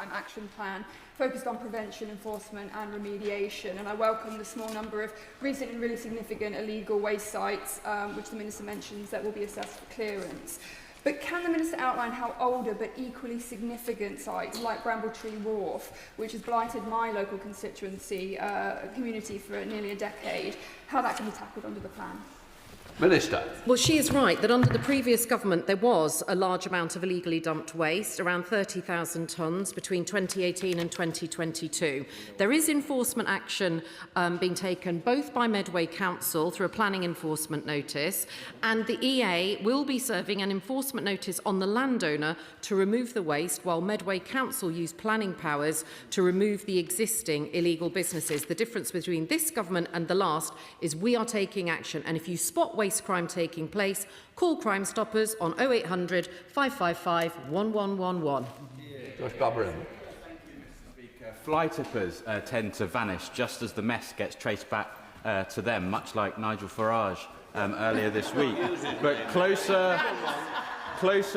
crime action plan focused on prevention, enforcement and remediation. And I welcome the small number of recent and really significant illegal waste sites, which the Minister mentions, that will be assessed for clearance. But can the Minister outline how older but equally significant sites like Brambletree Wharf, which has blighted my local constituency community for nearly a decade, how that can be tackled under the plan? Minister. Well, she is right that under the previous government there was a large amount of illegally dumped waste, around 30,000 tonnes between 2018 and 2022. There is enforcement action being taken both by Medway Council through a planning enforcement notice, and the EA will be serving an enforcement notice on the landowner to remove the waste, while Medway Council use planning powers to remove the existing illegal businesses. The difference between this government and the last is we are taking action, and if you spot waste crime taking place, call Crime Stoppers on 0800 555 1111. Josh Barber. Fly tippers tend to vanish just as the mess gets traced back to them, much like Nigel Farage earlier this week. But closer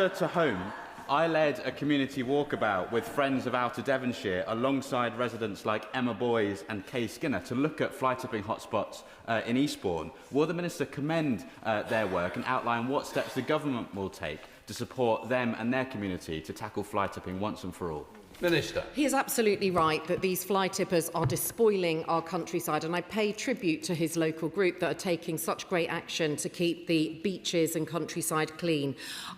to home, I led a community walkabout with friends of Outer Devonshire alongside residents like Emma Boys and Kay Skinner to look at fly tipping hotspots in Eastbourne. Will the Minister commend their work and outline what steps the government will take to support them and their community to tackle fly tipping once and for all? Minister. He is absolutely right that these fly tippers are despoiling our countryside, and I pay tribute to his local group that are taking such great action to keep the beaches and countryside clean.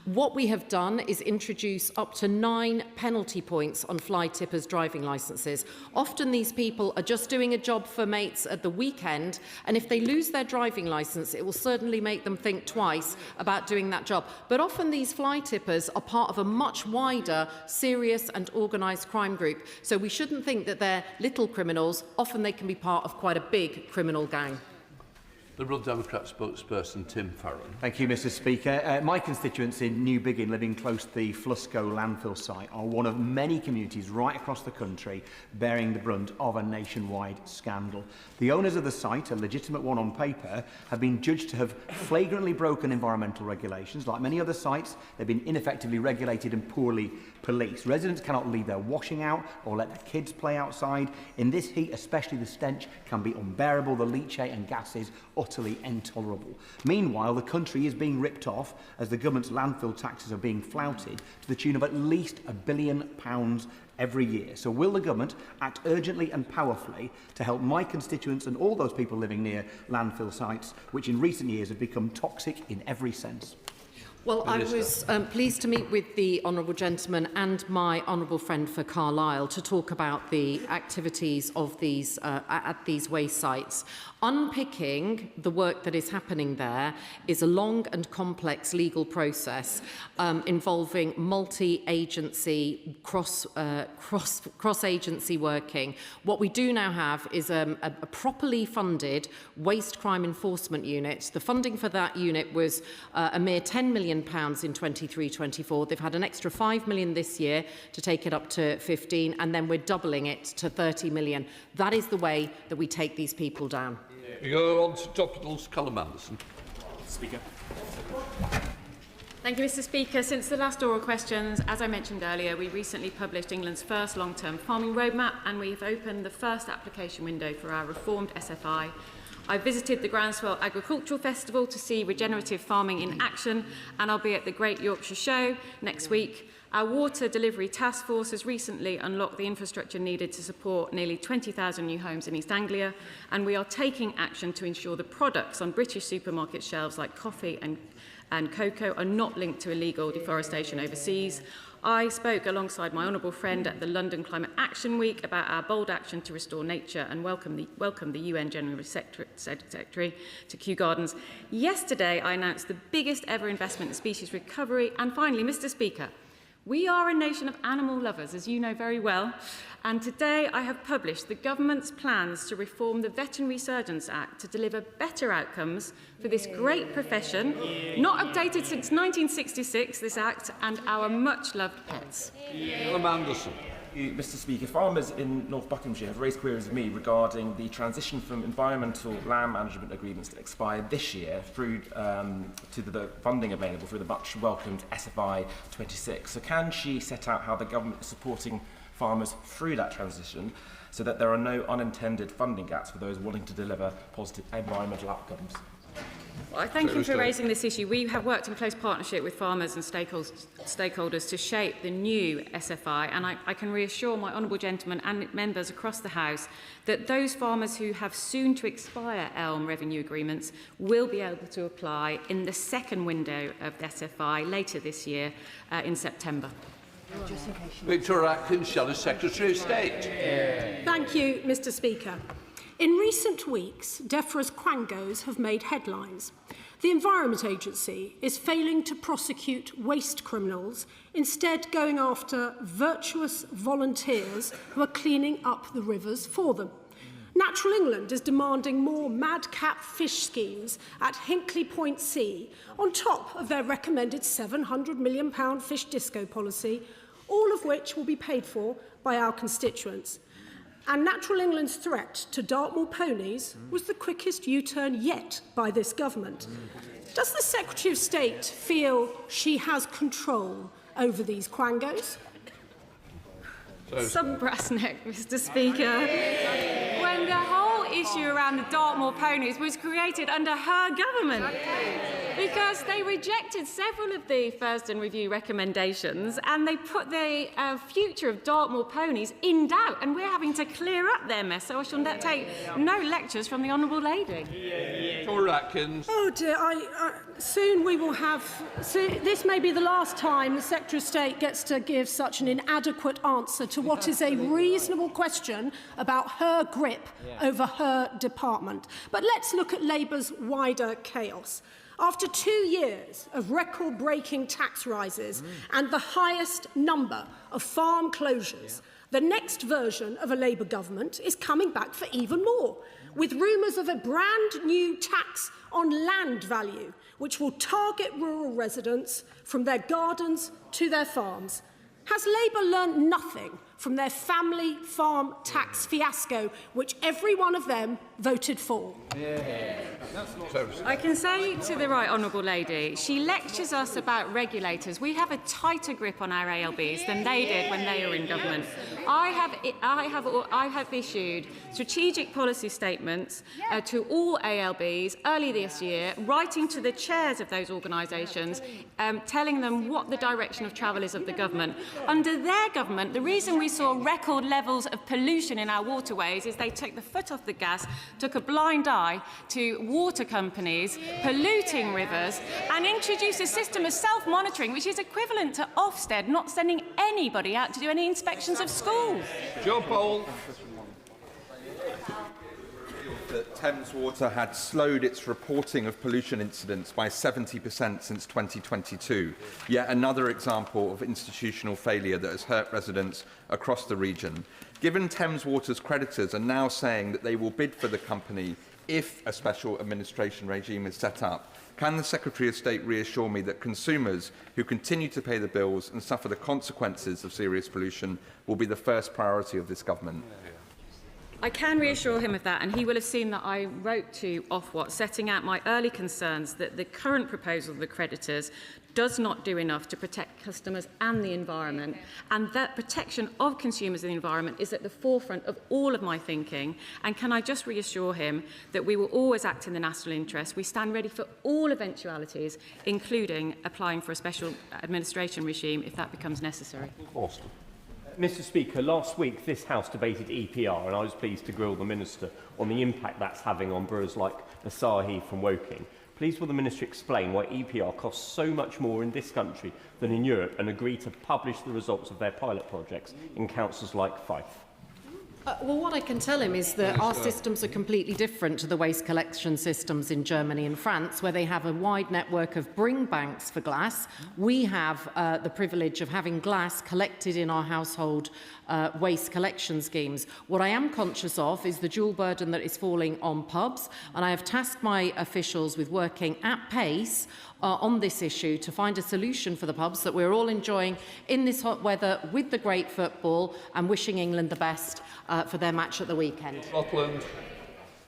What we have done is introduce up to 9 penalty points on fly tippers' driving licences. Often these people are just doing a job for mates at the weekend, and if they lose their driving licence, it will certainly make them think twice about doing that job. But often these fly tippers are part of a much wider, serious and organised crime group. So we shouldn't think that they're little criminals. Often they can be part of quite a big criminal gang. Liberal Democrat spokesperson Tim Farron. Thank you, Mr Speaker. My constituency in New Biggin, living close to the Flusco landfill site, are one of many communities right across the country bearing the brunt of a nationwide scandal. The owners of the site, a legitimate one on paper, have been judged to have flagrantly broken environmental regulations. Like many other sites, they've been ineffectively regulated and poorly policed. Residents cannot leave their washing out or let their kids play outside. In this heat, especially, the stench can be unbearable. The leachate and gases utterly intolerable. Meanwhile, the country is being ripped off as the government's landfill taxes are being flouted to the tune of at least £1 billion every year. So will the government act urgently and powerfully to help my constituents and all those people living near landfill sites, which in recent years have become toxic in every sense? Well, Minister. I was pleased to meet with the honourable gentleman and my honourable friend for Carlisle to talk about the activities of these at these waste sites. Unpicking the work that is happening there is a long and complex legal process involving multi-agency, cross-agency working. What we do now have is a properly funded waste crime enforcement unit. The funding for that unit was a mere £10 million in 23-24. They've had an extra £5 million this year to take it up to 15, and then we're doubling it to 30 million. That is the way that we take these people down. We go on to topicals. Colin Anderson. Speaker. Thank you, Mr Speaker. Since the last oral questions, as I mentioned earlier, we recently published England's first long-term farming roadmap, and we've opened the first application window for our reformed SFI. I visited the Groundswell Agricultural Festival to see regenerative farming in action, and I'll be at the Great Yorkshire Show next week. Our Water Delivery Task Force has recently unlocked the infrastructure needed to support nearly 20,000 new homes in East Anglia, and we are taking action to ensure the products on British supermarket shelves like coffee and cocoa are not linked to illegal deforestation overseas. I spoke alongside my honourable friend at the London Climate Action Week about our bold action to restore nature and welcome the UN General Secretary to Kew Gardens. Yesterday, I announced the biggest ever investment in species recovery. And finally, Mr Speaker, we are a nation of animal lovers, as you know very well, and today I have published the government's plans to reform the Veterinary Surgeons Act to deliver better outcomes for this great profession, not updated since 1966, this act, and our much-loved pets. Anderson. Mr Speaker, farmers in North Buckinghamshire have raised queries with me regarding the transition from environmental land management agreements that expire this year through to the funding available through the much-welcomed SFI 26. So can she set out how the government is supporting farmers through that transition so that there are no unintended funding gaps for those wanting to deliver positive environmental outcomes? Well, I thank you for raising this issue. We have worked in close partnership with farmers and stakeholders to shape the new SFI, and I can reassure my honourable gentleman and members across the House that those farmers who have soon to expire ELM revenue agreements will be able to apply in the second window of the SFI later this year in September. Victoria Atkins, Shadow Secretary of State. Thank you, Mr. Speaker. In recent weeks, DEFRA's quangos have made headlines. The Environment Agency is failing to prosecute waste criminals, instead going after virtuous volunteers who are cleaning up the rivers for them. Natural England is demanding more madcap fish schemes at Hinkley Point C, on top of their recommended £700 million fish disco policy, all of which will be paid for by our constituents. And Natural England's threat to Dartmoor ponies was the quickest U-turn yet by this government. Does the Secretary of State feel she has control over these quangos? Some brass neck, Mr. Speaker. When the whole issue around the Dartmoor ponies was created under her government, because they rejected several of the Thurston Review recommendations and they put the future of Dartmoor ponies in doubt, and we're having to clear up their mess, so I shall take no lectures from the Honourable Lady. Victoria Atkins. Oh dear, soon we will have... this may be the last time the Secretary of State gets to give such an inadequate answer to what is a reasonable question about her grip over her department. But let's look at Labour's wider chaos. After 2 years of record-breaking tax rises and the highest number of farm closures, the next version of a Labour government is coming back for even more, with rumours of a brand new tax on land value, which will target rural residents from their gardens to their farms. Has Labour learned nothing from their family farm tax fiasco, which every one of them voted for? I can say to the Right Honourable Lady, she lectures us about regulators. We have a tighter grip on our ALBs than they did when they were in government. I have issued strategic policy statements to all ALBs early this year, writing to the chairs of those organisations, telling them what the direction of travel is of the government. Under their government, the reason we saw record levels of pollution in our waterways is they took the foot off the gas, took a blind eye to water companies polluting rivers, and introduced a system of self-monitoring which is equivalent to Ofsted not sending anybody out to do any inspections of schools. Joe Paul. That Thames Water had slowed its reporting of pollution incidents by 70% since 2022. Yet another example of institutional failure that has hurt residents across the region. Given Thames Water's creditors are now saying that they will bid for the company if a special administration regime is set up, can the Secretary of State reassure me that consumers who continue to pay the bills and suffer the consequences of serious pollution will be the first priority of this government? I can reassure him of that, and he will have seen that I wrote to Ofwat setting out my early concerns that the current proposal of the creditors does not do enough to protect customers and the environment, and that protection of consumers and the environment is at the forefront of all of my thinking. And can I just reassure him that we will always act in the national interest. We stand ready for all eventualities, including applying for a special administration regime if that becomes necessary. Austin. Mr. Speaker, last week this House debated EPR, and I was pleased to grill the Minister on the impact that's having on brewers like Asahi from Woking. Please will the Minister explain why EPR costs so much more in this country than in Europe, and agree to publish the results of their pilot projects in councils like Fife? Well, what I can tell him is that our systems are completely different to the waste collection systems in Germany and France, where they have a wide network of bring banks for glass. We have the privilege of having glass collected in our household waste collection schemes. What I am conscious of is the dual burden that is falling on pubs, and I have tasked my officials with working at pace on this issue to find a solution for the pubs that we're all enjoying in this hot weather with the great football, and wishing England the best for their match at the weekend. Scotland.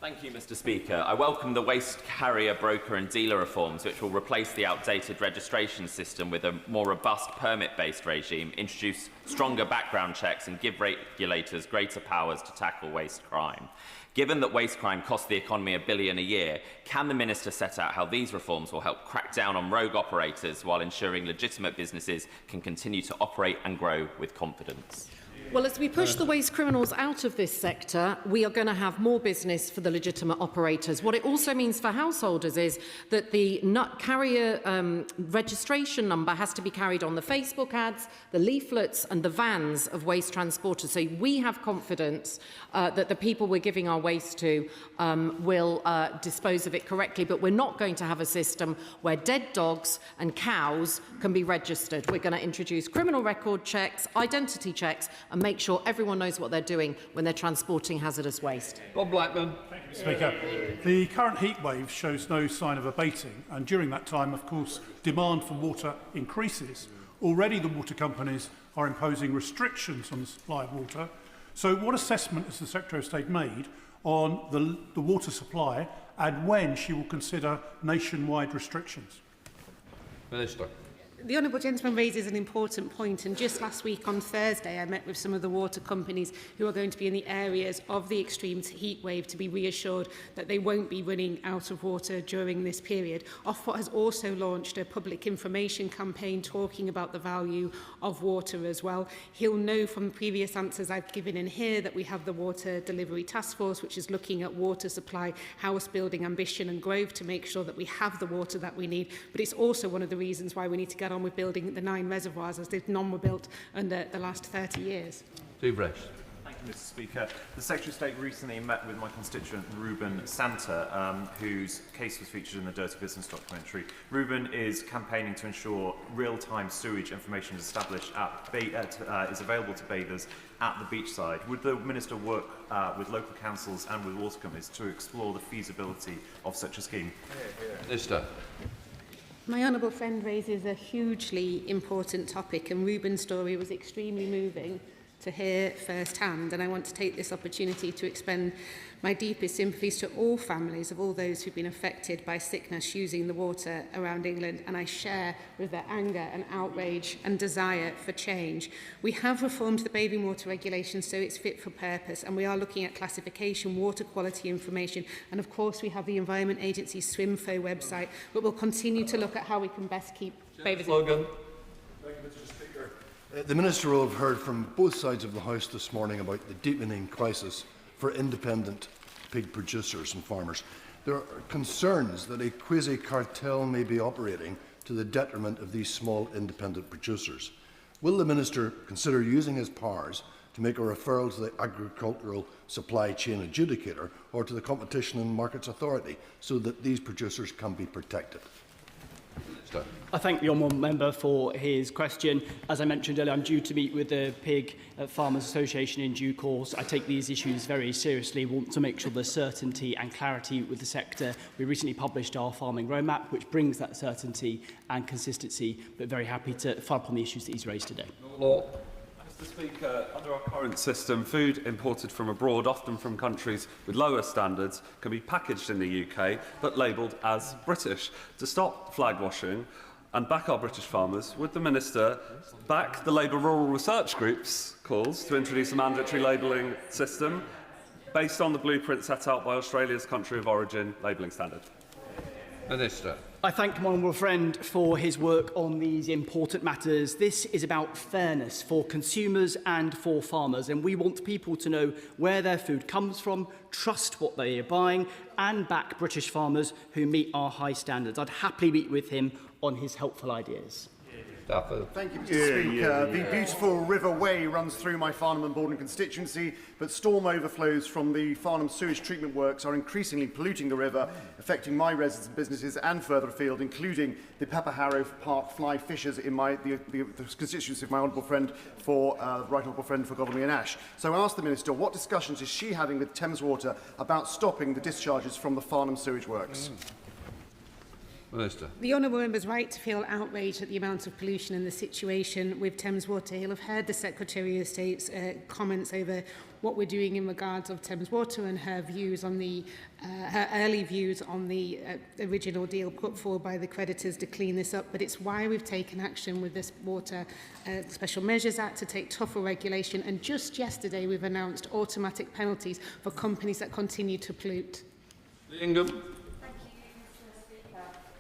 Thank you, Mr. Speaker. I welcome the waste carrier, broker and dealer reforms, which will replace the outdated registration system with a more robust permit-based regime, introduce stronger background checks and give regulators greater powers to tackle waste crime. Given that waste crime costs the economy $1 billion a year, can the Minister set out how these reforms will help crack down on rogue operators while ensuring legitimate businesses can continue to operate and grow with confidence? Well, as we push the waste criminals out of this sector, we are going to have more business for the legitimate operators. What it also means for householders is that the carrier registration number has to be carried on the Facebook ads, the leaflets and the vans of waste transporters. So we have confidence that the people we're giving our waste to will dispose of it correctly. But we're not going to have a system where dead dogs and cows can be registered. We're going to introduce criminal record checks, identity checks, and make sure everyone knows what they're doing when they're transporting hazardous waste. Bob Blackburn. Thank you, Mr. Speaker. The current heat wave shows no sign of abating, and during that time, of course, demand for water increases. Already the water companies are imposing restrictions on the supply of water. So what assessment has the Secretary of State made on the water supply and when she will consider nationwide restrictions? Minister. The Honourable Gentleman raises an important point, and just last week on Thursday I met with some of the water companies who are going to be in the areas of the extreme heat wave to be reassured that they won't be running out of water during this period. Ofwat has also launched a public information campaign talking about the value of water as well. He'll know from previous answers I've given in here that we have the Water Delivery Task Force, which is looking at water supply, house building ambition and growth to make sure that we have the water that we need. But it's also one of the reasons why we need to get on with building the 9 reservoirs, as none were built under the last 30 years. Steve Resch. Thank you, Mr. Speaker. The Secretary of State recently met with my constituent Ruben Santa, whose case was featured in the Dirty Business documentary. Ruben is campaigning to ensure real-time sewage information is established is available to bathers at the beachside. Would the Minister work with local councils and with water companies to explore the feasibility of such a scheme? Minister. My honourable friend raises a hugely important topic, and Ruben's story was extremely moving to hear firsthand, and I want to take this opportunity to expend my deepest sympathies to all families of all those who've been affected by sickness using the water around England, and I share with their anger and outrage and desire for change. We have reformed the bathing water regulation so it's fit for purpose, and we are looking at classification, water quality information, and of course we have the Environment Agency's SwimFo website, but we'll continue to look at how we can best keep bathers in. Thank you, Mr. Speaker. The Minister will have heard from both sides of the House this morning about the deepening crisis for independent pig producers and farmers. There are concerns that a quasi-cartel may be operating to the detriment of these small independent producers. Will the Minister consider using his powers to make a referral to the Agricultural Supply Chain Adjudicator or to the Competition and Markets Authority so that these producers can be protected? I thank the Honourable Member for his question. As I mentioned earlier, I'm due to meet with the Pig Farmers Association in due course. I take these issues very seriously, want to make sure there's certainty and clarity with the sector. We recently published our farming roadmap, which brings that certainty and consistency, but very happy to follow up on the issues that he's raised today. Mr. Speaker, under our current system, food imported from abroad, often from countries with lower standards, can be packaged in the UK but labelled as British. To stop flag washing and back our British farmers, would the Minister back the Labour Rural Research Group's calls to introduce a mandatory labelling system based on the blueprint set out by Australia's country of origin labelling standard? Minister. I thank my honourable friend for his work on these important matters. This is about fairness for consumers and for farmers, and we want people to know where their food comes from, trust what they are buying, and back British farmers who meet our high standards. I'd happily meet with him on his helpful ideas. Thank you, Mr. Speaker. The beautiful River Wey runs through my Farnham and Borden constituency, but storm overflows from the Farnham sewage treatment works are increasingly polluting the river, affecting my residents and businesses and further afield, including the Pepper Harrow Park fly fishers in the constituency of my honourable friend right honourable friend for Godalming and Ash. So I asked the Minister, what discussions is she having with Thames Water about stopping the discharges from the Farnham sewage works? Minister. The honourable member is right to feel outraged at the amount of pollution and the situation with Thames Water. He'll have heard the Secretary of State's comments over what we're doing in regards of Thames Water and her views on the her early views on the original deal put forward by the creditors to clean this up. But it's why we've taken action with this Water Special Measures Act to take tougher regulation. And just yesterday we've announced automatic penalties for companies that continue to pollute. Ingham.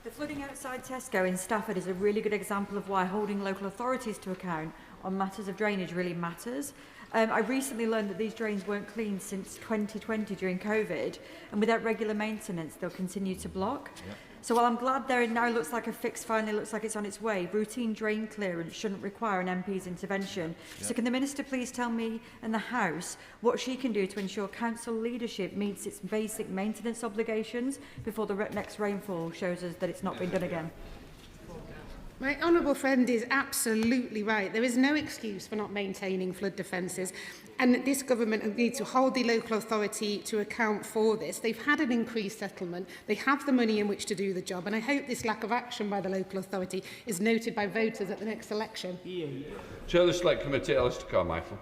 The flooding outside Tesco in Stafford is a really good example of why holding local authorities to account on matters of drainage really matters. I recently learned that these drains weren't cleaned since 2020 during COVID, and without regular maintenance, they'll continue to block. Yep. So while I'm glad there now looks like a fix finally looks like it's on its way, routine drain clearance shouldn't require an MP's intervention. Yep. So can the Minister please tell me and the House what she can do to ensure Council leadership meets its basic maintenance obligations before the next rainfall shows us that it's not been done again? My honourable friend is absolutely right. There is no excuse for not maintaining flood defences, and this government needs to hold the local authority to account for this. They've had an increased settlement. They have the money in which to do the job, and I hope this lack of action by the local authority is noted by voters at the next election. Chair of the Select Committee, Alistair Carmichael.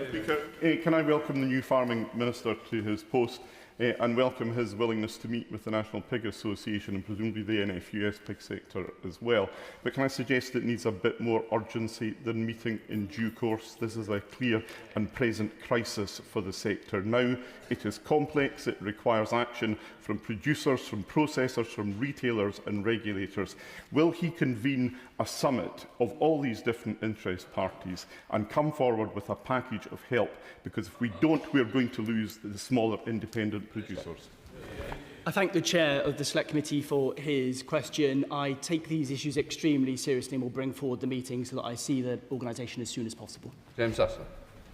Speaker, can I welcome the new Farming Minister to his post and welcome his willingness to meet with the National Pig Association and presumably the NFUS pig sector as well. But can I suggest it needs a bit more urgency than meeting in due course? This is a clear and present crisis for the sector. Now it is complex, it requires action from producers, from processors, from retailers and regulators. Will he convene a summit of all these different interest parties and come forward with a package of help? Because if we don't, we're going to lose the smaller independent producers. I thank the Chair of the Select Committee for his question. I take these issues extremely seriously and will bring forward the meeting so that I see the organisation as soon as possible. James Asser.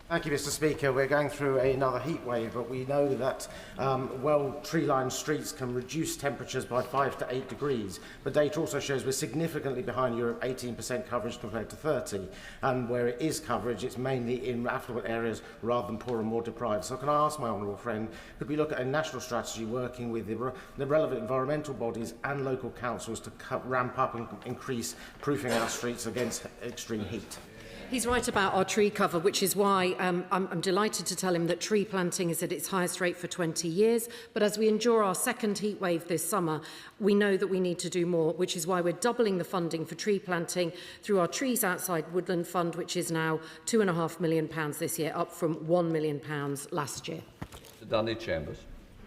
Thank you, Mr. Speaker. We're going through another heat wave, but we know that well-tree-lined streets can reduce temperatures by 5 to 8 degrees. But data also shows we're significantly behind Europe, 18% coverage compared to 30. And where it is coverage, it's mainly in affluent areas rather than poor and more deprived. So can I ask my honourable friend, could we look at a national strategy working with the relevant environmental bodies and local councils to ramp up and increase proofing our streets against extreme heat? He's right about our tree cover, which is why I'm delighted to tell him that tree planting is at its highest rate for 20 years. But as we endure our second heat wave this summer, we know that we need to do more, which is why we're doubling the funding for tree planting through our Trees Outside Woodland Fund, which is now £2.5 million this year, up from £1 million last year. Danny Chambers.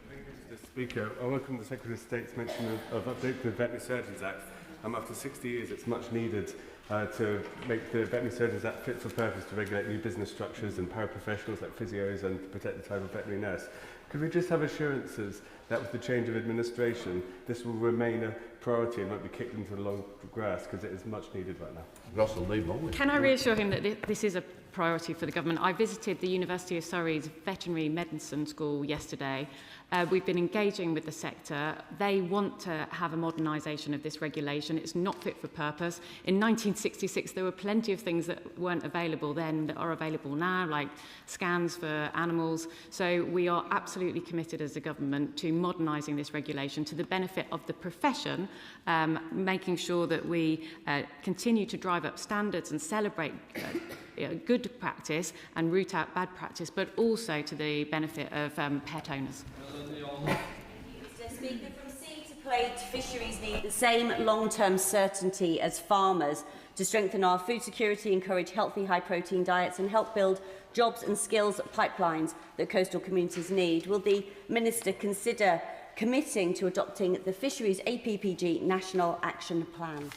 Thank you, Mr. Speaker. I welcome the Secretary of State's mention of updating the Veterinary Surgeons Act. After 60 years, it's much needed to make the Veterinary Surgeons Act fit for purpose to regulate new business structures and paraprofessionals like physios and to protect the title of veterinary nurse. Could we just have assurances that with the change of administration, this will remain a priority and won't be kicked into the long grass, because it is much needed right now? Russell, leave on. Can I reassure him that this is a priority for the government? I visited the University of Surrey's veterinary medicine school yesterday. We've been engaging with the sector. They want to have a modernisation of this regulation. It's not fit for purpose. In 1966, there were plenty of things that weren't available then that are available now, like scans for animals. So we are absolutely committed as a government to modernising this regulation to the benefit of the profession, making sure that we continue to drive up standards and celebrate good practice and root out bad practice, but also to the benefit of pet owners. Mr. Speaker, from sea to plate, fisheries need the same long-term certainty as farmers to strengthen our food security, encourage healthy, high-protein diets and help build jobs and skills pipelines that coastal communities need. Will the Minister consider committing to adopting the Fisheries APPG National Action Plan?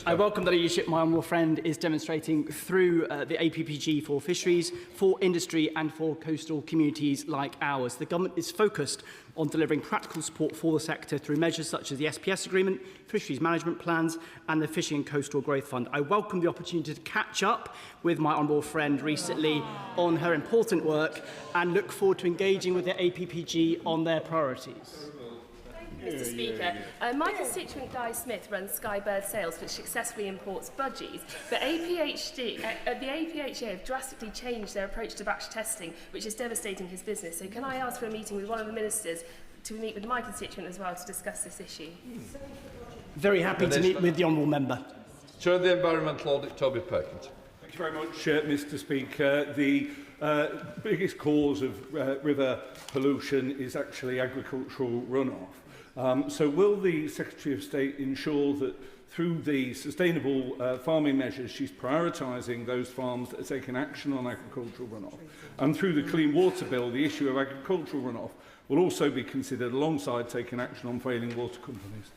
I welcome the leadership my honourable friend is demonstrating through the APPG for fisheries, for industry and for coastal communities like ours. The government is focused on delivering practical support for the sector through measures such as the SPS agreement, fisheries management plans and the Fishing and Coastal Growth Fund. I welcome the opportunity to catch up with my honourable friend recently on her important work and look forward to engaging with the APPG on their priorities. Mr. Speaker, my constituent Guy Smith runs Skybird Sales, which successfully imports budgies, but the APHA have drastically changed their approach to batch testing, which is devastating his business. So can I ask for a meeting with one of the ministers to meet with my constituent as well to discuss this issue. Very happy to meet with the honourable member. Chair of the Environmental Audit, Toby Perkins. Thank you very much, Mr Speaker. The biggest cause of river pollution is actually agricultural runoff. So will the Secretary of State ensure that through the sustainable farming measures, she's prioritising those farms that are taking action on agricultural runoff? And through the Clean Water Bill, the issue of agricultural runoff will also be considered alongside taking action on failing water companies.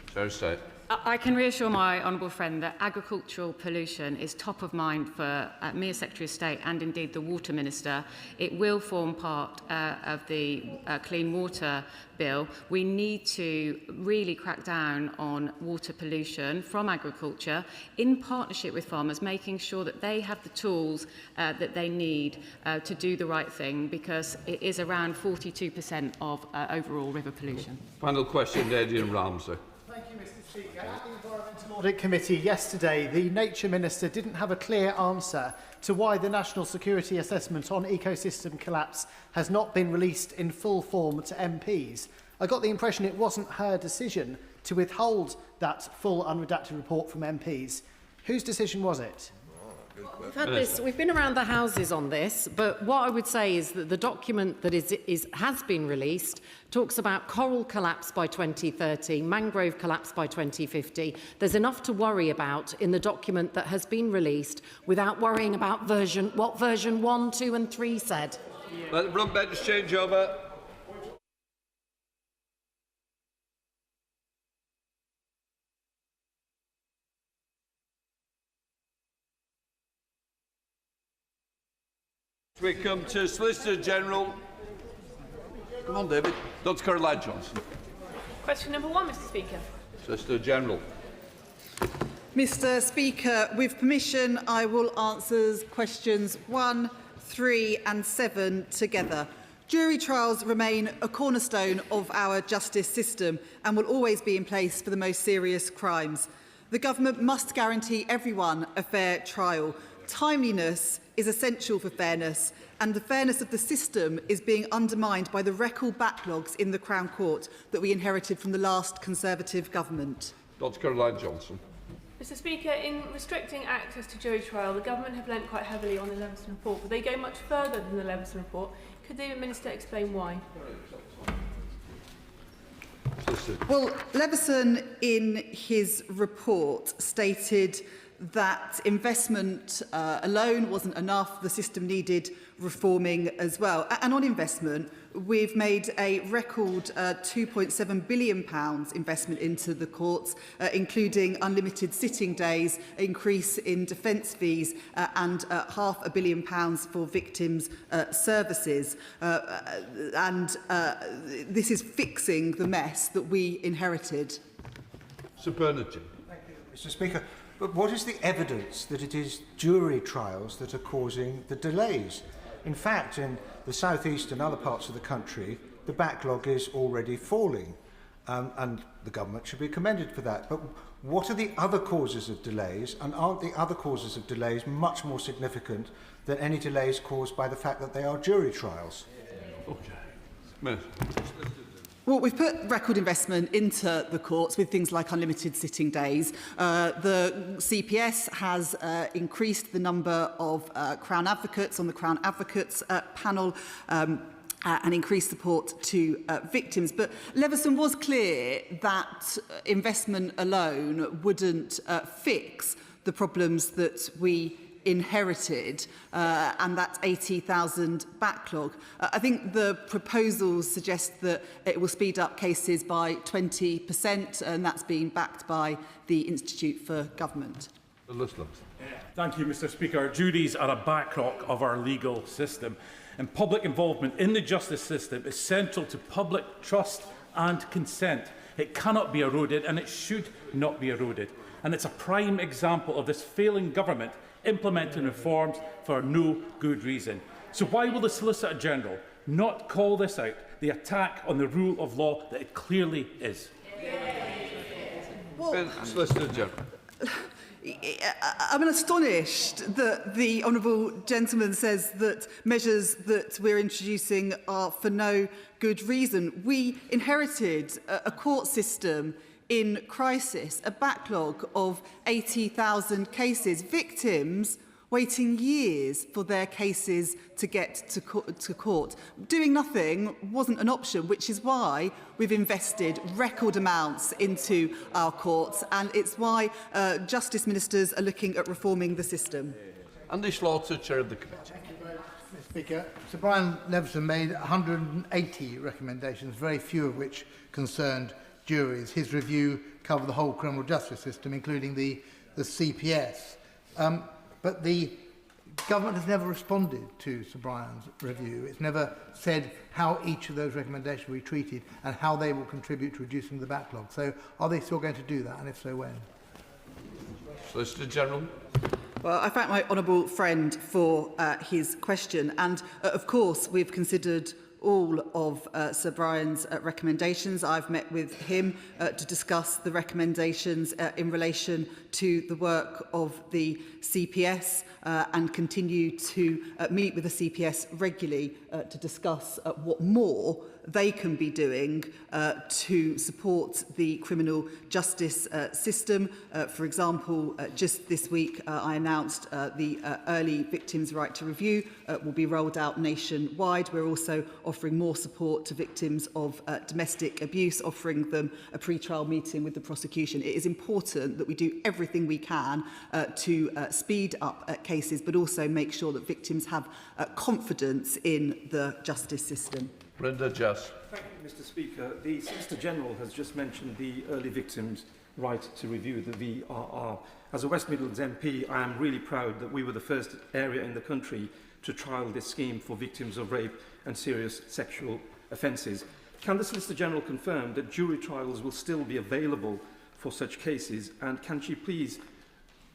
Secretary of State. I can reassure my honourable friend that agricultural pollution is top of mind for me as Secretary of State and indeed the Water Minister. It will form part of the Clean Water Bill. We need to really crack down on water pollution from agriculture in partnership with farmers, making sure that they have the tools that they need to do the right thing, because it is around 42% of overall river pollution. Final question, Adrian Ramsey. Thank you, Mr Speaker. At the Environmental Audit Committee yesterday, the Nature Minister didn't have a clear answer to why the National Security Assessment on Ecosystem Collapse has not been released in full form to MPs. I got the impression it wasn't her decision to withhold that full unredacted report from MPs. Whose decision was it? We've been around the houses on this, but what I would say is that the document that has been released talks about coral collapse by 2030, mangrove collapse by 2050. There's enough to worry about in the document that has been released without worrying about what version 1, 2 and 3 said. Let the front bench change over. We come to Solicitor General. Come on, David. Dr. Caroline Johnson. Question number 1, Mr Speaker. Solicitor General. Mr Speaker, with permission, I will answer questions 1, 3 and 7 together. Jury trials remain a cornerstone of our justice system and will always be in place for the most serious crimes. The government must guarantee everyone a fair trial. Timeliness is essential for fairness, and the fairness of the system is being undermined by the record backlogs in the Crown Court that we inherited from the last Conservative government. Dr. Caroline Johnson. Mr Speaker, in restricting access to jury trial, the government have lent quite heavily on the Leveson report, but they go much further than the Leveson report. Could the Minister explain why? Well, Leveson, in his report, stated that investment alone wasn't enough, the system needed reforming as well. And on investment, we've made a record £2.7 billion investment into the courts, including unlimited sitting days, increase in defence fees and £500 million for victims' services. This is fixing the mess that we inherited. Sir Bernard. Thank you, Mr Speaker. But what is the evidence that it is jury trials that are causing the delays? In fact, in the South East and other parts of the country, the backlog is already falling, and the government should be commended for that. But what are the other causes of delays, and aren't the other causes of delays much more significant than any delays caused by the fact that they are jury trials? Okay. Well, we've put record investment into the courts with things like unlimited sitting days. The CPS has increased the number of Crown Advocates on the Crown Advocates panel and increased support to victims. But Leveson was clear that investment alone wouldn't fix the problems that we inherited, and that 80,000 backlog. I think the proposals suggest that it will speed up cases by 20%, and that's being backed by the Institute for Government. Thank you, Mr Speaker. Juries are a bedrock of our legal system, and public involvement in the justice system is central to public trust and consent. It cannot be eroded, and it should not be eroded. And it's a prime example of this failing government implementing reforms for no good reason. So why will the Solicitor General not call this out, the attack on the rule of law that it clearly is? Well, Solicitor General. I'm astonished that the honourable gentleman says that measures that we're introducing are for no good reason. We inherited a court system in crisis, a backlog of 80,000 cases, victims waiting years for their cases to get to court. Doing nothing wasn't an option, which is why we've invested record amounts into our courts, and it's why Justice Ministers are looking at reforming the system. Andy Slaughter, Chair of the Committee. Mr. Speaker, Sir Brian Leveson made 180 recommendations, very few of which concerned juries. His review covered the whole criminal justice system, including the CPS. But the government has never responded to Sir Brian's review. It's never said how each of those recommendations will be treated and how they will contribute to reducing the backlog. So are they still going to do that, and if so, when? Solicitor General. Well, I thank my honourable friend for his question. And, of course, we've considered all of Sir Brian's recommendations. I've met with him to discuss the recommendations in relation to the work of the CPS and continue to meet with the CPS regularly to discuss what more they can be doing to support the criminal justice system. For example, just this week I announced the Early Victims' Right to Review will be rolled out nationwide. We're also offering more support to victims of domestic abuse, offering them a pre-trial meeting with the prosecution. It is important that we do everything we can to speed up cases, but also make sure that victims have confidence in the justice system. Brenda Just. Thank you, Mr. Speaker. The Solicitor General has just mentioned the Early Victims' Right to Review, the VRR. As a West Midlands MP, I am really proud that we were the first area in the country to trial this scheme for victims of rape and serious sexual offences. Can the Solicitor General confirm that jury trials will still be available for such cases, and can she please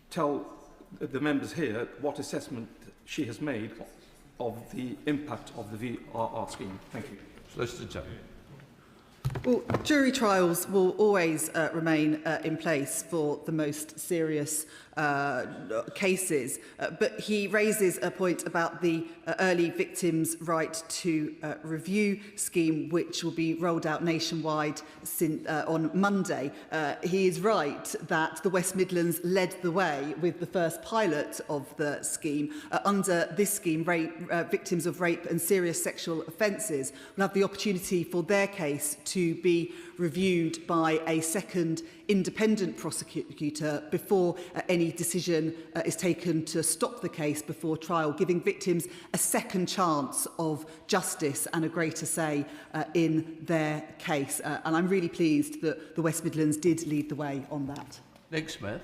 tell the members here what assessment she has made of the impact of the VRR scheme? Thank you. Solicitor General. Well, jury trials will always remain in place for the most serious cases, but he raises a point about the Early Victims' Right to Review scheme, which will be rolled out nationwide on Monday. He is right that the West Midlands led the way with the first pilot of the scheme. Under this scheme, victims of rape and serious sexual offences will have the opportunity for their case to be reviewed by a second independent prosecutor before any decision is taken to stop the case before trial, giving victims a second chance of justice and a greater say in their case. And I'm really pleased that the West Midlands did lead the way on that. Nick Smith.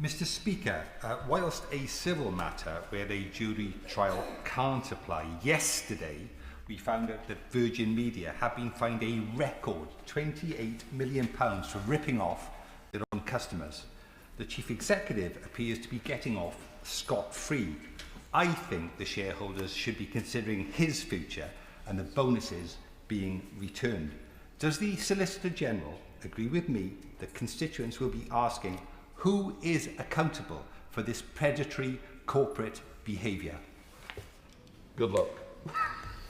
Mr. Speaker, whilst a civil matter where a jury trial can't apply, yesterday we found out that Virgin Media have been fined a record £28 million for ripping off their own customers. The chief executive appears to be getting off scot-free. I think the shareholders should be considering his future and the bonuses being returned. Does the Solicitor General agree with me that constituents will be asking who is accountable for this predatory corporate behaviour? Good luck.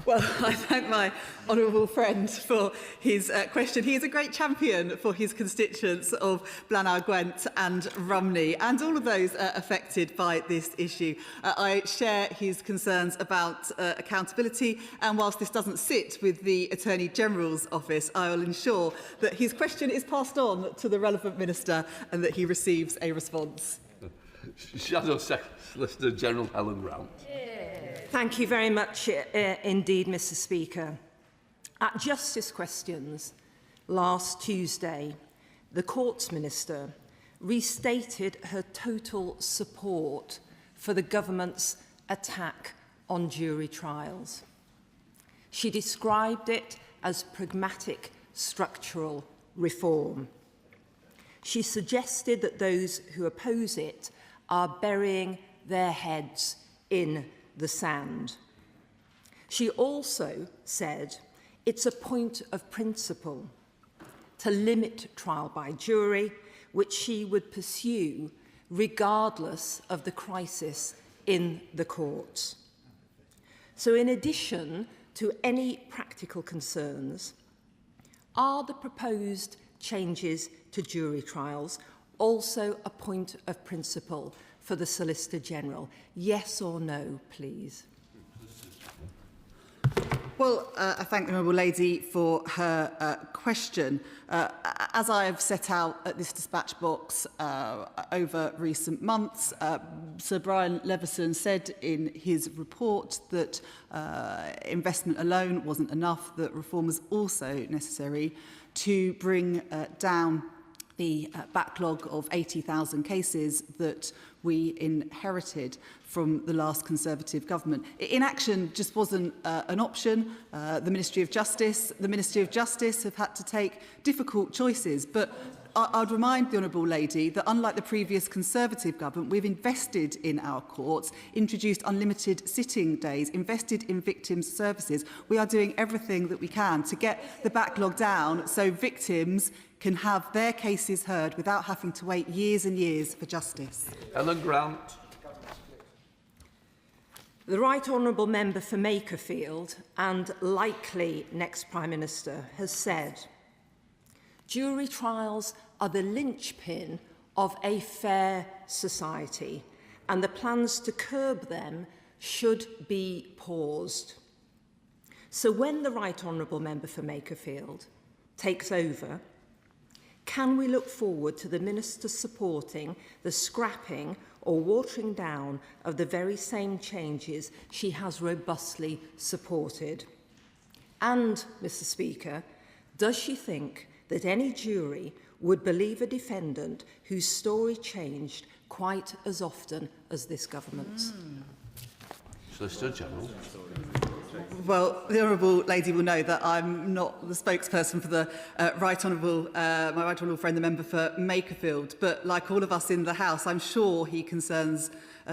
Well, I thank my honourable friend for his question. He is a great champion for his constituents of Blaenau Gwent and Rumney and all of those affected by this issue. I share his concerns about accountability, and whilst this doesn't sit with the Attorney General's office, I will ensure that his question is passed on to the relevant minister and that he receives a response. Shadow Solicitor General Helen Round. Thank you very much indeed, Mr. Speaker. At Justice Questions last Tuesday, the Courts Minister restated her total support for the government's attack on jury trials. She described it as pragmatic structural reform. She suggested that those who oppose it are burying their heads in the sand. She also said it's a point of principle to limit trial by jury, which she would pursue regardless of the crisis in the courts. So in addition to any practical concerns, are the proposed changes to jury trials also a point of principle for the Solicitor General? Yes or no, please? Well, I thank the Honourable Lady for her question. As I have set out at this dispatch box over recent months, Sir Brian Leveson said in his report that investment alone wasn't enough, that reform was also necessary to bring down the backlog of 80,000 cases that we inherited from the last Conservative government. Inaction just wasn't an option. The Ministry of Justice have had to take difficult choices, but I'd remind the Honourable Lady that unlike the previous Conservative government, we've invested in our courts, introduced unlimited sitting days, invested in victims' services. We are doing everything that we can to get the backlog down so victims can have their cases heard without having to wait years and years for justice. Ellen Grant. The Right Honourable Member for Makerfield, and likely next Prime Minister, has said, jury trials are the linchpin of a fair society, and the plans to curb them should be paused. So when the Right Honourable Member for Makerfield takes over, can we look forward to the Minister supporting the scrapping or watering down of the very same changes she has robustly supported? And, Mr. Speaker, does she think that any jury would believe a defendant whose story changed quite as often as this government's? Solicitor General. Well, the Honourable Lady will know that I'm not the spokesperson for the my Right Honourable friend, the member for Makerfield. But like all of us in the House, I'm sure he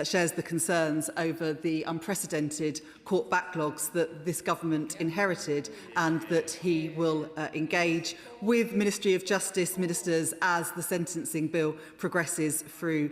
shares the concerns over the unprecedented court backlogs that this government inherited, and that he will engage with Ministry of Justice ministers as the sentencing bill progresses through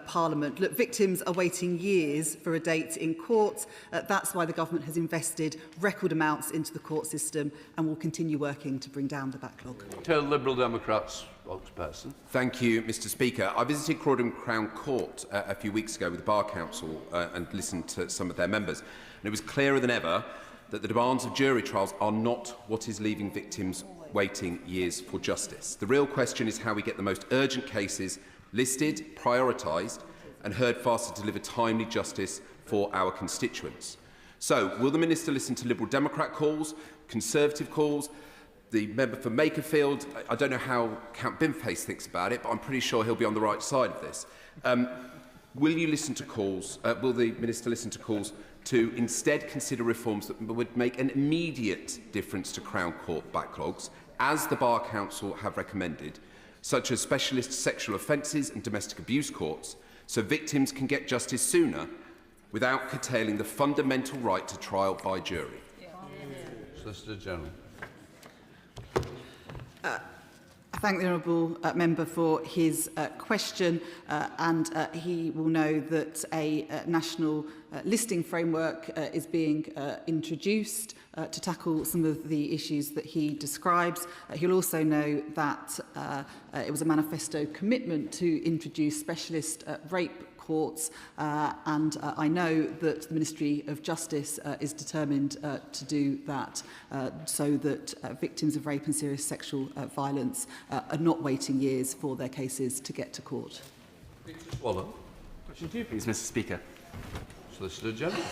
Parliament. Look, victims are waiting years for a date in court. That's why the government has invested record amounts into the court system and will continue working to bring down the backlog. Tell Liberal Democrats spokesperson. Thank you, Mr. Speaker. I visited Croydon Crown Court a few weeks ago with the Bar Council and listened to some of their members. And it was clearer than ever that the demands of jury trials are not what is leaving victims waiting years for justice. The real question is how we get the most urgent cases listed, prioritised and heard fast to deliver timely justice for our constituents. So, will the Minister listen to Liberal Democrat calls, Conservative calls, the member for Makerfield? I don't know how Count Binface thinks about it, but I'm pretty sure he'll be on the right side of this. Will you listen to calls, will the Minister listen to calls to instead consider reforms that would make an immediate difference to Crown Court backlogs, as the Bar Council have recommended, such as specialist sexual offences and domestic abuse courts, so victims can get justice sooner without curtailing the fundamental right to trial by jury? Solicitor General. I thank the Honourable Member for his question, and he will know that a national listing framework is being introduced to tackle some of the issues that he describes. He'll also know that it was a manifesto commitment to introduce specialist rape courts, and I know that the Ministry of Justice is determined to do that, so that victims of rape and serious sexual violence are not waiting years for their cases to get to court. Swallow. Question 2, please, Mr. Speaker. Solicitor General.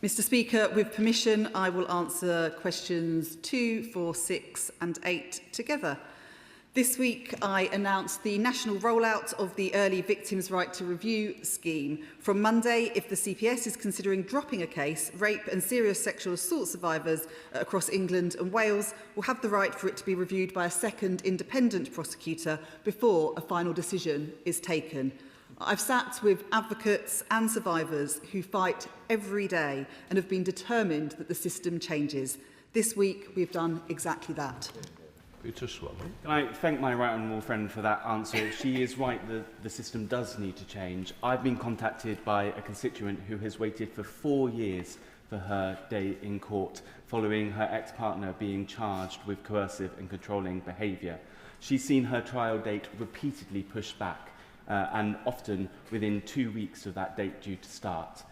Mr. Speaker, with permission, I will answer questions 2, 4, 6 and 8 together. This week, I announced the national rollout of the Early Victims' Right to Review scheme. From Monday, if the CPS is considering dropping a case, rape and serious sexual assault survivors across England and Wales will have the right for it to be reviewed by a second independent prosecutor before a final decision is taken. I've sat with advocates and survivors who fight every day and have been determined that the system changes. This week, we've done exactly that. Can I thank my right honourable friend for that answer? She is right that the system does need to change. I've been contacted by a constituent who has waited for 4 years for her day in court following her ex-partner being charged with coercive and controlling behaviour. She's seen her trial date repeatedly pushed back and often within 2 weeks of that date due to start.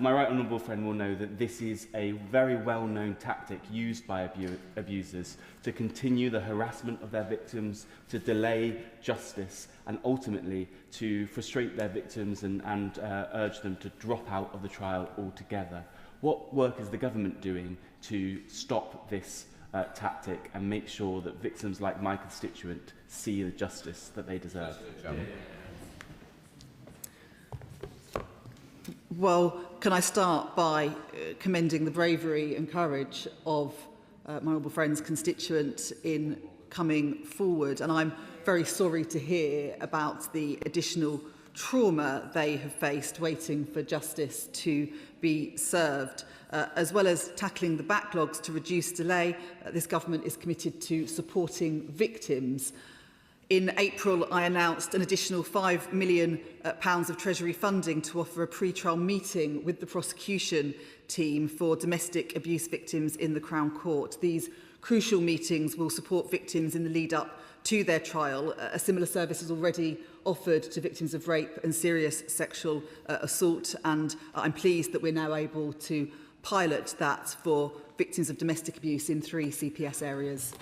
My right honourable friend will know that this is a very well-known tactic used by abusers to continue the harassment of their victims, to delay justice, and ultimately to frustrate their victims and urge them to drop out of the trial altogether. What work is the government doing to stop this tactic and make sure that victims like my constituent see the justice that they deserve? Well, can I start by commending the bravery and courage of my honourable friend's constituent in coming forward, and I'm very sorry to hear about the additional trauma they have faced waiting for justice to be served. As well as tackling the backlogs to reduce delay, this government is committed to supporting victims. In April, I announced an additional £5 million of Treasury funding to offer a pre-trial meeting with the prosecution team for domestic abuse victims in the Crown Court. These crucial meetings will support victims in the lead-up to their trial. A similar service is already offered to victims of rape and serious sexual assault, and I'm pleased that we're now able to pilot that for victims of domestic abuse in 3 CPS areas.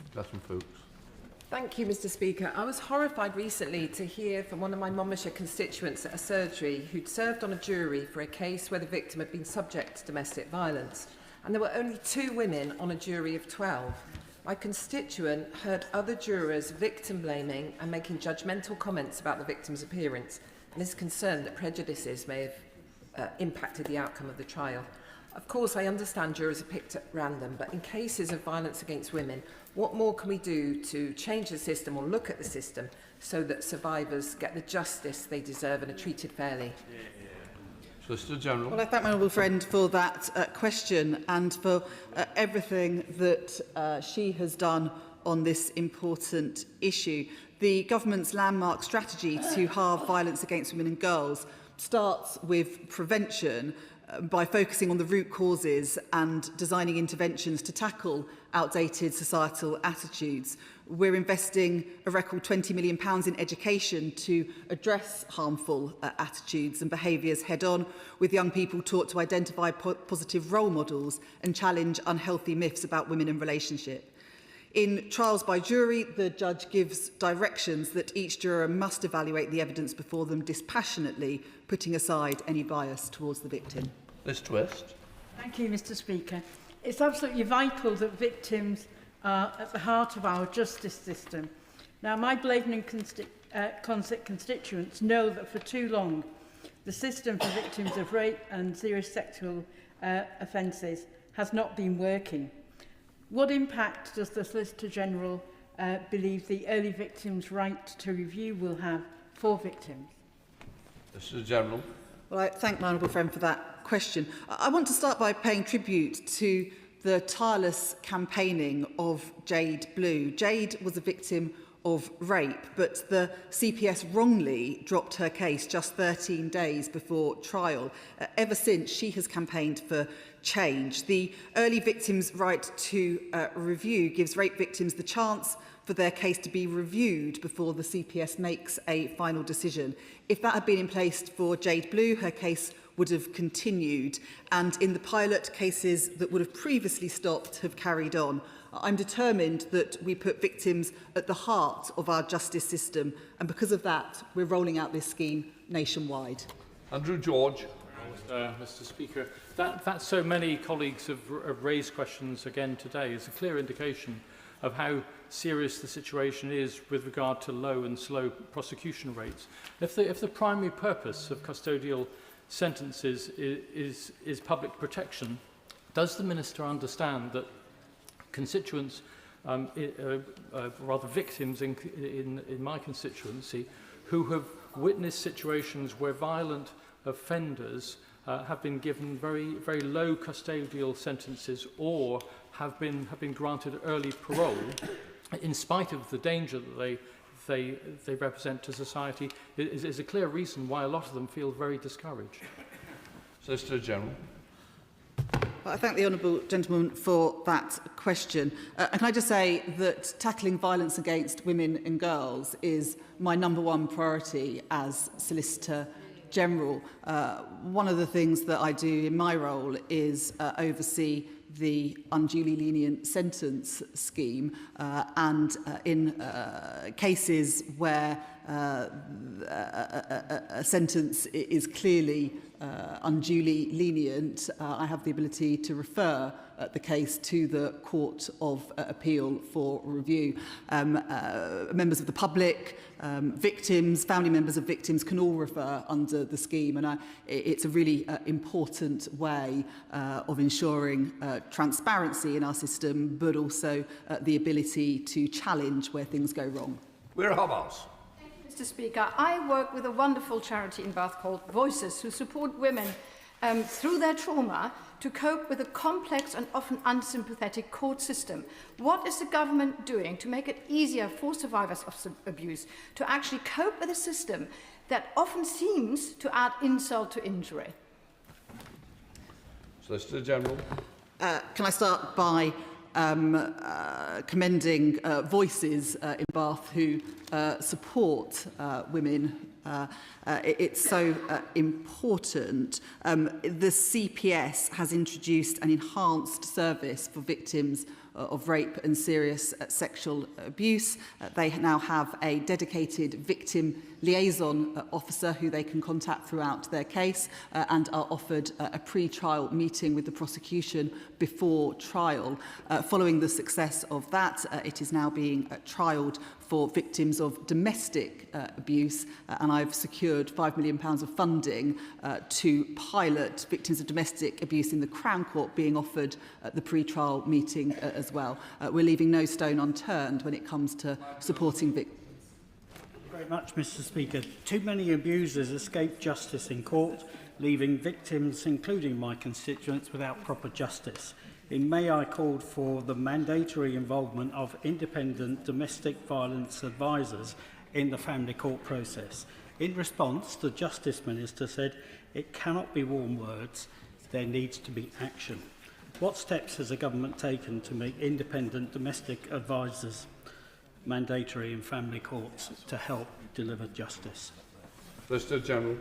Thank you, Mr. Speaker. I was horrified recently to hear from one of my Monmouthshire constituents at a surgery who'd served on a jury for a case where the victim had been subject to domestic violence. And there were only 2 women on a jury of 12. My constituent heard other jurors victim-blaming and making judgmental comments about the victim's appearance and is concerned that prejudices may have impacted the outcome of the trial. Of course, I understand jurors are picked at random, but in cases of violence against women, what more can we do to change the system or look at the system so that survivors get the justice they deserve and are treated fairly? Solicitor General. Well, I thank my honourable friend for that question and for everything that she has done on this important issue. The government's landmark strategy to halve violence against women and girls starts with prevention by focusing on the root causes and designing interventions to tackle outdated societal attitudes. We're investing a record £20 million in education to address harmful attitudes and behaviours head-on, with young people taught to identify positive role models and challenge unhealthy myths about women and relationship. In trials by jury, the judge gives directions that each juror must evaluate the evidence before them dispassionately, putting aside any bias towards the victim. Liz Twist. Thank you, Mr. Speaker. It's absolutely vital that victims are at the heart of our justice system. Now, my Blavenham constituents know that for too long, the system for victims of rape and serious sexual offences has not been working. What impact does the Solicitor General believe the early victims' right to review will have for victims? Solicitor General. Well, I thank my honourable friend for that question. I want to start by paying tribute to the tireless campaigning of Jade Blue. Jade was a victim of rape, but the CPS wrongly dropped her case just 13 days before trial. Ever since, she has campaigned for change. The early victims' right to review gives rape victims the chance for their case to be reviewed before the CPS makes a final decision. If that had been in place for Jade Blue, her case would have continued, and in the pilot, cases that would have previously stopped have carried on. I'm determined that we put victims at the heart of our justice system, and because of that, we're rolling out this scheme nationwide. Andrew George. Mr. Speaker, that so many colleagues have raised questions again today is a clear indication of how serious the situation is with regard to low and slow prosecution rates. If the primary purpose of custodial sentences is public protection, does the Minister understand that constituents, rather victims in my constituency, who have witnessed situations where violent offenders have been given very low custodial sentences or have been granted early parole in spite of the danger that they represent to society, is a clear reason why a lot of them feel very discouraged. Solicitor General. Well, I thank the honourable gentleman for that question. And can I just say that tackling violence against women and girls is my #1 priority as Solicitor General. One of the things that I do in my role is oversee the unduly lenient sentence scheme, and in cases where a sentence is clearly unduly lenient, I have the ability to refer the case to the Court of Appeal for review. Members of the public, victims, family members of victims can all refer under the scheme, and it's a really important way of ensuring transparency in our system, but also the ability to challenge where things go wrong. We're Hamas. Mr. Speaker, I work with a wonderful charity in Bath called Voices, who support women through their trauma to cope with a complex and often unsympathetic court system. What is the government doing to make it easier for survivors of abuse to actually cope with a system that often seems to add insult to injury? Solicitor General. Can I start by commending Voices in Bath who support women. It's so important. The CPS has introduced an enhanced service for victims of rape and serious sexual abuse. They now have a dedicated victim liaison officer who they can contact throughout their case, and are offered a pre-trial meeting with the prosecution before trial. Following the success of that, it is now being trialled for victims of domestic abuse, and I've secured £5 million of funding to pilot victims of domestic abuse in the Crown Court being offered the pre-trial meeting as well. We're leaving no stone unturned when it comes to supporting victims. Very much, Mr. Speaker. Too many abusers escape justice in court, leaving victims, including my constituents, without proper justice. In May, I called for the mandatory involvement of independent domestic violence advisors in the family court process. In response, the Justice Minister said it cannot be warm words, there needs to be action. What steps has the government taken to make independent domestic advisors mandatory in family courts to help deliver justice? Solicitor General.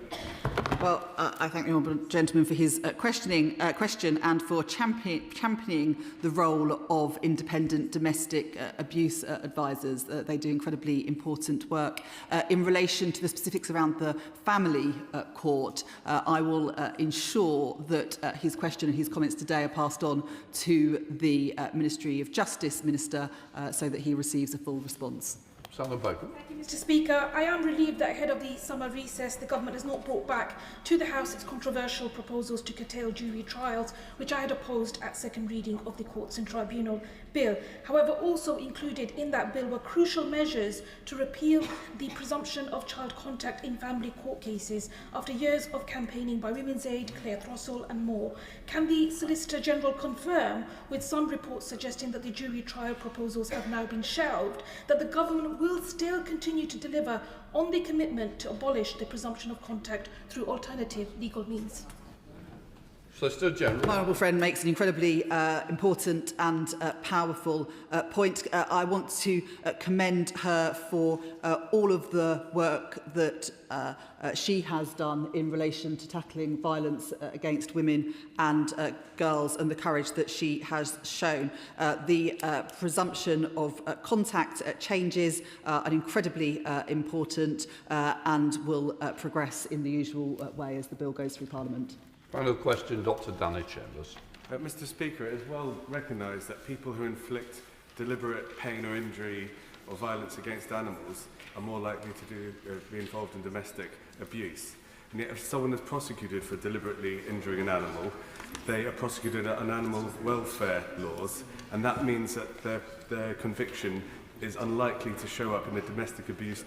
Well, I thank the honourable gentleman for his question and for championing the role of independent domestic abuse advisors. They do incredibly important work. In relation to the specifics around the family court, I will ensure that his question and his comments today are passed on to the Ministry of Justice Minister so that he receives a full response. Thank you, Mr. Speaker. I am relieved that ahead of the summer recess, the government has not brought back to the House its controversial proposals to curtail jury trials, which I had opposed at second reading of the Courts and Tribunal Bill. However, also included in that bill were crucial measures to repeal the presumption of child contact in family court cases after years of campaigning by Women's Aid, Claire Throssell and more. Can the Solicitor General confirm, with some reports suggesting that the jury trial proposals have now been shelved, that the government will still continue to deliver on the commitment to abolish the presumption of contact through alternative legal means? Solicitor General. My honourable friend makes an incredibly important and powerful point. I want to commend her for all of the work that she has done in relation to tackling violence against women and girls, and the courage that she has shown. The presumption of contact changes are incredibly important and will progress in the usual way as the bill goes through Parliament. Final question, Dr. Danny Chambers. Mr. Speaker, it is well recognised that people who inflict deliberate pain or injury or violence against animals are more likely to be involved in domestic abuse. And yet if someone is prosecuted for deliberately injuring an animal, they are prosecuted on animal welfare laws, and that means that their conviction is unlikely to show up in a domestic abuse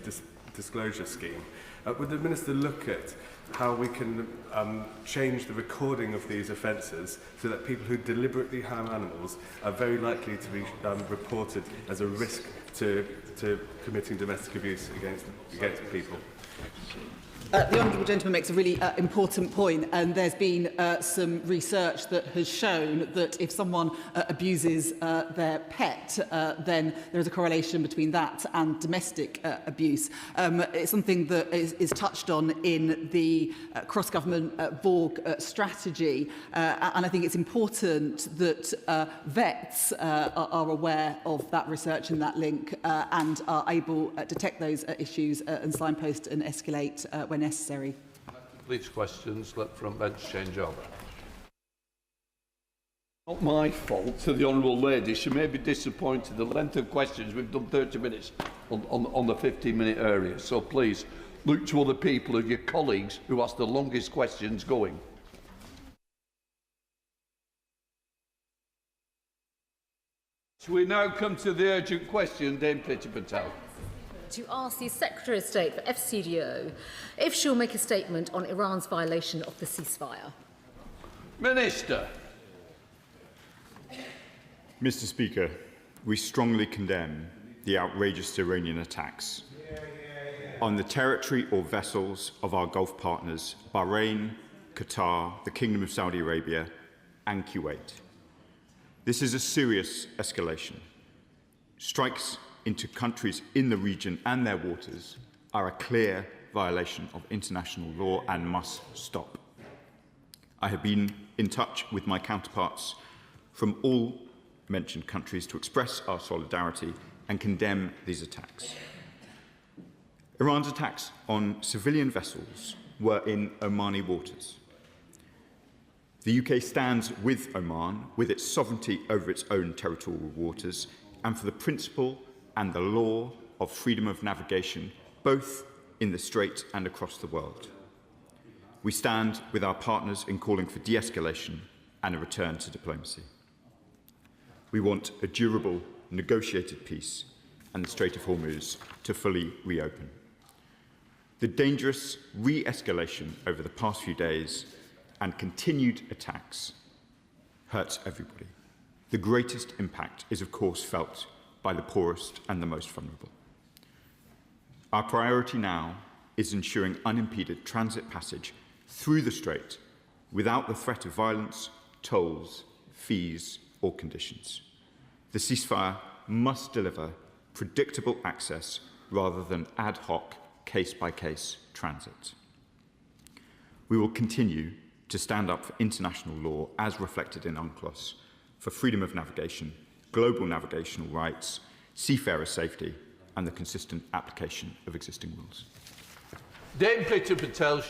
disclosure scheme. Would the Minister look at how we can change the recording of these offences so that people who deliberately harm animals are very likely to be reported as a risk to committing domestic abuse against people? The Honourable Gentleman makes a really important point, and there's been some research that has shown that if someone abuses their pet, then there is a correlation between that and domestic abuse. It's something that is touched on in the cross-government Borg strategy, and I think it's important that vets are aware of that research and that link and are able to detect those issues and signpost and escalate when necessary. Please questions. Let front bench change over. Not my fault to the honourable lady. She may be disappointed. The length of questions, we've done 30 minutes on the 15-minute area. So please look to other people, or your colleagues, who ask the longest questions going. So we now come to the urgent question, Dame Priti Patel. To ask the Secretary of State for FCDO if she'll make a statement on Iran's violation of the ceasefire. Minister. Mr. Speaker, we strongly condemn the outrageous Iranian attacks on the territory or vessels of our Gulf partners, Bahrain, Qatar, the Kingdom of Saudi Arabia, and Kuwait. This is a serious escalation. Strikes into countries in the region and their waters are a clear violation of international law and must stop. I have been in touch with my counterparts from all mentioned countries to express our solidarity and condemn these attacks. Iran's attacks on civilian vessels were in Omani waters. The UK stands with Oman, with its sovereignty over its own territorial waters, and for the principle and the law of freedom of navigation, both in the Strait and across the world. We stand with our partners in calling for de-escalation and a return to diplomacy. We want a durable, negotiated peace and the Strait of Hormuz to fully reopen. The dangerous re-escalation over the past few days and continued attacks hurts everybody. The greatest impact is, of course, felt by the poorest and the most vulnerable. Our priority now is ensuring unimpeded transit passage through the Strait without the threat of violence, tolls, fees or conditions. The ceasefire must deliver predictable access rather than ad hoc, case-by-case transit. We will continue to stand up for international law as reflected in UNCLOS, for freedom of navigation, global navigational rights, seafarer safety and the consistent application of existing rules. Dame Priti Patel.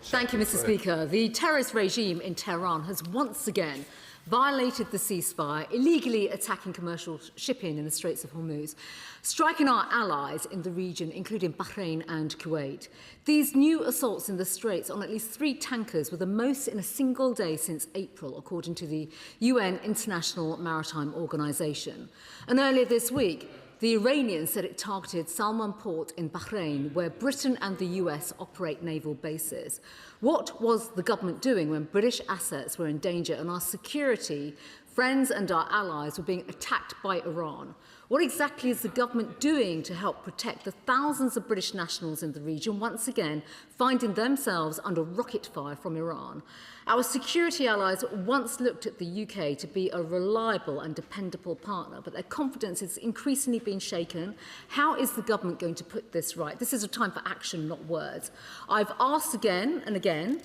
Thank you, Mr. Speaker. The terrorist regime in Tehran has once again violated the ceasefire, illegally attacking commercial shipping in the Straits of Hormuz, striking our allies in the region, including Bahrain and Kuwait. These new assaults in the Straits on at least 3 tankers were the most in a single day since April, according to the UN International Maritime Organization. And earlier this week, the Iranians said it targeted Salman Port in Bahrain, where Britain and the US operate naval bases. What was the government doing when British assets were in danger and our security, friends and our allies were being attacked by Iran? What exactly is the government doing to help protect the thousands of British nationals in the region, once again finding themselves under rocket fire from Iran? Our security allies once looked at the UK to be a reliable and dependable partner, but their confidence is increasingly being shaken. How is the government going to put this right? This is a time for action, not words. I've asked again and again,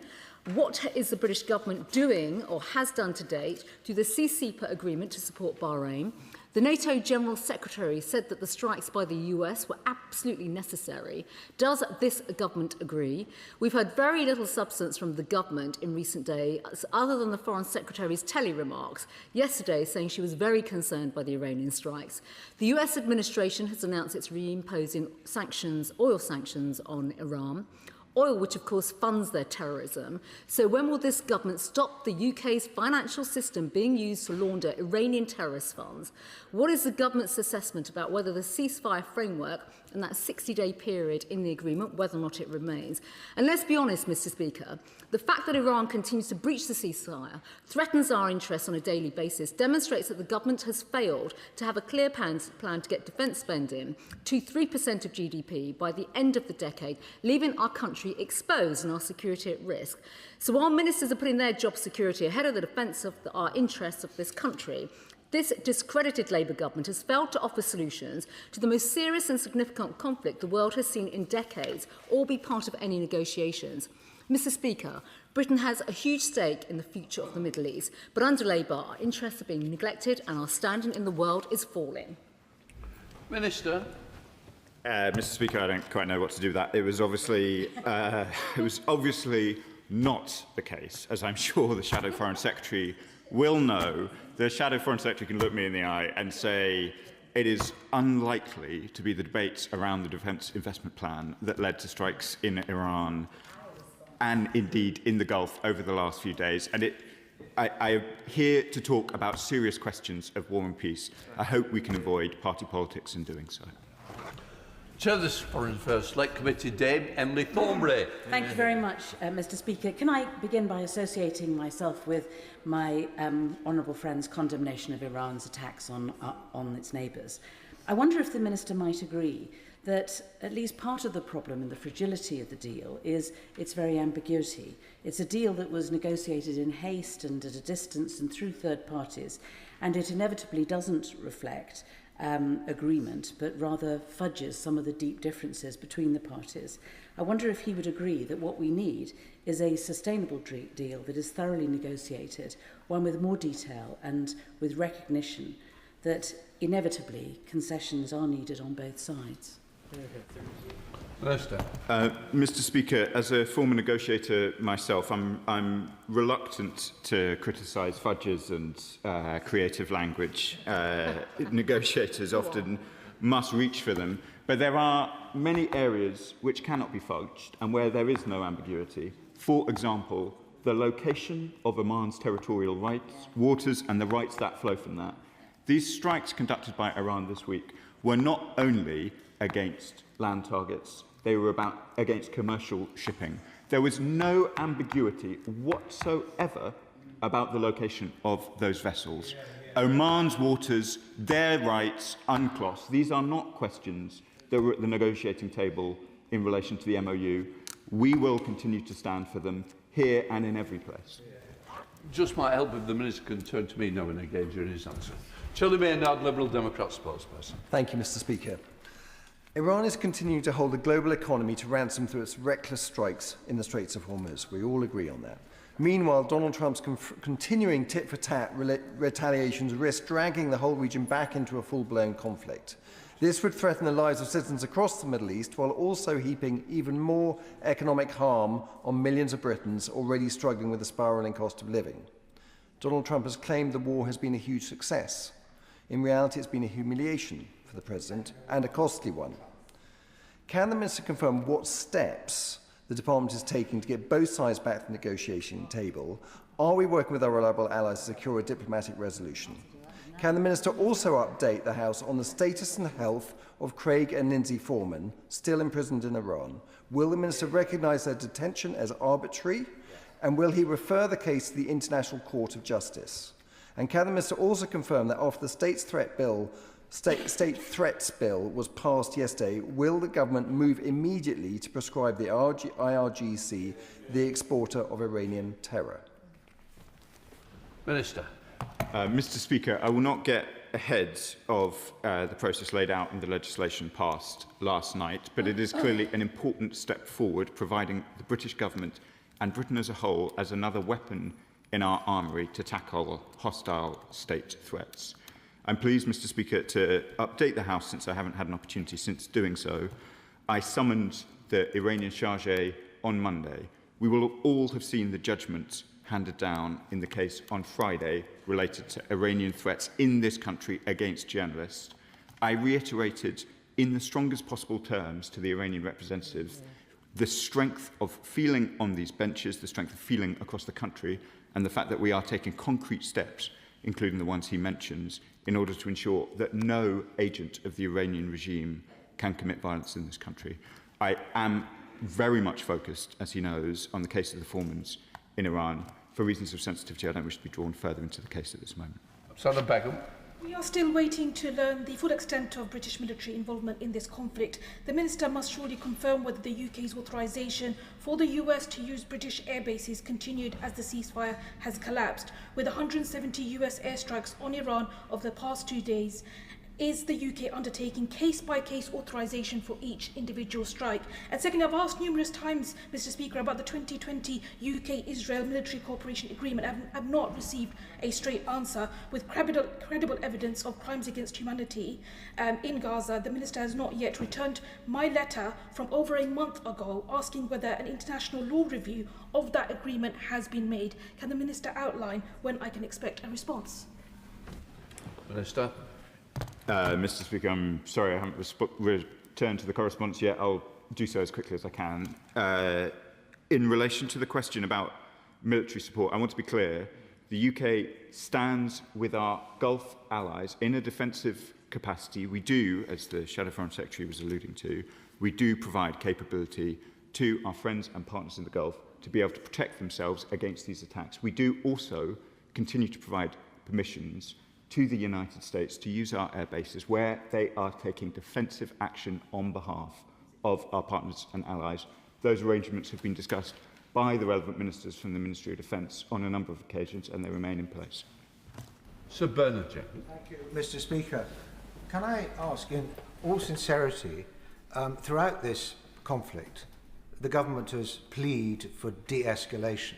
what is the British government doing or has done to date through the ceasefire agreement to support Bahrain? The NATO General Secretary said that the strikes by the US were absolutely necessary. Does this government agree? We've heard very little substance from the government in recent days, other than the Foreign Secretary's tele-remarks yesterday saying she was very concerned by the Iranian strikes. The US administration has announced it's reimposing sanctions, oil sanctions on Iran. Oil, which of course funds their terrorism. So when will this government stop the UK's financial system being used to launder Iranian terrorist funds? What is the government's assessment about whether the ceasefire framework and that 60-day period in the agreement, whether or not it remains. And let's be honest, Mr. Speaker, the fact that Iran continues to breach the ceasefire, threatens our interests on a daily basis, demonstrates that the government has failed to have a clear plan to get defence spending to 3% of GDP by the end of the decade, leaving our country exposed and our security at risk. So while ministers are putting their job security ahead of the defence of our interests of this country, this discredited Labour government has failed to offer solutions to the most serious and significant conflict the world has seen in decades, or be part of any negotiations. Mr. Speaker, Britain has a huge stake in the future of the Middle East, but under Labour, our interests are being neglected and our standing in the world is falling. Minister. Mr. Speaker, I don't quite know what to do with that. It was obviously not the case, as I'm sure the Shadow Foreign Secretary will know. The Shadow Foreign Secretary can look me in the eye and say it is unlikely to be the debates around the Defence Investment Plan that led to strikes in Iran and indeed in the Gulf over the last few days. And I am here to talk about serious questions of war and peace. I hope we can avoid party politics in doing so. Chair of the Foreign Affairs Select Committee, Dame Emily Thornbury. Thank you very much, Mr. Speaker. Can I begin by associating myself with my honourable friend's condemnation of Iran's attacks on its neighbours? I wonder if the Minister might agree that at least part of the problem and the fragility of the deal is its very ambiguity. It's a deal that was negotiated in haste and at a distance and through third parties, and it inevitably doesn't reflect agreement, but rather fudges some of the deep differences between the parties. I wonder if he would agree that what we need is a sustainable deal that is thoroughly negotiated, one with more detail and with recognition that inevitably concessions are needed on both sides. Mr. Speaker, as a former negotiator myself, I'm reluctant to criticise fudges and creative language. Negotiators often must reach for them, but there are many areas which cannot be fudged and where there is no ambiguity. For example, the location of Oman's territorial rights, waters and the rights that flow from that. These strikes conducted by Iran this week were not only against land targets, they were against commercial shipping. There was no ambiguity whatsoever about the location of those vessels. Oman's waters, their rights, UNCLOS, these are not questions that were at the negotiating table in relation to the MOU. We will continue to stand for them here and in every place. Just might help if the Minister can turn to me now and engage in his answer. Shirley Maynard, Liberal Democrat spokesperson. Thank you, Mr. Speaker. Iran is continuing to hold the global economy to ransom through its reckless strikes in the Straits of Hormuz. We all agree on that. Meanwhile, Donald Trump's continuing tit-for-tat retaliations risk dragging the whole region back into a full-blown conflict. This would threaten the lives of citizens across the Middle East while also heaping even more economic harm on millions of Britons already struggling with the spiralling cost of living. Donald Trump has claimed the war has been a huge success. In reality, it's been a humiliation for the President and a costly one. Can the Minister confirm what steps the Department is taking to get both sides back to the negotiation table? Are we working with our reliable allies to secure a diplomatic resolution? Can the Minister also update the House on the status and health of Craig and Lindsay Foreman, still imprisoned in Iran? Will the Minister recognise their detention as arbitrary? And will he refer the case to the International Court of Justice? And can the Minister also confirm that after the State Threats Bill was passed yesterday, will the government move immediately to prescribe the IRGC, the exporter of Iranian terror? Minister. Mr. Speaker, I will not get ahead of the process laid out in the legislation passed last night, but it is clearly an important step forward, providing the British government and Britain as a whole as another weapon in our armoury to tackle hostile state threats. I'm pleased, Mr. Speaker, to update the House, since I haven't had an opportunity since doing so. I summoned the Iranian Chargé on Monday. We will all have seen the judgment handed down in the case on Friday related to Iranian threats in this country against journalists. I reiterated in the strongest possible terms to the Iranian representatives the strength of feeling on these benches, the strength of feeling across the country, and the fact that we are taking concrete steps, including the ones he mentions, in order to ensure that no agent of the Iranian regime can commit violence in this country. I am very much focused, as he knows, on the case of the foremans in Iran. For reasons of sensitivity, I don't wish to be drawn further into the case at this moment. Senator Beckham. We are still waiting to learn the full extent of British military involvement in this conflict. The Minister must surely confirm whether the UK's authorisation for the US to use British air bases continued as the ceasefire has collapsed, with 170 US airstrikes on Iran over the past 2 days. Is the UK undertaking case-by-case authorisation for each individual strike? And secondly, I've asked numerous times, Mr Speaker, about the 2020 UK-Israel military cooperation agreement. I've not received a straight answer. With credible evidence of crimes against humanity in Gaza, the Minister has not yet returned my letter from over a month ago asking whether an international law review of that agreement has been made. Can the Minister outline when I can expect a response? Minister. Mr Speaker, I'm sorry I haven't returned to the correspondence yet. I'll do so as quickly as I can. In relation to the question about military support, I want to be clear. The UK stands with our Gulf allies in a defensive capacity. We do, as the Shadow Foreign Secretary was alluding to, we do provide capability to our friends and partners in the Gulf to be able to protect themselves against these attacks. We do also continue to provide permissions to the United States to use our air bases where they are taking defensive action on behalf of our partners and allies. Those arrangements have been discussed by the relevant ministers from the Ministry of Defence on a number of occasions, and they remain in place. Sir Bernard. Thank you, Mr Speaker. Can I ask, in all sincerity, throughout this conflict, the government has pleaded for de-escalation.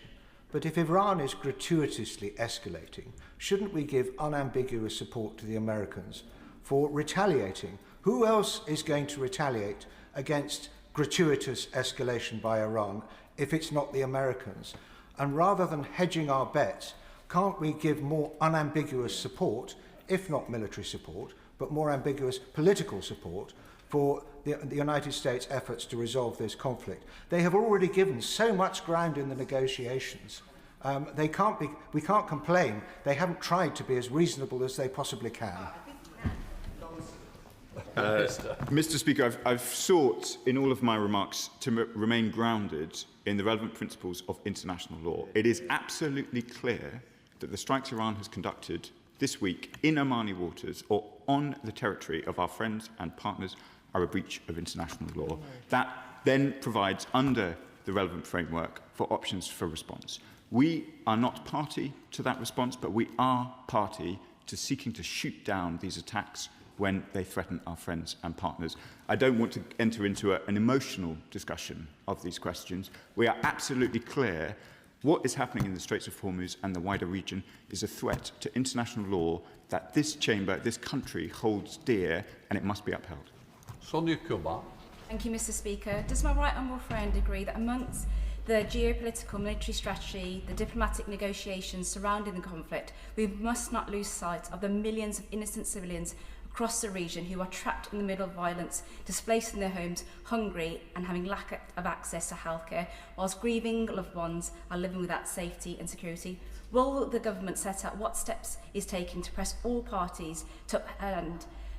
But if Iran is gratuitously escalating, shouldn't we give unambiguous support to the Americans for retaliating? Who else is going to retaliate against gratuitous escalation by Iran if it's not the Americans? And rather than hedging our bets, can't we give more unambiguous support, if not military support, but more ambiguous political support for the United States' efforts to resolve this conflict? They have already given so much ground in the negotiations. We can't complain. They haven't tried to be as reasonable as they possibly can. Mr Speaker, I've sought in all of my remarks to remain grounded in the relevant principles of international law. It is absolutely clear that the strikes Iran has conducted this week in Omani waters or on the territory of our friends and partners are a breach of international law. That then provides, under the relevant framework, for options for response. We are not party to that response, but we are party to seeking to shoot down these attacks when they threaten our friends and partners. I don't want to enter into an emotional discussion of these questions. We are absolutely clear what is happening in the Straits of Hormuz and the wider region is a threat to international law that this chamber, this country, holds dear, and it must be upheld. Sonia Kumar. Thank you, Mr Speaker. Does my right honourable friend agree that amongst the geopolitical military strategy, the diplomatic negotiations surrounding the conflict, we must not lose sight of the millions of innocent civilians across the region who are trapped in the middle of violence, displaced in their homes, hungry and having lack of access to healthcare, whilst grieving loved ones are living without safety and security? Will the government set out what steps is taking to press all parties to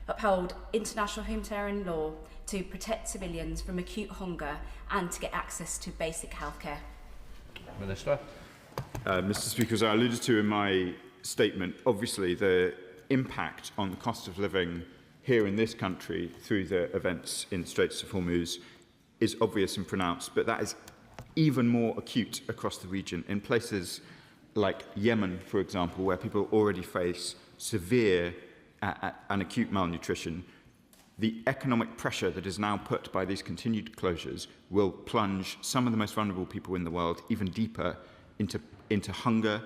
uphold international humanitarian law to protect civilians from acute hunger and to get access to basic healthcare? Minister. Mr Speaker, as I alluded to in my statement, obviously the impact on the cost of living here in this country through the events in Straits of Hormuz is obvious and pronounced, but that is even more acute across the region. In places like Yemen, for example, where people already face severe and acute malnutrition, the economic pressure that is now put by these continued closures will plunge some of the most vulnerable people in the world even deeper into hunger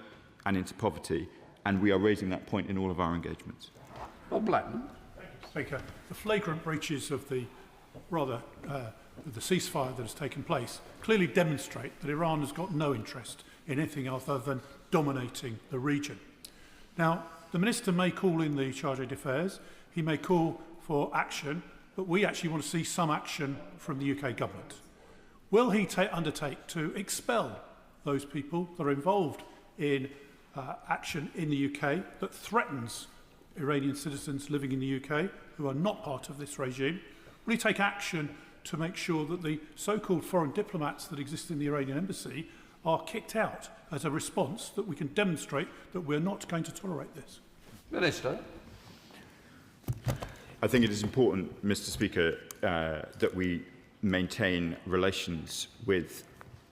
and into poverty. And we are raising that point in all of our engagements. Bob Blackman. Thank you, Speaker. The flagrant breaches of the ceasefire that has taken place clearly demonstrate that Iran has got no interest in anything other than dominating the region. Now, the Minister may call in the Chargé d'Affaires, he may call for action, but we actually want to see some action from the UK government. Will he undertake to expel those people that are involved in action in the UK that threatens Iranian citizens living in the UK who are not part of this regime? Will he take action to make sure that the so-called foreign diplomats that exist in the Iranian embassy are kicked out as a response, that we can demonstrate that we're not going to tolerate this? Minister. I think it is important, Mr. Speaker, that we maintain relations with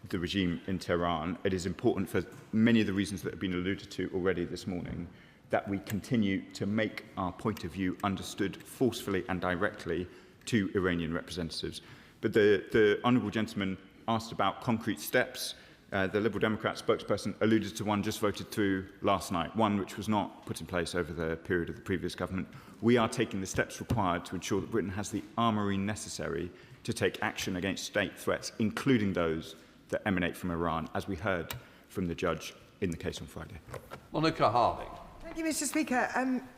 the regime in Tehran. It is important for many of the reasons that have been alluded to already this morning that we continue to make our point of view understood forcefully and directly to Iranian representatives. But the honourable gentleman asked about concrete steps. The Liberal Democrat spokesperson alluded to one just voted through last night, one which was not put in place over the period of the previous government. We are taking the steps required to ensure that Britain has the armoury necessary to take action against state threats, including those that emanate from Iran, as we heard from the judge in the case on Friday. Monica Harding. Thank you, Mr. Speaker.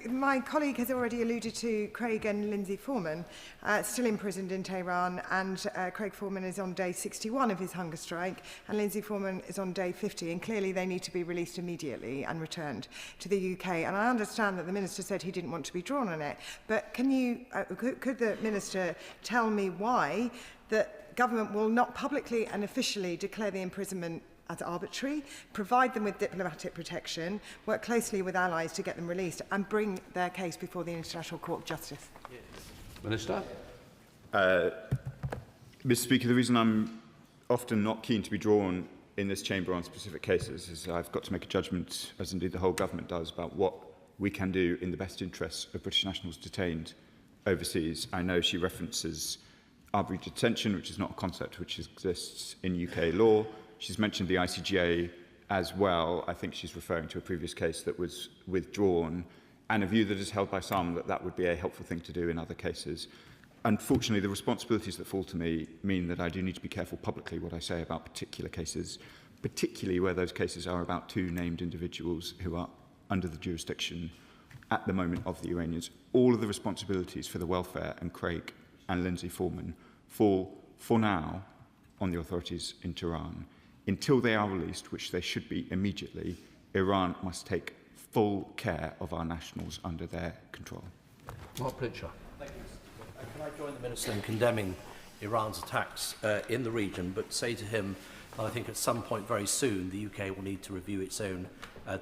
My colleague has already alluded to Craig and Lindsay Foreman, still imprisoned in Tehran, and Craig Foreman is on day 61 of his hunger strike, and Lindsay Foreman is on day 50, and clearly they need to be released immediately and returned to the UK. And I understand that the Minister said he didn't want to be drawn on it, but can you, could the Minister tell me why the government will not publicly and officially declare the imprisonment as arbitrary, provide them with diplomatic protection, work closely with allies to get them released, and bring their case before the International Court of Justice? Yes. Minister. Mr. Speaker, the reason I'm often not keen to be drawn in this chamber on specific cases is I've got to make a judgment, as indeed the whole government does, about what we can do in the best interests of British nationals detained overseas. I know she references arbitrary detention, which is not a concept which exists in UK law. She's mentioned the ICJ as well. I think she's referring to a previous case that was withdrawn, and a view that is held by some that that would be a helpful thing to do in other cases. Unfortunately, the responsibilities that fall to me mean that I do need to be careful publicly what I say about particular cases, particularly where those cases are about two named individuals who are under the jurisdiction at the moment of the Iranians. All of the responsibilities for the welfare and Craig and Lindsay Foreman fall, for now, on the authorities in Tehran. Until they are released, which they should be immediately, Iran must take full care of our nationals under their control. Mark Pritchard. Thank you. Can I join the Minister in condemning Iran's attacks in the region, but say to him, I think at some point very soon, the UK will need to review its own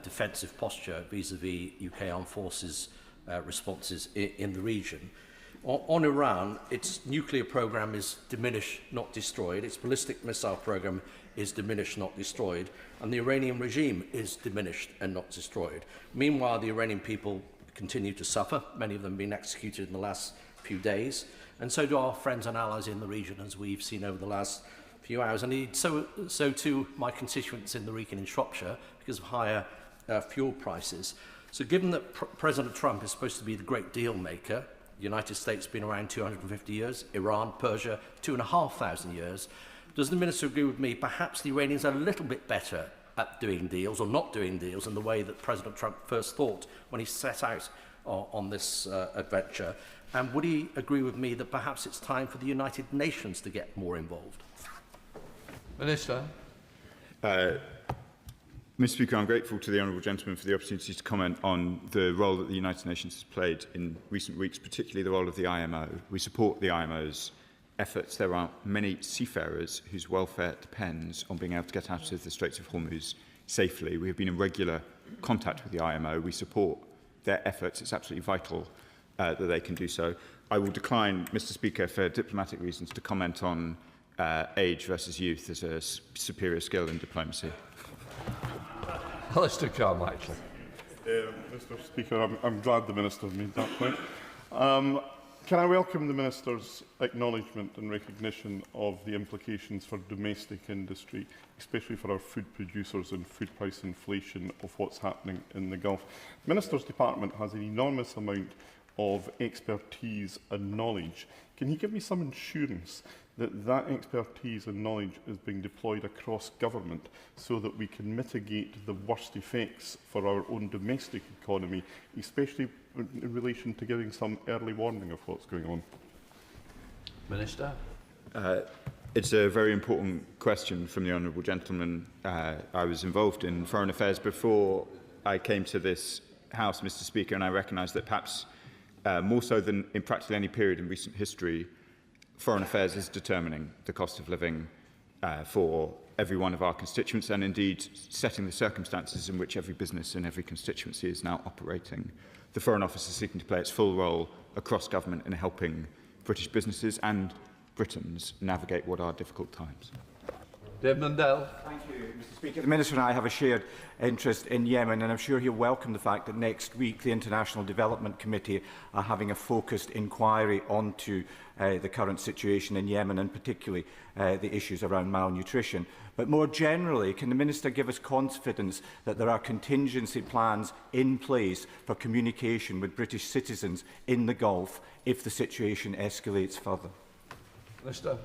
defensive posture vis-à-vis UK armed forces responses in the region. On Iran, its nuclear programme is diminished, not destroyed. Its ballistic missile programme is diminished, not destroyed. And the Iranian regime is diminished and not destroyed. Meanwhile, the Iranian people continue to suffer. Many of them have been executed in the last few days. And so do our friends and allies in the region, as we've seen over the last few hours. And so too my constituents in the region in Shropshire, because of higher fuel prices. So given that President Trump is supposed to be the great deal maker, the United States has been around 250 years, Iran, Persia, 2,500 years. Does the Minister agree with me, perhaps the Iranians are a little bit better at doing deals or not doing deals in the way that President Trump first thought when he set out on this adventure? And would he agree with me that perhaps it's time for the United Nations to get more involved? Minister. Mr. Speaker, I'm grateful to the honourable gentleman for the opportunity to comment on the role that the United Nations has played in recent weeks, particularly the role of the IMO. We support the IMO's efforts. There are many seafarers whose welfare depends on being able to get out of the Straits of Hormuz safely. We have been in regular contact with the IMO. We support their efforts. It's absolutely vital that they can do so. I will decline, Mr. Speaker, for diplomatic reasons, to comment on age versus youth as a superior skill in diplomacy. Alistair Carmichael. Mr. Speaker, I'm glad the Minister made that point. Can I welcome the Minister's acknowledgement and recognition of the implications for domestic industry, especially for our food producers and food price inflation of what's happening in the Gulf? The Minister's department has an enormous amount of expertise and knowledge. Can he give me some assurance that that expertise and knowledge is being deployed across government so that we can mitigate the worst effects for our own domestic economy, especially in relation to giving some early warning of what's going on? Minister. It's a very important question from the honourable gentleman. I was involved in foreign affairs before I came to this House, Mr. Speaker, and I recognise that perhaps more so than in practically any period in recent history, Foreign Affairs is determining the cost of living for every one of our constituents, and indeed setting the circumstances in which every business in every constituency is now operating. The Foreign Office is seeking to play its full role across government in helping British businesses and Britons navigate what are difficult times. Dave Mundell. Thank you, Mr. Speaker. The Minister and I have a shared interest in Yemen, and I'm sure he'll welcome the fact that next week the International Development Committee are having a focused inquiry onto the current situation in Yemen, and particularly the issues around malnutrition. But more generally, can the Minister give us confidence that there are contingency plans in place for communication with British citizens in the Gulf if the situation escalates further? Minister.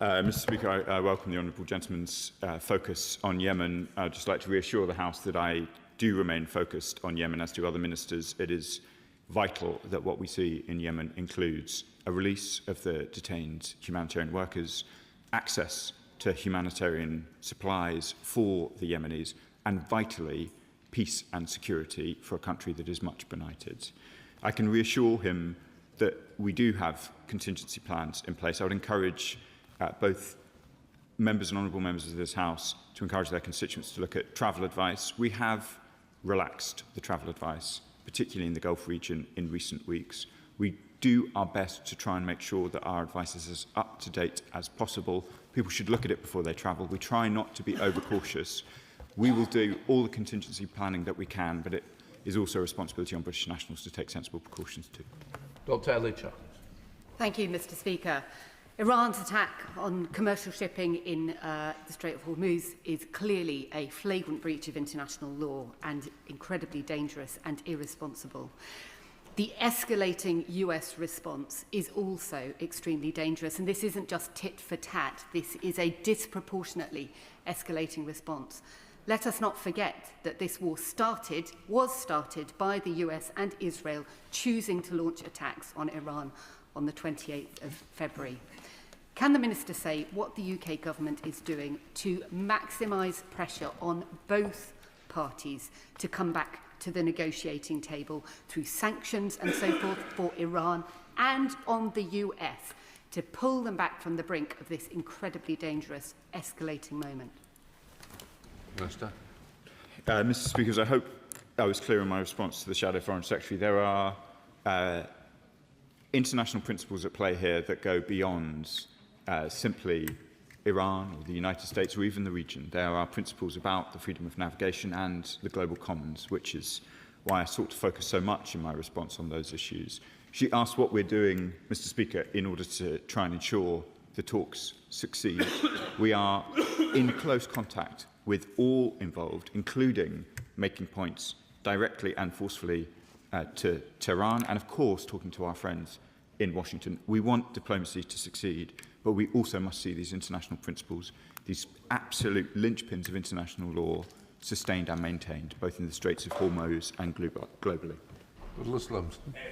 Mr. Speaker, I welcome the honourable gentleman's focus on Yemen. I'd just like to reassure the House that I do remain focused on Yemen, as do other ministers. It is vital that what we see in Yemen includes a release of the detained humanitarian workers, access to humanitarian supplies for the Yemenis, and vitally, peace and security for a country that is much benighted. I can reassure him that we do have contingency plans in place. I would encourage both members and honourable members of this House to encourage their constituents to look at travel advice. We have relaxed the travel advice, particularly in the Gulf region, in recent weeks. We do our best to try and make sure that our advice is as up to date as possible. People should look at it before they travel. We try not to be overcautious. We will do all the contingency planning that we can, but it is also a responsibility on British nationals to take sensible precautions too. Dr. Ellicher. Thank you, Mr. Speaker. Iran's attack on commercial shipping in the Strait of Hormuz is clearly a flagrant breach of international law and incredibly dangerous and irresponsible. The escalating US response is also extremely dangerous, and this isn't just tit for tat. This is a disproportionately escalating response. Let us not forget that this war was started by the US and Israel choosing to launch attacks on Iran on the 28th of February. Can the Minister say what the UK government is doing to maximise pressure on both parties to come back to the negotiating table through sanctions and so forth for Iran, and on the US to pull them back from the brink of this incredibly dangerous escalating moment? Minister. Mr. Speaker, I hope I was clear in my response to the Shadow Foreign Secretary. There are international principles at play here that go beyond simply Iran or the United States or even the region. There are principles about the freedom of navigation and the global commons, which is why I sought to focus so much in my response on those issues. She asked what we're doing, Mr. Speaker, in order to try and ensure the talks succeed. We are in close contact with all involved, including making points directly and forcefully to Tehran, and of course talking to our friends in Washington. We want diplomacy to succeed, but we also must see these international principles, these absolute linchpins of international law, sustained and maintained, both in the Straits of Hormuz and globally.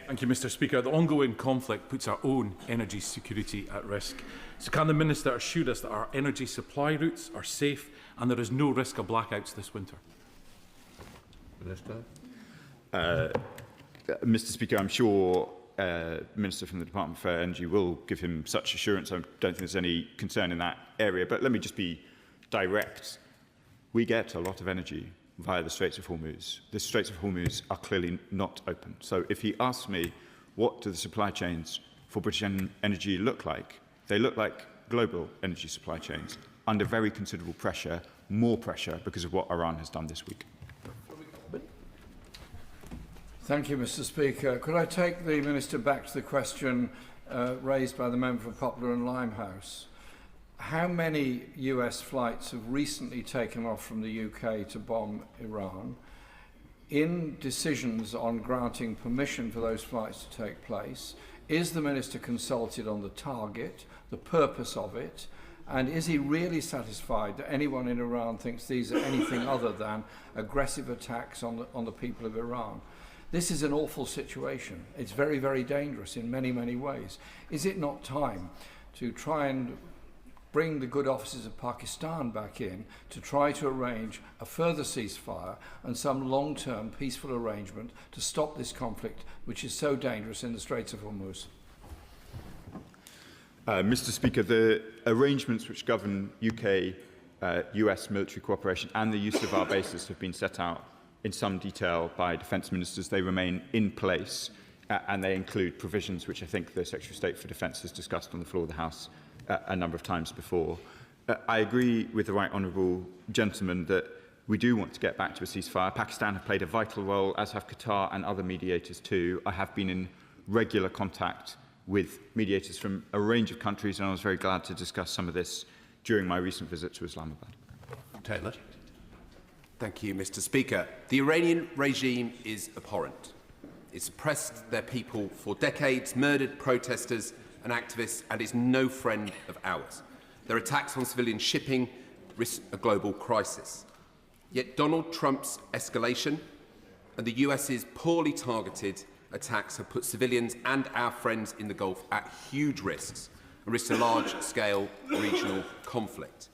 Thank you, Mr. Speaker. The ongoing conflict puts our own energy security at risk. So can the Minister assure us that our energy supply routes are safe and there is no risk of blackouts this winter? Minister. Mr. Speaker, I'm sure the Minister from the Department for Energy will give him such assurance. I don't think there's any concern in that area. But let me just be direct. We get a lot of energy via the Straits of Hormuz. The Straits of Hormuz are clearly not open. So if he asks me, what do the supply chains for British energy look like? They look like global energy supply chains under very considerable pressure, more pressure because of what Iran has done this week. Thank you, Mr. Speaker. Could I take the Minister back to the question raised by the member for Poplar and Limehouse? How many US flights have recently taken off from the UK to bomb Iran? In decisions on granting permission for those flights to take place, is the Minister consulted on the target, the purpose of it, and is he really satisfied that anyone in Iran thinks these are anything other than aggressive attacks on the people of Iran? This is an awful situation. It's very, very dangerous in many, many ways. Is it not time to try and bring the good offices of Pakistan back in to try to arrange a further ceasefire and some long-term peaceful arrangement to stop this conflict, which is so dangerous in the Straits of Hormuz? Mr. Speaker, the arrangements which govern UK US military cooperation and the use of our bases have been set out in some detail by defence ministers. They remain in place, and they include provisions which I think the Secretary of State for Defence has discussed on the floor of the House a number of times before. I agree with the right honourable gentleman that we do want to get back to a ceasefire. Pakistan have played a vital role, as have Qatar and other mediators too. I have been in regular contact with mediators from a range of countries, and I was very glad to discuss some of this during my recent visit to Islamabad. Taylor. Thank you, Mr. Speaker. The Iranian regime is abhorrent. It's oppressed their people for decades, murdered protesters and activists, and is no friend of ours. Their attacks on civilian shipping risk a global crisis. Yet Donald Trump's escalation and the US's poorly targeted attacks have put civilians and our friends in the Gulf at huge risks and risk a large-scale regional conflict.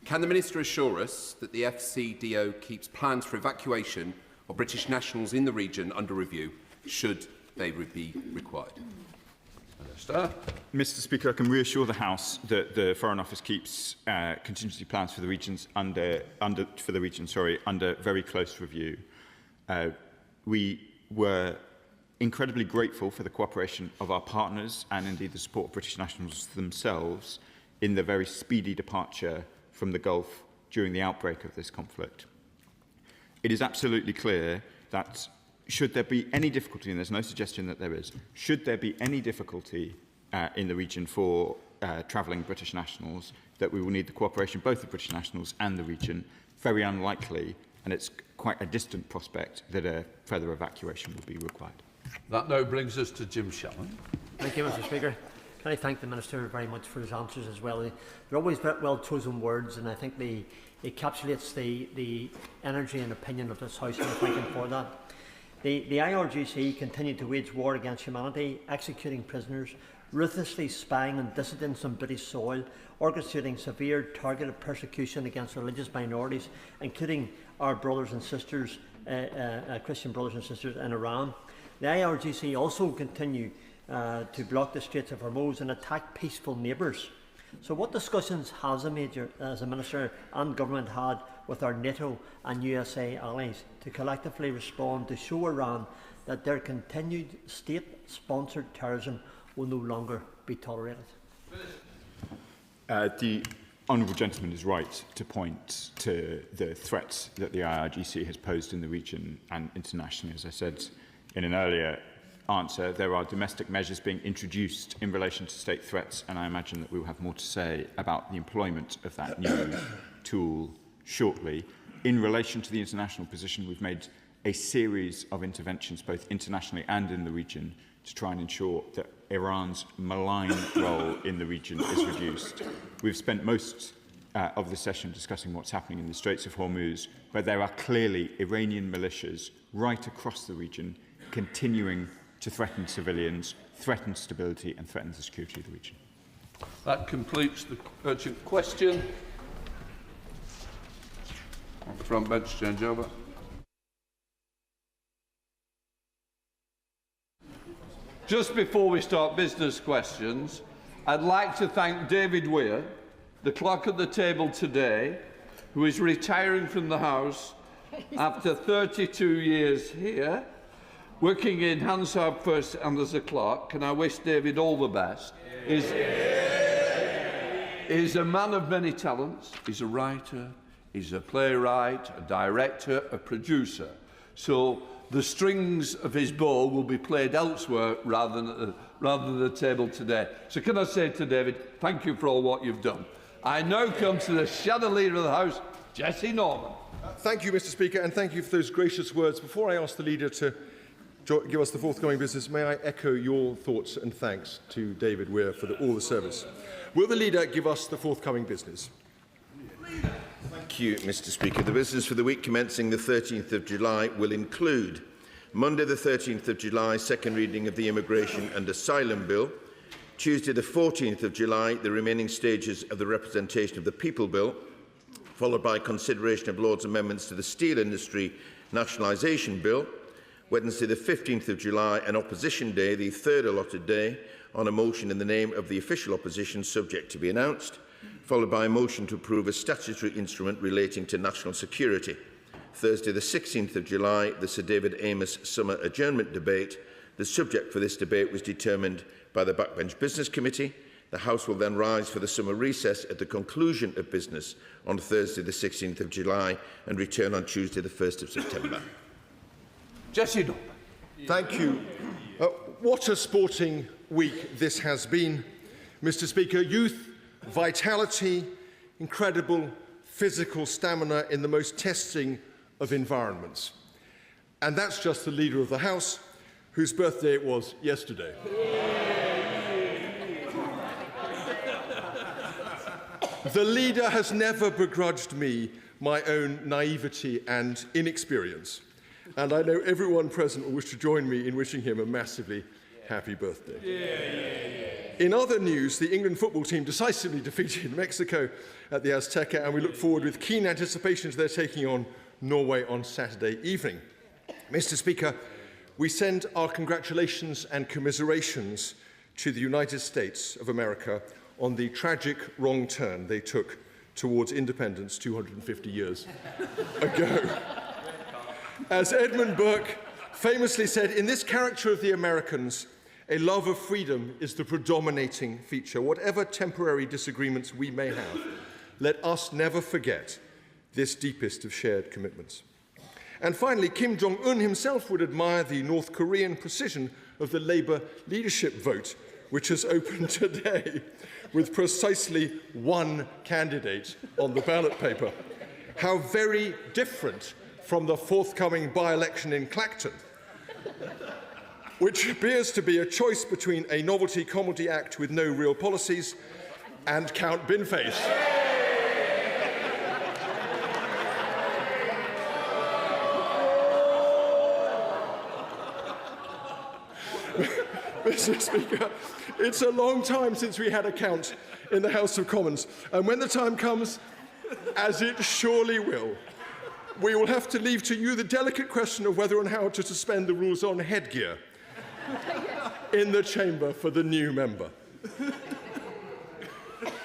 Can the Minister assure us that the FCDO keeps plans for evacuation of British nationals in the region under review, should they be required? Mr. Speaker, I can reassure the House that the Foreign Office keeps contingency plans for the regions under very close review. We were incredibly grateful for the cooperation of our partners and indeed the support of British nationals themselves in the very speedy departure from the Gulf during the outbreak of this conflict. It is absolutely clear that should there be any difficulty, and there's no suggestion that there is, should there be any difficulty in the region for travelling British nationals, that we will need the cooperation both of British nationals and the region. Very unlikely, and it's quite a distant prospect, that a further evacuation will be required. That now brings us to Jim Shannon. Thank you, Mr. Speaker. Can I thank the Minister very much for his answers as well. They're always very well chosen words, and I think they encapsulates the energy and opinion of this House, and I thank him for that. The IRGC continued to wage war against humanity, executing prisoners, ruthlessly spying on dissidents on British soil, orchestrating severe targeted persecution against religious minorities, including our brothers and sisters, Christian brothers and sisters in Iran. The IRGC also continue to block the Straits of Hormuz and attack peaceful neighbours. So what discussions has a Minister and Government had with our Nato and USA allies to collectively respond to show Iran that their continued state-sponsored terrorism will no longer be tolerated? The honourable gentleman is right to point to the threats that the IRGC has posed in the region and internationally. As I said in an earlier answer, there are domestic measures being introduced in relation to state threats, and I imagine that we will have more to say about the employment of that new tool shortly. In relation to the international position, we've made a series of interventions both internationally and in the region to try and ensure that Iran's malign role in the region is reduced. We've spent most of the session discussing what's happening in the Straits of Hormuz, where there are clearly Iranian militias right across the region continuing to threaten civilians, threaten stability and threaten the security of the region. That completes the urgent question. On the front bench, change over. Just before we start business questions, I'd like to thank David Weir, the clerk at the table today, who is retiring from the House after 32 years here, working in Hansard first and as a clerk, and I wish David all the best. He's a man of many talents. He's a writer, he's a playwright, a director, a producer. So the strings of his bow will be played elsewhere rather than the table today. So can I say to David, thank you for all what you've done. I now come to the shadow leader of the House, Jesse Norman. Thank you, Mr. Speaker, and thank you for those gracious words. Before I ask the leader to give us the forthcoming business, may I echo your thoughts and thanks to David Weir for all the service. Will the leader give us the forthcoming business? Thank you, Mr. Speaker. The business for the week commencing the 13th of July will include Monday the 13th of July, second reading of the Immigration and Asylum Bill, Tuesday the 14th of July, the remaining stages of the Representation of the People Bill, followed by consideration of Lord's amendments to the Steel Industry Nationalisation Bill, Wednesday the 15th of July, an Opposition Day, the third allotted day, on a motion in the name of the official opposition subject to be announced, followed by a motion to approve a statutory instrument relating to national security. Thursday the 16th of July, the Sir David Amess summer adjournment debate. The subject for this debate was determined by the Backbench Business Committee. The House will then rise for the summer recess at the conclusion of business on Thursday the 16th of July and return on Tuesday the 1st of September. Jesse Dobbs. Thank you. What a sporting week this has been, Mr. Speaker. Youth, vitality, incredible physical stamina in the most testing of environments. And that's just the Leader of the House, whose birthday it was yesterday. The Leader has never begrudged me my own naivety and inexperience, and I know everyone present will wish to join me in wishing him a massively happy birthday. In other news, the England football team decisively defeated Mexico at the Azteca, and we look forward with keen anticipation to their taking on Norway on Saturday evening. Mr. Speaker, we send our congratulations and commiserations to the United States of America on the tragic wrong turn they took towards independence 250 years ago. As Edmund Burke famously said, in this character of the Americans, a love of freedom is the predominating feature. Whatever temporary disagreements we may have, let us never forget this deepest of shared commitments. And finally, Kim Jong-un himself would admire the North Korean precision of the Labour leadership vote, which has opened today with precisely one candidate on the ballot paper. How very different from the forthcoming by-election in Clacton, which appears to be a choice between a novelty comedy act with no real policies and Count Binface. Mr. Speaker, it's a long time since we had a count in the House of Commons, and when the time comes, as it surely will, we will have to leave to you the delicate question of whether and how to suspend the rules on headgear in the chamber for the new member.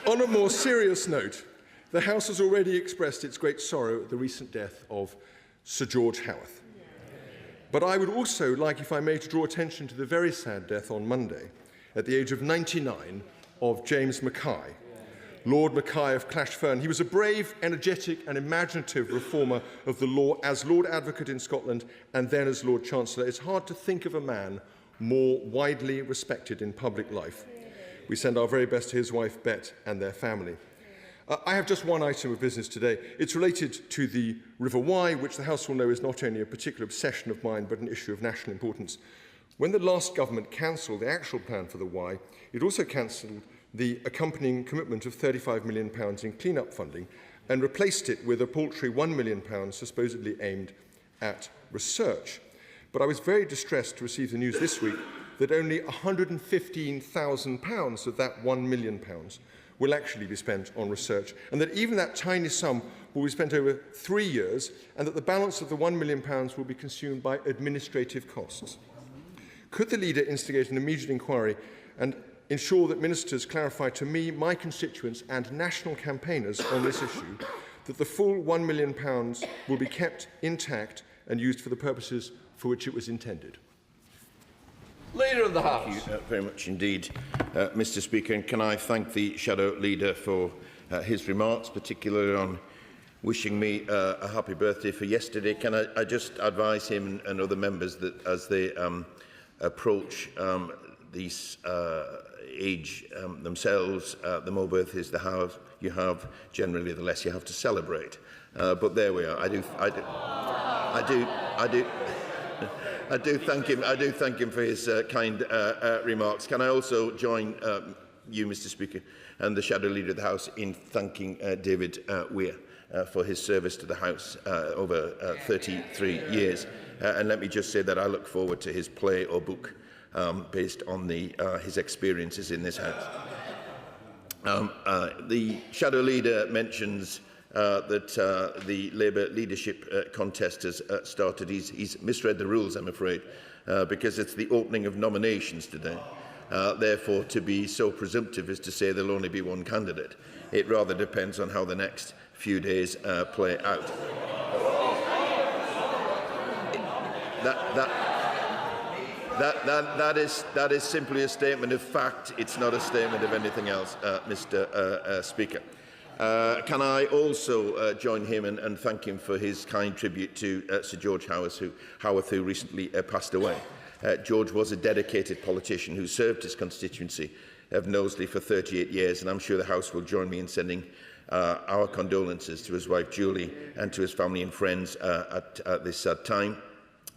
On a more serious note, the House has already expressed its great sorrow at the recent death of Sir George Howarth. But I would also like, if I may, to draw attention to the very sad death on Monday, at the age of 99, of James Mackay, Lord Mackay of Clashfern. He was a brave, energetic and imaginative reformer of the law as Lord Advocate in Scotland and then as Lord Chancellor. It's hard to think of a man more widely respected in public life. We send our very best to his wife, Bet, and their family. I have just one item of business today. It's related to the River Wye, which the House will know is not only a particular obsession of mine, but an issue of national importance. When the last government cancelled the actual plan for the Wye, it also cancelled the accompanying commitment of £35 million in clean-up funding and replaced it with a paltry £1 million supposedly aimed at research. But I was very distressed to receive the news this week that only £115,000 of that £1 million will actually be spent on research, and that even that tiny sum will be spent over 3 years, and that the balance of the £1 million will be consumed by administrative costs. Could the Leader instigate an immediate inquiry and ensure that ministers clarify to me, my constituents and national campaigners on this issue that the full £1 million will be kept intact and used for the purposes for which it was intended? Leader of the House. Thank you very much indeed, Mr. Speaker. And can I thank the Shadow Leader for his remarks, particularly on wishing me a happy birthday for yesterday. Can I just advise him and other members that as they approach these age themselves, the more birthdays you have, generally the less you have to celebrate. But there we are. I do thank him for his kind remarks. Can I also join you, Mr. Speaker, and the Shadow Leader of the House in thanking David Weir for his service to the House over 33 years. And let me just say that I look forward to his play or book based on his experiences in this House. The Shadow Leader mentions that the Labour leadership contest has started. He's misread the rules, I'm afraid, because it's the opening of nominations today. therefore, to be so presumptive as to say there'll only be one candidate. It rather depends on how the next few days play out. That is simply a statement of fact. It's not a statement of anything else, Mr. Speaker. Can I also join him and thank him for his kind tribute to Sir George Howarth, who recently passed away. George was a dedicated politician who served his constituency of Knowsley for 38 years, and I'm sure the House will join me in sending our condolences to his wife Julie and to his family and friends at this sad time.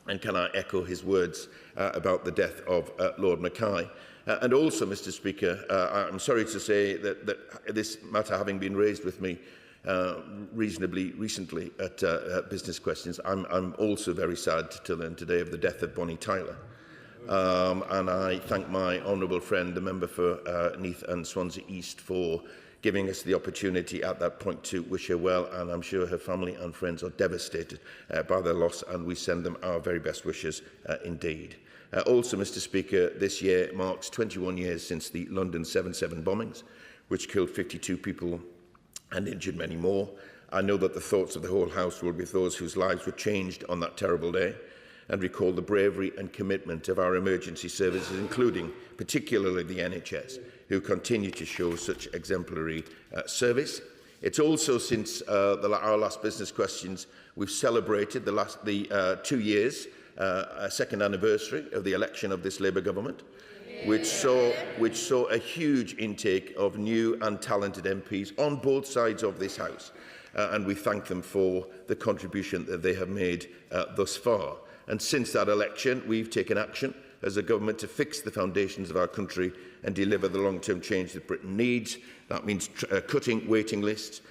And can I echo his words about the death of Lord Mackay. And also, Mr. Speaker, I'm sorry to say that this matter having been raised with me reasonably recently at Business Questions, I'm also very sad to learn today of the death of Bonnie Tyler. And I thank my honourable friend, the member for Neath and Swansea East, for giving us the opportunity at that point to wish her well, and I'm sure her family and friends are devastated by their loss, and we send them our very best wishes indeed. Also, Mr. Speaker, this year marks 21 years since the London 7/7 bombings, which killed 52 people and injured many more. I know that the thoughts of the whole House will be with those whose lives were changed on that terrible day, and recall the bravery and commitment of our emergency services, including particularly the NHS, who continue to show such exemplary service. It's also since our last Business Questions, we've celebrated the 2 years, second anniversary of the election of this Labour government, which saw a huge intake of new and talented MPs on both sides of this House. And we thank them for the contribution that they have made thus far. And since that election, we've taken action as a government to fix the foundations of our country and deliver the long-term change that Britain needs. That means cutting waiting lists,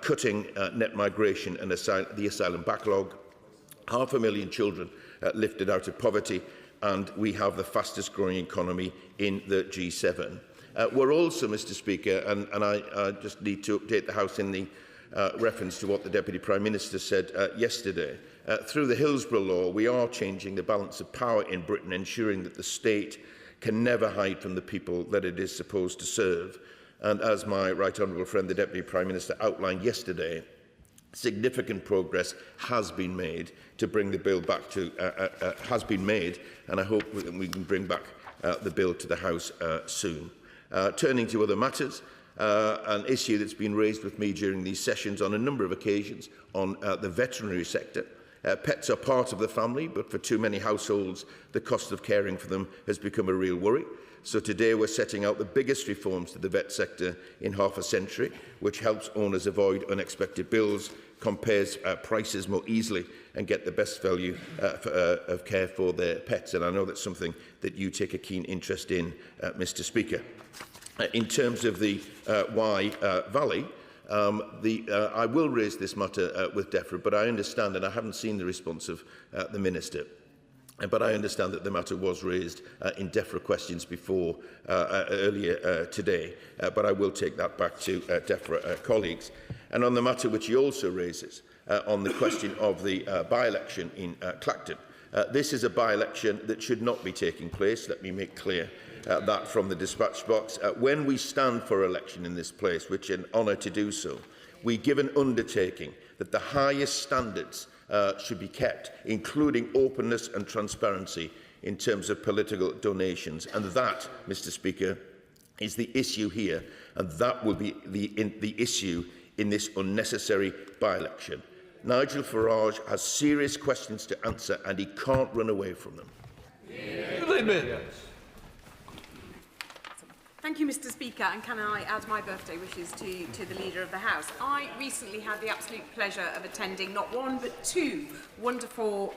cutting net migration and the asylum backlog, 500,000 children lifted out of poverty, and we have the fastest growing economy in the G7. We're also, Mr. Speaker, and I just need to update the House in the reference to what the Deputy Prime Minister said yesterday. Through the Hillsborough Law, we are changing the balance of power in Britain, ensuring that the state can never hide from the people that it is supposed to serve. And as my right honourable friend, the Deputy Prime Minister, outlined yesterday, significant progress has been made to bring the bill back to, and I hope we can bring back the bill to the House soon. Turning to other matters, an issue that's been raised with me during these sessions on a number of occasions on the veterinary sector. Pets are part of the family, but for too many households, the cost of caring for them has become a real worry. So today we're setting out the biggest reforms to the vet sector in half a century, which helps owners avoid unexpected bills, compares prices more easily and get the best value of care for their pets. And I know that's something that you take a keen interest in, Mr. Speaker. In terms of the Wye Valley, I will raise this matter with DEFRA, but I understand, and I haven't seen the response of the Minister, but I understand that the matter was raised in DEFRA questions before earlier today, but I will take that back to DEFRA colleagues. And on the matter which he also raises, on the question of the by-election in Clacton, this is a by-election that should not be taking place, let me make clear that from the dispatch box. When we stand for election in this place, which is an honour to do so, we give an undertaking that the highest standards should be kept, including openness and transparency in terms of political donations. And that, Mr. Speaker, is the issue here, and that will be the issue in this unnecessary by-election. Nigel Farage has serious questions to answer, and he can't run away from them. Thank you, Mr. Speaker, and can I add my birthday wishes to the Leader of the House. I recently had the absolute pleasure of attending not one but two wonderful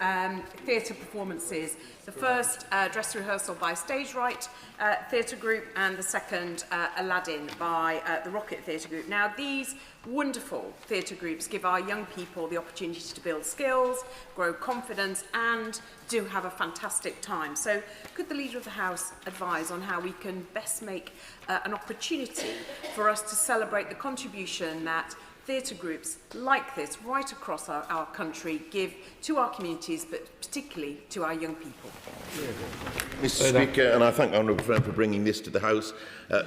theatre performances. The first, dress rehearsal by Stage Right Theatre Group, and the second, Aladdin by the Rocket Theatre Group. Now, these wonderful theatre groups give our young people the opportunity to build skills, grow confidence, and do have a fantastic time. So could the Leader of the House advise on how we can best make an opportunity for us to celebrate the contribution that theatre groups like this right across our country give to our communities, but particularly to our young people. Mr. Speaker, and I thank the honourable friend for bringing this to the House.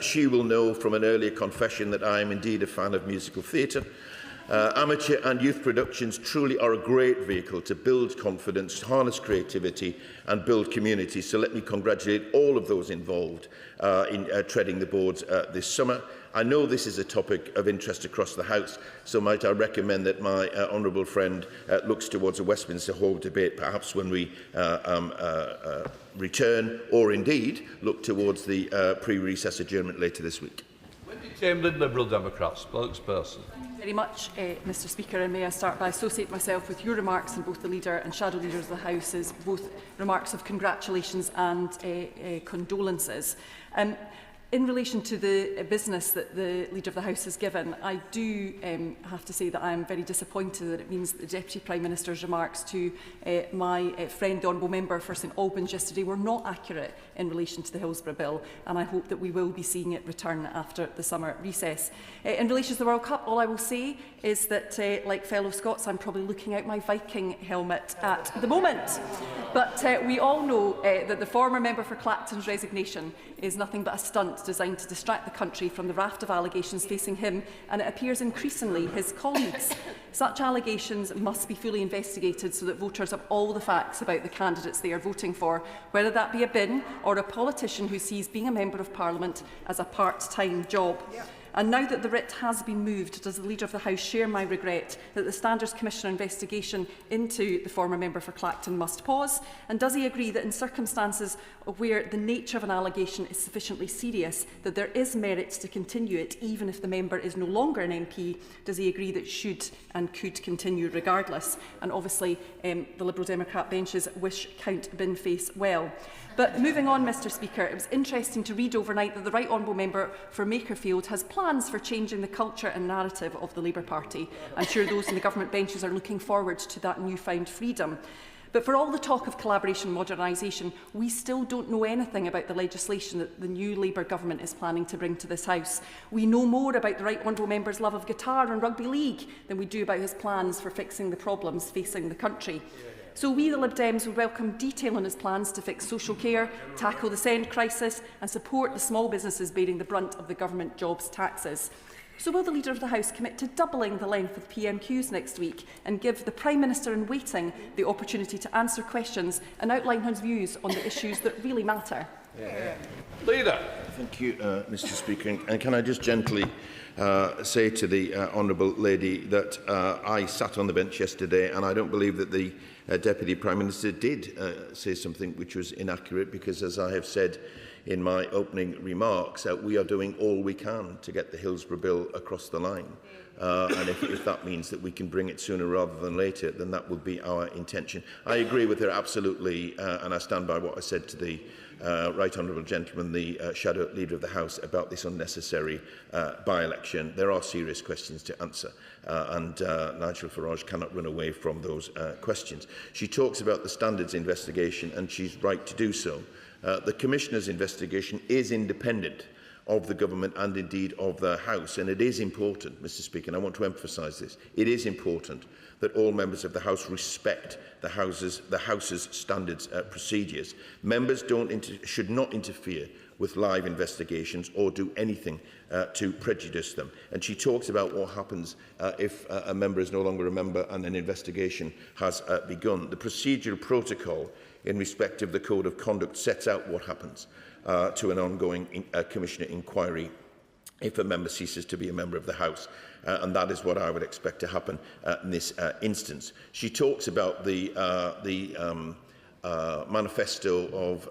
She will know from an earlier confession that I am indeed a fan of musical theatre. Amateur and youth productions truly are a great vehicle to build confidence, harness creativity and build community. So let me congratulate all of those involved in treading the boards this summer. I know this is a topic of interest across the House, so might I recommend that my honourable friend looks towards a Westminster Hall debate, perhaps when we return, or indeed look towards the pre-recess adjournment later this week. Wendy Chamberlain, Liberal Democrat, spokesperson. Very much, Mr Speaker, and may I start by associating myself with your remarks, and both the Leader and Shadow Leaders of the House, as both remarks of congratulations and condolences. In relation to the business that the Leader of the House has given, I do have to say that I am very disappointed that it means that the Deputy Prime Minister's remarks to my friend, the Honourable Member for St Albans yesterday, were not accurate in relation to the Hillsborough Bill, and I hope that we will be seeing it return after the summer recess. In relation to the World Cup, all I will say is that, like fellow Scots, I'm probably looking out my Viking helmet at the moment. But we all know that the former member for Clacton's resignation is nothing but a stunt designed to distract the country from the raft of allegations facing him, and it appears increasingly his colleagues. Such allegations must be fully investigated so that voters have all the facts about the candidates they are voting for, whether that be a bin or a politician who sees being a Member of Parliament as a part-time job. And now that the writ has been moved, does the Leader of the House share my regret that the Standards Commissioner investigation into the former member for Clacton must pause? And does he agree that in circumstances where the nature of an allegation is sufficiently serious, that there is merit to continue it, even if the member is no longer an MP? Does he agree that it should and could continue regardless? And obviously, the Liberal Democrat benches wish Count Binface well. But moving on, Mr Speaker, it was interesting to read overnight that the Right Honourable Member for Makerfield has plans for changing the culture and narrative of the Labour Party. I'm sure those in the government benches are looking forward to that newfound freedom. But for all the talk of collaboration and modernisation, we still don't know anything about the legislation that the new Labour government is planning to bring to this House. We know more about the Right Honourable Member's love of guitar and rugby league than we do about his plans for fixing the problems facing the country. So we, the Lib Dems, would welcome detail on his plans to fix social care, tackle the SEND crisis and support the small businesses bearing the brunt of the government jobs taxes. So will the Leader of the House commit to doubling the length of PMQs next week and give the Prime Minister in waiting the opportunity to answer questions and outline his views on the issues that really matter? Leader. Thank you, Mr Speaker. And can I just gently say to the honourable lady that I sat on the bench yesterday, and I don't believe that the Deputy Prime Minister did say something which was inaccurate, because, as I have said in my opening remarks, we are doing all we can to get the Hillsborough Bill across the line. And if that means that we can bring it sooner rather than later, then that would be our intention. I agree with her absolutely, and I stand by what I said to the Right Honourable Gentleman, the Shadow Leader of the House, about this unnecessary by-election. There are serious questions to answer, and Nigel Farage cannot run away from those questions. She talks about the standards investigation, and she's right to do so. The Commissioner's investigation is independent of the government and indeed of the House, and it is important, Mr Speaker, and I want to emphasise this, it is important that all members of the House respect the House's standards procedures. Members should not interfere with live investigations or do anything to prejudice them. And she talks about what happens if a member is no longer a member and an investigation has begun. The procedural protocol in respect of the Code of Conduct sets out what happens to an ongoing Commissioner inquiry if a member ceases to be a member of the House. And that is what I would expect to happen in this instance. She talks about the manifesto of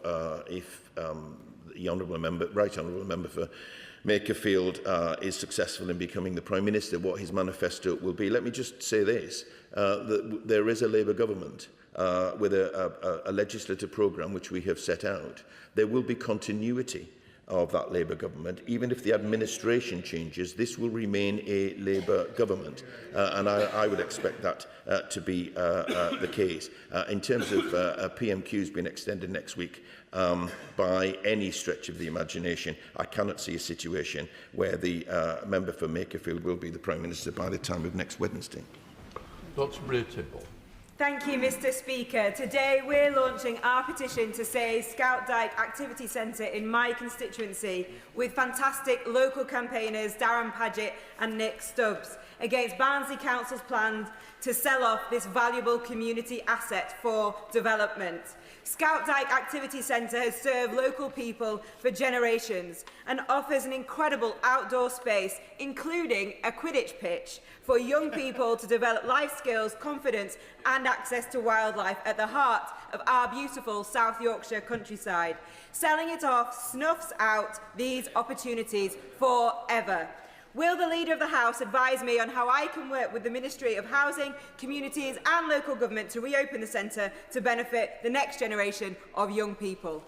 if the Right Honourable Member for Makerfield is successful in becoming the Prime Minister, what his manifesto will be. Let me just say this, that there is a Labour government with a legislative programme which we have set out. There will be continuity of that Labour government. Even if the administration changes, this will remain a Labour government, and I would expect that to be the case. In terms of PMQs being extended next week, by any stretch of the imagination, I cannot see a situation where the member for Makerfield will be the Prime Minister by the time of next Wednesday. Dr. Priti Patel. Thank you, Mr. Speaker. Today we're launching our petition to save Scout Dyke Activity Centre in my constituency with fantastic local campaigners Darren Paget and Nick Stubbs against Barnsley Council's plans to sell off this valuable community asset for development. Scout Dyke Activity Centre has served local people for generations and offers an incredible outdoor space, including a Quidditch pitch, for young people to develop life skills, confidence and access to wildlife at the heart of our beautiful South Yorkshire countryside. Selling it off snuffs out these opportunities forever. Will the Leader of the House advise me on how I can work with the Ministry of Housing, Communities and Local Government to reopen the centre to benefit the next generation of young people?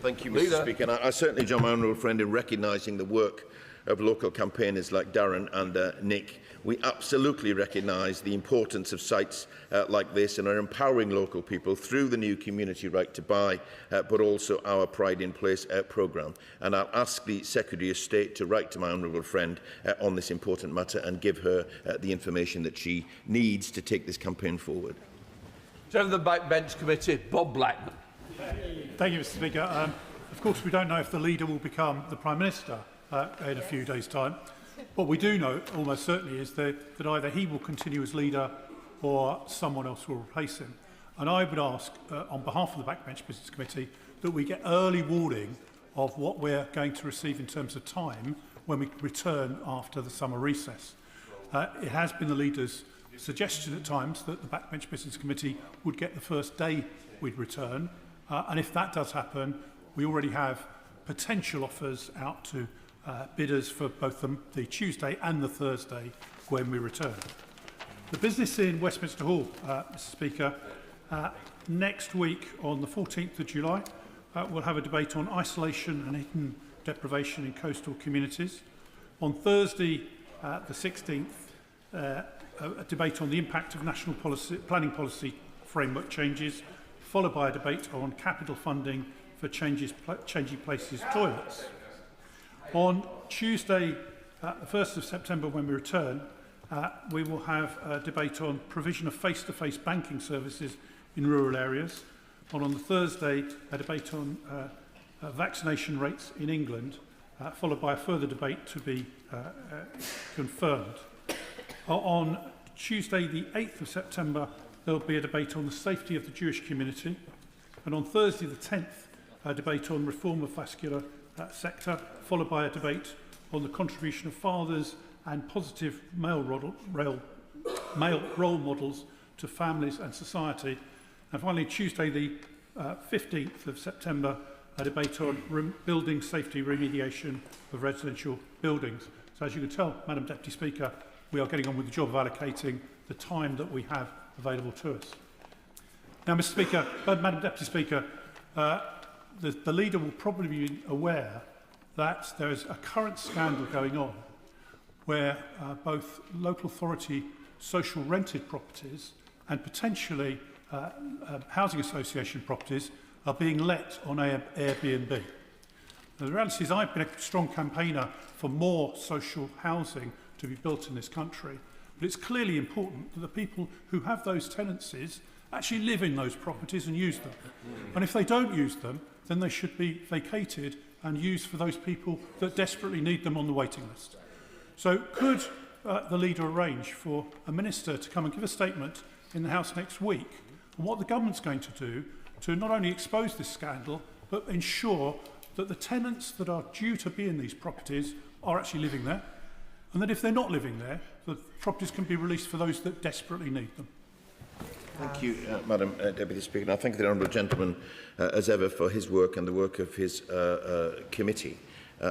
Thank you, Mr. Speaker. And I certainly join my honourable friend in recognising the work of local campaigners like Darren and Nick. We absolutely recognise the importance of sites like this and are empowering local people through the new Community Right to Buy, but also our Pride in Place programme. And I'll ask the Secretary of State to write to my honourable friend on this important matter and give her the information that she needs to take this campaign forward. Chair of the Backbench Committee, Bob Blackman. Thank you, Mr. Speaker. Of course, we don't know if the leader will become the Prime Minister in a few days' time. What we do know, almost certainly, is that either he will continue as leader or someone else will replace him. And I would ask, on behalf of the Backbench Business Committee, that we get early warning of what we're going to receive in terms of time when we return after the summer recess. It has been the leader's suggestion at times that the Backbench Business Committee would get the first day we'd return. And if that does happen, we already have potential offers out to bidders for both the Tuesday and the Thursday when we return. The business in Westminster Hall, Mr. Speaker, next week on the 14th of July, we'll have a debate on isolation and hidden deprivation in coastal communities. On Thursday, the 16th, a debate on the impact of national planning policy framework changes, followed by a debate on capital funding for changing places toilets. On Tuesday, the 1st of September, when we return, we will have a debate on provision of face-to-face banking services in rural areas. And on the Thursday, a debate on vaccination rates in England, followed by a further debate to be confirmed. On Tuesday, the 8th of September, there will be a debate on the safety of the Jewish community. And on Thursday, the 10th, a debate on reform of vascular sector, followed by a debate on the contribution of fathers and positive male role models to families and society. And finally, Tuesday, the 15th of September, a debate on building safety remediation of residential buildings. So as you can tell, Madam Deputy Speaker, we are getting on with the job of allocating the time that we have available to us. Now, Mr. Speaker, Madam Deputy Speaker, the leader will probably be aware that there is a current scandal going on where both local authority social rented properties and potentially housing association properties are being let on Airbnb. Now, the reality is I've been a strong campaigner for more social housing to be built in this country, but it's clearly important that the people who have those tenancies actually live in those properties and use them. And if they don't use them, then they should be vacated and used for those people that desperately need them on the waiting list. So could the leader arrange for a minister to come and give a statement in the House next week on what the government's going to do to not only expose this scandal, but ensure that the tenants that are due to be in these properties are actually living there, and that if they're not living there, the properties can be released for those that desperately need them. Thank you, Madam Deputy Speaker. And I thank the honourable gentleman, as ever, for his work and the work of his committee.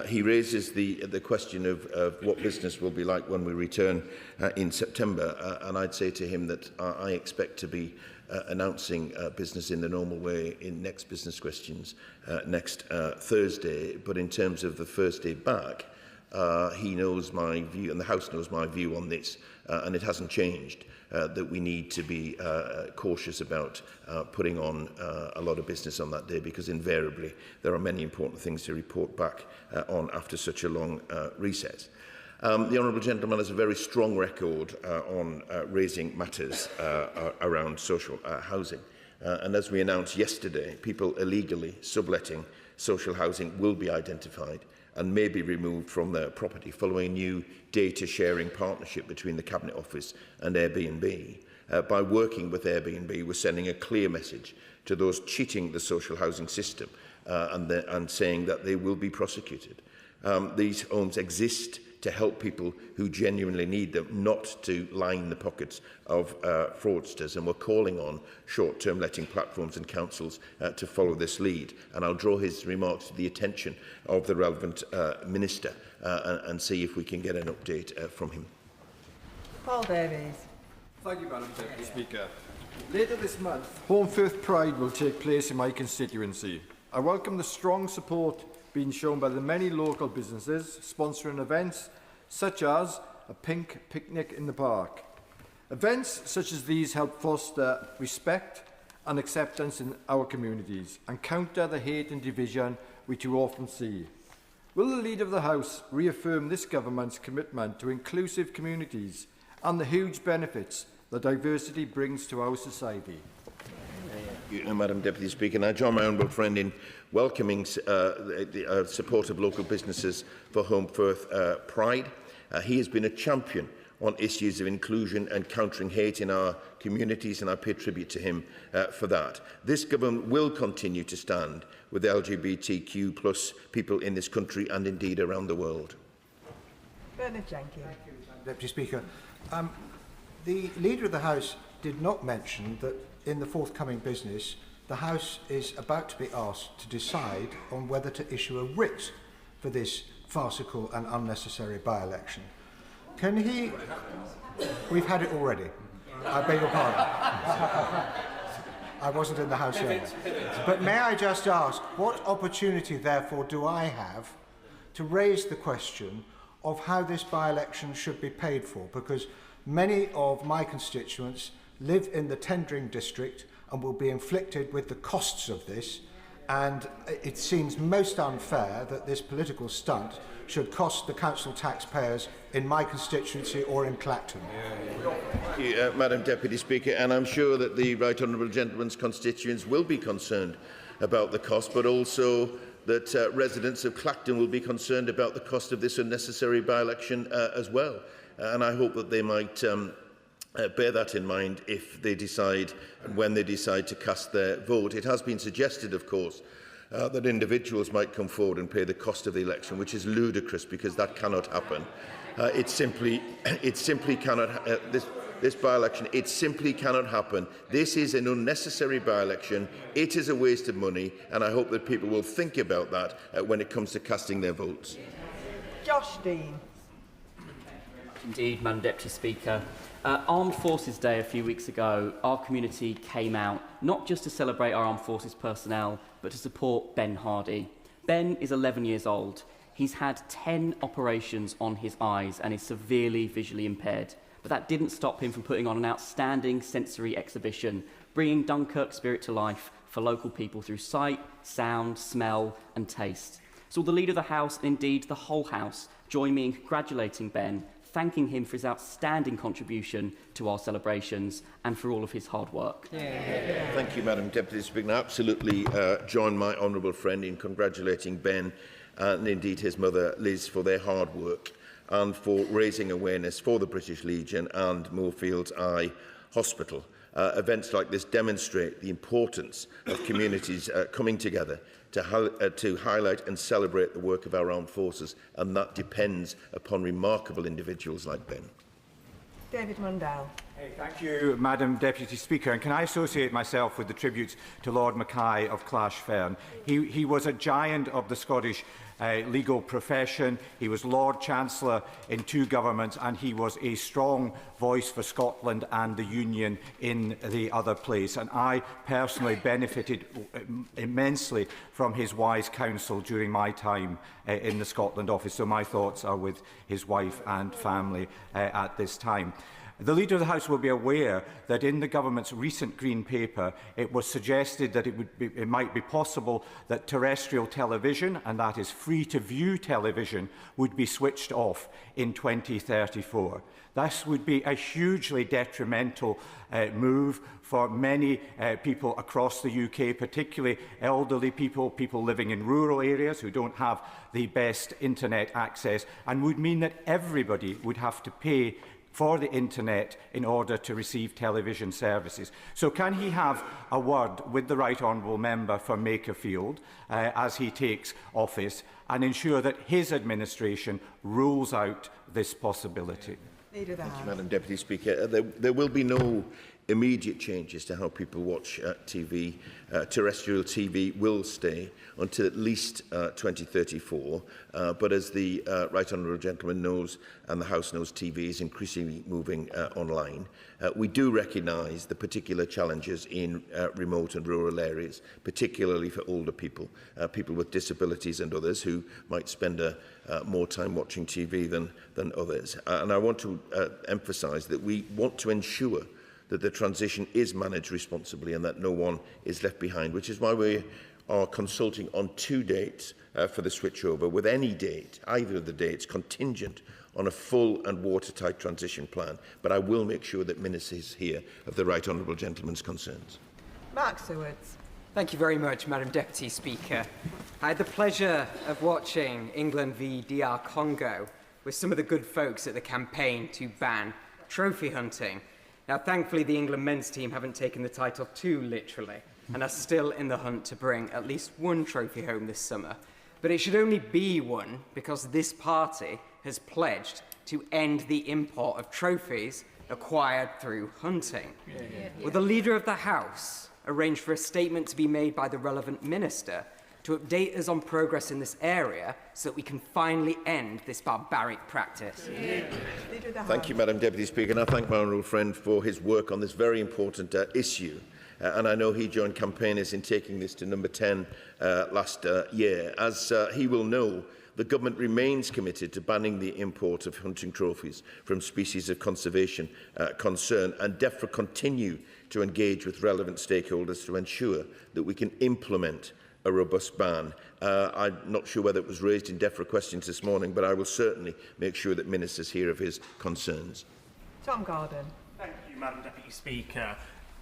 He raises the question of what business will be like when we return in September, and I'd say to him that I expect to be announcing business in the normal way in next business questions next Thursday. But in terms of the first day back, he knows my view, and the House knows my view on this, and it hasn't changed, that we need to be cautious about putting on a lot of business on that day, because invariably there are many important things to report back on after such a long recess. The Honourable Gentleman has a very strong record on raising matters around social housing. And as we announced yesterday, people illegally subletting social housing will be identified and may be removed from their property following a new data-sharing partnership between the Cabinet Office and Airbnb. By working with Airbnb, we're sending a clear message to those cheating the social housing system and saying that they will be prosecuted. These homes exist to help people who genuinely need them, not to line the pockets of fraudsters. And we're calling on short-term letting platforms and councils to follow this lead. And I'll draw his remarks to the attention of the relevant Minister and see if we can get an update from him. Paul Davies. Thank you, Madam Deputy Speaker. Later this month, Home Firth Pride will take place in my constituency. I welcome the strong support being shown by the many local businesses sponsoring events such as a pink picnic in the park. Events such as these help foster respect and acceptance in our communities and counter the hate and division we too often see. Will the Leader of the House reaffirm this government's commitment to inclusive communities and the huge benefits that diversity brings to our society? Madam Deputy Speaker, and I join my honourable friend in welcoming the support of local businesses for Home Firth Pride. He has been a champion on issues of inclusion and countering hate in our communities, and I pay tribute to him for that. This government will continue to stand with LGBTQ+ people in this country and indeed around the world. Bernard Jenkins. Deputy Speaker, the Leader of the House did not mention that in the forthcoming business, the House is about to be asked to decide on whether to issue a writ for this farcical and unnecessary by-election. Can he... We've had it already. I beg your pardon. I wasn't in the House yet. But may I just ask, what opportunity, therefore, do I have to raise the question of how this by-election should be paid for? Because many of my constituents live in the tendering district and will be inflicted with the costs of this, and it seems most unfair that this political stunt should cost the council taxpayers in my constituency or in Clacton. Madam Deputy Speaker, and I'm sure that the Right Honourable Gentleman's constituents will be concerned about the cost, but also that residents of Clacton will be concerned about the cost of this unnecessary by-election as well. And I hope that they might bear that in mind if they decide, and when they decide to cast their vote. It has been suggested, of course, that individuals might come forward and pay the cost of the election, which is ludicrous because that cannot happen. It simply cannot. This by-election, it simply cannot happen. This is an unnecessary by-election. It is a waste of money, and I hope that people will think about that when it comes to casting their votes. Josh Dean. Indeed, Madam Deputy Speaker. Armed Forces Day a few weeks ago, our community came out not just to celebrate our Armed Forces personnel, but to support Ben Hardy. Ben is 11 years old. He's had 10 operations on his eyes and is severely visually impaired. But that didn't stop him from putting on an outstanding sensory exhibition, bringing Dunkirk spirit to life for local people through sight, sound, smell and taste. So will the Leader of the House, and indeed the whole House, join me in congratulating Ben, thanking him for his outstanding contribution to our celebrations and for all of his hard work. Thank you, Madam Deputy Speaker. I absolutely join my honourable friend in congratulating Ben and indeed his mother Liz for their hard work and for raising awareness for the British Legion and Moorfields Eye Hospital. Events like this demonstrate the importance of communities coming together to highlight and celebrate the work of our armed forces, and that depends upon remarkable individuals like Ben. David Mundell. Thank you, Madam Deputy Speaker. And can I associate myself with the tributes to Lord Mackay of Clashfern? He was a giant of the Scottish legal profession. He was Lord Chancellor in 2 governments, and he was a strong voice for Scotland and the Union in the other place. And I personally benefited immensely from his wise counsel during my time in the Scotland office. So my thoughts are with his wife and family at this time. The Leader of the House will be aware that in the Government's recent Green Paper, it was suggested that it might be possible that terrestrial television, and that is free-to-view television, would be switched off in 2034. This would be a hugely detrimental move for many people across the UK, particularly elderly people, people living in rural areas who don't have the best internet access, and would mean that everybody would have to pay for the internet in order to receive television services. So can he have a word with the Right Honourable Member for Makerfield as he takes office and ensure that his administration rules out this possibility? Thank you, Madam Deputy Speaker. There will be no immediate changes to how people watch TV. Terrestrial TV will stay until at least 2034. But as the Right Honourable Gentleman knows, and the House knows, TV is increasingly moving online. We do recognise the particular challenges in remote and rural areas, particularly for older people, people with disabilities and others who might spend more time watching TV than others. And I want to emphasise that we want to ensure that the transition is managed responsibly and that no one is left behind, which is why we are consulting on 2 dates for the switchover, with any date, either of the dates, contingent on a full and watertight transition plan. But I will make sure that ministers hear of the Right Honourable Gentleman's concerns. Mark Sewards. Thank you very much, Madam Deputy Speaker. I had the pleasure of watching England v DR Congo with some of the good folks at the campaign to ban trophy hunting. Now, thankfully, the England men's team haven't taken the title too literally and are still in the hunt to bring at least 1 trophy home this summer. But it should only be 1 because this party has pledged to end the import of trophies acquired through hunting. Will the Leader of the House arrange for a statement to be made by the relevant minister to update us on progress in this area so that we can finally end this barbaric practice? Thank you, Madam Deputy Speaker, and I thank my honourable friend for his work on this very important issue. And I know he joined campaigners in taking this to number 10 last year. As he will know, the Government remains committed to banning the import of hunting trophies from species of conservation concern, and DEFRA continue to engage with relevant stakeholders to ensure that we can implement a robust ban. I'm not sure whether it was raised in DEFRA questions this morning, but I will certainly make sure that ministers hear of his concerns. Tom Gordon. Thank you, Madam Deputy Speaker.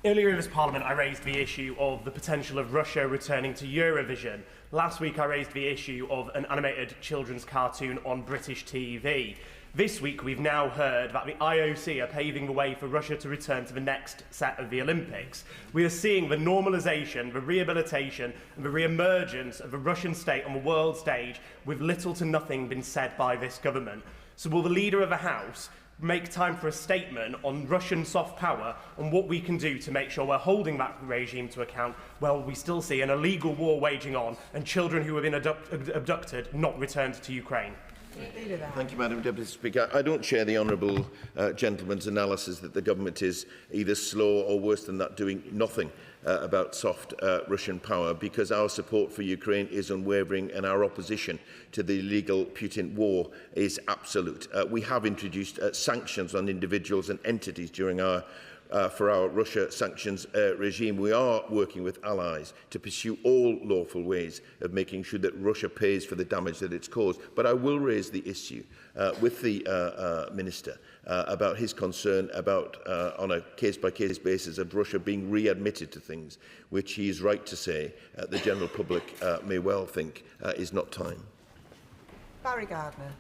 Earlier in this Parliament, I raised the issue of the potential of Russia returning to Eurovision. Last week, I raised the issue of an animated children's cartoon on British TV. This week, we've now heard that the IOC are paving the way for Russia to return to the next set of the Olympics. We are seeing the normalisation, the rehabilitation and the re-emergence of the Russian state on the world stage with little to nothing been said by this government. So will the Leader of the House make time for a statement on Russian soft power and what we can do to make sure we're holding that regime to account while we still see an illegal war waging on and children who have been abducted not returned to Ukraine? Thank you, Madam Deputy Speaker. I don't share the honourable gentleman's analysis that the government is either slow or, worse than that, doing nothing about soft Russian power, because our support for Ukraine is unwavering and our opposition to the illegal Putin war is absolute. We have introduced sanctions on individuals and entities during for our Russia sanctions regime. We are working with allies to pursue all lawful ways of making sure that Russia pays for the damage that it's caused. But I will raise the issue with the Minister about his concern about, on a case-by-case basis, of Russia being readmitted to things, which he is right to say the general public may well think is not time. Barry Gardner.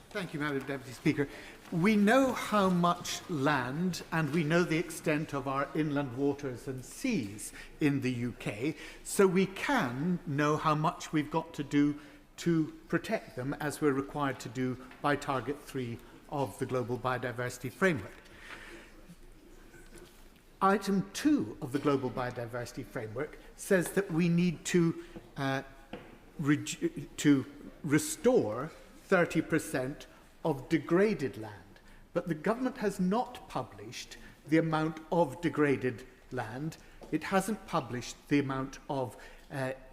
Thank you, Madam Deputy Speaker. We know how much land and we know the extent of our inland waters and seas in the UK, so we can know how much we've got to do to protect them, as we're required to do by Target 3 of the Global Biodiversity Framework. Item 2 of the Global Biodiversity Framework says that we need to restore 30% of degraded land. But the government has not published the amount of degraded land. It hasn't published the amount of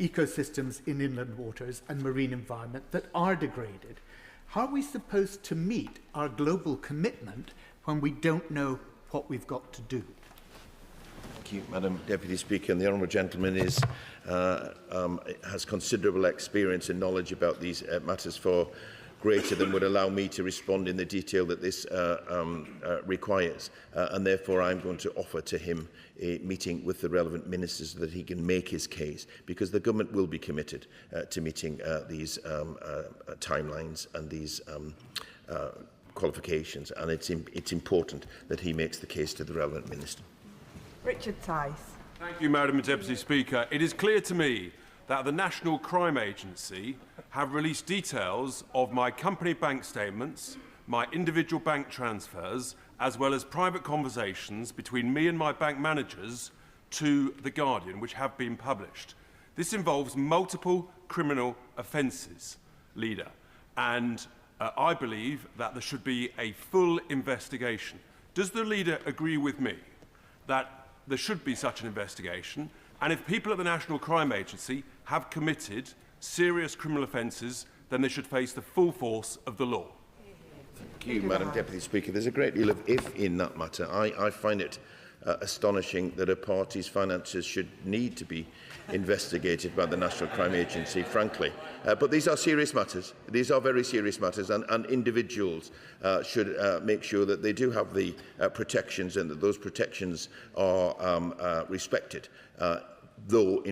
ecosystems in inland waters and marine environment that are degraded. How are we supposed to meet our global commitment when we don't know what we've got to do? Thank you, Madam Deputy Speaker. And the honourable gentleman has considerable experience and knowledge about these matters, for greater than would allow me to respond in the detail that this requires. And therefore, I'm going to offer to him a meeting with the relevant ministers so that he can make his case, because the government will be committed to meeting these timelines and these qualifications. And it's important that he makes the case to the relevant minister. Richard Tice. Thank you, Madam Deputy Speaker. It is clear to me that the National Crime Agency have released details of my company bank statements, my individual bank transfers, as well as private conversations between me and my bank managers to The Guardian, which have been published. This involves multiple criminal offences, Leader, and I believe that there should be a full investigation. Does the Leader agree with me that there should be such an investigation? And if people at the National Crime Agency have committed serious criminal offences, then they should face the full force of the law. Thank you, Madam Deputy Speaker. There's a great deal of if in that matter. I find it astonishing that a party's finances should need to be investigated by the National Crime Agency, frankly. But these are serious matters. These are very serious matters, and individuals should make sure that they do have the protections and that those protections are respected, though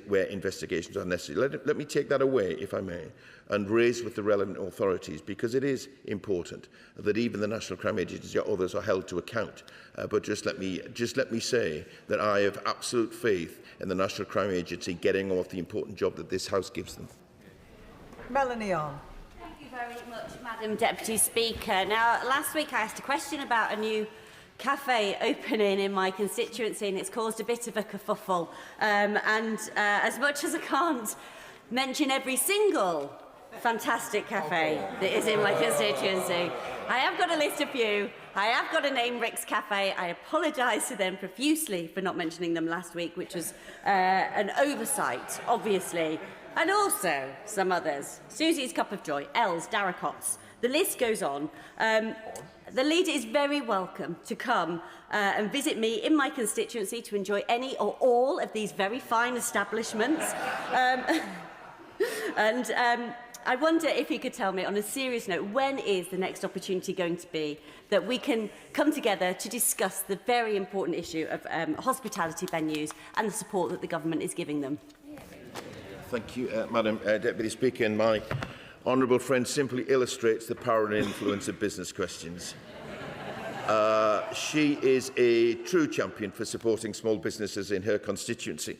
where investigations are necessary. Let me take that away, if I may, and raise with the relevant authorities, because it is important that even the National Crime Agency or others are held to account. But just let me say that I have absolute faith in the National Crime Agency getting off the important job that this House gives them. Melanie On. Thank you very much, Madam Deputy Speaker. Now, last week I asked a question about a new cafe opening in my constituency, and it's caused a bit of a kerfuffle. As much as I can't mention every single fantastic cafe that is in my constituency, I have got a list of few. I have got a name, Rick's Cafe. I apologise to them profusely for not mentioning them last week, which was an oversight, obviously. And also some others. Susie's Cup of Joy, L's, Darracot's. The list goes on. The Leader is very welcome to come and visit me in my constituency to enjoy any or all of these very fine establishments. I wonder if you could tell me, on a serious note, when is the next opportunity going to be that we can come together to discuss the very important issue of hospitality venues and the support that the government is giving them? Thank you, Madam Deputy Speaker. And my honourable friend simply illustrates the power and influence of business questions. She is a true champion for supporting small businesses in her constituency.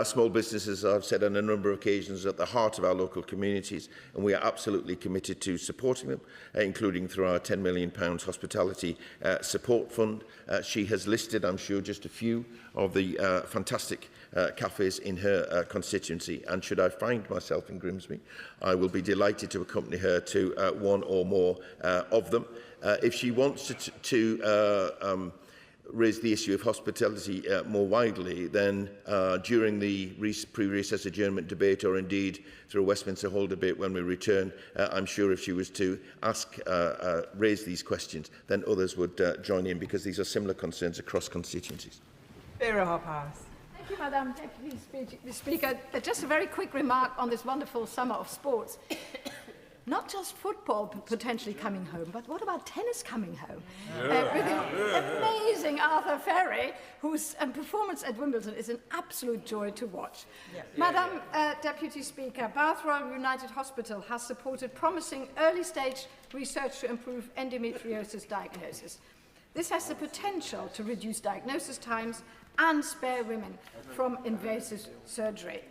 Small businesses, I've said on a number of occasions, are at the heart of our local communities, and we are absolutely committed to supporting them, including through our £10 million Hospitality Support Fund. She has listed, I'm sure, just a few of the fantastic cafes in her constituency, and should I find myself in Grimsby, I will be delighted to accompany her to one or more of them. If she wants to raise the issue of hospitality more widely, then during the pre-recess adjournment debate, or indeed through a Westminster Hall debate when we return, I'm sure if she was to raise these questions, then others would join in, because these are similar concerns across constituencies. Vera Hophouse. Thank you, Madam Deputy Speaker. Just a very quick remark on this wonderful summer of sports. Not just football potentially coming home, but what about tennis coming home? With the amazing Arthur Ferry, whose performance at Wimbledon is an absolute joy to watch. Madam Deputy Speaker, Bath Royal United Hospital has supported promising early-stage research to improve endometriosis diagnosis. This has the potential to reduce diagnosis times and spare women from invasive surgery.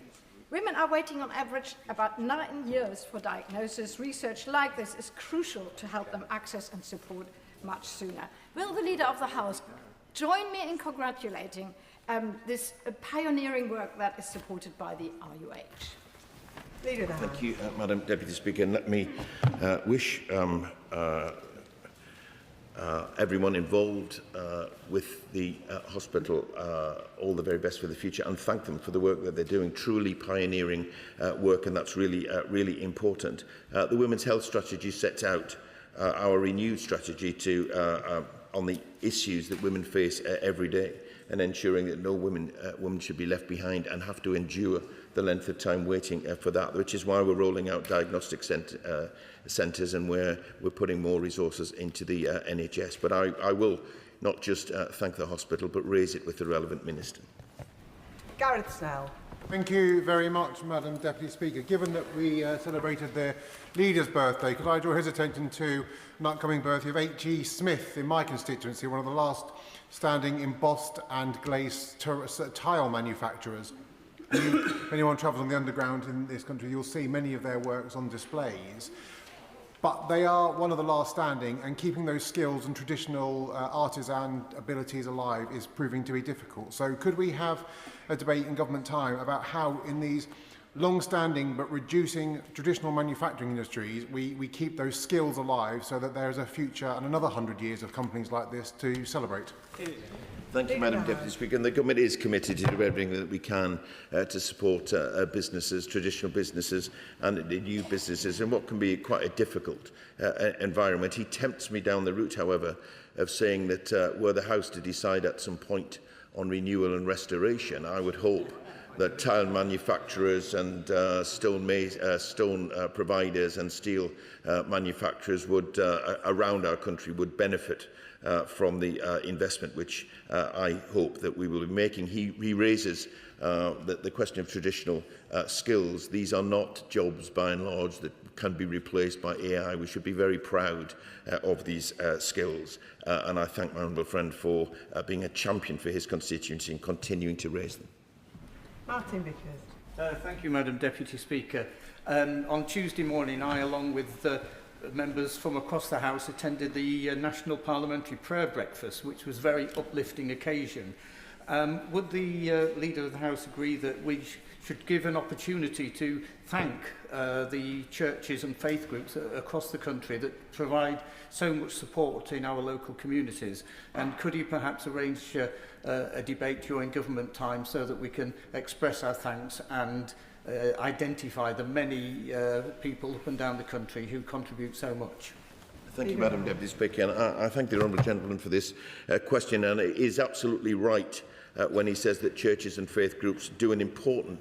Women are waiting on average about 9 years for diagnosis. Research like this is crucial to help them access and support much sooner. Will the Leader of the House join me in congratulating this pioneering work that is supported by the RUH. Thank you, Madam Deputy Speaker. And let me wish everyone involved with the hospital all the very best for the future, and thank them for the work that they're doing. Truly pioneering work, and that's really, really important. The Women's Health Strategy sets out our renewed strategy to on the issues that women face every day, and ensuring that no woman should be left behind and have to endure the length of time waiting for that, which is why we're rolling out diagnostic centres and where we're putting more resources into the NHS. But I will not just thank the hospital, but raise it with the relevant minister. Gareth Snell. Thank you very much, Madam Deputy Speaker. Given that we celebrated their leader's birthday, could I draw his attention to an upcoming birthday of H.G. Smith in my constituency, one of the last standing embossed and glazed tile manufacturers. If anyone travels on the underground in this country, you'll see many of their works on displays. But they are one of the last standing, and keeping those skills and traditional artisan abilities alive is proving to be difficult. So could we have a debate in government time about how in these long-standing but reducing traditional manufacturing industries we keep those skills alive so that there is a future and another 100 years of companies like this to celebrate? Thank you, Madam Deputy Speaker. And the government is committed to do everything that we can to support businesses, traditional businesses and new businesses in what can be quite a difficult environment. He tempts me down the route, however, of saying that were the House to decide at some point on renewal and restoration, I would hope that tile manufacturers and stone providers and steel manufacturers would around our country would benefit from the investment which I hope that we will be making. He raises the question of traditional skills. These are not jobs, by and large, that can be replaced by AI. We should be very proud of these skills. And I thank my honourable friend for being a champion for his constituency and continuing to raise them. Martin Vickers. Thank you, Madam Deputy Speaker. On Tuesday morning, I, along with members from across the House, attended the National Parliamentary Prayer Breakfast, which was a very uplifting occasion. Would the Leader of the House agree that we should give an opportunity to thank the churches and faith groups across the country that provide so much support in our local communities? And could you perhaps arrange a debate during government time so that we can express our thanks and identify the many people up and down the country who contribute so much? Thank you, Madam Deputy Speaker. And I thank the honourable gentleman for this question, and it is absolutely right when he says that churches and faith groups do an incredible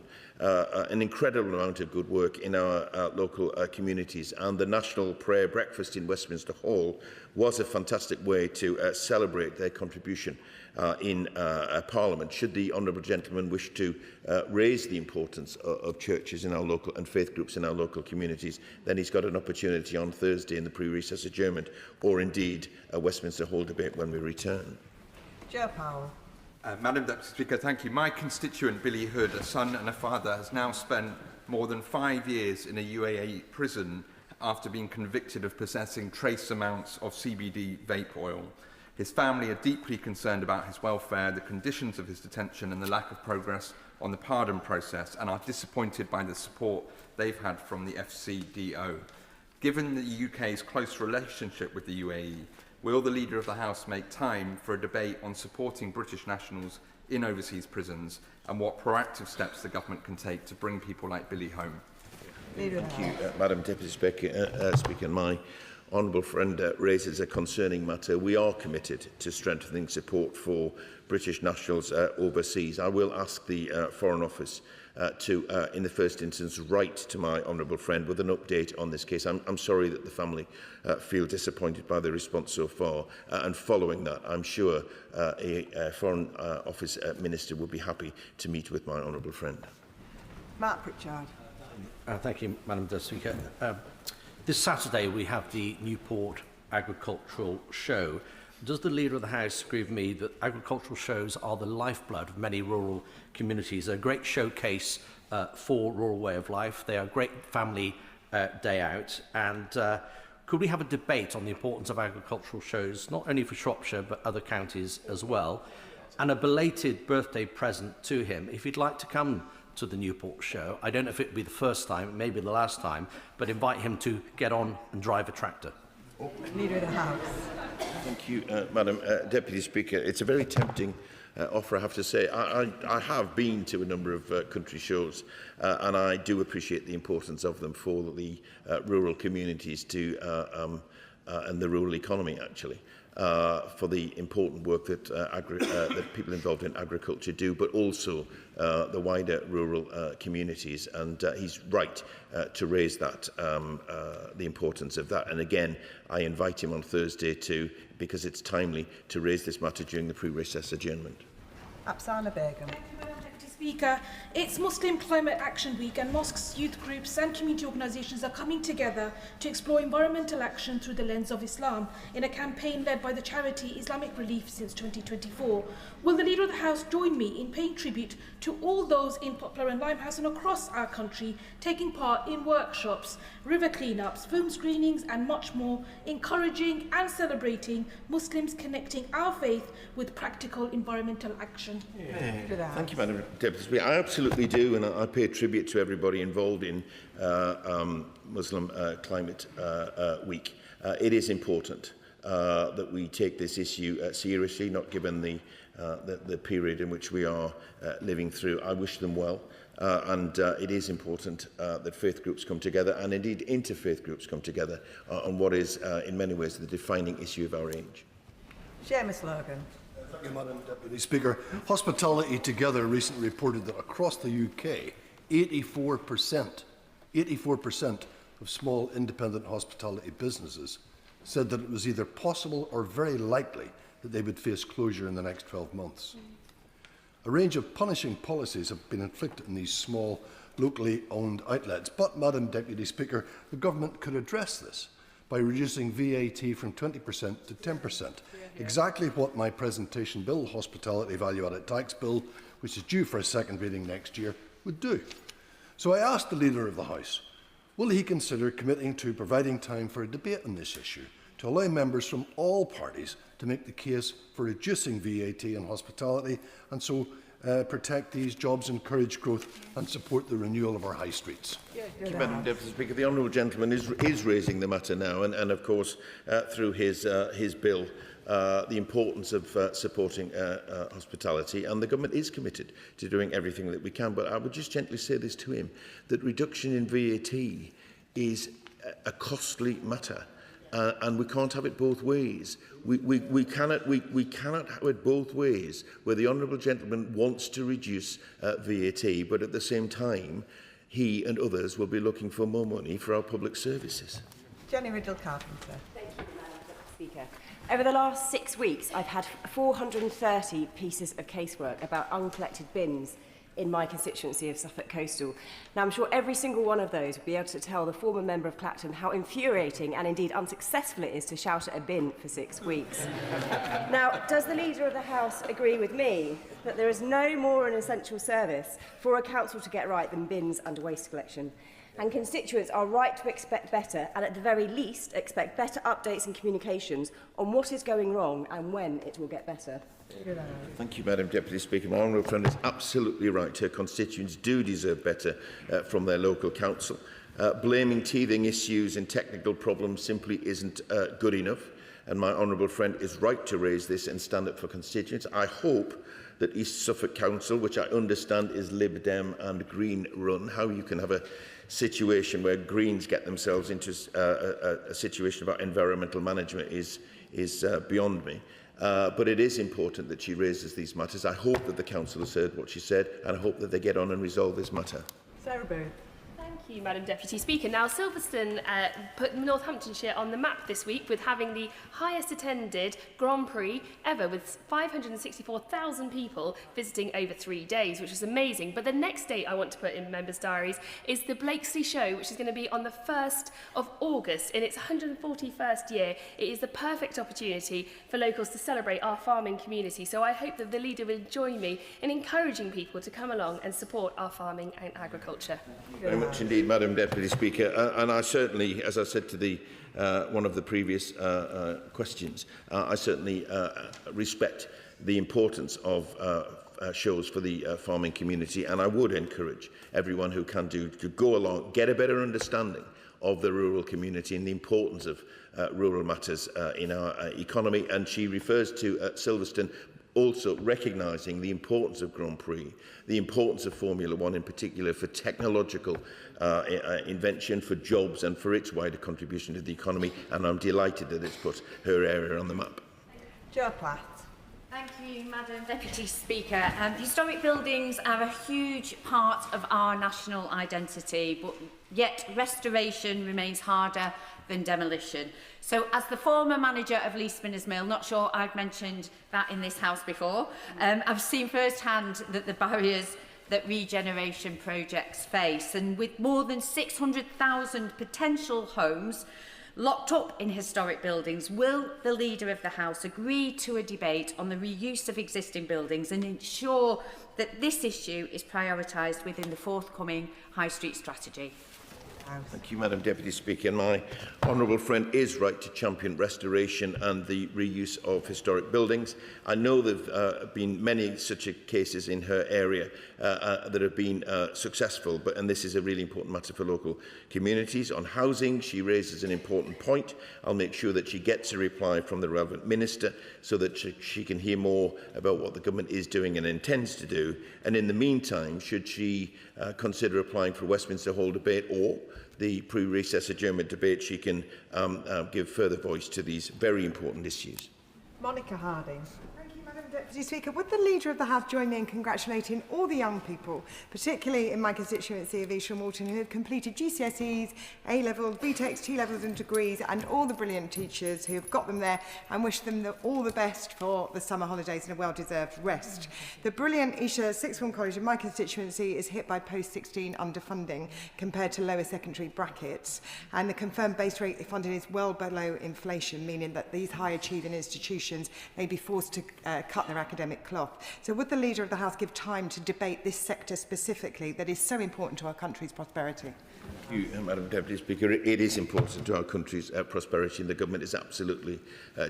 amount of good work in our local communities. And the National Prayer Breakfast in Westminster Hall was a fantastic way to celebrate their contribution in Parliament. Should the honourable gentleman wish to raise the importance of churches in our local and faith groups in our local communities, then he's got an opportunity on Thursday in the pre-recess adjournment, or indeed a Westminster Hall debate when we return. Joe Powell. Madam Deputy Speaker, thank you. My constituent, Billy Hood, a son and a father, has now spent more than 5 years in a UAE prison after being convicted of possessing trace amounts of CBD vape oil. His family are deeply concerned about his welfare, the conditions of his detention and the lack of progress on the pardon process, and are disappointed by the support they've had from the FCDO. Given the UK's close relationship with the UAE, will the Leader of the House make time for a debate on supporting British nationals in overseas prisons and what proactive steps the government can take to bring people like Billy home? Thank you, Madam Deputy Speaker. My honourable friend raises a concerning matter. We are committed to strengthening support for British nationals overseas. I will ask the Foreign Office to, in the first instance, write to my honourable friend with an update on this case. I'm sorry that the family feel disappointed by the response so far, and following that, I'm sure a Foreign Office Minister would be happy to meet with my honourable friend. Mark Pritchard. Thank you, Madam Speaker. This Saturday we have the Newport Agricultural Show. Does the Leader of the House agree with me that agricultural shows are the lifeblood of many rural communities? They're a great showcase for rural way of life. They are a great family day out. And could we have a debate on the importance of agricultural shows, not only for Shropshire but other counties as well, and a belated birthday present to him if he'd like to come to the Newport show. I don't know if it would be the first time, it may be the last time, but invite him to get on and drive a tractor. Leader of the House. Thank you, Madam Deputy Speaker. It's a very tempting offer, I have to say. I have been to a number of country shows, and I do appreciate the importance of them for the rural communities and the rural economy, actually. For the important work that, that people involved in agriculture do, but also the wider rural communities. And he's right to raise that, the importance of that. And again, I invite him on Thursday too, because it's timely to raise this matter during the pre-recess adjournment. Apsana Begum. Speaker, it's Muslim Climate Action Week and mosques, youth groups and community organisations are coming together to explore environmental action through the lens of Islam in a campaign led by the charity Islamic Relief since 2024. Will the Leader of the House join me in paying tribute to all those in Poplar and Limehouse and across our country taking part in workshops, river cleanups, film screenings and much more, encouraging and celebrating Muslims connecting our faith with practical environmental action? Thank you, Madam Deputy Speaker. I absolutely do, and I pay tribute to everybody involved in Muslim Climate Week. It is important that we take this issue seriously, not given the period in which we are living through. I wish them well, and it is important that faith groups come together, and indeed interfaith groups come together on what is, in many ways, the defining issue of our age. Seamus Logan. Thank you, Madam Deputy Speaker. Hospitality Together recently reported that across the UK, 84% of small independent hospitality businesses said that it was either possible or very likely that they would face closure in the next 12 months. A range of punishing policies have been inflicted on these small, locally owned outlets, but, Madam Deputy Speaker, the government could address this by reducing VAT from 20% to 10%, exactly what my presentation bill, Hospitality Value Added Tax Bill, which is due for a second reading next year, would do. So I asked the Leader of the House, will he consider committing to providing time for a debate on this issue to allow members from all parties to make the case for reducing VAT in hospitality and so protect these jobs, encourage growth and support the renewal of our high streets? Thank you, Madam Deputy Speaker. The honourable gentleman is raising the matter now, and of course, through his bill, the importance of supporting hospitality, and the government is committed to doing everything that we can. But I would just gently say this to him, that reduction in VAT is a costly matter. And we can't have it both ways. We cannot have it both ways, where the honourable gentleman wants to reduce VAT, but at the same time, he and others will be looking for more money for our public services. Jenny Riddle-Carpenter. Thank you, Madam Speaker. Over the last 6 weeks, I've had 430 pieces of casework about uncollected bins in my constituency of Suffolk Coastal. Now, I'm sure every single one of those would be able to tell the former member of Clacton how infuriating and indeed unsuccessful it is to shout at a bin for 6 weeks. Now, does the Leader of the House agree with me that there is no more an essential service for a council to get right than bins and waste collection? And constituents are right to expect better, and at the very least, expect better updates and communications on what is going wrong and when it will get better. Thank you, Madam Deputy Speaker. My honourable friend is absolutely right. Her constituents do deserve better from their local council. Blaming teething issues and technical problems simply isn't good enough, and my honourable friend is right to raise this and stand up for constituents. I hope that East Suffolk Council, which I understand is Lib Dem and Green run, how you can have a situation where Greens get themselves into a situation about environmental management is beyond me. But it is important that she raises these matters. I hope that the Council has heard what she said, and I hope that they get on and resolve this matter. Sarah Booth. Thank you, Madam Deputy Speaker. Now, Silverstone put Northamptonshire on the map this week with having the highest attended Grand Prix ever, with 564,000 people visiting over 3 days, which is amazing. But the next date I want to put in members' diaries is the Blakesley Show, which is going to be on the 1st of August in its 141st year. It is the perfect opportunity for locals to celebrate our farming community. So I hope that the Leader will join me in encouraging people to come along and support our farming and agriculture. Thank you very much. much indeed, Madam Deputy Speaker. And I certainly, as I said to the one of the previous questions, I certainly respect the importance of shows for the farming community, and I would encourage everyone who can to go along, get a better understanding of the rural community and the importance of rural matters in our economy. And she refers to Silverstone, also recognising the importance of Grand Prix, the importance of Formula One in particular for technological invention, for jobs and for its wider contribution to the economy, and I'm delighted that it's put her area on the map. Jo Platt. Thank you, Madam Deputy Speaker. Historic buildings are a huge part of our national identity, but yet restoration remains harder than demolition. So as the former manager of Lee Spinners Mill, not sure I've mentioned that in this House before, I've seen firsthand that the barriers that regeneration projects face, and with more than 600,000 potential homes locked up in historic buildings, will the Leader of the House agree to a debate on the reuse of existing buildings and ensure that this issue is prioritised within the forthcoming High Street strategy? Thank you, Madam Deputy Speaker. My honourable friend is right to champion restoration and the reuse of historic buildings. I know there have been many such cases in her area that have been successful, and this is a really important matter for local communities. On housing, she raises an important point. I'll make sure that she gets a reply from the relevant minister so that she can hear more about what the government is doing and intends to do. And in the meantime, should she consider applying for a Westminster Hall debate or the pre-recess adjournment debate, she can give further voice to these very important issues. Monica Harding. Thank you, Madam Deputy Speaker. Would the Leader of the House join me in congratulating all the young people, particularly in my constituency of East Walton, who have completed GCSEs, A-levels, BTECs, T-levels and degrees, and all the brilliant teachers who have got them there, and wish them all the best for the summer holidays and a well-deserved rest. The brilliant Isha Sixth Form College in my constituency is hit by post-16 underfunding compared to lower secondary brackets, and the confirmed base rate funding is well below inflation, meaning that these high-achieving institutions may be forced to cut their academic cloth. So would the Leader of the House give time to debate this sector specifically that is so important to our country's prosperity? Thank you, Madam Deputy Speaker. It is important to our country's prosperity, and the government is absolutely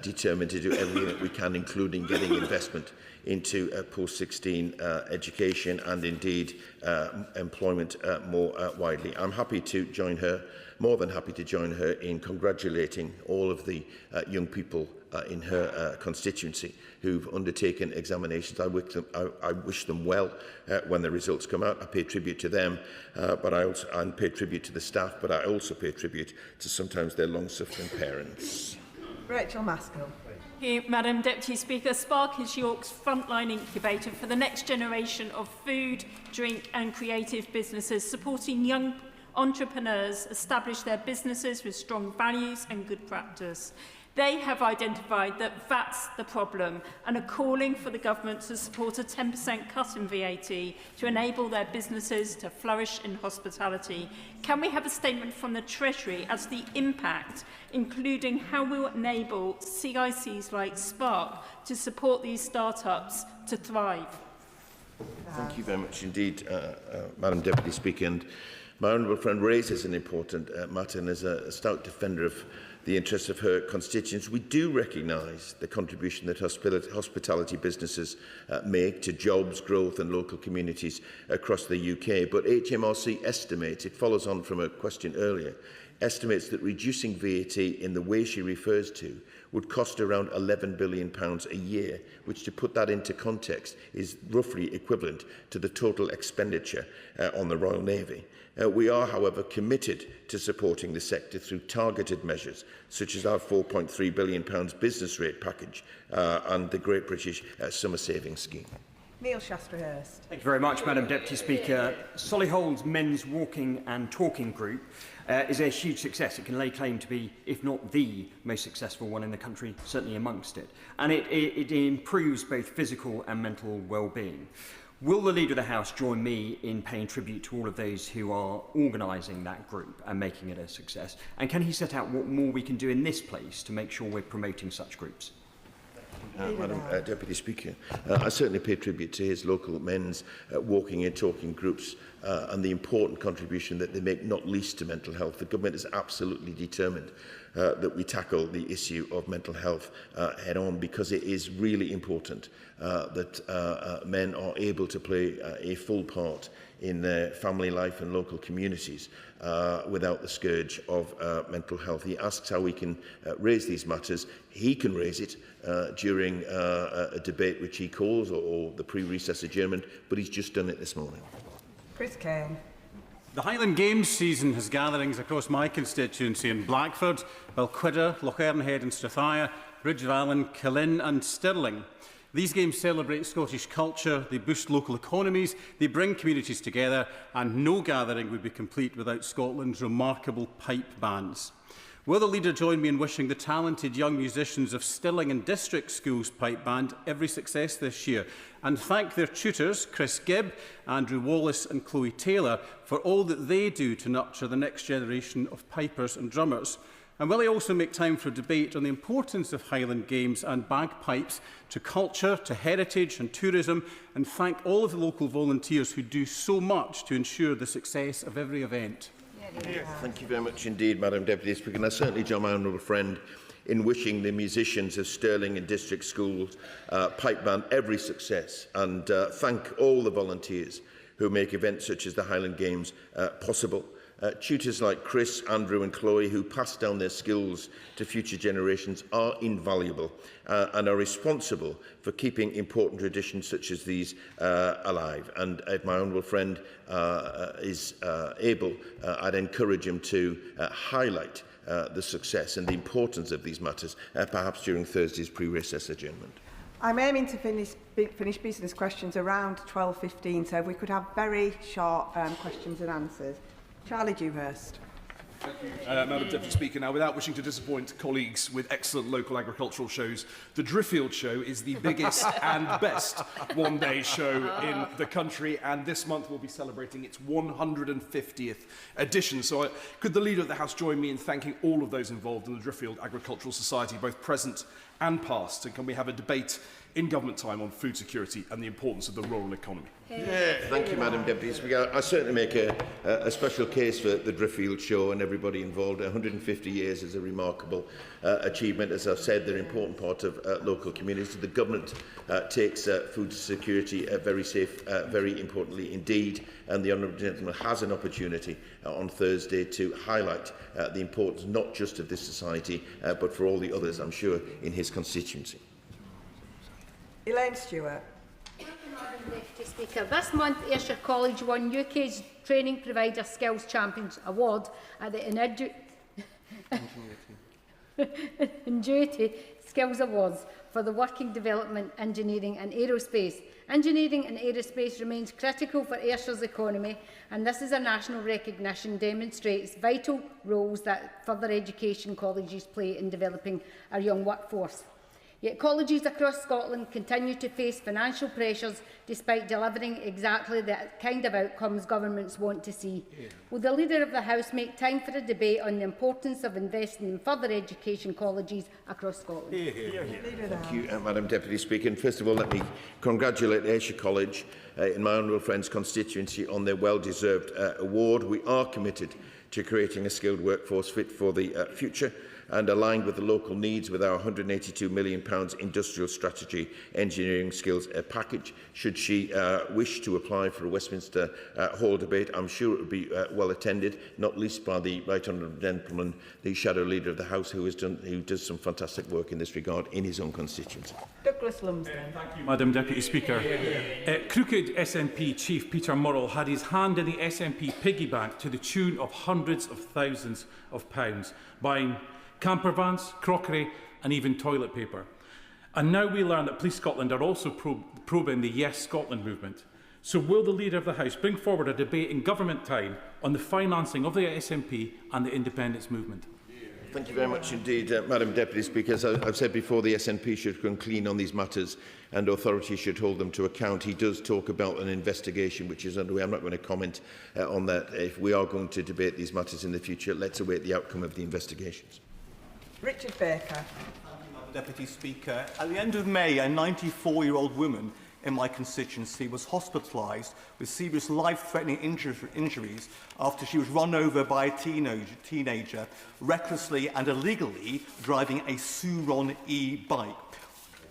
determined to do everything that we can, including getting investment into post-16 education and indeed employment more widely. I'm happy to join her, more than happy to join her in congratulating all of the young people in her constituency who've undertaken examinations. I wish them well when the results come out. I pay tribute to them, but I pay tribute to the staff, but I also pay tribute to sometimes their long-suffering parents. Rachel Maskell. Thank you, Madam Deputy Speaker. Spark is York's frontline incubator for the next generation of food, drink and creative businesses, supporting young entrepreneurs establish their businesses with strong values and good practice. They have identified that that's the problem and are calling for the government to support a 10% cut in VAT to enable their businesses to flourish in hospitality. Can we have a statement from the Treasury as to the impact, including how we will enable CICs like Spark to support these startups to thrive? Thank you very much indeed, Madam Deputy Speaker. And my honourable friend raises an important matter, and as a stout defender of the interests of her constituents, we do recognise the contribution that hospitality businesses make to jobs, growth and local communities across the UK. But HMRC estimates, it follows on from a question earlier, estimates that reducing VAT in the way she refers to would cost around £11 billion a year, which, to put that into context, is roughly equivalent to the total expenditure on the Royal Navy. We are, however, committed to supporting the sector through targeted measures, such as our £4.3 billion business rate package and the Great British Summer Savings Scheme. Neil Shastrahurst. Thank you very much, Madam Deputy Speaker. Solihull's Men's Walking and Talking Group is a huge success. It can lay claim to be, if not the most successful one in the country, certainly amongst it. And it improves both physical and mental well-being. Will the Leader of the House join me in paying tribute to all of those who are organising that group and making it a success? And can he set out what more we can do in this place to make sure we're promoting such groups? Madam Deputy Speaker, I certainly pay tribute to his local men's walking and talking groups and the important contribution that they make, not least to mental health. The government is absolutely determined that we tackle the issue of mental health head on, because it is really important that men are able to play a full part in their family life and local communities without the scourge of mental health. He asks how we can raise these matters. He can raise it during a debate which he calls, or the pre-recess adjournment, but he's just done it this morning. Chris Kane. The Highland Games season has gatherings across my constituency in Blackford, Balquidder, Lochernhead and Strathire, Bridgevallon, Killin and Stirling. These games celebrate Scottish culture, they boost local economies, they bring communities together, and no gathering would be complete without Scotland's remarkable pipe bands. Will the leader join me in wishing the talented young musicians of Stirling and District Schools Pipe Band every success this year, and thank their tutors, Chris Gibb, Andrew Wallace and Chloe Taylor, for all that they do to nurture the next generation of pipers and drummers? And will he also make time for debate on the importance of Highland Games and bagpipes to culture, to heritage and tourism, and thank all of the local volunteers who do so much to ensure the success of every event? Thank you very much indeed, Madam Deputy Speaker. And I certainly join my honourable friend in wishing the musicians of Stirling and District Schools Pipe Band every success, and thank all the volunteers who make events such as the Highland Games possible. Tutors like Chris, Andrew and Chloe, who pass down their skills to future generations, are invaluable and are responsible for keeping important traditions such as these alive. And if my honourable friend is able, I'd encourage him to highlight the success and the importance of these matters, perhaps during Thursday's pre-recess adjournment. I'm aiming to finish business questions around 12:15, so if we could have very short questions and answers. Charlie Dewhurst. Thank you, Madam Deputy Speaker. Now, without wishing to disappoint colleagues with excellent local agricultural shows, the Driffield Show is the biggest and best one-day show in the country, and this month we'll be celebrating its 150th edition. So could the Leader of the House join me in thanking all of those involved in the Driffield Agricultural Society, both present and past, and can we have a debate in government time on food security and the importance of the rural economy? Thank you, Madam Deputy Speaker. I certainly make a special case for the Driffield Show and everybody involved. 150 years is a remarkable achievement. As I've said, they're an important part of local communities. The government takes food security very safe, very importantly indeed, and the honourable gentleman has an opportunity on Thursday to highlight the importance not just of this society, but for all the others, I'm sure, in his constituency. Elaine Stewart. Madam Deputy Speaker, this month Ayrshire College won UK's Training Provider Skills Champions Award at the Ingenuity Skills Awards for the Working Development, Engineering and Aerospace. Engineering and aerospace remains critical for Ayrshire's economy, and this is a national recognition demonstrates vital roles that further education colleges play in developing our young workforce. Yet colleges across Scotland continue to face financial pressures despite delivering exactly the kind of outcomes governments want to see. Will the Leader of the House make time for a debate on the importance of investing in further education colleges across Scotland? Thank you, Madam Deputy Speaker. And first of all, let me congratulate Ayrshire College in my honourable friend's constituency on their well-deserved award. We are committed to creating a skilled workforce fit for the future, and aligned with the local needs with our £182 million industrial strategy engineering skills package. Should she wish to apply for a Westminster Hall debate, I'm sure it would be well attended, not least by the Right Honourable Gentleman, the Shadow Leader of the House, who does some fantastic work in this regard in his own constituency. Douglas Lumsden. Thank you, Madam Deputy Speaker. Crooked SNP Chief Peter Murrell had his hand in the SNP piggy bank to the tune of hundreds of thousands of pounds, buying camper vans, crockery and even toilet paper. And now we learn that Police Scotland are also probing the Yes Scotland movement. So will the Leader of the House bring forward a debate in government time on the financing of the SNP and the independence movement? Thank you very much indeed, Madam Deputy Speaker. As I've said before, the SNP should come clean on these matters and authorities should hold them to account. He does talk about an investigation which is underway. I'm not going to comment on that. If we are going to debate these matters in the future, let's await the outcome of the investigations. Richard Baker. Thank you, Madam Deputy Speaker. At the end of May, a 94-year-old woman in my constituency was hospitalised with serious life-threatening injuries after she was run over by a teenager recklessly and illegally driving a Suron e-bike.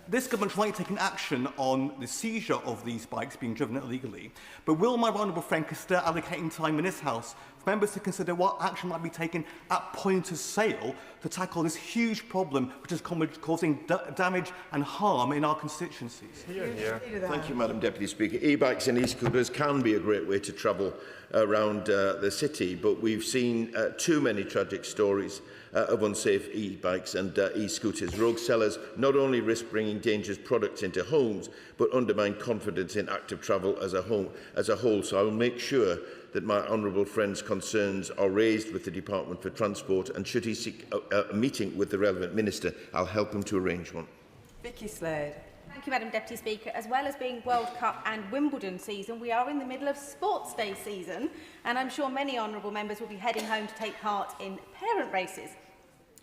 This government is right taking action on the seizure of these bikes being driven illegally, but will my honourable friend consider allocating time in this House for members to consider what action might be taken at point of sale to tackle this huge problem which is causing damage and harm in our constituencies? Thank you, Madam Deputy Speaker. E-bikes and e-scooters can be a great way to travel around the city, but we've seen too many tragic stories of unsafe e-bikes and e-scooters. Rogue sellers not only risk bringing dangerous products into homes, but undermine confidence in active travel as a whole. So I will make sure that my honourable friend's concerns are raised with the Department for Transport, and should he seek a meeting with the relevant minister, I'll help him to arrange one. Vicky Slade. Thank you, Madam Deputy Speaker. As well as being World Cup and Wimbledon season, we are in the middle of Sports Day season, and I'm sure many honourable members will be heading home to take part in parent races.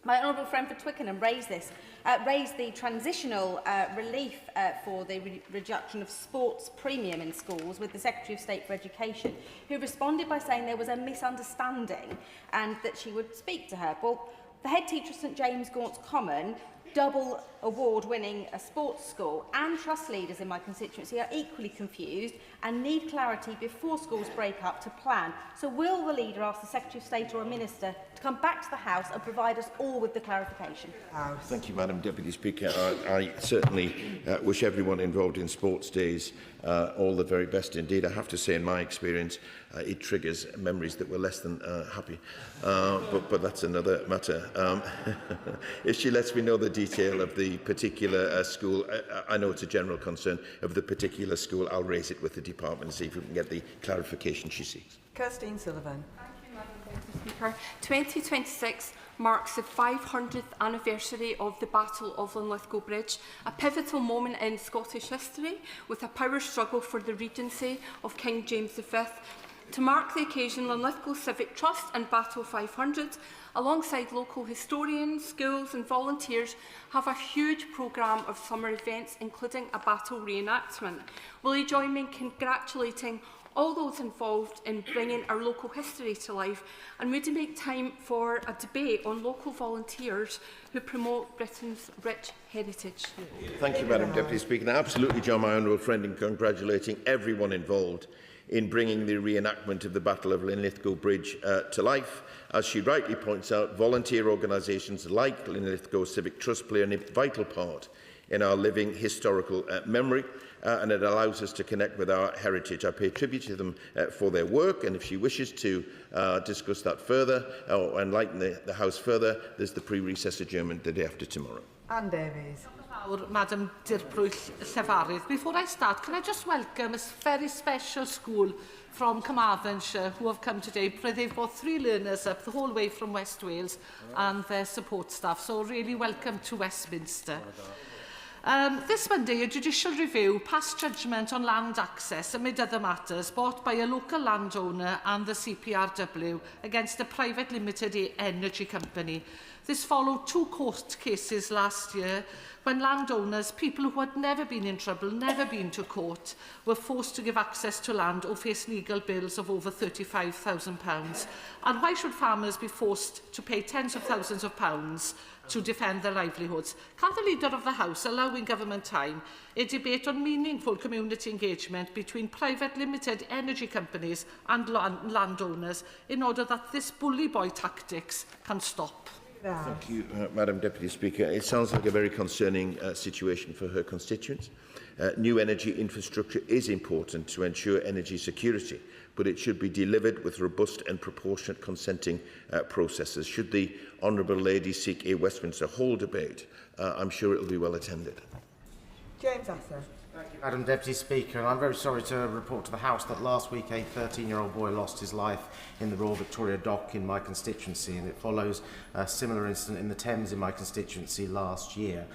My honourable friend for Twickenham raised the transitional relief for the reduction of sports premium in schools with the Secretary of State for Education, who responded by saying there was a misunderstanding and that she would speak to her. Well, the head teacher of St James Gaunt's Common, double award-winning sports school, and trust leaders in my constituency are equally confused and need clarity before schools break up to plan. So will the leader ask the Secretary of State or a minister to come back to the House and provide us all with the clarification? Thank you, Madam Deputy Speaker. I certainly wish everyone involved in sports days all the very best indeed. I have to say, in my experience, it triggers memories that were less than happy. But that's another matter. If she lets me know the detail of the particular school, I know it's a general concern of the particular school, I'll raise it with the department and see if we can get the clarification she seeks. Kirstine Sullivan. Thank you, Madam Deputy Speaker. 2026 marks the 500th anniversary of the Battle of Linlithgow Bridge, a pivotal moment in Scottish history with a power struggle for the regency of King James V. To mark the occasion, Linlithgow Civic Trust and Battle 500, alongside local historians, schools and volunteers, have a huge programme of summer events, including a battle reenactment. Will you join me in congratulating all those involved in bringing our local history to life, and would you make time for a debate on local volunteers who promote Britain's rich heritage? Thank you, Madam Deputy Speaker. I absolutely join my honourable friend in congratulating everyone involved in bringing the reenactment of the Battle of Linlithgow Bridge to life. As she rightly points out, volunteer organisations like Linlithgow Civic Trust play a vital part in our living historical memory, and it allows us to connect with our heritage. I pay tribute to them for their work, and if she wishes to discuss that further or enlighten the House further, there's the pre-recess adjournment the day after tomorrow. Anne Davies. Madam Dirprwy Llefarydd. Before I start, can I just welcome a very special school from Carmarthenshire who have come today. They've got 3 learners up the whole way from West Wales and their support staff. So really welcome to Westminster. This Monday, a judicial review passed judgment on land access, amid other matters, bought by a local landowner and the CPRW against a private limited energy company. This followed 2 court cases last year when landowners, people who had never been in trouble, never been to court, were forced to give access to land or face legal bills of over £35,000. And why should farmers be forced to pay tens of thousands of pounds to defend their livelihoods? Can the Leader of the House allow in government time a debate on meaningful community engagement between private limited energy companies and landowners in order that this bully boy tactics can stop? Thank you, Madam Deputy Speaker. It sounds like a very concerning situation for her constituents. New energy infrastructure is important to ensure energy security, but it should be delivered with robust and proportionate consenting processes. Should the Honourable Lady seek a Westminster Hall debate, I'm sure it will be well attended. James Asser. Thank you, Madam Deputy Speaker. And I'm very sorry to report to the House that last week a 13-year-old boy lost his life in the Royal Victoria Dock in my constituency, and it follows a similar incident in the Thames in my constituency last year.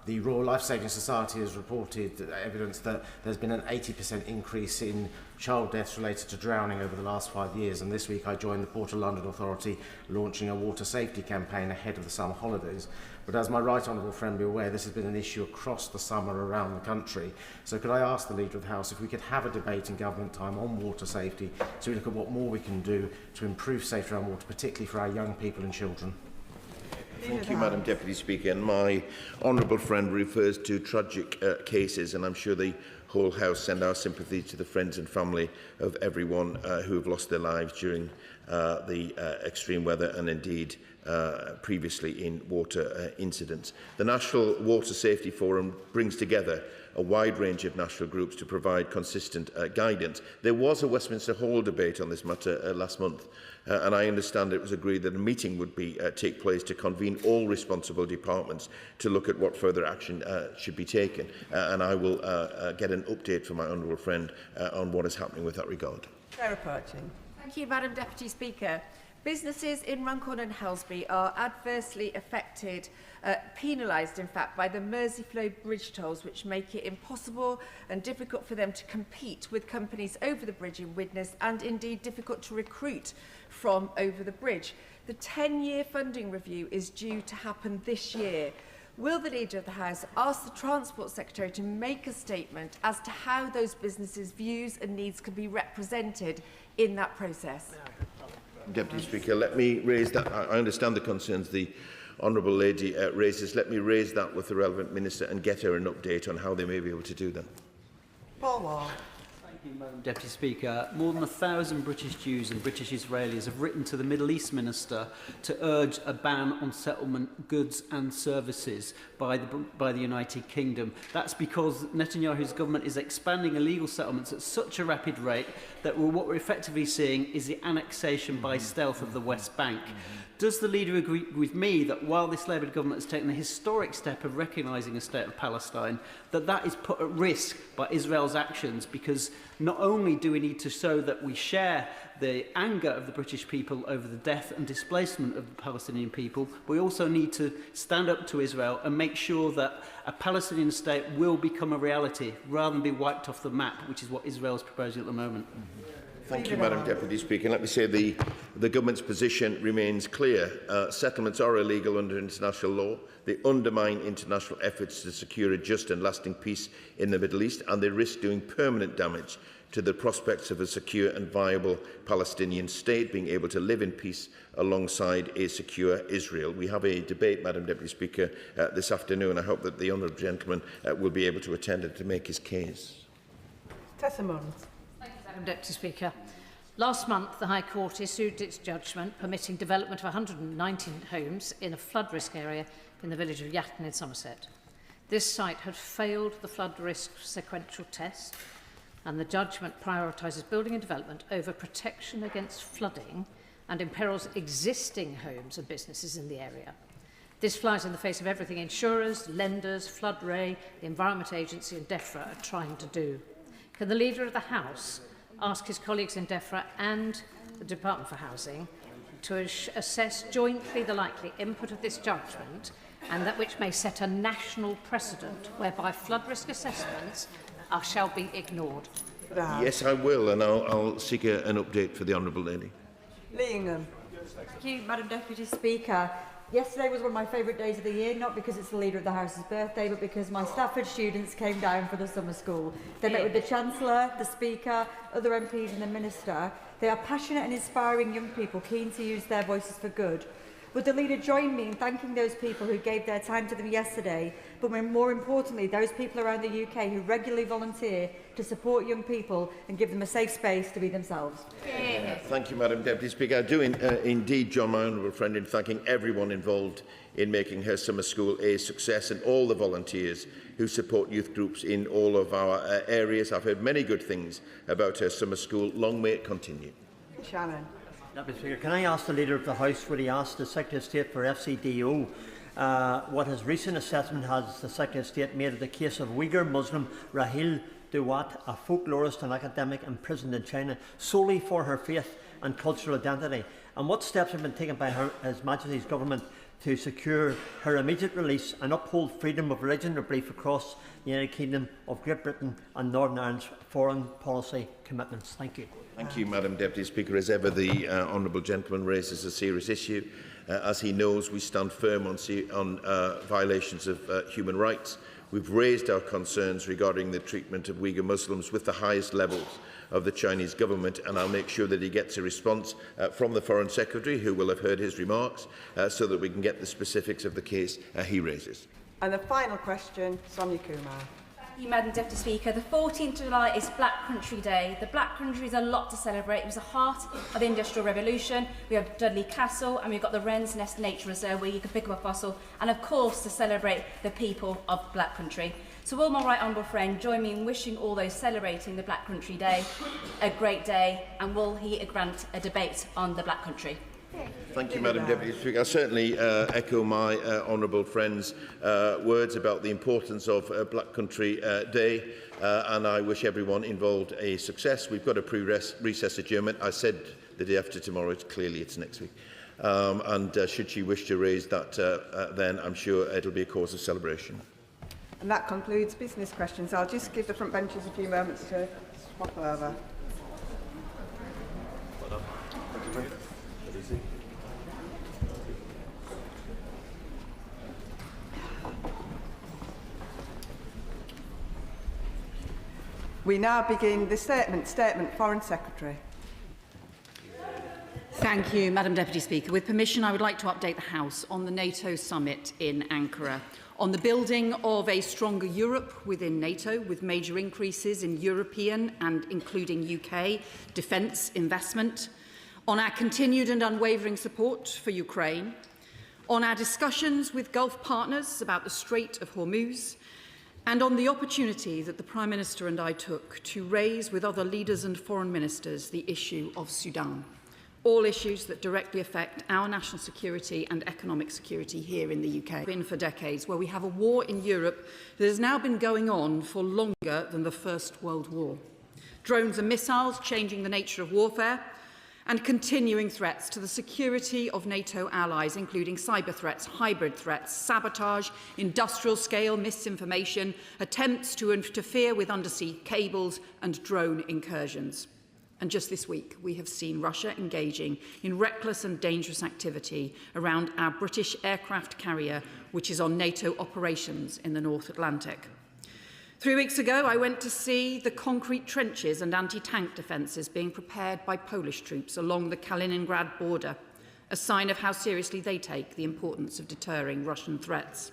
The Royal Life Saving Society has reported evidence that there's been an 80% increase in child deaths related to drowning over the last 5 years, and this week I joined the Port of London Authority launching a water safety campaign ahead of the summer holidays. But as my right honourable friend be aware, this has been an issue across the summer around the country. So could I ask the Leader of the House if we could have a debate in government time on water safety, so we look at what more we can do to improve safety around water, particularly for our young people and children. Thank you, Madam Deputy Speaker. And my honourable friend refers to tragic cases, and I'm sure the whole House send our sympathy to the friends and family of everyone who have lost their lives during the extreme weather and indeed previously in water incidents. The National Water Safety Forum brings together a wide range of national groups to provide consistent guidance. There was a Westminster Hall debate on this matter last month, and I understand it was agreed that a meeting would take place to convene all responsible departments to look at what further action should be taken. And I will get an update from my honourable friend on what is happening with that regard. Sarah Perchin. Thank you, Madam Deputy Speaker. Businesses in Runcorn and Helsby are adversely affected, penalised in fact, by the Merseyflow bridge tolls, which make it impossible and difficult for them to compete with companies over the bridge in Widnes, and indeed difficult to recruit from over the bridge. The 10-year funding review is due to happen this year. Will the Leader of the House ask the Transport Secretary to make a statement as to how those businesses' views and needs can be represented in that process? Deputy Speaker, let me raise that. I understand the concerns the honourable lady raises. Let me raise that with the relevant minister and get her an update on how they may be able to do that. Paul Wall. Thank you, Madam Deputy Speaker. More than 1,000 British Jews and British Israelis have written to the Middle East Minister to urge a ban on settlement goods and services by the United Kingdom. That's because Netanyahu's government is expanding illegal settlements at such a rapid rate that what we're effectively seeing is the annexation by stealth of the West Bank. Does the Leader agree with me that while this Labour government has taken the historic step of recognising a state of Palestine, that is put at risk by Israel's actions, because not only do we need to show that we share the anger of the British people over the death and displacement of the Palestinian people, but we also need to stand up to Israel and make sure that a Palestinian state will become a reality rather than be wiped off the map, which is what Israel is proposing at the moment. Thank you, Madam Deputy Speaker. Let me say the government's position remains clear. Settlements are illegal under international law. They undermine international efforts to secure a just and lasting peace in the Middle East, and they risk doing permanent damage to the prospects of a secure and viable Palestinian state being able to live in peace alongside a secure Israel. We have a debate, Madam Deputy Speaker, this afternoon. I hope that the honourable gentleman will be able to attend it to make his case. Tessa Mullins. Madam Deputy Speaker. Last month, the High Court issued its judgment permitting development of 119 homes in a flood risk area in the village of Yatton in Somerset. This site had failed the flood risk sequential test, and the judgment prioritises building and development over protection against flooding and imperils existing homes and businesses in the area. This flies in the face of everything insurers, lenders, Flood Ray, the Environment Agency and DEFRA are trying to do. Can the Leader of the House ask his colleagues in DEFRA and the Department for Housing to assess jointly the likely input of this judgment, and that which may set a national precedent whereby flood risk assessments shall be ignored? Yes, I will, and I'll seek an update for the honourable lady. Leingham. Thank you, Madam Deputy Speaker. Yesterday was one of my favourite days of the year, not because it's the Leader of the House's birthday, but because my Stafford students came down for the summer school. They met with the Chancellor, the Speaker, other MPs and the Minister. They are passionate and inspiring young people keen to use their voices for good. Would the Leader join me in thanking those people who gave their time to them yesterday, but more importantly, those people around the UK who regularly volunteer to support young people and give them a safe space to be themselves? Thank you, Madam Deputy Speaker. I do indeed join my honourable friend in thanking everyone involved in making her summer school a success, and all the volunteers who support youth groups in all of our areas. I've heard many good things about her summer school. Long may it continue. Shannon. Deputy Speaker, can I ask the Leader of the House, would he ask the Secretary of State for FCDO what his recent assessment has the Secretary of State made of the case of Uyghur Muslim Rahil Dewat, a folklorist and academic imprisoned in China solely for her faith and cultural identity, and what steps have been taken by His Majesty's government to secure her immediate release and uphold freedom of religion or belief across the United Kingdom of Great Britain and Northern Ireland's foreign policy commitments. Thank you. Thank you, Madam Deputy Speaker. As ever, the honourable gentleman raises a serious issue. As he knows, we stand firm on violations of human rights. We've raised our concerns regarding the treatment of Uyghur Muslims with the highest levels of the Chinese government, and I'll make sure that he gets a response from the Foreign Secretary, who will have heard his remarks, so that we can get the specifics of the case he raises. And the final question, Sonia Kumar. Thank you, Madam Deputy Speaker. The 14th of July is Black Country Day. The Black Country is a lot to celebrate. It was the heart of the Industrial Revolution. We have Dudley Castle and we've got the Wren's Nest Nature Reserve where you can pick up a fossil, and of course to celebrate the people of Black Country. So will my right honourable friend join me in wishing all those celebrating the Black Country Day a great day, and will he grant a debate on the Black Country? Thank you, Madam Deputy Speaker. I certainly echo my honourable friend's words about the importance of Black Country Day, and I wish everyone involved a success. We've got a pre-recess adjournment. I said the day after tomorrow. It's next week. And should she wish to raise that, then I'm sure it'll be a cause of celebration. And that concludes business questions. I'll just give the front benches a few moments to swap over. We now begin the statement. Foreign Secretary. Thank you, Madam Deputy Speaker. With permission, I would like to update the House on the NATO summit in Ankara, on the building of a stronger Europe within NATO, with major increases in European and including UK defence investment, on our continued and unwavering support for Ukraine, on our discussions with Gulf partners about the Strait of Hormuz, and on the opportunity that the Prime Minister and I took to raise with other leaders and foreign ministers the issue of Sudan. All issues that directly affect our national security and economic security here in the UK. Been for decades, where we have a war in Europe that has now been going on for longer than the First World War. Drones and missiles changing the nature of warfare, and continuing threats to the security of NATO allies, including cyber threats, hybrid threats, sabotage, industrial-scale misinformation, attempts to interfere with undersea cables and drone incursions. And just this week, we have seen Russia engaging in reckless and dangerous activity around our British aircraft carrier, which is on NATO operations in the North Atlantic. 3 weeks ago, I went to see the concrete trenches and anti-tank defences being prepared by Polish troops along the Kaliningrad border, a sign of how seriously they take the importance of deterring Russian threats.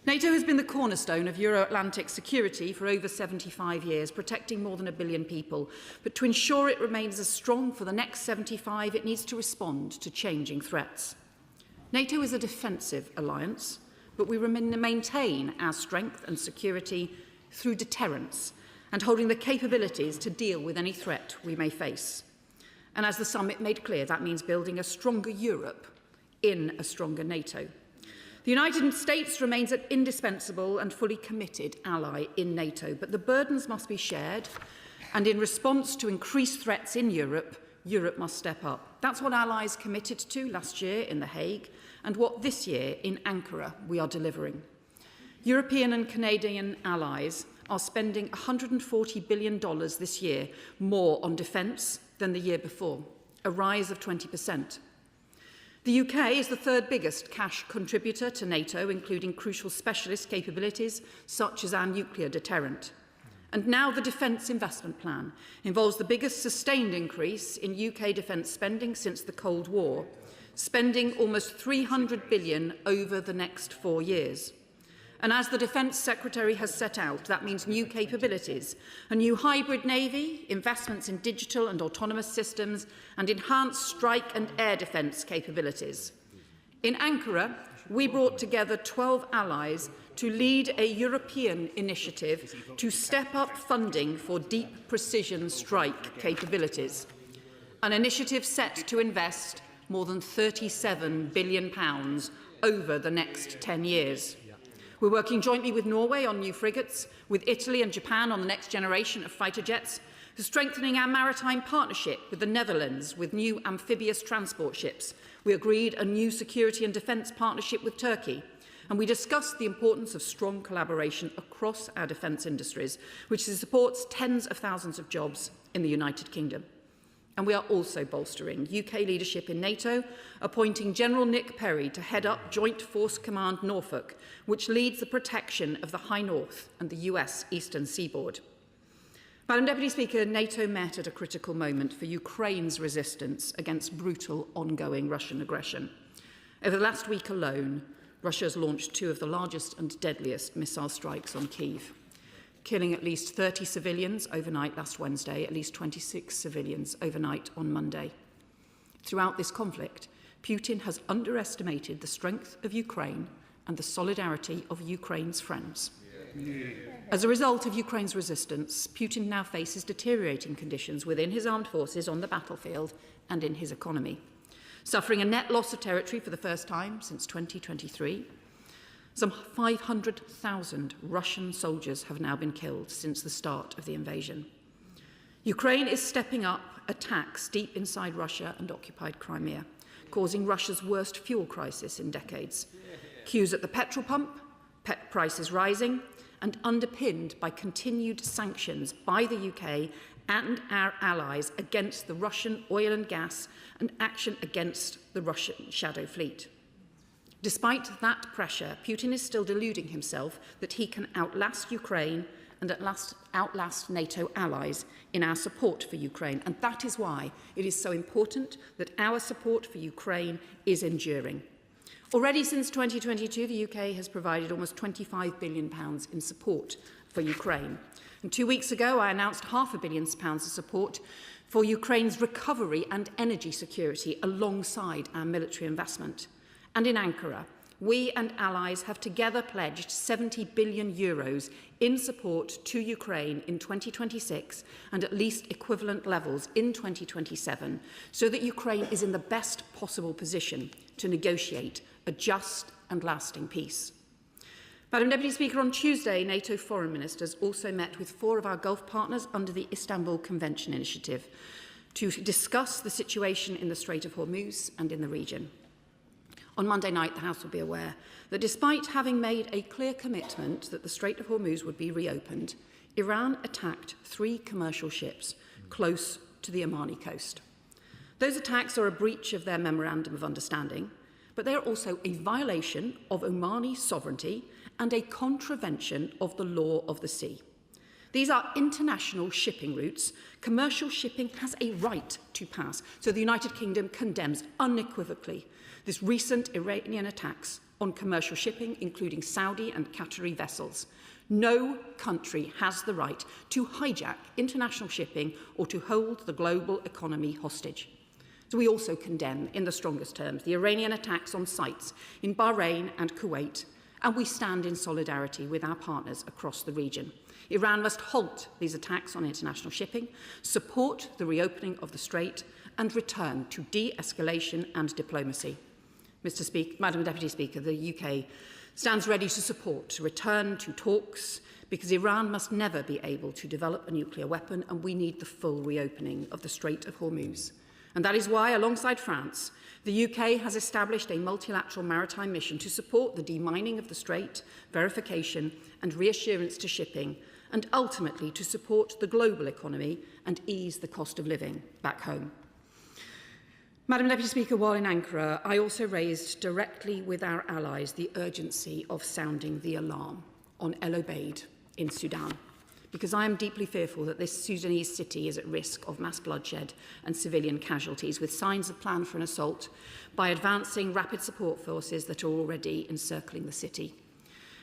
NATO has been the cornerstone of Euro-Atlantic security for over 75 years, protecting more than 1 billion people. But to ensure it remains as strong for the next 75, it needs to respond to changing threats. NATO is a defensive alliance, but we maintain our strength and security through deterrence and holding the capabilities to deal with any threat we may face. And as the summit made clear, that means building a stronger Europe in a stronger NATO. The United States remains an indispensable and fully committed ally in NATO, but the burdens must be shared, and in response to increased threats in Europe, Europe must step up. That's what allies committed to last year in The Hague, and what this year in Ankara we are delivering. European and Canadian allies are spending $140 billion this year more on defence than the year before, a rise of 20%. The UK is the third biggest cash contributor to NATO, including crucial specialist capabilities such as our nuclear deterrent. And now the Defence Investment Plan involves the biggest sustained increase in UK defence spending since the Cold War, spending almost $300 billion over the next 4 years. And as the Defence Secretary has set out, that means new capabilities, a new hybrid navy, investments in digital and autonomous systems, and enhanced strike and air defence capabilities. In Ankara, we brought together 12 allies to lead a European initiative to step up funding for deep precision strike capabilities, an initiative set to invest more than £37 billion over the next 10 years. We're working jointly with Norway on new frigates, with Italy and Japan on the next generation of fighter jets, strengthening our maritime partnership with the Netherlands with new amphibious transport ships. We agreed a new security and defence partnership with Turkey, and we discussed the importance of strong collaboration across our defence industries, which supports tens of thousands of jobs in the United Kingdom. And we are also bolstering UK leadership in NATO, appointing General Nick Perry to head up Joint Force Command Norfolk, which leads the protection of the High North and the US Eastern Seaboard. Madam Deputy Speaker, NATO met at a critical moment for Ukraine's resistance against brutal ongoing Russian aggression. Over the last week alone, Russia has launched 2 of the largest and deadliest missile strikes on Kyiv, killing at least 30 civilians overnight last Wednesday, at least 26 civilians overnight on Monday. Throughout this conflict, Putin has underestimated the strength of Ukraine and the solidarity of Ukraine's friends. As a result of Ukraine's resistance, Putin now faces deteriorating conditions within his armed forces on the battlefield and in his economy. Suffering a net loss of territory for the first time since 2023, some 500,000 Russian soldiers have now been killed since the start of the invasion. Ukraine is stepping up attacks deep inside Russia and occupied Crimea, causing Russia's worst fuel crisis in decades. Queues at the petrol pump, pet prices rising, and underpinned by continued sanctions by the UK and our allies against the Russian oil and gas and action against the Russian shadow fleet. Despite that pressure, Putin is still deluding himself that he can outlast Ukraine and at last outlast NATO allies in our support for Ukraine. And that is why it is so important that our support for Ukraine is enduring. Already since 2022, the UK has provided almost £25 billion in support for Ukraine. And 2 weeks ago, I announced £500 million of support for Ukraine's recovery and energy security alongside our military investment. And in Ankara, we and allies have together pledged €70 billion in support to Ukraine in 2026 and at least equivalent levels in 2027, so that Ukraine is in the best possible position to negotiate a just and lasting peace. Madam Deputy Speaker, on Tuesday, NATO foreign ministers also met with 4 of our Gulf partners under the Istanbul Convention Initiative to discuss the situation in the Strait of Hormuz and in the region. On Monday night, the House will be aware that despite having made a clear commitment that the Strait of Hormuz would be reopened, Iran attacked 3 commercial ships close to the Omani coast. Those attacks are a breach of their Memorandum of Understanding, but they are also a violation of Omani sovereignty and a contravention of the law of the sea. These are international shipping routes. Commercial shipping has a right to pass, so the United Kingdom condemns unequivocally this recent Iranian attacks on commercial shipping, including Saudi and Qatari vessels. No country has the right to hijack international shipping or to hold the global economy hostage. So we also condemn, in the strongest terms, the Iranian attacks on sites in Bahrain and Kuwait, and we stand in solidarity with our partners across the region. Iran must halt these attacks on international shipping, support the reopening of the Strait, and return to de-escalation and diplomacy. Madam Deputy Speaker, the UK stands ready to support to return to talks, because Iran must never be able to develop a nuclear weapon, and we need the full reopening of the Strait of Hormuz. And that is why, alongside France, the UK has established a multilateral maritime mission to support the demining of the Strait, verification and reassurance to shipping, and ultimately to support the global economy and ease the cost of living back home. Madam Deputy Speaker, while in Ankara, I also raised directly with our allies the urgency of sounding the alarm on El Obeid in Sudan, because I am deeply fearful that this Sudanese city is at risk of mass bloodshed and civilian casualties, with signs of plan for an assault by advancing rapid support forces that are already encircling the city.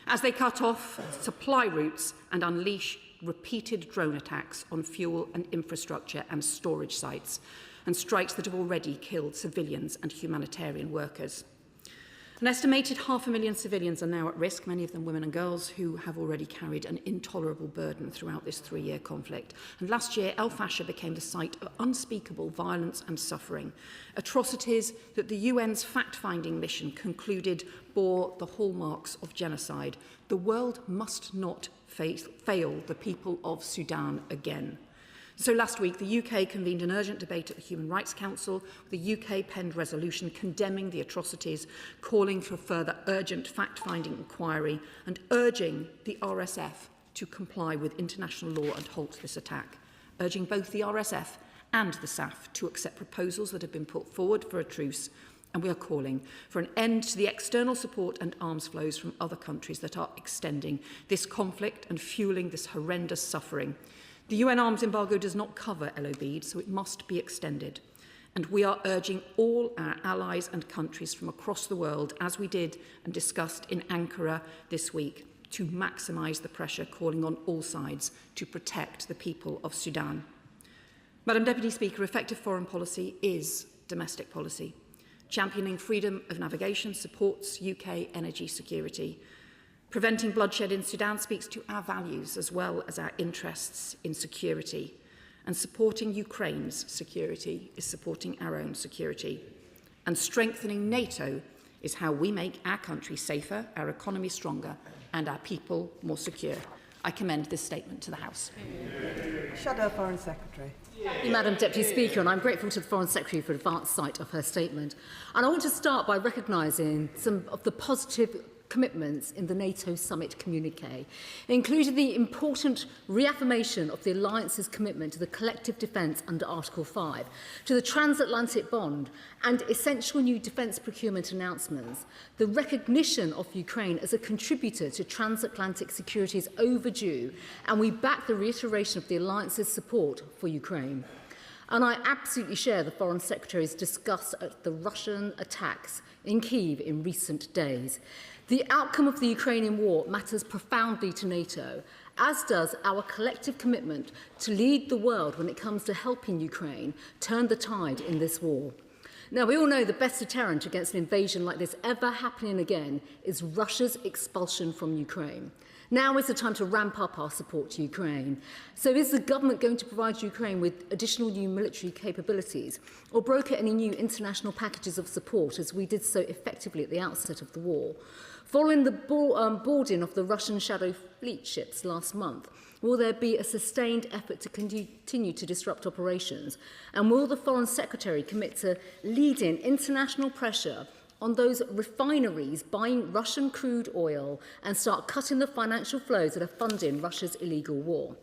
As they cut off supply routes and unleash repeated drone attacks on fuel and infrastructure and storage sites, and strikes that have already killed civilians and humanitarian workers. An estimated 500,000 civilians are now at risk, many of them women and girls who have already carried an intolerable burden throughout this 3-year conflict. And last year, El Fasher became the site of unspeakable violence and suffering, atrocities that the UN's fact-finding mission concluded bore the hallmarks of genocide. The world must not fail the people of Sudan again. So last week, the UK convened an urgent debate at the Human Rights Council. The UK penned resolution condemning the atrocities, calling for further urgent fact-finding inquiry and urging the RSF to comply with international law and halt this attack, urging both the RSF and the SAF to accept proposals that have been put forward for a truce, and we are calling for an end to the external support and arms flows from other countries that are extending this conflict and fueling this horrendous suffering. The UN arms embargo does not cover LOB, so it must be extended. And we are urging all our allies and countries from across the world, as we did and discussed in Ankara this week, to maximise the pressure, calling on all sides to protect the people of Sudan. Madam Deputy Speaker, effective foreign policy is domestic policy. Championing freedom of navigation supports UK energy security. Preventing bloodshed in Sudan speaks to our values as well as our interests in security. And supporting Ukraine's security is supporting our own security. And strengthening NATO is how we make our country safer, our economy stronger, and our people more secure. I commend this statement to the House. Shadow Foreign Secretary. Thank you, Madam Deputy Speaker, and I'm grateful to the Foreign Secretary for advance sight of her statement. And I want to start by recognising some of the positive commitments in the NATO summit communique, including the important reaffirmation of the alliance's commitment to the collective defence under Article 5, to the transatlantic bond and essential new defence procurement announcements. The recognition of Ukraine as a contributor to transatlantic security is overdue, and we back the reiteration of the alliance's support for Ukraine. And I absolutely share the Foreign Secretary's disgust at the Russian attacks in Kyiv in recent days. The outcome of the Ukrainian war matters profoundly to NATO, as does our collective commitment to lead the world when it comes to helping Ukraine turn the tide in this war. Now, we all know the best deterrent against an invasion like this ever happening again is Russia's expulsion from Ukraine. Now is the time to ramp up our support to Ukraine. So is the government going to provide Ukraine with additional new military capabilities or broker any new international packages of support, as we did so effectively at the outset of the war? Following the boarding of the Russian shadow fleet ships last month, will there be a sustained effort to continue to disrupt operations? And will the Foreign Secretary commit to leading international pressure on those refineries buying Russian crude oil and start cutting the financial flows that are funding Russia's illegal war?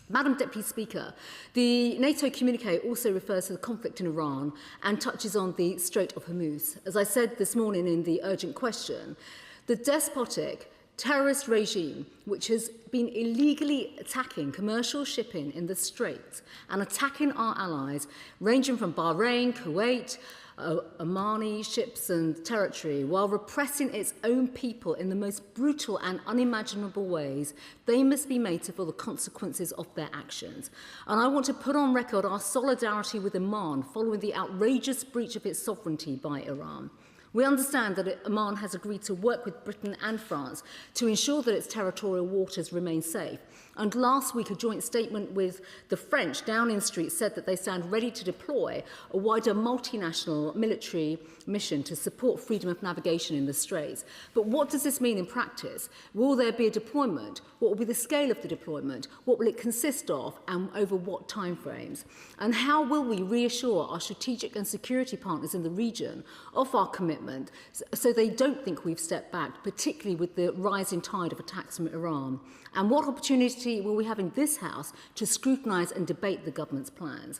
Madam Deputy Speaker, the NATO communique also refers to the conflict in Iran and touches on the Strait of Hormuz. As I said this morning in the urgent question, the despotic terrorist regime, which has been illegally attacking commercial shipping in the Straits and attacking our allies, ranging from Bahrain, Kuwait, Omani ships and territory, while repressing its own people in the most brutal and unimaginable ways, they must be made to feel the consequences of their actions. And I want to put on record our solidarity with Oman following the outrageous breach of its sovereignty by Iran. We understand that Oman has agreed to work with Britain and France to ensure that its territorial waters remain safe. And last week, a joint statement with the French, Downing Street, said that they stand ready to deploy a wider multinational military mission to support freedom of navigation in the Straits. But what does this mean in practice? Will there be a deployment? What will be the scale of the deployment? What will it consist of, and over what timeframes? And how will we reassure our strategic and security partners in the region of our commitment so they don't think we've stepped back, particularly with the rising tide of attacks from Iran? And what opportunity will we have in this House to scrutinise and debate the government's plans?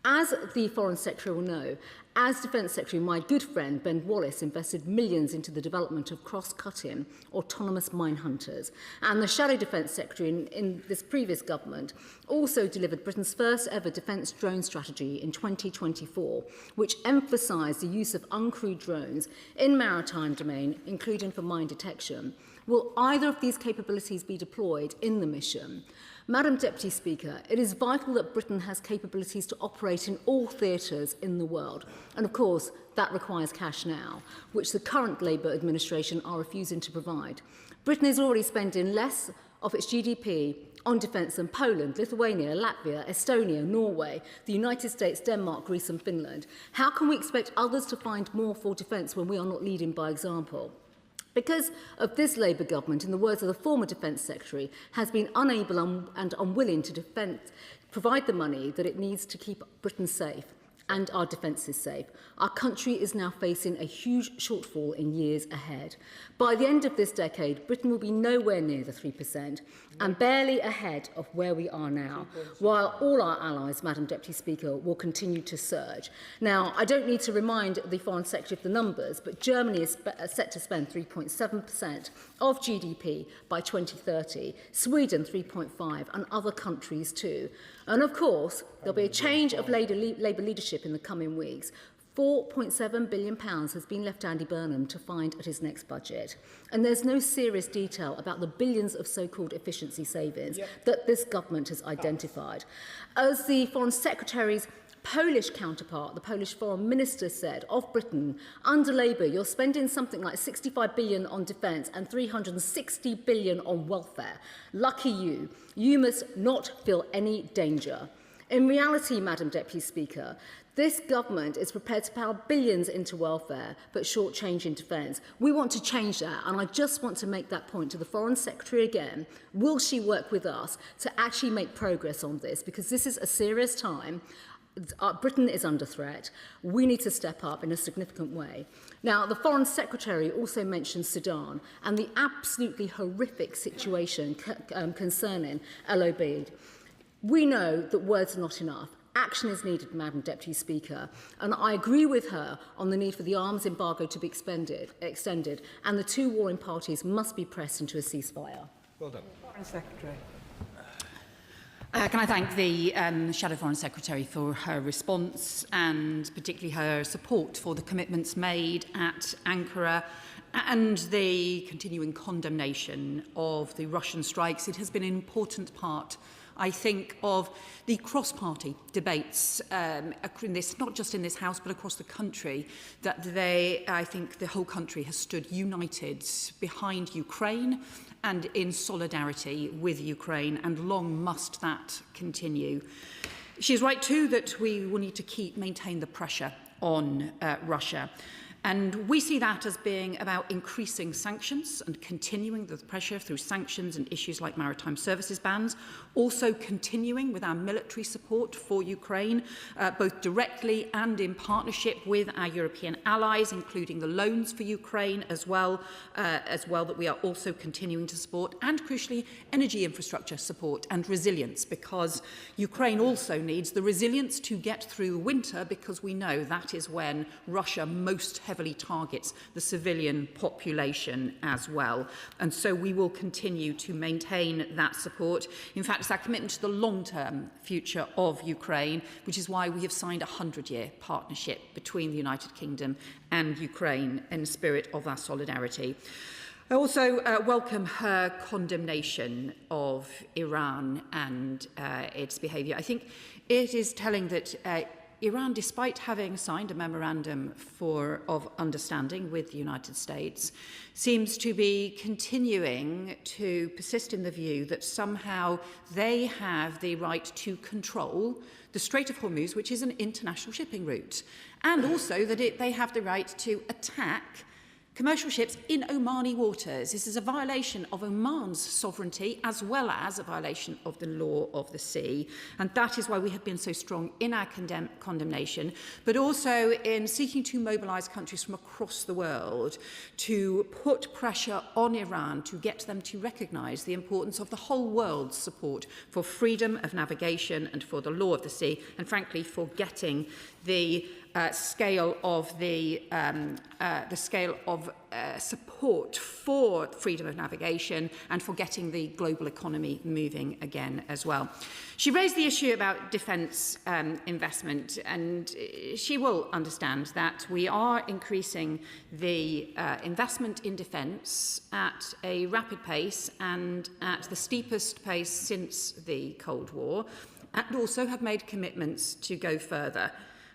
As the Foreign Secretary will know, as Defence Secretary, my good friend Ben Wallace invested millions into the development of cross-cutting autonomous mine hunters. And the Shadow Defence Secretary in this previous government also delivered Britain's first ever defence drone strategy in 2024, which emphasised the use of uncrewed drones in maritime domain, including for mine detection. Will either of these capabilities be deployed in the mission? Madam Deputy Speaker, it is vital that Britain has capabilities to operate in all theatres in the world. And of course, that requires cash now, which the current Labour administration are refusing to provide. Britain is already spending less of its GDP on defence than Poland, Lithuania, Latvia, Estonia, Norway, the United States, Denmark, Greece and Finland. How can we expect others to find more for defence when we are not leading by example? Because of this Labour government, in the words of the former Defence Secretary, has been unable and unwilling to provide the money that it needs to keep Britain safe and our defences safe. Our country is now facing a huge shortfall in years ahead. By the end of this decade, Britain will be nowhere near the 3% and barely ahead of where we are now, while all our allies, Madam Deputy Speaker, will continue to surge. Now, I don't need to remind the Foreign Secretary of the numbers, but Germany is set to spend 3.7% of GDP by 2030, Sweden 3.5%, and other countries too. And of course, there'll be a change of Labour leadership in the coming weeks. £4.7 billion has been left to Andy Burnham to find at his next budget. And there's no serious detail about the billions of so-called efficiency savings that this government has identified. As the Foreign Secretary's Polish counterpart, the Polish Foreign Minister, said of Britain, under Labour, you're spending something like 65 billion on defence and 360 billion on welfare. Lucky you. You must not feel any danger. In reality, Madam Deputy Speaker, this government is prepared to plough billions into welfare, but shortchange in defence. We want to change that, and I just want to make that point to the Foreign Secretary again. Will she work with us to actually make progress on this? Because this is a serious time. Britain is under threat. We need to step up in a significant way. Now, the Foreign Secretary also mentioned Sudan and the absolutely horrific situation concerning El Obeid. We know that words are not enough. Action is needed, Madam Deputy Speaker, and I agree with her on the need for the arms embargo to be extended, and the two warring parties must be pressed into a ceasefire. Well done. Foreign Secretary. Can I thank the Shadow Foreign Secretary for her response and particularly her support for the commitments made at Ankara and the continuing condemnation of the Russian strikes. It has been an important part, I think, of the cross-party debates in this, not just in this House, but across the country, that I think the whole country has stood united behind Ukraine and in solidarity with Ukraine, and long must that continue. She is right too that we will need to maintain the pressure on Russia. And we see that as being about increasing sanctions and continuing the pressure through sanctions and issues like maritime services bans, also continuing with our military support for Ukraine, both directly and in partnership with our European allies, including the loans for Ukraine as well that we are also continuing to support, and crucially energy infrastructure support and resilience, because Ukraine also needs the resilience to get through winter, because we know that is when Russia most heavily targets the civilian population as well. And so we will continue to maintain that support. In fact, it's our commitment to the long-term future of Ukraine, which is why we have signed a 100-year partnership between the United Kingdom and Ukraine in the spirit of our solidarity. I also welcome her condemnation of Iran and its behaviour. I think it is telling that Iran, despite having signed a memorandum of understanding with the United States, seems to be continuing to persist in the view that somehow they have the right to control the Strait of Hormuz, which is an international shipping route, and also that they have the right to attack commercial ships in Omani waters. This is a violation of Oman's sovereignty as well as a violation of the law of the sea. And that is why we have been so strong in our condemnation, but also in seeking to mobilise countries from across the world to put pressure on Iran to get them to recognise the importance of the whole world's support for freedom of navigation and for the law of the sea, and frankly for getting the scale of support for freedom of navigation and for getting the global economy moving again as well. She raised the issue about defence investment, and she will understand that we are increasing the investment in defence at a rapid pace and at the steepest pace since the Cold War, and also have made commitments to go further.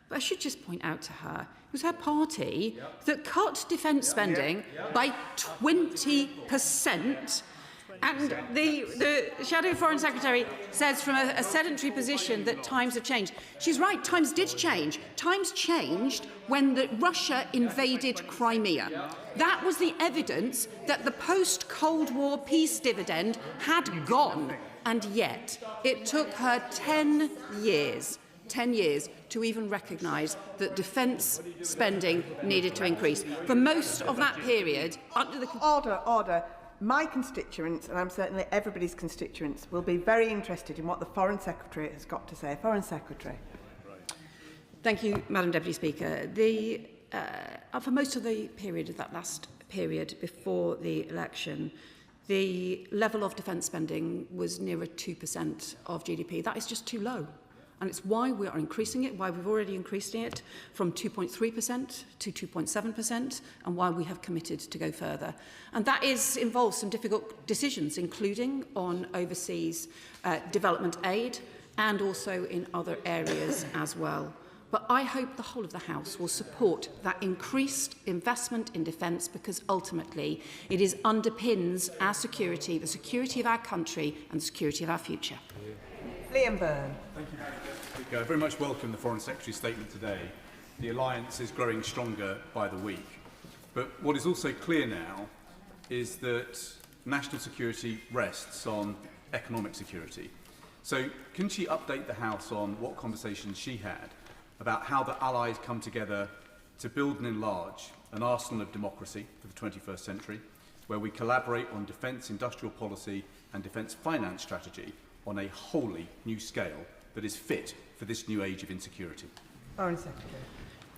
But I should just point out to her, it was her party that cut defence spending by 20% And the Shadow Foreign Secretary says from a sedentary position that times have changed. She's right, times did change. Times changed when Russia invaded Crimea. That was the evidence that the post-Cold War peace dividend had gone. And yet, it took her 10 years to even recognise that defence spending needed to increase. For most of that period, under the... Order. My constituents, and I'm certainly everybody's constituents, will be very interested in what the Foreign Secretary has got to say. Foreign Secretary. Thank you, Madam Deputy Speaker. For most of the period of that last period before the election, the level of defence spending was nearer 2% of GDP. That is just too low. And it's why we are increasing it, why we've already increased it from 2.3% to 2.7%, and why we have committed to go further. And that involves some difficult decisions, including on overseas development aid and also in other areas as well. But I hope the whole of the House will support that increased investment in defence, because ultimately it underpins our security, the security of our country and the security of our future. Liam Byrne. Thank you, Madam Speaker. I very much welcome the Foreign Secretary's statement today. The alliance is growing stronger by the week. But what is also clear now is that national security rests on economic security. So can she update the House on what conversations she had about how the allies come together to build and enlarge an arsenal of democracy for the 21st century, where we collaborate on defence industrial policy and defence finance strategy on a wholly new scale that is fit for this new age of insecurity? Foreign Secretary.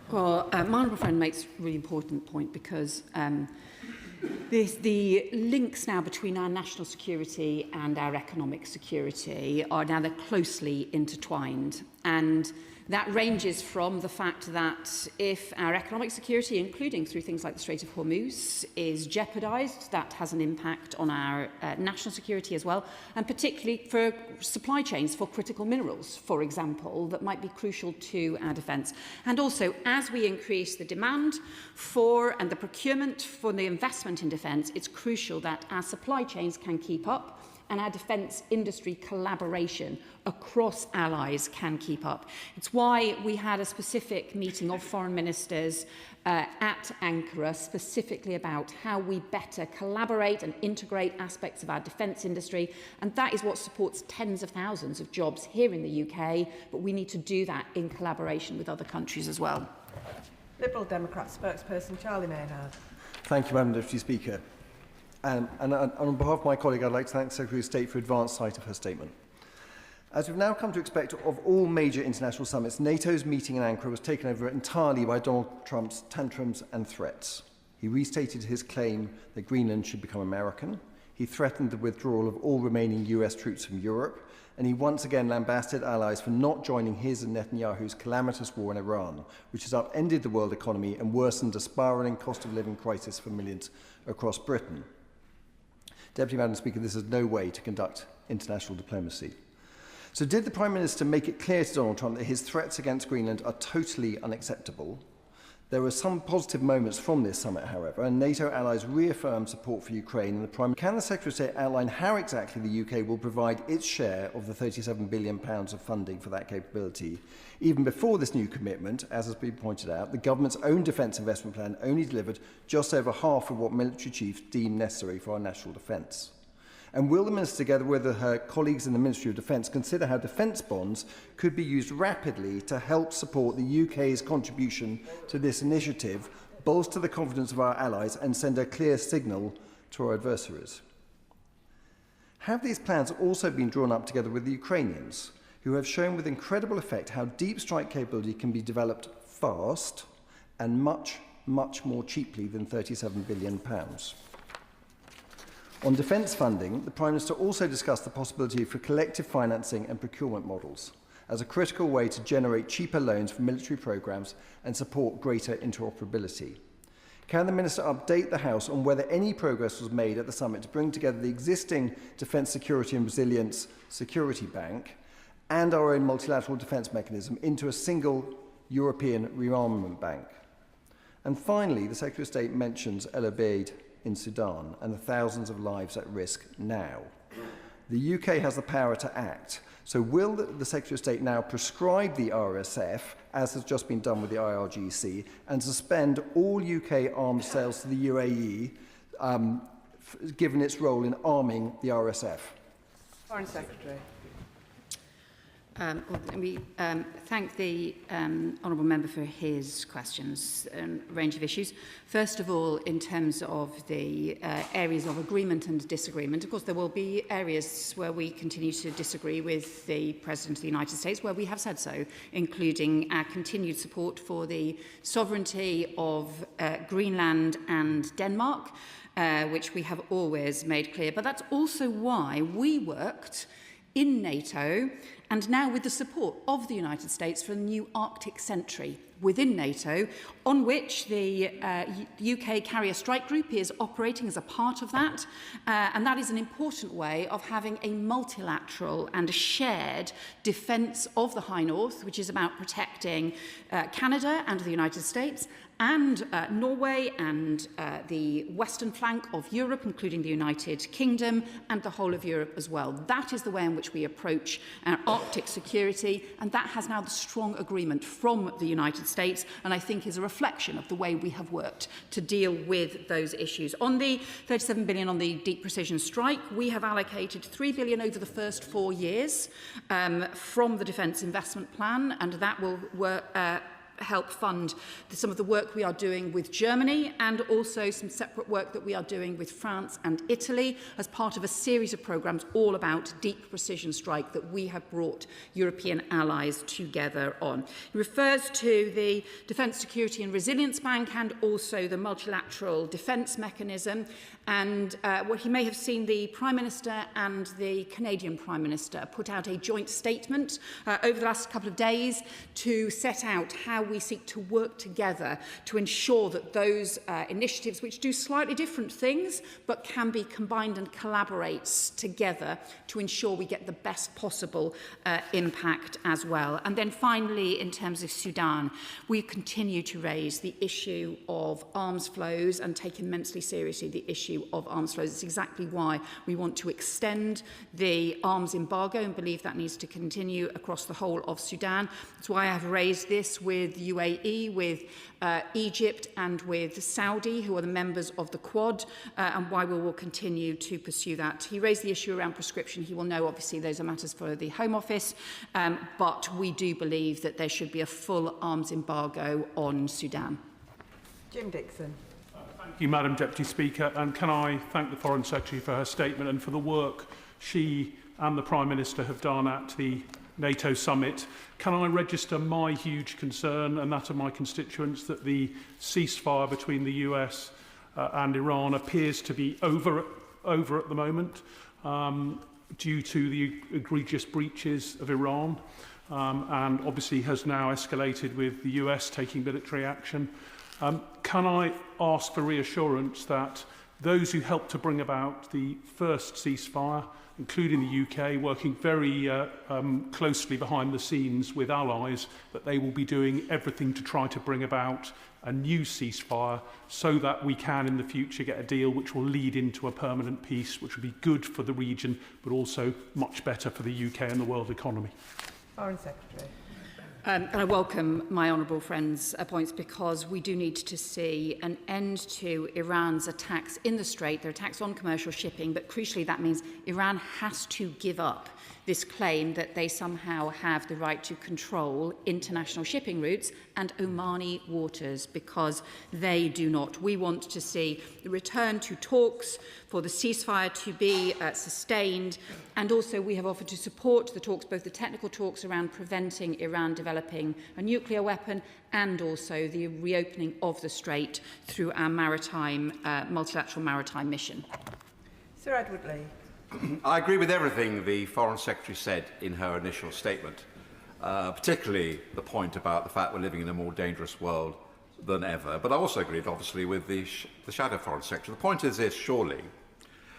Well, my honourable friend makes a really important point, because the links now between our national security and our economic security are now closely intertwined. And that ranges from the fact that if our economic security, including through things like the Strait of Hormuz, is jeopardised, that has an impact on our national security as well, and particularly for supply chains for critical minerals, for example, that might be crucial to our defence. And also, as we increase the demand for and the procurement for the investment in defence, it's crucial that our supply chains can keep up and our defence industry collaboration across allies can keep up. It's why we had a specific meeting of foreign ministers at Ankara specifically about how we better collaborate and integrate aspects of our defence industry, and that is what supports tens of thousands of jobs here in the UK, but we need to do that in collaboration with other countries as well. Liberal Democrat spokesperson Charlie Maynard. Thank you, Madam Deputy Speaker. And on behalf of my colleague, I'd like to thank the Secretary of State for advance sight of her statement. As we've now come to expect of all major international summits, NATO's meeting in Ankara was taken over entirely by Donald Trump's tantrums and threats. He restated his claim that Greenland should become American. He threatened the withdrawal of all remaining US troops from Europe. And he once again lambasted allies for not joining his and Netanyahu's calamitous war in Iran, which has upended the world economy and worsened a spiralling cost of living crisis for millions across Britain. Deputy Madam Speaker, this is no way to conduct international diplomacy. So did the Prime Minister make it clear to Donald Trump that his threats against Greenland are totally unacceptable? There were some positive moments from this summit, however, and NATO allies reaffirmed support for Ukraine. And can the Secretary of State outline how exactly the UK will provide its share of the £37 billion of funding for that capability? Even before this new commitment, as has been pointed out, the government's own defence investment plan only delivered just over half of what military chiefs deemed necessary for our national defence. And will the Minister, together with her colleagues in the Ministry of Defence, consider how defence bonds could be used rapidly to help support the UK's contribution to this initiative, bolster the confidence of our allies and send a clear signal to our adversaries? Have these plans also been drawn up together with the Ukrainians, who have shown with incredible effect how deep strike capability can be developed fast and much, much more cheaply than £37 billion? On defence funding, the Prime Minister also discussed the possibility for collective financing and procurement models as a critical way to generate cheaper loans for military programmes and support greater interoperability. Can the Minister update the House on whether any progress was made at the summit to bring together the existing Defence Security and Resilience Security Bank and our own multilateral defence mechanism into a single European rearmament bank? And finally, the Secretary of State mentions El Obeid in Sudan and the thousands of lives at risk now. The UK has the power to act. So will the Secretary of State now prescribe the RSF, as has just been done with the IRGC, and suspend all UK arms sales to the UAE, given its role in arming the RSF? Foreign Secretary. Well, let me thank the honourable member for his questions and range of issues. First of all, in terms of the areas of agreement and disagreement, of course, there will be areas where we continue to disagree with the President of the United States, where we have said so, including our continued support for the sovereignty of Greenland and Denmark, which we have always made clear. But that's also why we worked in NATO, and now with the support of the United States, for the new Arctic Sentry within NATO, on which the UK Carrier Strike Group is operating as a part of that. And that is an important way of having a multilateral and a shared defence of the High North, which is about protecting Canada and the United States, and Norway and the western flank of Europe, including the United Kingdom and the whole of Europe as well. That is the way in which we approach Arctic security, and that has now the strong agreement from the United States, and I think is a reflection of the way we have worked to deal with those issues. On the $37 billion on the deep precision strike, we have allocated $3 billion over the first 4 years from the Defence Investment Plan, and that will help fund some of the work we are doing with Germany, and also some separate work that we are doing with France and Italy as part of a series of programmes all about deep precision strike that we have brought European allies together on. He refers to the Defence Security and Resilience Bank and also the multilateral defence mechanism, and what he may have seen, the Prime Minister and the Canadian Prime Minister put out a joint statement over the last couple of days to set out how we seek to work together to ensure that those initiatives, which do slightly different things but can be combined and collaborates together to ensure we get the best possible impact as well. And then finally, in terms of Sudan, we continue to raise the issue of arms flows and take immensely seriously the issue of arms flows. It's exactly why we want to extend the arms embargo and believe that needs to continue across the whole of Sudan. That's why I have raised this with UAE, with Egypt and with Saudi, who are the members of the Quad, and why we will continue to pursue that. He raised the issue around prescription. He will know, obviously, those are matters for the Home Office, but we do believe that there should be a full arms embargo on Sudan. Jim Dixon. Thank you, Madam Deputy Speaker, and can I thank the Foreign Secretary for her statement and for the work she and the Prime Minister have done at the NATO summit. Can I register my huge concern and that of my constituents that the ceasefire between the US and Iran appears to be over at the moment due to the egregious breaches of Iran, and obviously has now escalated with the US taking military action. Can I ask for reassurance that those who helped to bring about the first ceasefire, including the UK, working very closely behind the scenes with allies, that they will be doing everything to try to bring about a new ceasefire so that we can in the future get a deal which will lead into a permanent peace, which will be good for the region, but also much better for the UK and the world economy? Foreign Secretary. And I welcome my honourable friend's points, because we do need to see an end to Iran's attacks in the Strait, their attacks on commercial shipping, but crucially that means Iran has to give up this claim that they somehow have the right to control international shipping routes and Omani waters, because they do not. We want to see the return to talks for the ceasefire to be sustained, and also we have offered to support the talks, both the technical talks around preventing Iran developing a nuclear weapon and also the reopening of the Strait through our multilateral maritime mission. Sir Edward Lee. I agree with everything the Foreign Secretary said in her initial statement, particularly the point about the fact we're living in a more dangerous world than ever. But I also agreed, obviously, with the Shadow Foreign Secretary. The point is this, surely,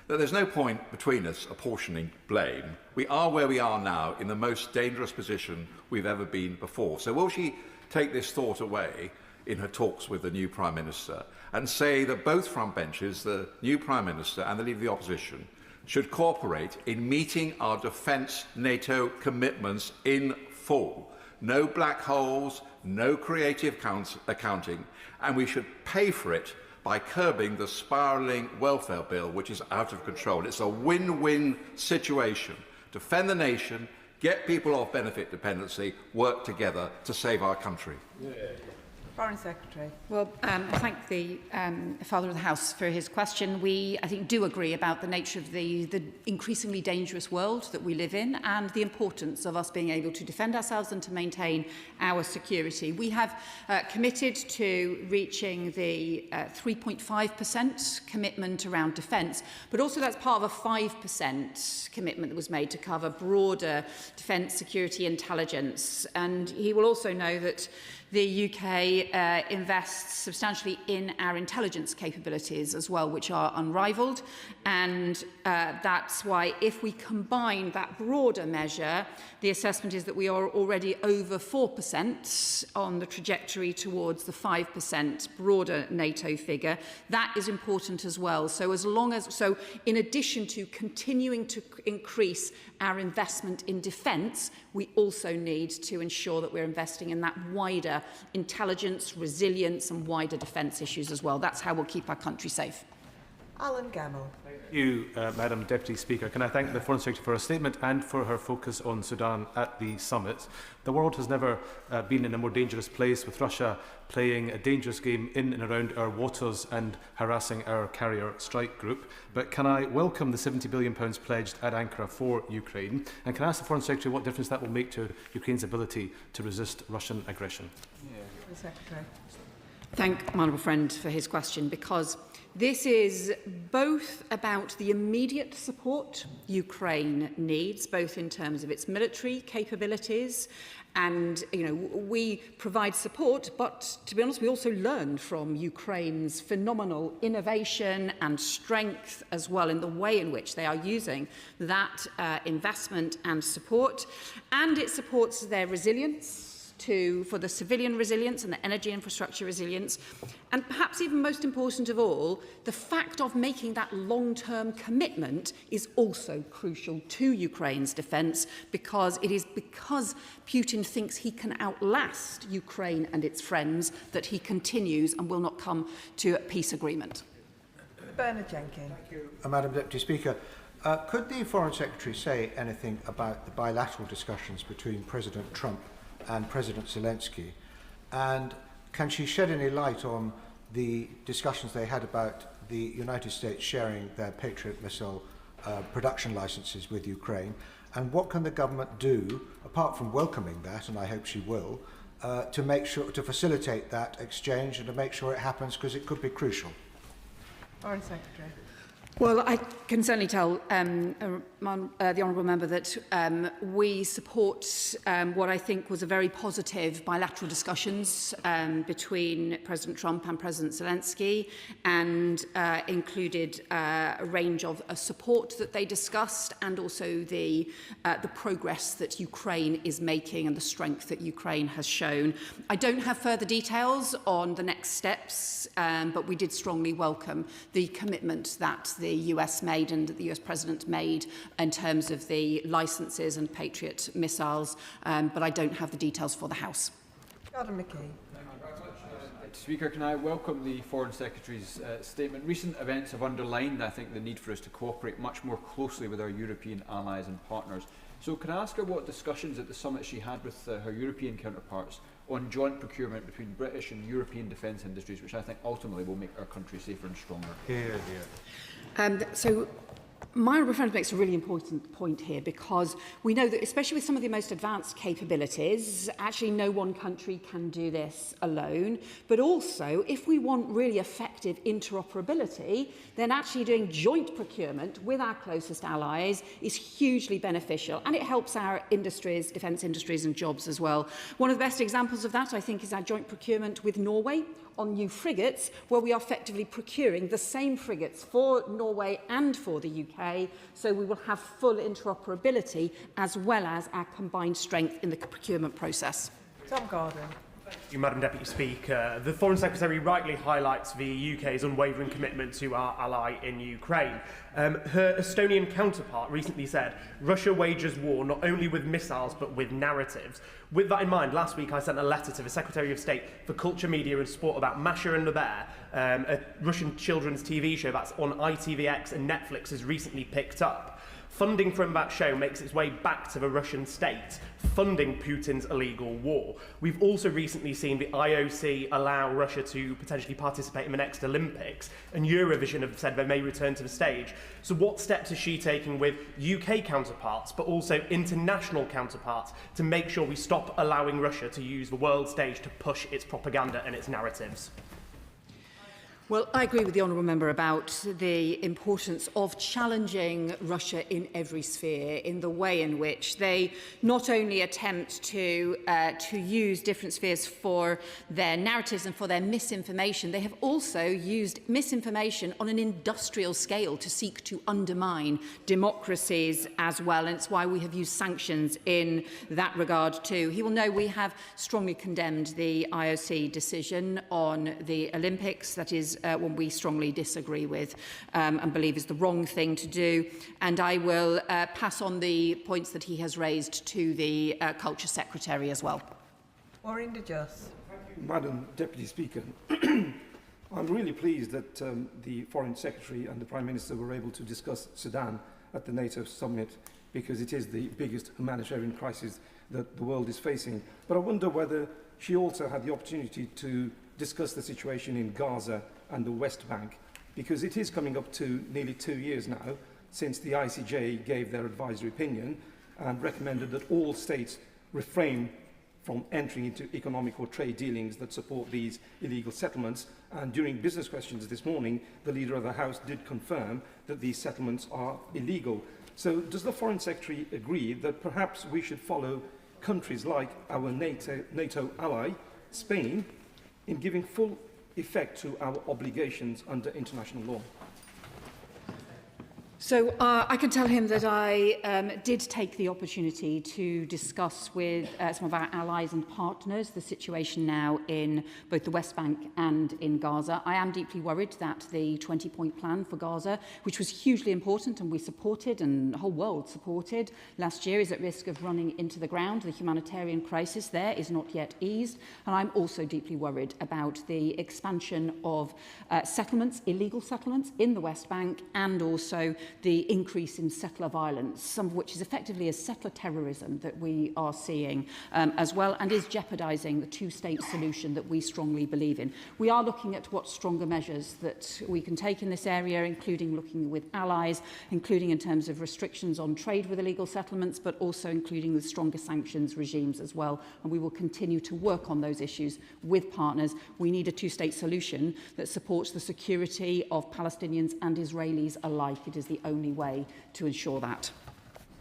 that there's no point between us apportioning blame. We are where we are now in the most dangerous position we've ever been before. So will she take this thought away in her talks with the new Prime Minister and say that both front benches, the new Prime Minister and the Leader of the Opposition, should cooperate in meeting our defence NATO commitments in full. No black holes, no creative accounting, and we should pay for it by curbing the spiralling welfare bill, which is out of control. It's a win-win situation. Defend the nation, get people off benefit dependency, work together to save our country. Yeah. Foreign Secretary. Well, I thank the Father of the House for his question. We, I think, do agree about the nature of the increasingly dangerous world that we live in and the importance of us being able to defend ourselves and to maintain our security. We have committed to reaching the 3.5% commitment around defence, but also that's part of a 5% commitment that was made to cover broader defence, security, intelligence. And he will also know that the UK invests substantially in our intelligence capabilities as well, which are unrivalled. And that's why if we combine that broader measure, the assessment is that we are already over 4% on the trajectory towards the 5% broader NATO figure. That is important as well. So in addition to continuing to increase our investment in defence, we also need to ensure that we're investing in that wider intelligence, resilience and wider defence issues as well. That's how we'll keep our country safe. Alan Gamble. Thank you, Madam Deputy Speaker. Can I thank the Foreign Secretary for her statement and for her focus on Sudan at the summit. The world has never been in a more dangerous place, with Russia playing a dangerous game in and around our waters and harassing our carrier strike group. But can I welcome the £70 billion pledged at Ankara for Ukraine? And can I ask the Foreign Secretary what difference that will make to Ukraine's ability to resist Russian aggression? The Secretary. Thank my honourable friend for his question, because this is both about the immediate support Ukraine needs, both in terms of its military capabilities, and we provide support, but to be honest, we also learn from Ukraine's phenomenal innovation and strength as well in the way in which they are using that investment and support, and it supports their resilience for the civilian resilience and the energy infrastructure resilience. And perhaps even most important of all, the fact of making that long-term commitment is also crucial to Ukraine's defence, because it is because Putin thinks he can outlast Ukraine and its friends that he continues and will not come to a peace agreement. Bernard Jenkins. Thank you, Madam Deputy Speaker. Could the Foreign Secretary say anything about the bilateral discussions between President Trump and President Zelensky, and can she shed any light on the discussions they had about the United States sharing their Patriot missile production licenses with Ukraine, and what can the government do, apart from welcoming that, and I hope she will, to facilitate that exchange and to make sure it happens, because it could be crucial? Foreign Secretary. Well, I can certainly tell the honourable member that we support what I think was a very positive bilateral discussions between President Trump and President Zelensky, and included a range of support that they discussed, and also the progress that Ukraine is making and the strength that Ukraine has shown. I don't have further details on the next steps, but we did strongly welcome the commitment that the US made and that the US President made in terms of the licences and Patriot missiles, but I don't have the details for the House. Gordon McKee. Speaker, can I welcome the Foreign Secretary's statement. Recent events have underlined, I think, the need for us to cooperate much more closely with our European allies and partners. So can I ask her what discussions at the summit she had with her European counterparts on joint procurement between British and European defence industries, which I think ultimately will make our country safer and stronger? So my honourable friend makes a really important point here, because we know that, especially with some of the most advanced capabilities, actually no one country can do this alone. But also, if we want really effective interoperability, then actually doing joint procurement with our closest allies is hugely beneficial, and it helps our industries, defence industries and jobs as well. One of the best examples of that, I think, is our joint procurement with Norway on new frigates, where we are effectively procuring the same frigates for Norway and for the UK, so we will have full interoperability as well as our combined strength in the procurement process. Tom Gordon. Thank you, Madam Deputy Speaker. The Foreign Secretary rightly highlights the UK's unwavering commitment to our ally in Ukraine. Her Estonian counterpart recently said, Russia wages war not only with missiles but with narratives. With that in mind, last week I sent a letter to the Secretary of State for Culture, Media and Sport about Masha and the Bear, a Russian children's TV show that's on ITVX and Netflix has recently picked up. Funding from that show makes its way back to the Russian state, funding Putin's illegal war. We've also recently seen the IOC allow Russia to potentially participate in the next Olympics, and Eurovision have said they may return to the stage. So what steps is she taking with UK counterparts, but also international counterparts, to make sure we stop allowing Russia to use the world stage to push its propaganda and its narratives? Well, I agree with the Honourable Member about the importance of challenging Russia in every sphere, in the way in which they not only attempt to use different spheres for their narratives and for their misinformation, they have also used misinformation on an industrial scale to seek to undermine democracies as well. And it's why we have used sanctions in that regard too. He will know we have strongly condemned the IOC decision on the Olympics. That is one we strongly disagree with and believe is the wrong thing to do. And I will pass on the points that he has raised to the Culture Secretary as well. Maureen de Jos. Madam Deputy Speaker, I'm really pleased that the Foreign Secretary and the Prime Minister were able to discuss Sudan at the NATO summit, because it is the biggest humanitarian crisis that the world is facing. But I wonder whether she also had the opportunity to discuss the situation in Gaza and the West Bank, because it is coming up to nearly 2 years now since the ICJ gave their advisory opinion and recommended that all states refrain from entering into economic or trade dealings that support these illegal settlements. And during business questions this morning, the Leader of the House did confirm that these settlements are illegal. So does the Foreign Secretary agree that perhaps we should follow countries like our NATO ally, Spain, in giving full effect to our obligations under international law? So I can tell him that I did take the opportunity to discuss with some of our allies and partners the situation now in both the West Bank and in Gaza. I am deeply worried that the 20-point plan for Gaza, which was hugely important and we supported and the whole world supported last year, is at risk of running into the ground. The humanitarian crisis there is not yet eased. And I'm also deeply worried about the expansion of settlements, illegal settlements in the West Bank, and also the increase in settler violence, some of which is effectively a settler terrorism that we are seeing as well, and is jeopardising the two-state solution that we strongly believe in. We are looking at what stronger measures that we can take in this area, including looking with allies, including in terms of restrictions on trade with illegal settlements, but also including with stronger sanctions regimes as well. And we will continue to work on those issues with partners. We need a two-state solution that supports the security of Palestinians and Israelis alike. It is the only way to ensure that.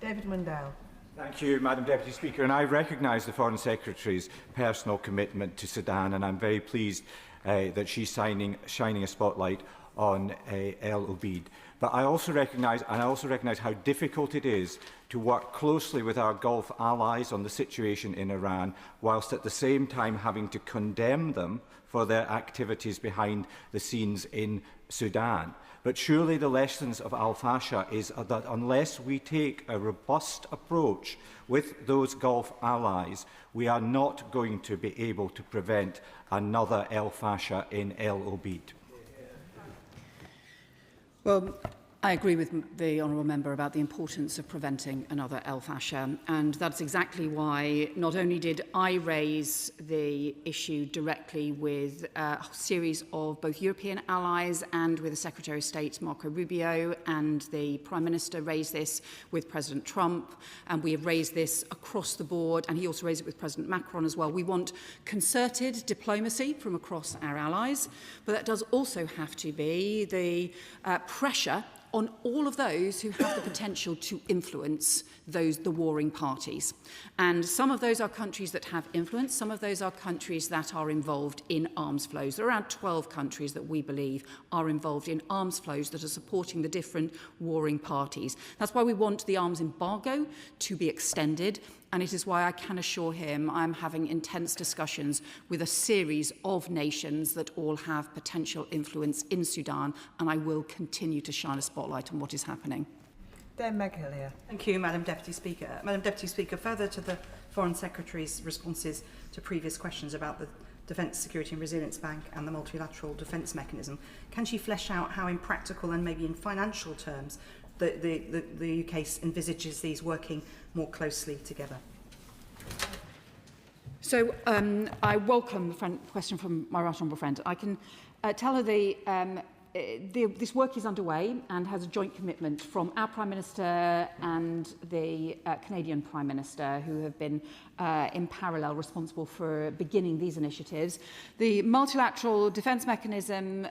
David Mundell. Thank you, Madam Deputy Speaker. And I recognise the Foreign Secretary's personal commitment to Sudan, and I'm very pleased that she's shining a spotlight on El Obeid. But I also recognise how difficult it is to work closely with our Gulf allies on the situation in Iran, whilst at the same time having to condemn them for their activities behind the scenes in Sudan. But surely the lessons of Al-Fasha is that unless we take a robust approach with those Gulf allies, we are not going to be able to prevent another Al-Fasha in El Obeid. Well, I agree with the Honourable Member about the importance of preventing another Al-Fasha, and that's exactly why not only did I raise the issue directly with a series of both European allies and with the Secretary of State, Marco Rubio, and the Prime Minister raised this with President Trump, and we have raised this across the board, and he also raised it with President Macron as well. We want concerted diplomacy from across our allies, but that does also have to be the pressure on all of those who have the potential to influence the warring parties. And some of those are countries that have influence, some of those are countries that are involved in arms flows. There are around 12 countries that we believe are involved in arms flows that are supporting the different warring parties. That's why we want the arms embargo to be extended, And it is why I can assure him I'm having intense discussions with a series of nations that all have potential influence in Sudan, and I will continue to shine a spotlight on what is happening. Dame Hillier. Thank you, Madam Deputy Speaker. Madam Deputy Speaker, further to the Foreign Secretary's responses to previous questions about the Defence Security and Resilience Bank and the multilateral defence mechanism, can she flesh out how in practical and maybe in financial terms the UK envisages these working more closely together? So I welcome the question from my right honourable friend. I can tell her this work is underway and has a joint commitment from our Prime Minister and the Canadian Prime Minister, who have been in parallel responsible for beginning these initiatives. The multilateral defence mechanism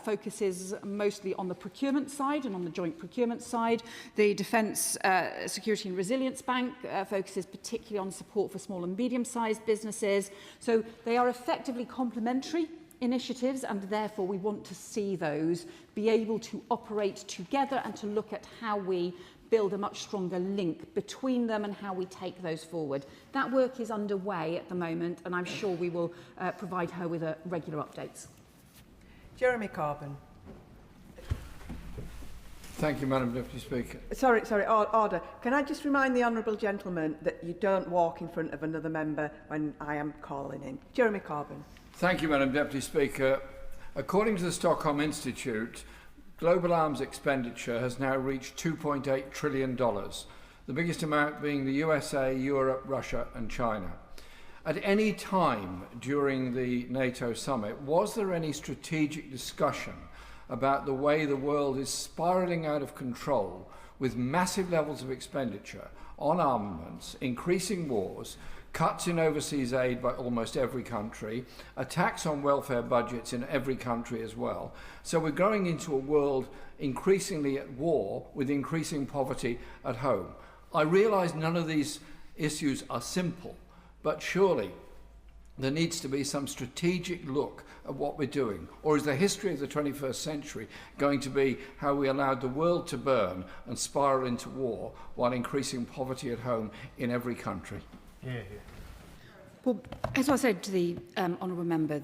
focuses mostly on the procurement side and on the joint procurement side. The Defence Security and Resilience Bank focuses particularly on support for small and medium-sized businesses. So they are effectively complementary initiatives, and therefore we want to see those be able to operate together and to look at how we build a much stronger link between them and how we take those forward. That work is underway at the moment, and I'm sure we will provide her with regular updates. Jeremy Corbyn. Thank you, Madam Deputy Speaker. Sorry, order. Can I just remind the honourable gentleman that you don't walk in front of another member when I am calling in? Jeremy Corbyn. Thank you, Madam Deputy Speaker. According to the Stockholm Institute, global arms expenditure has now reached $2.8 trillion, the biggest amount being the USA, Europe, Russia and China. At any time during the NATO summit, was there any strategic discussion about the way the world is spiralling out of control with massive levels of expenditure on armaments, increasing wars, cuts in overseas aid by almost every country, attacks on welfare budgets in every country as well. So we're going into a world increasingly at war with increasing poverty at home. I realise none of these issues are simple, but surely there needs to be some strategic look at what we're doing. Or is the history of the 21st century going to be how we allowed the world to burn and spiral into war while increasing poverty at home in every country? Well, as I said to the honourable member,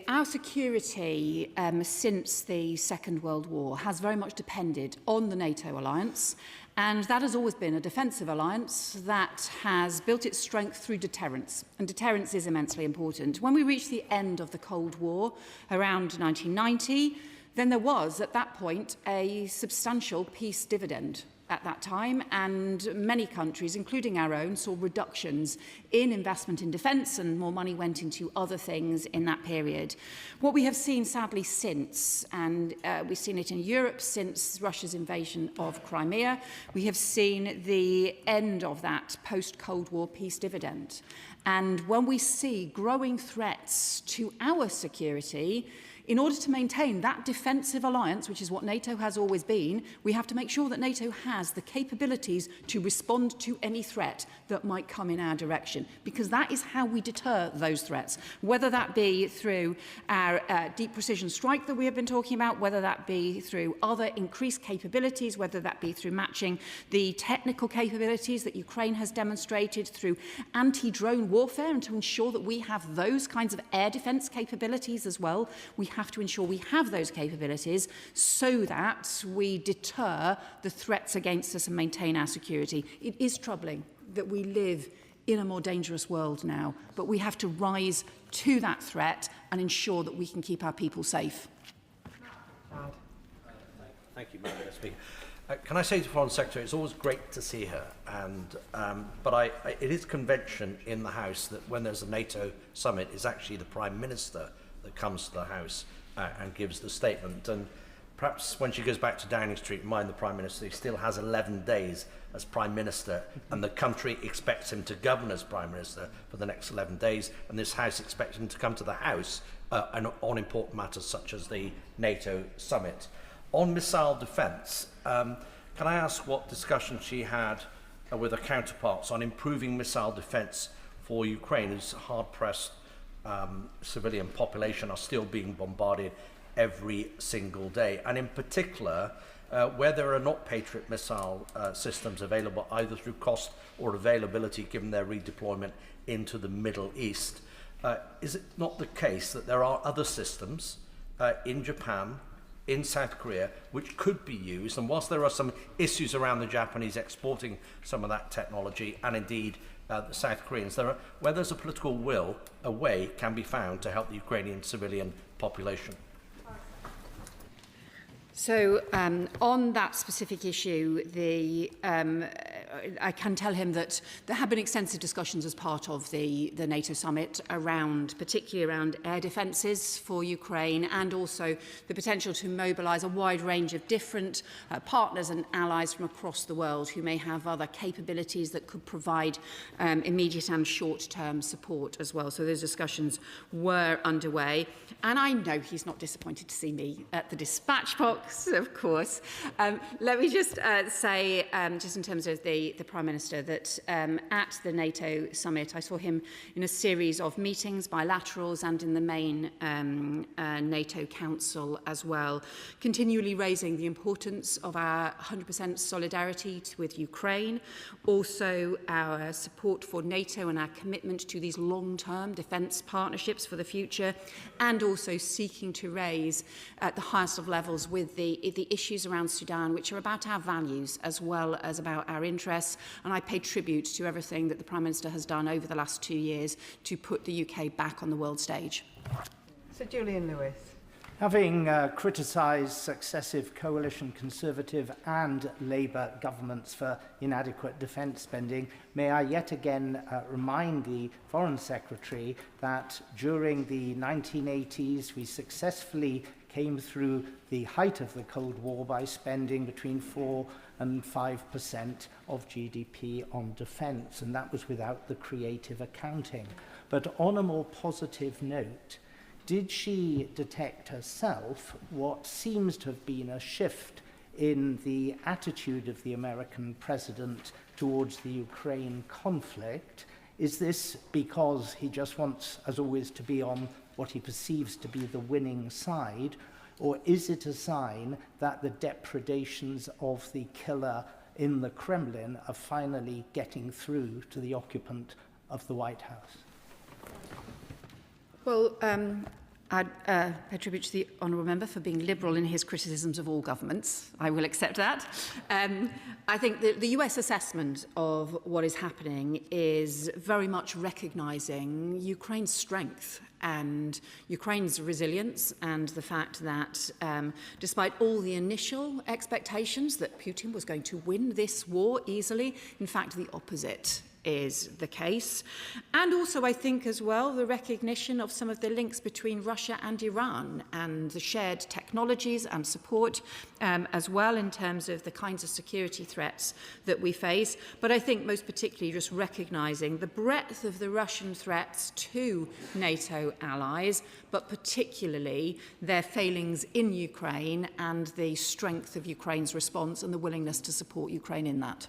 our security since the Second World War has very much depended on the NATO alliance, and that has always been a defensive alliance that has built its strength through deterrence, and deterrence is immensely important. When we reached the end of the Cold War around 1990, then there was, at that point, a substantial peace dividend at that time, and many countries, including our own, saw reductions in investment in defence, and more money went into other things in that period. What we have seen, sadly, since, and we've seen it in Europe since Russia's invasion of Crimea, we have seen the end of that post-Cold War peace dividend. And when we see growing threats to our security, in order to maintain that defensive alliance, which is what NATO has always been, we have to make sure that NATO has the capabilities to respond to any threat that might come in our direction, because that is how we deter those threats, whether that be through our deep precision strike that we have been talking about, whether that be through other increased capabilities, whether that be through matching the technical capabilities that Ukraine has demonstrated through anti-drone warfare, and to ensure that we have those kinds of air defence capabilities as well. We have to ensure we have those capabilities so that we deter the threats against us and maintain our security. It is troubling that we live in a more dangerous world now, but we have to rise to that threat and ensure that we can keep our people safe. Thank you, Madam Speaker. Can I say to the Foreign Secretary, it's always great to see her, and but it is convention in the House that when there's a NATO summit, it's actually the Prime Minister that comes to the House and gives the statement. And perhaps when she goes back to Downing Street, mind the Prime Minister, he still has 11 days as Prime Minister, and the country expects him to govern as Prime Minister for the next 11 days, and this House expects him to come to the House on important matters such as the NATO summit. On missile defence, can I ask what discussion she had with her counterparts on improving missile defence for Ukraine, whose hard-pressed civilian population are still being bombarded every single day, and in particular where there are not Patriot missile systems available, either through cost or availability, given their redeployment into the Middle East. Is it not the case that there are other systems in Japan, in South Korea, which could be used? And whilst there are some issues around the Japanese exporting some of that technology, and indeed the South Koreans, where there's a political will, a way can be found to help the Ukrainian civilian population. So on that specific issue, I can tell him that there have been extensive discussions as part of the NATO summit particularly around air defences for Ukraine, and also the potential to mobilise a wide range of different partners and allies from across the world who may have other capabilities that could provide immediate and short-term support as well. So those discussions were underway. And I know he's not disappointed to see me at the dispatch box, of course. Let me just say, just in terms of the Prime Minister, that at the NATO summit, I saw him in a series of meetings, bilaterals, and in the main NATO Council as well, continually raising the importance of our 100% solidarity with Ukraine, also our support for NATO and our commitment to these long-term defence partnerships for the future, and also seeking to raise at the highest of levels with the issues around Sudan, which are about our values as well as about our interests. And I pay tribute to everything that the Prime Minister has done over the last 2 years to put the UK back on the world stage. Sir Julian Lewis. Having criticised successive coalition Conservative and Labour governments for inadequate defence spending, may I yet again remind the Foreign Secretary that during the 1980s we successfully came through the height of the Cold War by spending between 4 and 5% of GDP on defence, and that was without the creative accounting. But on a more positive note, did she detect herself what seems to have been a shift in the attitude of the American president towards the Ukraine conflict? Is this because he just wants, as always, to be on what he perceives to be the winning side, or is it a sign that the depredations of the killer in the Kremlin are finally getting through to the occupant of the White House? Well, I pay tribute to the honourable member for being liberal in his criticisms of all governments. I will accept that. I think the US assessment of what is happening is very much recognising Ukraine's strength and Ukraine's resilience, and the fact that despite all the initial expectations that Putin was going to win this war easily, in fact the opposite is the case. And also, I think as well, the recognition of some of the links between Russia and Iran and the shared technologies and support as well in terms of the kinds of security threats that we face. But I think most particularly just recognising the breadth of the Russian threats to NATO allies, but particularly their failings in Ukraine and the strength of Ukraine's response and the willingness to support Ukraine in that.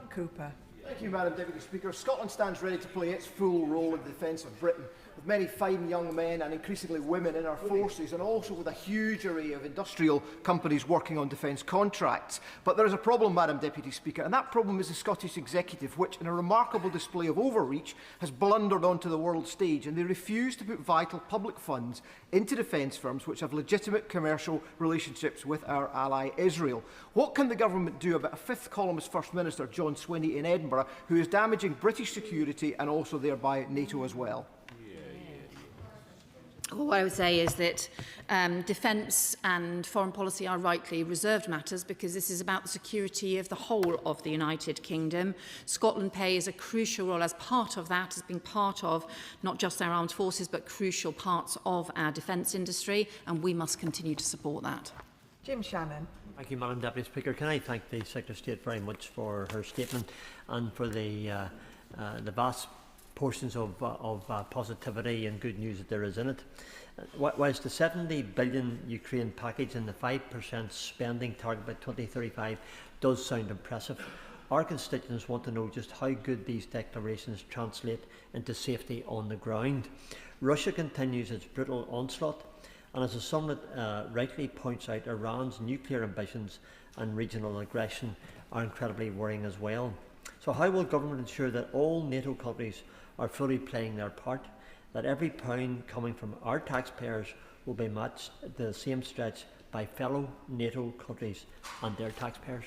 Cooper. Thank you, Madam Deputy Speaker. Scotland stands ready to play its full role in the defence of Britain, with many fine young men and increasingly women in our forces, and also with a huge array of industrial companies working on defence contracts. But there is a problem, Madam Deputy Speaker, and that problem is the Scottish Executive, which, in a remarkable display of overreach, has blundered onto the world stage, and they refuse to put vital public funds into defence firms which have legitimate commercial relationships with our ally Israel. What can the government do about a fifth columnist First Minister, John Swinney, in Edinburgh, who is damaging British security and also thereby NATO as well? Well, what I would say is that defence and foreign policy are rightly reserved matters, because this is about the security of the whole of the United Kingdom. Scotland plays a crucial role as part of that, as being part of not just our armed forces but crucial parts of our defence industry, and we must continue to support that. Jim Shannon. Thank you, Madam Deputy Speaker. Can I thank the Secretary of State very much for her statement and for the vast portions of positivity and good news that there is in it. Whilst the 70 billion Ukraine package and the 5% spending target by 2035 does sound impressive, our constituents want to know just how good these declarations translate into safety on the ground. Russia continues its brutal onslaught, And as the summit rightly points out, Iran's nuclear ambitions and regional aggression are incredibly worrying as well. So how will government ensure that all NATO countries are fully playing their part, that every pound coming from our taxpayers will be matched at the same stretch by fellow NATO countries and their taxpayers?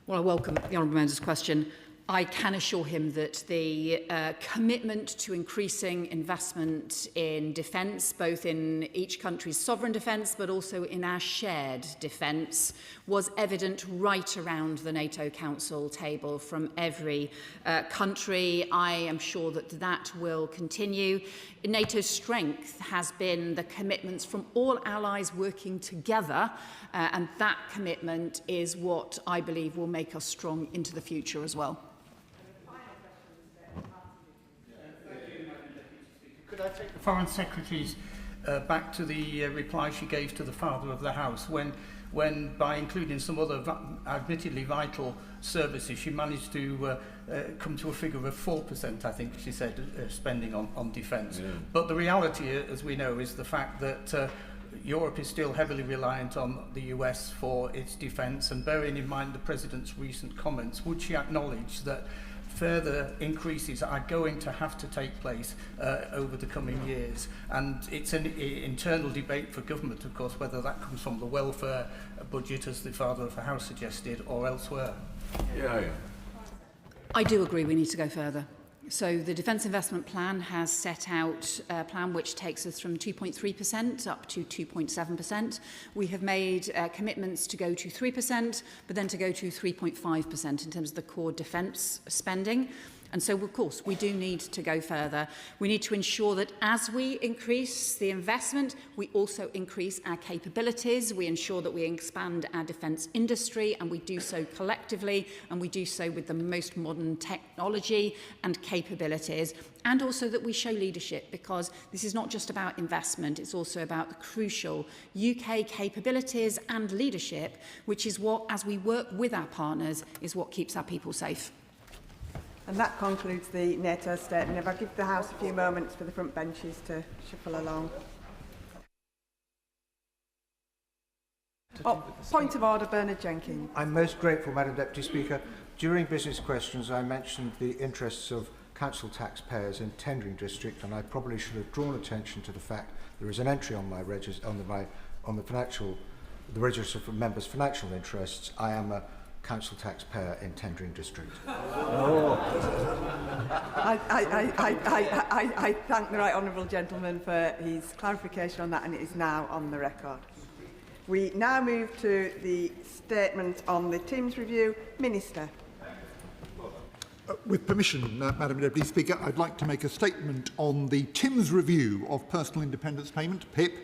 Well, I welcome the honourable member's question. I can assure him that the commitment to increasing investment in defence, both in each country's sovereign defence but also in our shared defence, was evident right around the NATO Council table from every country. I am sure that that will continue. NATO's strength has been the commitments from all allies working together, and that commitment is what I believe will make us strong into the future as well. Could I take the Foreign Secretary's back to the reply she gave to the Father of the House when by including some other admittedly vital services, she managed to come to a figure of 4%, I think she said, spending on defence. Yeah. But the reality, as we know, is the fact that Europe is still heavily reliant on the US for its defence, and bearing in mind the President's recent comments, would she acknowledge that further increases are going to have to take place over the coming years? And it's an internal debate for government, of course, whether that comes from the welfare budget, as the Father of the House suggested, or elsewhere. Yeah. I do agree we need to go further. So the Defence Investment Plan has set out a plan which takes us from 2.3% up to 2.7%. We have made commitments to go to 3%, but then to go to 3.5% in terms of the core defence spending. And so, of course, we do need to go further. We need to ensure that as we increase the investment, we also increase our capabilities. We ensure that we expand our defence industry, and we do so collectively, and we do so with the most modern technology and capabilities. And also that we show leadership, because this is not just about investment, it's also about the crucial UK capabilities and leadership, which is what, as we work with our partners, is what keeps our people safe. And that concludes the NATO statement. If I give the House a few moments for the front benches to shuffle along. Point of order, Bernard Jenkins. I'm most grateful, Madam Deputy Speaker. During business questions, I mentioned the interests of council taxpayers in tendering district, and I probably should have drawn attention to the fact there is an entry on my the register for members' financial interests. I am a council taxpayer in tendering district. I thank the right honourable gentleman for his clarification on that, and it is now on the record. We now move to the statement on the Timms Review. Minister. With permission, Madam Deputy Speaker, I'd like to make a statement on the Timms Review of Personal Independence Payment, PIP,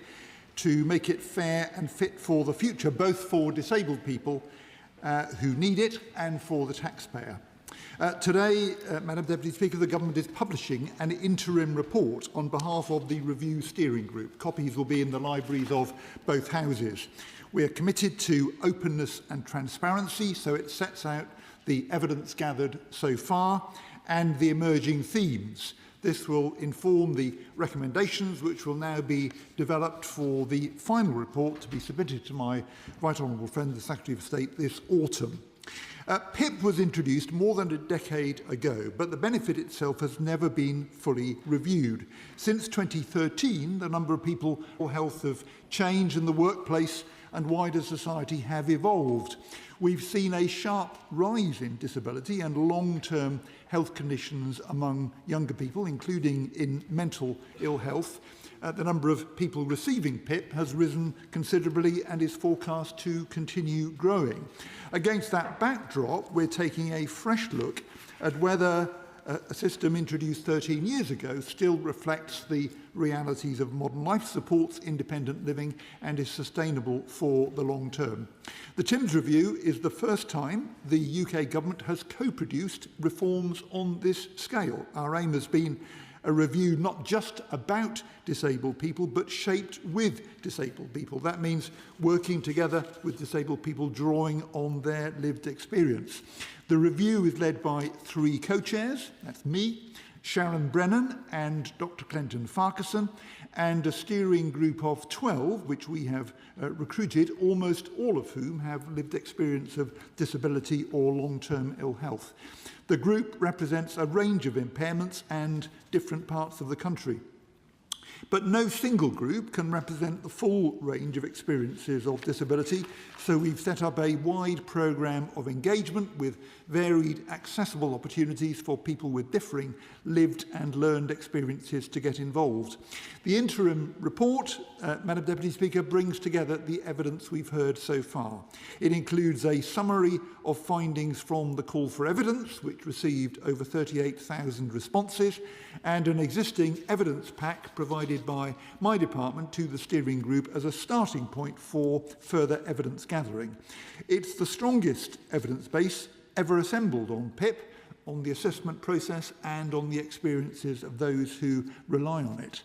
to make it fair and fit for the future, both for disabled people who need it and for the taxpayer. Today, Madam Deputy Speaker, the Government is publishing an interim report on behalf of the Review Steering Group. Copies will be in the libraries of both houses. We are committed to openness and transparency, so it sets out the evidence gathered so far and the emerging themes. This will inform the recommendations which will now be developed for the final report to be submitted to my right honourable friend, the Secretary of State, this autumn. PIP was introduced more than a decade ago, but the benefit itself has never been fully reviewed. Since 2013, the number of people with health have changed in the workplace and wider society have evolved. We've seen a sharp rise in disability and long-term health conditions among younger people, including in mental ill health. The number of people receiving PIP has risen considerably and is forecast to continue growing. Against that backdrop, we're taking a fresh look at whether a system introduced 13 years ago still reflects the realities of modern life, supports independent living and is sustainable for the long term. The Timms Review is the first time the UK Government has co-produced reforms on this scale. Our aim has been a review not just about disabled people, but shaped with disabled people. That means working together with disabled people, drawing on their lived experience. The review is led by 3 co-chairs, that's me, Sharon Brennan and Dr. Clinton Farquharson, and a steering group of 12, which we have recruited, almost all of whom have lived experience of disability or long-term ill health. The group represents a range of impairments and different parts of the country. But no single group can represent the full range of experiences of disability, so we've set up a wide programme of engagement with varied accessible opportunities for people with differing lived and learned experiences to get involved. The interim report, Madam Deputy Speaker, brings together the evidence we've heard so far. It includes a summary of findings from the call for evidence, which received over 38,000 responses, and an existing evidence pack provided by my department to the steering group as a starting point for further evidence gathering. It's the strongest evidence base ever assembled on PIP, on the assessment process and on the experiences of those who rely on it.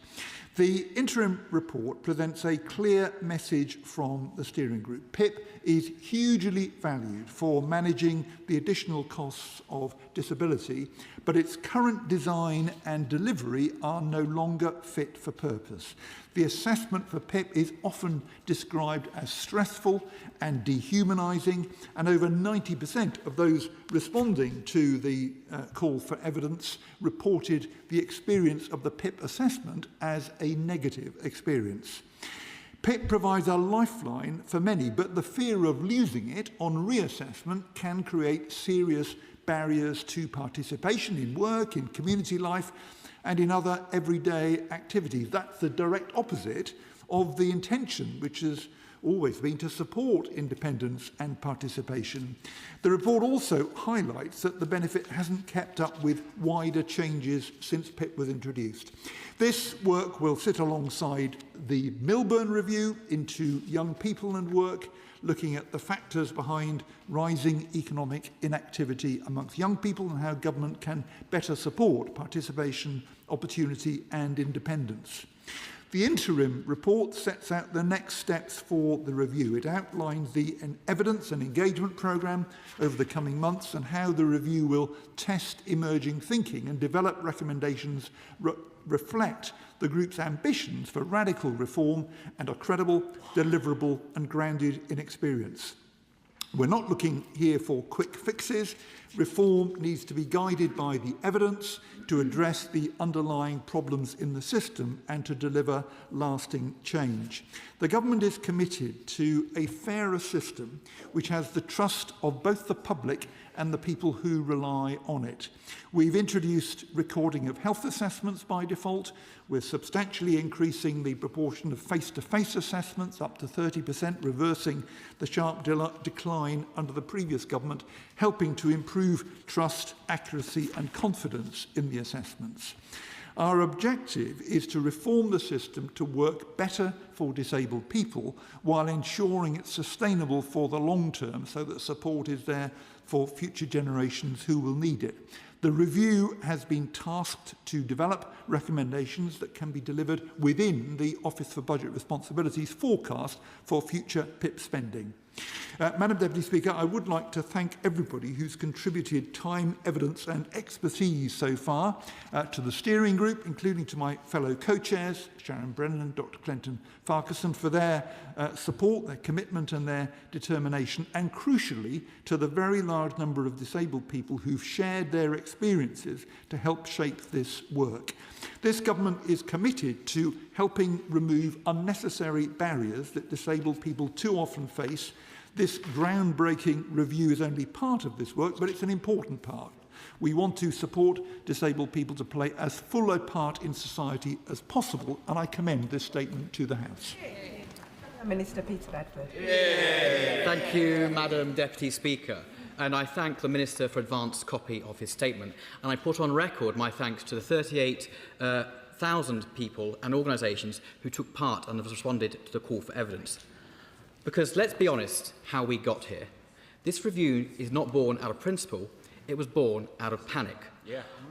The interim report presents a clear message from the steering group. PIP is hugely valued for managing the additional costs of disability, but its current design and delivery are no longer fit for purpose. The assessment for PIP is often described as stressful and dehumanising, and over 90% of those responding to the call for evidence reported the experience of the PIP assessment as a negative experience. PIP provides a lifeline for many, but the fear of losing it on reassessment can create serious barriers to participation in work, in community life, and in other everyday activities. That's the direct opposite of the intention, which has always been to support independence and participation. The report also highlights that the benefit hasn't kept up with wider changes since PIP was introduced. This work will sit alongside the Milburn Review into young people and work, looking at the factors behind rising economic inactivity amongst young people and how government can better support participation, opportunity and independence. The interim report sets out the next steps for the review. It outlines the evidence and engagement programme over the coming months and how the review will test emerging thinking and develop recommendations reflect the group's ambitions for radical reform and are credible, deliverable and grounded in experience. We're not looking here for quick fixes. Reform needs to be guided by the evidence to address the underlying problems in the system and to deliver lasting change. The government is committed to a fairer system which has the trust of both the public and the people who rely on it. We've introduced recording of health assessments by default. We're substantially increasing the proportion of face-to-face assessments up to 30%, reversing the sharp decline under the previous government, helping to improve trust, accuracy and confidence in the assessments. Our objective is to reform the system to work better for disabled people while ensuring it's sustainable for the long term so that support is there for future generations who will need it. The review has been tasked to develop recommendations that can be delivered within the Office for Budget Responsibilities forecast for future PIP spending. Madam Deputy Speaker, I would like to thank everybody who's contributed time, evidence and expertise so far to the steering group, including to my fellow co-chairs, Sharon Brennan and Dr Clinton Farquharson, for their support, their commitment and their determination, and crucially to the very large number of disabled people who've shared their experiences to help shape this work. This government is committed to helping remove unnecessary barriers that disabled people too often face. This groundbreaking review is only part of this work, but it's an important part. We want to support disabled people to play as full a part in society as possible, and I commend this statement to the House. Minister Peter Bedford. Thank you, Madam Deputy Speaker. And I thank the Minister for advance copy of his statement. And I put on record my thanks to the 38,000 people and organisations who took part and have responded to the call for evidence. Because let's be honest how we got here. This review is not born out of principle, it was born out of panic.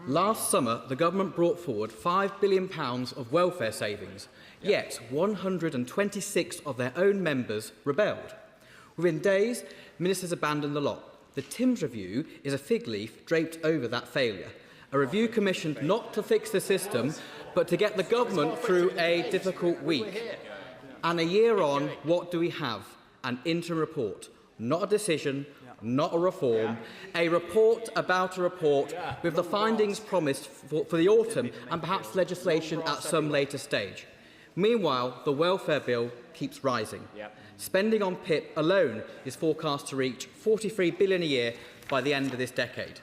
Last summer, the government brought forward £5 billion of welfare savings, yet 126 of their own members rebelled. Within days, ministers abandoned the lot. The Timms Review is a fig leaf draped over that failure. A review commissioned not to fix the system, but to get the government through a difficult week. And a year on, what do we have? An interim report, not a decision, not a reform, a report about a report with the findings promised for the autumn and perhaps legislation at some later stage. Meanwhile, the welfare bill keeps rising. Spending on PIP alone is forecast to reach £43 billion a year by the end of this decade.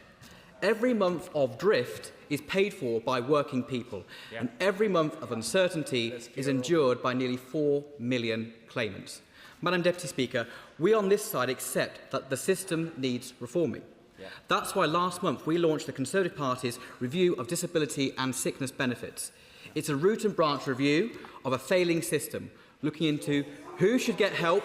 Every month of drift is paid for by working people, and every month of uncertainty is endured by nearly 4 million claimants. Madam Deputy Speaker, we on this side accept that the system needs reforming. That's why last month we launched the Conservative Party's review of disability and sickness benefits. It's a root and branch review of a failing system, looking into who should get help,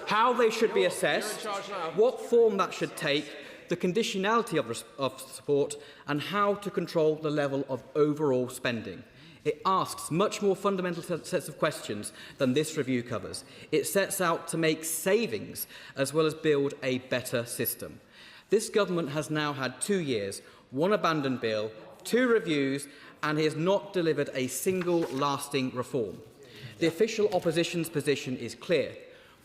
how they should be assessed, what form that should take, the conditionality of support, and how to control the level of overall spending. It asks much more fundamental sets of questions than this review covers. It sets out to make savings as well as build a better system. This government has now had 2 years, 1 abandoned bill, 2 reviews, and he has not delivered a single lasting reform. The official opposition's position is clear.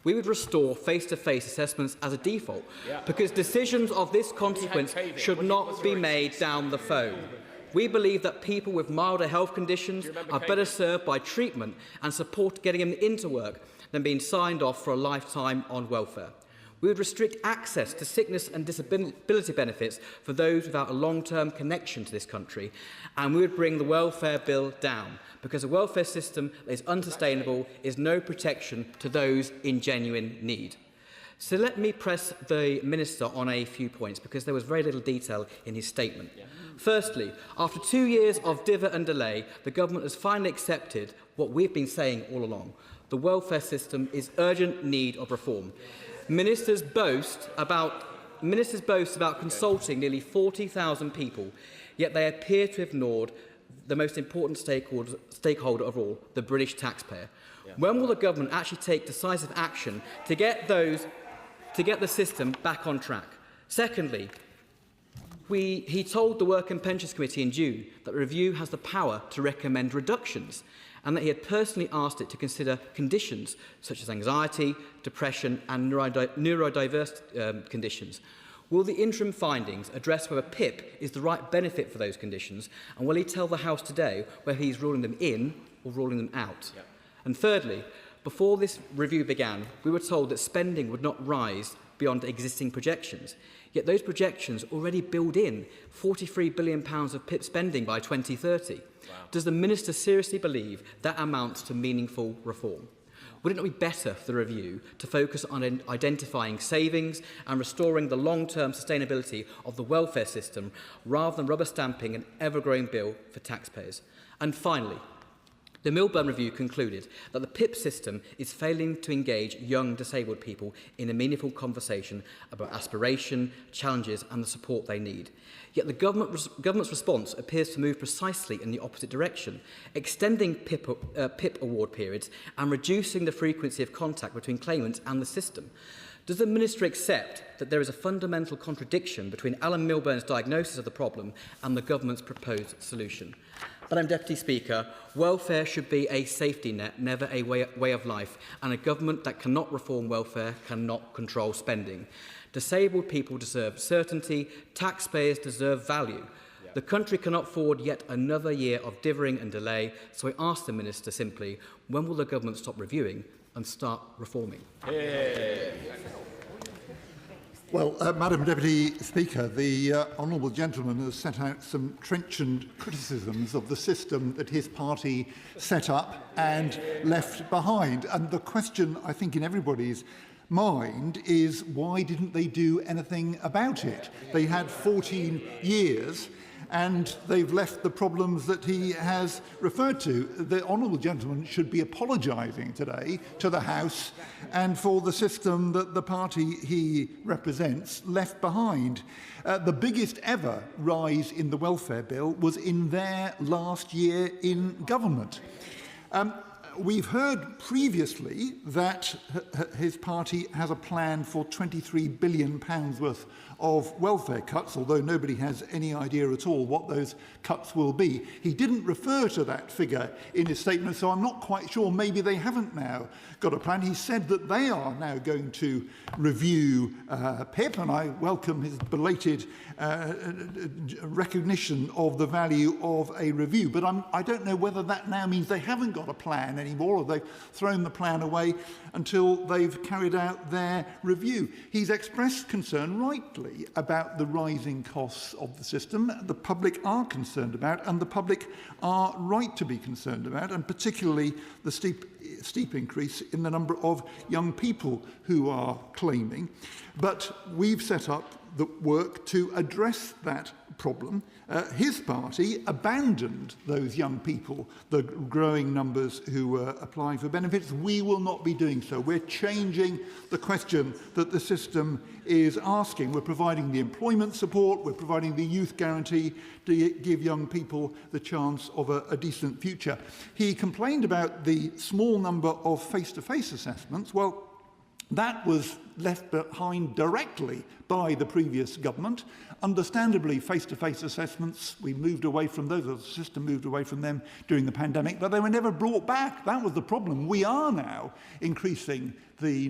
We would restore face-to-face assessments as a default, because decisions of this consequence should not be made down the phone. We believe that people with milder health conditions are better served by treatment and support getting them into work than being signed off for a lifetime on welfare. We would restrict access to sickness and disability benefits for those without a long-term connection to this country, and we would bring the welfare bill down, because a welfare system that is unsustainable is no protection to those in genuine need. So let me press the Minister on a few points, because there was very little detail in his statement. Firstly, after 2 years of divot and delay, the government has finally accepted what we've been saying all along. The welfare system is urgent need of reform. Ministers boast about consulting nearly 40,000 people, yet they appear to have ignored the most important stakeholder of all, the British taxpayer. When will the government actually take decisive action to get the system back on track? Secondly, he told the Work and Pensions Committee in June that the review has the power to recommend reductions, and that he had personally asked it to consider conditions such as anxiety, depression and neurodiverse conditions. Will the interim findings address whether PIP is the right benefit for those conditions, and will he tell the House today whether he's ruling them in or ruling them out? And thirdly, before this review began, we were told that spending would not rise beyond existing projections. Yet those projections already build in £43 billion of PIP spending by 2030. Does the Minister seriously believe that amounts to meaningful reform? Would it not be better for the review to focus on identifying savings and restoring the long-term sustainability of the welfare system, rather than rubber stamping an ever-growing bill for taxpayers? And finally, the Milburn Review concluded that the PIP system is failing to engage young disabled people in a meaningful conversation about aspiration, challenges and the support they need. Yet the government's response appears to move precisely in the opposite direction, extending PIP award periods and reducing the frequency of contact between claimants and the system. Does the Minister accept that there is a fundamental contradiction between Alan Milburn's diagnosis of the problem and the government's proposed solution? Madam Deputy Speaker, welfare should be a safety net, never a way of life, and a government that cannot reform welfare cannot control spending. Disabled people deserve certainty, taxpayers deserve value. The country cannot afford yet another year of dithering and delay, so I ask the Minister simply, when will the government stop reviewing and start reforming? Well, Madam Deputy Speaker, the honourable gentleman has set out some trenchant criticisms of the system that his party set up and left behind. And the question, I think, in everybody's mind is, why didn't they do anything about it? They had 14 years and they've left the problems that he has referred to. The honourable gentleman should be apologising today to the House and for the system that the party he represents left behind. The biggest ever rise in the welfare bill was in their last year in government. We've heard previously that his party has a plan for £23 billion worth of welfare cuts, although nobody has any idea at all what those cuts will be. He didn't refer to that figure in his statement, so I'm not quite sure. Maybe they haven't now got a plan. He said that they are now going to review PIP, and I welcome his belated recognition of the value of a review. But I don't know whether that now means they haven't got a plan anymore, or they've thrown the plan away until they've carried out their review. He's expressed concern, rightly, about the rising costs of the system. The public are concerned about, and the public are right to be concerned about, and particularly the steep increase in the number of young people who are claiming. But we've set up the work to address that problem. His party abandoned those young people, the growing numbers who were applying for benefits. We will not be doing so. We're changing the question that the system is asking. We're providing the employment support, we're providing the youth guarantee to give young people the chance of a decent future. He complained about the small number of face-to-face assessments. Well, that was left behind directly by the previous government. Understandably, face-to-face assessments, we moved away from those, the system moved away from them during the pandemic, but they were never brought back. That was the problem. We are now increasing the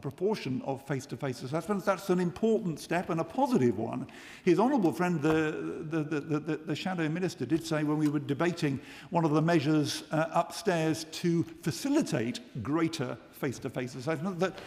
proportion of face-to-face assessments. That's an important step and a positive one. His honourable friend, the Shadow Minister, did say when we were debating one of the measures upstairs to facilitate greater face-to-face assessment that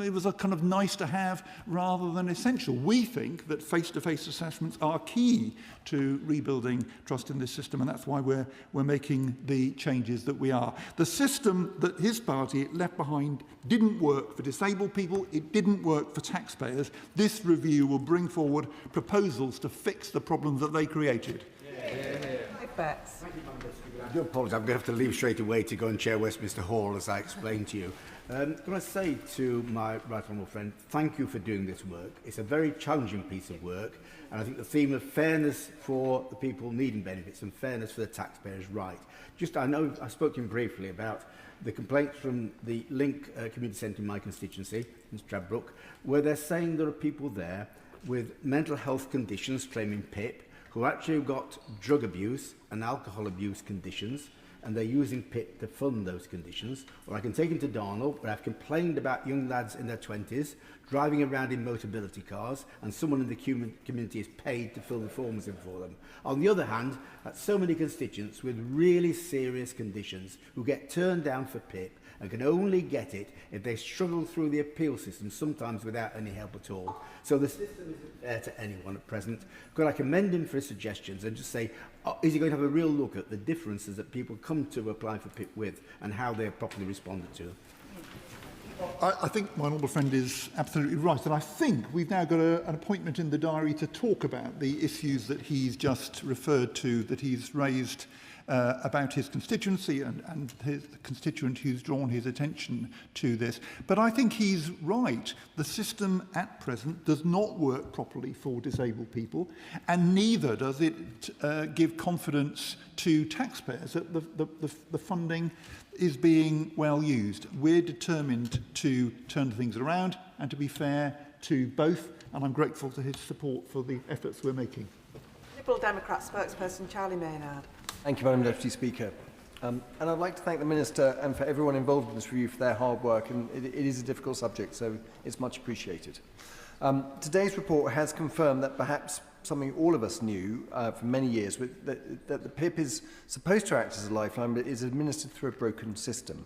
it was a kind of nice to have rather than essential. We think that face-to-face assessments are key to rebuilding trust in this system, and that's why we're making the changes that we are. The system that his party left behind didn't work for disabled people, it didn't work for taxpayers. This review will bring forward proposals to fix the problems that they created. I do apologise, I'm going to have to leave straight away to go and chair Westminster Hall, as I explained to you. Can I say to my right honourable friend, thank you for doing this work. It's a very challenging piece of work, and I think the theme of fairness for the people needing benefits and fairness for the taxpayer is right. I know I spoke to him briefly about the complaints from the Link Community Centre in my constituency, in Stradbroke, where they're saying there are people there with mental health conditions claiming PIP, who actually got drug abuse and alcohol abuse conditions, and they're using PIP to fund those conditions. Or I can take him to Darnell, where I've complained about young lads in their 20s driving around in mobility cars, and someone in the community is paid to fill the forms in for them. On the other hand, that's so many constituents with really serious conditions who get turned down for PIP and can only get it if they struggle through the appeal system, sometimes without any help at all. So the system isn't fair to anyone at present. Could I commend him for his suggestions and just say, is he going to have a real look at the differences that people come to apply for PIP with and how they're properly responded to? I think my honourable friend is absolutely right, and I think we've now got an appointment in the diary to talk about the issues that he's just referred to, that he's raised about his constituency and his constituent who's drawn his attention to this. But I think he's right. The system at present does not work properly for disabled people, and neither does it give confidence to taxpayers that the funding is being well used. We're determined to turn things around and to be fair to both, and I'm grateful to his support for the efforts we're making. Liberal Democrat spokesperson Charlie Maynard. Thank you, Madam Deputy Speaker. And I'd like to thank the Minister and for everyone involved in this review for their hard work, and it is a difficult subject, so it's much appreciated. Today's report has confirmed that perhaps something all of us knew for many years, that the PIP is supposed to act as a lifeline, but is administered through a broken system.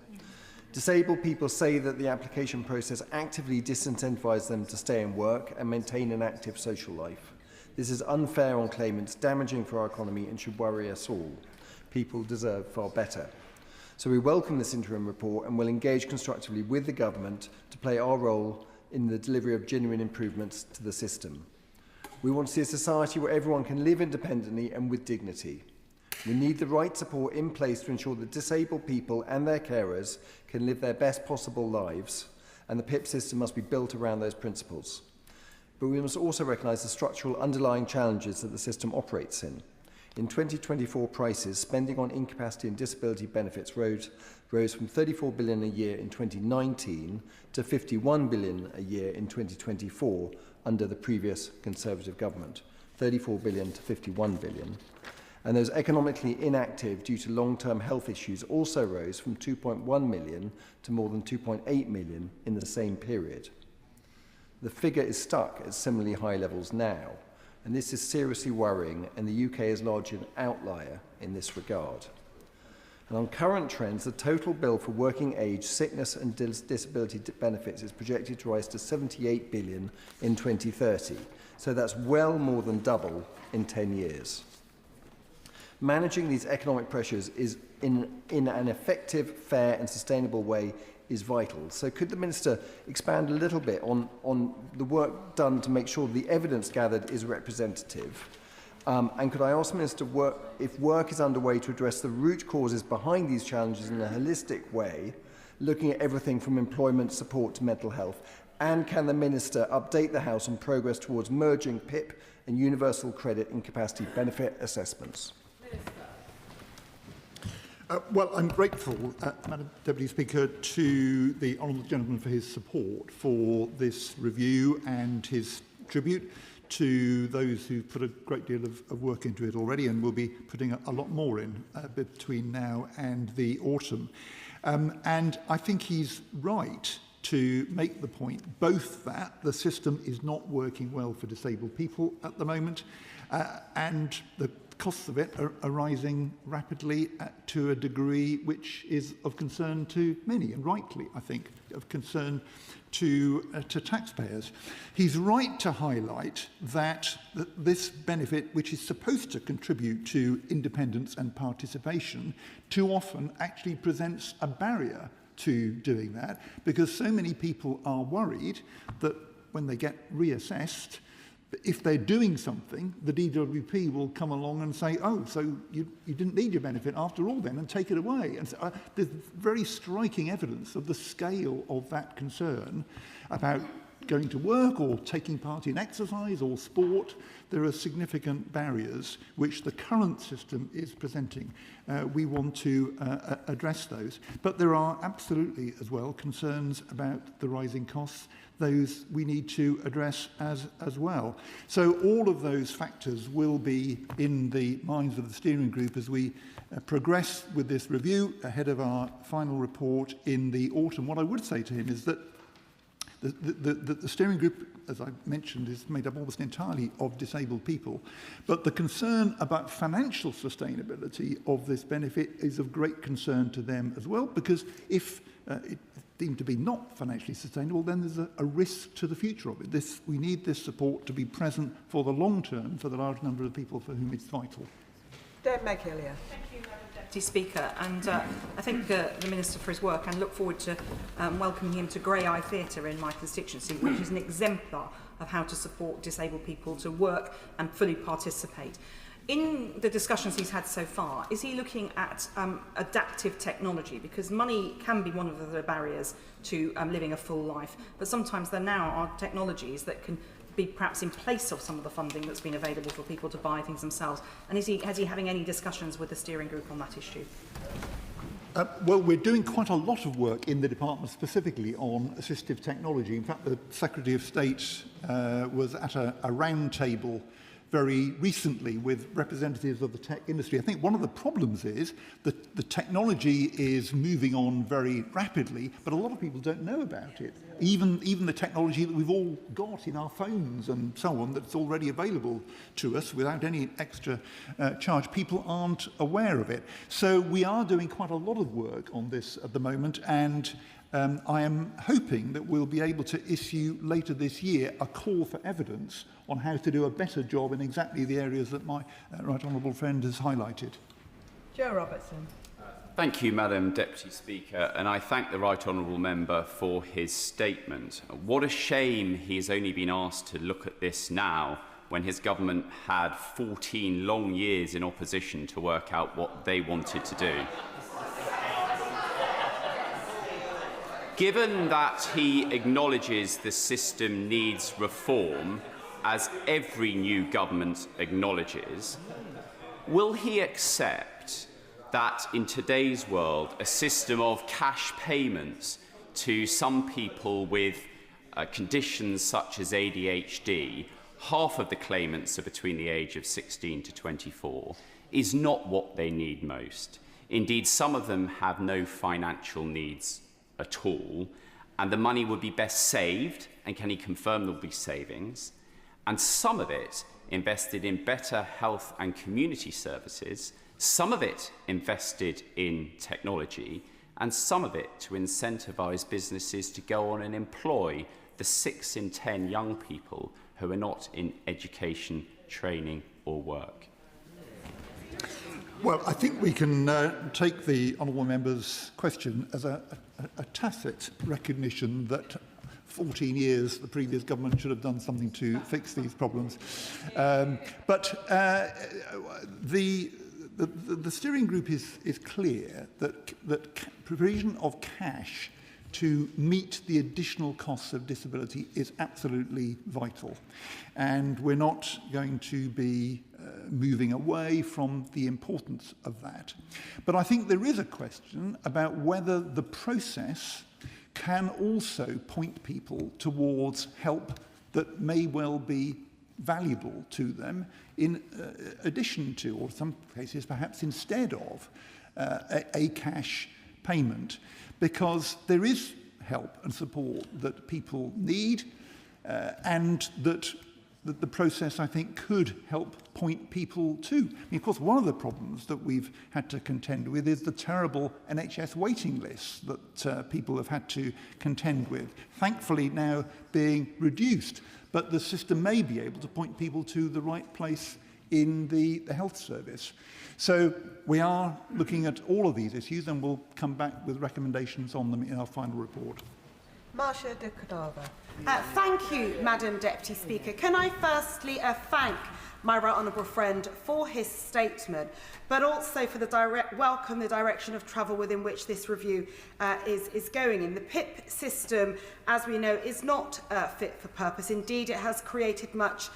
Disabled people say that the application process actively disincentivises them to stay in work and maintain an active social life. This is unfair on claimants, damaging for our economy, and should worry us all. People deserve far better. So we welcome this interim report and will engage constructively with the government to play our role in the delivery of genuine improvements to the system. We want to see a society where everyone can live independently and with dignity. We need the right support in place to ensure that disabled people and their carers can live their best possible lives, and the PIP system must be built around those principles. But we must also recognise the structural underlying challenges that the system operates in. In 2024 prices, spending on incapacity and disability benefits rose rose from 34 billion a year in 2019 to 51 billion a year in 2024 under the previous Conservative government. 34 billion to 51 billion. And those economically inactive due to long-term health issues also rose from 2.1 million to more than 2.8 million in the same period. The figure is stuck at similarly high levels now, and this is seriously worrying, and the UK is largely an outlier in this regard. And on current trends, the total bill for working age, sickness and disability benefits is projected to rise to 78 billion in 2030. So that's well more than double in 10 years. Managing these economic pressures is in an effective, fair and sustainable way is vital. So could the Minister expand a little bit on the work done to make sure the evidence gathered is representative? And could I ask the Minister if work is underway to address the root causes behind these challenges in a holistic way, looking at everything from employment support to mental health? And can the Minister update the House on progress towards merging PIP and universal credit incapacity benefit assessments? Well, I'm grateful, Madam Deputy Speaker, to the honourable gentleman for his support for this review and his tribute to those who put a great deal of work into it already and will be putting a lot more in between now and the autumn. And I think he's right to make the point both that the system is not working well for disabled people at the moment and the costs of it are rising rapidly to a degree which is of concern to many, and rightly, I think, of concern to taxpayers. He's right to highlight that this benefit, which is supposed to contribute to independence and participation, too often actually presents a barrier to doing that, because so many people are worried that when they get reassessed, if they're doing something, the DWP will come along and say, oh, so you didn't need your benefit after all then, and take it away. And so, there's very striking evidence of the scale of that concern about going to work or taking part in exercise or sport. There are significant barriers which the current system is presenting. We want to address those. But there are absolutely as well concerns about the rising costs. Those we need to address as well. So all of those factors will be in the minds of the steering group as we progress with this review ahead of our final report in the autumn. What I would say to him is that the steering group, as I mentioned, is made up almost entirely of disabled people, but the concern about financial sustainability of this benefit is of great concern to them as well, because if it's deemed to be not financially sustainable, then there's a risk to the future of it. We need this support to be present for the long term for the large number of people for whom it's vital. Dame Priti. Deputy Speaker, and I thank the Minister for his work and look forward to welcoming him to Grey Eye Theatre in my constituency, which is an exemplar of how to support disabled people to work and fully participate. In the discussions he's had so far, is he looking at adaptive technology? Because money can be one of the barriers to living a full life, but sometimes there now are technologies that can be perhaps in place of some of the funding that's been available for people to buy things themselves. And has he having any discussions with the steering group on that issue? Well, we're doing quite a lot of work in the department specifically on assistive technology. In fact, the Secretary of State was at a round table very recently with representatives of the tech industry. I think one of the problems is that the technology is moving on very rapidly, but a lot of people don't know about it. Even the technology that we've all got in our phones and so on, that's already available to us without any extra charge, people aren't aware of it. So we are doing quite a lot of work on this at the moment, and I am hoping that we'll be able to issue later this year a call for evidence on how to do a better job in exactly the areas that my right honourable friend has highlighted. Joe Robertson. Thank you, Madam Deputy Speaker, and I thank the right honourable member for his statement. What a shame he has only been asked to look at this now, when his government had 14 long years in opposition to work out what they wanted to do. Given that he acknowledges the system needs reform, as every new government acknowledges, will he accept that in today's world, a system of cash payments to some people with conditions such as ADHD, half of the claimants are between the age of 16 to 24, is not what they need most. Indeed, some of them have no financial needs at all, and the money would be best saved, and can he confirm there'll be savings, and some of it invested in better health and community services, some of it invested in technology, and some of it to incentivise businesses to go on and employ the 6 in 10 young people who are not in education, training or work. Well, I think we can take the honourable member's question as a tacit recognition that 14 years the previous government should have done something to fix these problems. But the steering group is clear that provision of cash to meet the additional costs of disability is absolutely vital. And we're not going to be moving away from the importance of that. But I think there is a question about whether the process can also point people towards help that may well be valuable to them in addition to, or in some cases perhaps instead of, a cash payment, because there is help and support that people need, and that the process, I think, could help point people to. I mean, of course, one of the problems that we've had to contend with is the terrible NHS waiting lists that people have had to contend with, thankfully now being reduced. But the system may be able to point people to the right place in the health service. So we are looking at all of these issues, and we'll come back with recommendations on them in our final report. Marcia de Cordova. Thank you, Madam Deputy Speaker. Can I firstly thank my right honourable friend for his statement, but also for the welcome the direction of travel within which this review is going in. The PIP system, as we know, is not fit for purpose. Indeed, it has created much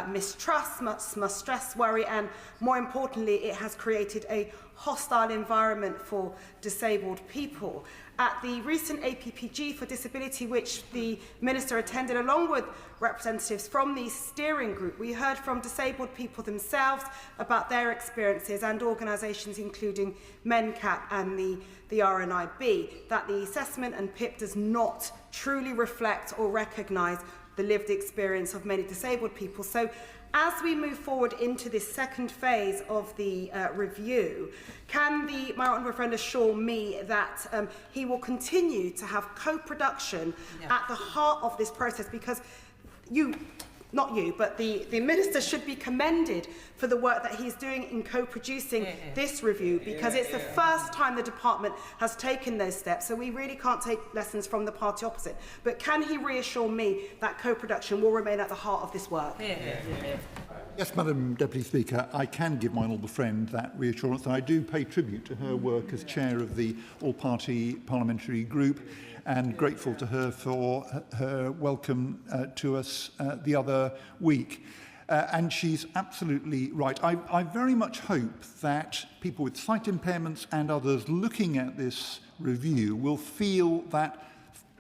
mistrust, much stress, worry, and more importantly, it has created a hostile environment for disabled people. At the recent APPG for Disability, which the Minister attended along with representatives from the steering group, we heard from disabled people themselves about their experiences, and organisations including MENCAP and the RNIB, that the assessment and PIP does not truly reflect or recognise the lived experience of many disabled people. So as we move forward into this second phase of the review, can my honourable friend assure me that he will continue to have co-production at the heart of this process? Because not you, but the Minister should be commended for the work that he's doing in co-producing this review, because it's the first time the department has taken those steps, so we really can't take lessons from the party opposite. But can he reassure me that co-production will remain at the heart of this work? Yes, Madam Deputy Speaker, I can give my honourable friend that reassurance, and I do pay tribute to her work as chair of the all-party parliamentary group, and grateful to her for her welcome to us the other week. And she's absolutely right. I very much hope that people with sight impairments and others looking at this review will feel that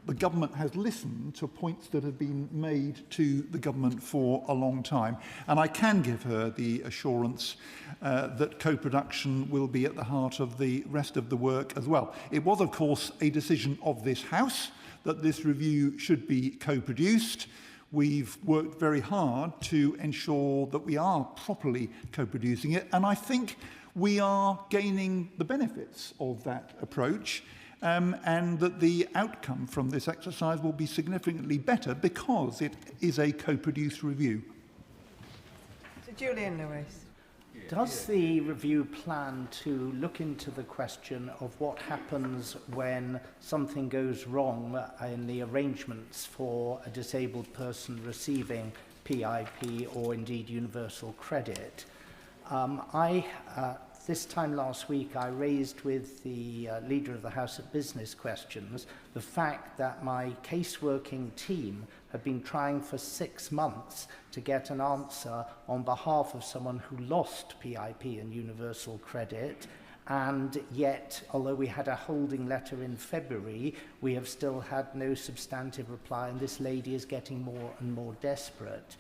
the government has listened to points that have been made to the government for a long time. And I can give her the assurance that co-production will be at the heart of the rest of the work as well. It was, of course, a decision of this House that this review should be co-produced. We've worked very hard to ensure that we are properly co-producing it, and I think we are gaining the benefits of that approach. And that the outcome from this exercise will be significantly better because it is a co-produced review. So Julian Lewis. Does the review plan to look into the question of what happens when something goes wrong in the arrangements for a disabled person receiving PIP or indeed universal credit? This time last week, I raised with the Leader of the House of Business Questions the fact that my caseworking team had been trying for 6 months to get an answer on behalf of someone who lost PIP and universal credit, and yet, although we had a holding letter in February, we have still had no substantive reply, and this lady is getting more and more desperate.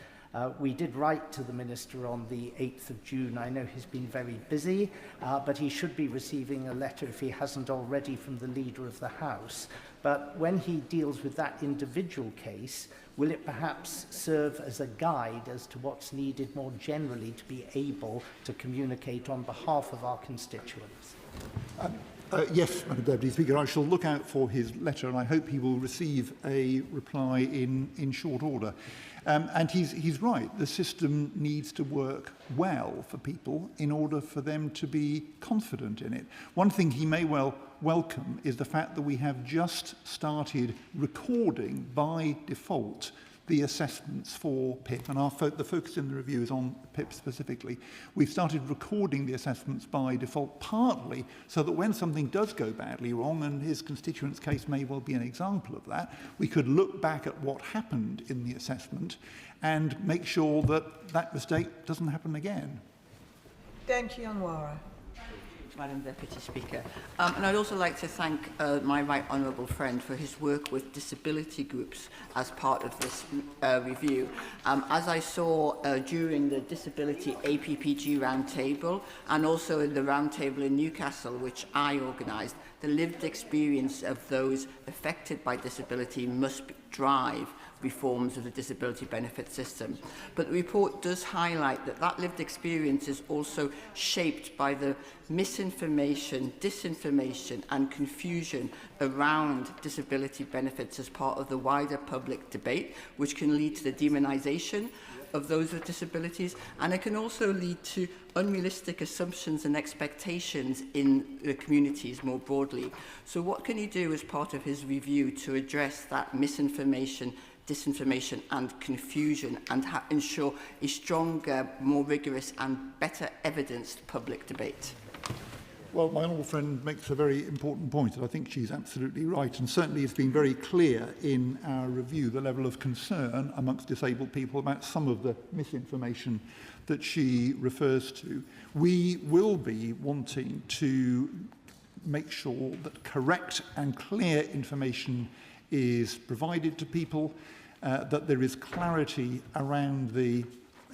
We did write to the Minister on the 8th of June. I know he's been very busy, but he should be receiving a letter, if he hasn't already, from the Leader of the House. But when he deals with that individual case, will it perhaps serve as a guide as to what's needed more generally to be able to communicate on behalf of our constituents? Yes, Madam Deputy Speaker, I shall look out for his letter, and I hope he will receive a reply in short order. And he's right, the system needs to work well for people in order for them to be confident in it. One thing he may well welcome is the fact that we have just started recording by default the assessments for PIP, and the focus in the review is on PIP specifically. We've started recording the assessments by default, partly so that when something does go badly wrong, and his constituent's case may well be an example of that, we could look back at what happened in the assessment and make sure that that mistake doesn't happen again. Dame Chianwara. Madam Deputy Speaker. And I'd also like to thank my right honourable friend for his work with disability groups as part of this review. As I saw during the Disability APPG Roundtable and also in the Roundtable in Newcastle, which I organised, the lived experience of those affected by disability must drive reforms of the disability benefit system. But the report does highlight that that lived experience is also shaped by the misinformation, disinformation and confusion around disability benefits as part of the wider public debate, which can lead to the demonisation of those with disabilities, and it can also lead to unrealistic assumptions and expectations in the communities more broadly. So what can he do as part of his review to address that misinformation, disinformation and confusion and ensure a stronger, more rigorous and better evidenced public debate? Well, my honourable friend makes a very important point, and I think she's absolutely right. And certainly it's been very clear in our review the level of concern amongst disabled people about some of the misinformation that she refers to. We will be wanting to make sure that correct and clear information is provided to people, that there is clarity around the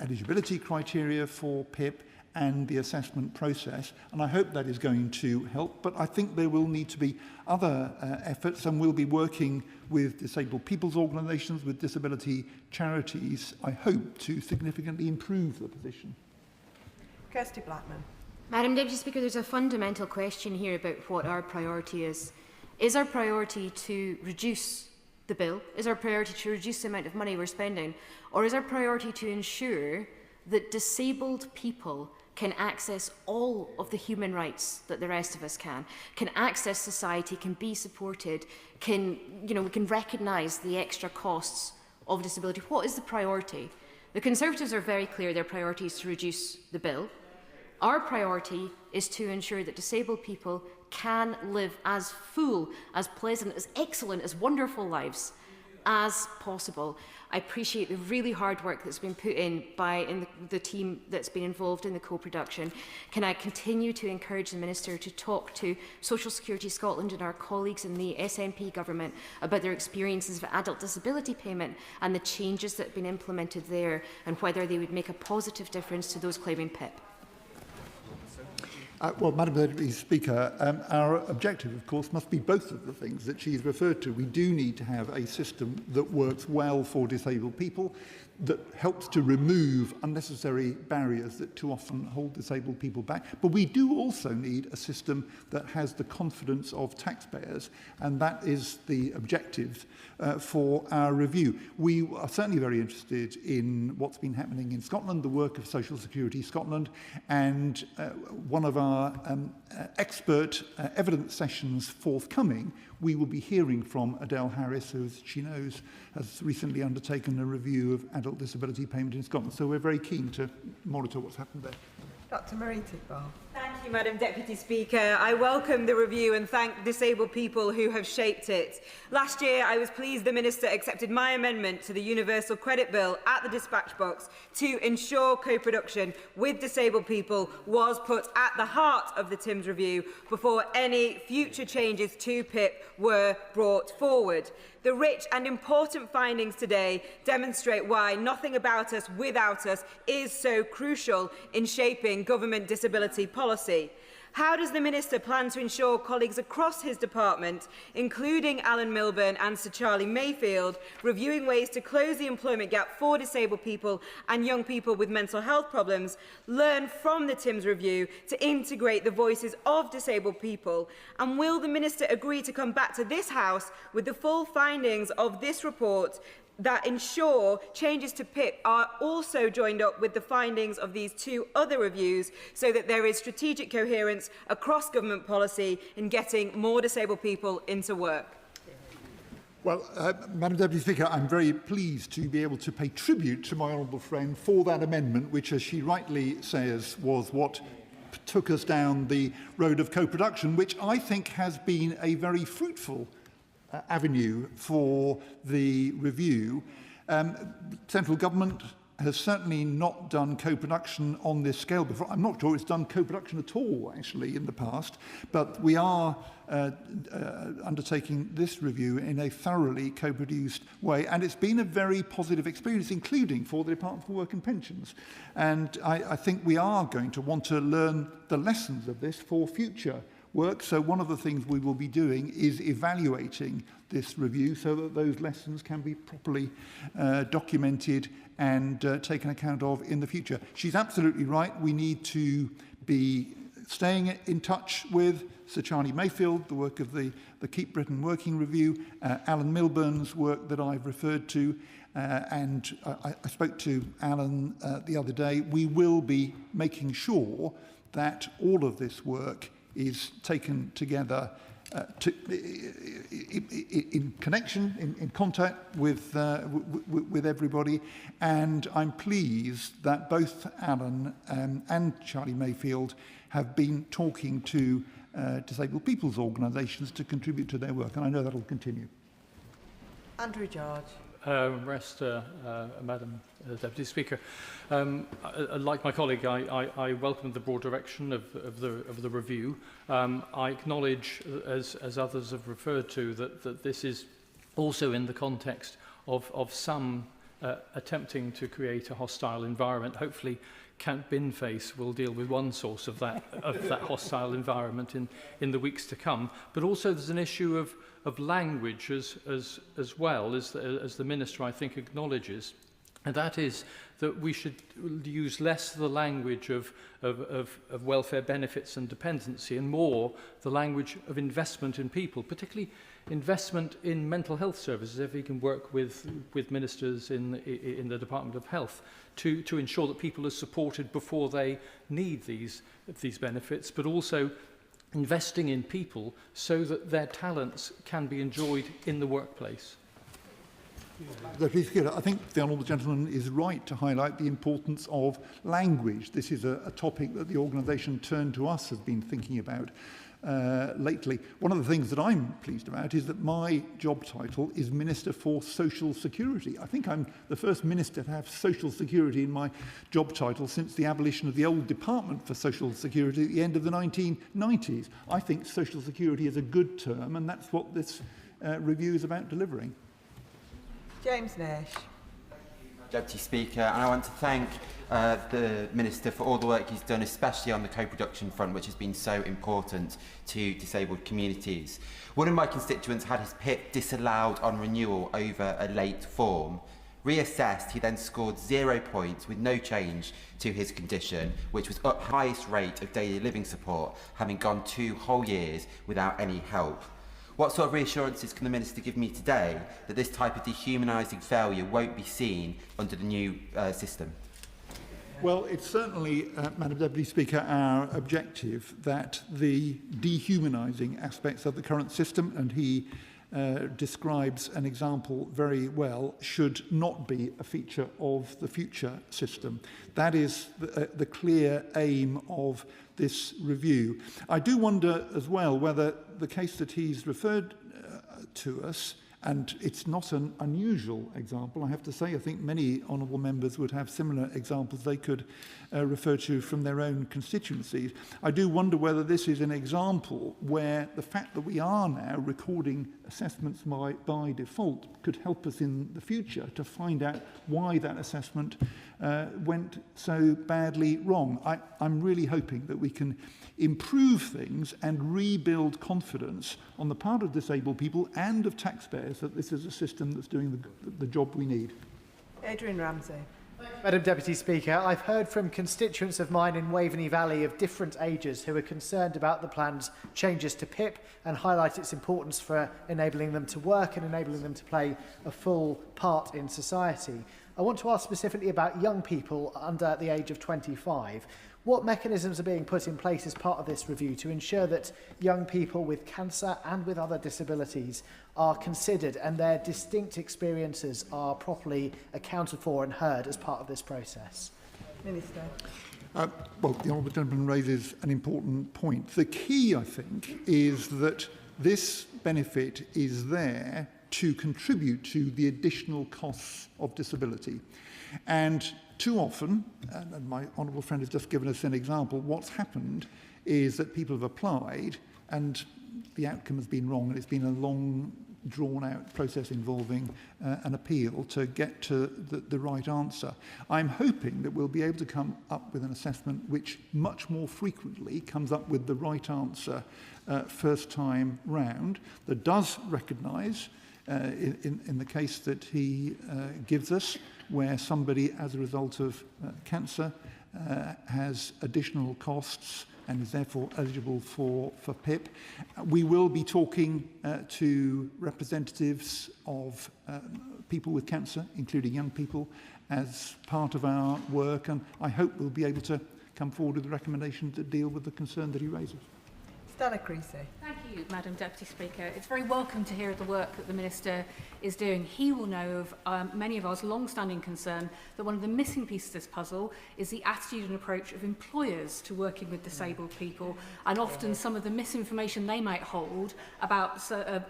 eligibility criteria for PIP and the assessment process, and I hope that is going to help. But I think there will need to be other efforts, and we'll be working with disabled people's organisations, with disability charities, I hope, to significantly improve the position. Kirsty Blackman. Madam Deputy Speaker, there's a fundamental question here about what our priority is. Is our priority to reduce the bill? Is our priority to reduce the amount of money we're spending? Or is our priority to ensure that disabled people can access all of the human rights that the rest of us can access society, can be supported, we can recognise the extra costs of disability? What is the priority? The Conservatives are very clear their priority is to reduce the bill. Our priority is to ensure that disabled people can live as full, as pleasant, as excellent, as wonderful lives as possible. I appreciate the really hard work that's been put in by the team that's been involved in the co-production. Can I continue to encourage the Minister to talk to Social Security Scotland and our colleagues in the SNP government about their experiences of adult disability payment and the changes that have been implemented there, and whether they would make a positive difference to those claiming PIP? Well, Madam Deputy Speaker, our objective, of course, must be both of the things that she's referred to. We do need to have a system that works well for disabled people, that helps to remove unnecessary barriers that too often hold disabled people back. But we do also need a system that has the confidence of taxpayers, and that is the objective for our review. We are certainly very interested in what's been happening in Scotland, the work of Social Security Scotland, and one of our expert evidence sessions forthcoming, we will be hearing from Adele Harris, who, as she knows, has recently undertaken a review of adult disability payment in Scotland. So we're very keen to monitor what's happened there. Dr. Marie Tidball. Thank Thank you, Madam Deputy Speaker. I welcome the review and thank disabled people who have shaped it. Last year, I was pleased the Minister accepted my amendment to the Universal Credit Bill at the dispatch box to ensure co-production with disabled people was put at the heart of the Timms Review before any future changes to PIP were brought forward. The rich and important findings today demonstrate why nothing about us without us is so crucial in shaping government disability policy. How does the Minister plan to ensure colleagues across his department, including Alan Milburn and Sir Charlie Mayfield, reviewing ways to close the employment gap for disabled people and young people with mental health problems, learn from the Timms Review to integrate the voices of disabled people? And will the Minister agree to come back to this House with the full findings of this report that ensure changes to PIP are also joined up with the findings of these two other reviews so that there is strategic coherence across government policy in getting more disabled people into work? Well, Madam Deputy Speaker, I'm very pleased to be able to pay tribute to my honourable friend for that amendment, which, as she rightly says, was what took us down the road of co-production, which I think has been a very fruitful avenue for the review. Central government has certainly not done co-production on this scale before. I'm not sure it's done co-production at all, actually, in the past, but we are undertaking this review in a thoroughly co-produced way, and it's been a very positive experience, including for the Department for Work and Pensions. And I think we are going to want to learn the lessons of this for future work. So one of the things we will be doing is evaluating this review so that those lessons can be properly documented and taken account of in the future. She's absolutely right. We need to be staying in touch with Sir Charlie Mayfield, the work of the Keep Britain Working Review, Alan Milburn's work that I've referred to, and I spoke to Alan the other day. We will be making sure that all of this work is taken together in connection, in contact with everybody, and I'm pleased that both Alan and Charlie Mayfield have been talking to disabled people's organisations to contribute to their work, and I know that will continue. Andrew George. Madam Deputy Speaker. Like my colleague, I welcome the broad direction of the review. I acknowledge, as others have referred to, that this is also in the context of some attempting to create a hostile environment. Hopefully, Camp Binface will deal with one source of that hostile environment in the weeks to come. But also, there's an issue of language as well, as the Minister, I think, acknowledges. And that is that we should use less the language of welfare benefits and dependency and more the language of investment in people, particularly investment in mental health services, if we can work with ministers in the Department of Health to ensure that people are supported before they need these benefits, but also investing in people so that their talents can be enjoyed in the workplace. I think the honourable gentleman is right to highlight the importance of language. This is a topic that the organisation Turn to Us has been thinking about lately. One of the things that I'm pleased about is that my job title is Minister for Social Security. I think I'm the first minister to have social security in my job title since the abolition of the old Department for Social Security at the end of the 1990s. I think social security is a good term, and that's what this review is about delivering. James Nash. Deputy Speaker, and I want to thank the Minister for all the work he's done, especially on the co-production front, which has been so important to disabled communities. One of my constituents had his PIP disallowed on renewal over a late form. Reassessed, he then scored 0 points with no change to his condition, which was up highest rate of daily living support, having gone 2 whole years without any help. What sort of reassurances can the Minister give me today that this type of dehumanising failure won't be seen under the new system? Well, it's certainly, Madam Deputy Speaker, our objective that the dehumanising aspects of the current system, and he describes an example very well, should not be a feature of the future system. That is the clear aim of this review. I do wonder as well whether the case that he's referred to us, and it's not an unusual example, I have to say. I think many honourable members would have similar examples they could refer to from their own constituencies. I do wonder whether this is an example where the fact that we are now recording assessments by default could help us in the future to find out why that assessment went so badly wrong. I'm really hoping that we can improve things and rebuild confidence on the part of disabled people and of taxpayers that this is a system that's doing the job we need. Adrian Ramsey. Madam Deputy Speaker, I've heard from constituents of mine in Waveney Valley of different ages who are concerned about the plan's changes to PIP and highlight its importance for enabling them to work and enabling them to play a full part in society. I want to ask specifically about young people under the age of 25. What mechanisms are being put in place as part of this review to ensure that young people with cancer and with other disabilities are considered and their distinct experiences are properly accounted for and heard as part of this process? Minister. Well, the Honourable Gentleman raises an important point. The key, I think, is that this benefit is there to contribute to the additional costs of disability. And too often, and my honourable friend has just given us an example, what's happened is that people have applied and the outcome has been wrong, and it's been a long, drawn-out process involving an appeal to get to the right answer. I'm hoping that we'll be able to come up with an assessment which much more frequently comes up with the right answer first time round, that does recognise in the case that he gives us, where somebody, as a result of cancer, has additional costs and is therefore eligible for PIP. We will be talking to representatives of people with cancer, including young people, as part of our work, and I hope we'll be able to come forward with recommendations that deal with the concern that he raises. Stella Creasy. Thank you, Madam Deputy Speaker. It's very welcome to hear the work that the Minister is doing. He will know of many of us long-standing concern that one of the missing pieces of this puzzle is the attitude and approach of employers to working with disabled people, and often some of the misinformation they might hold about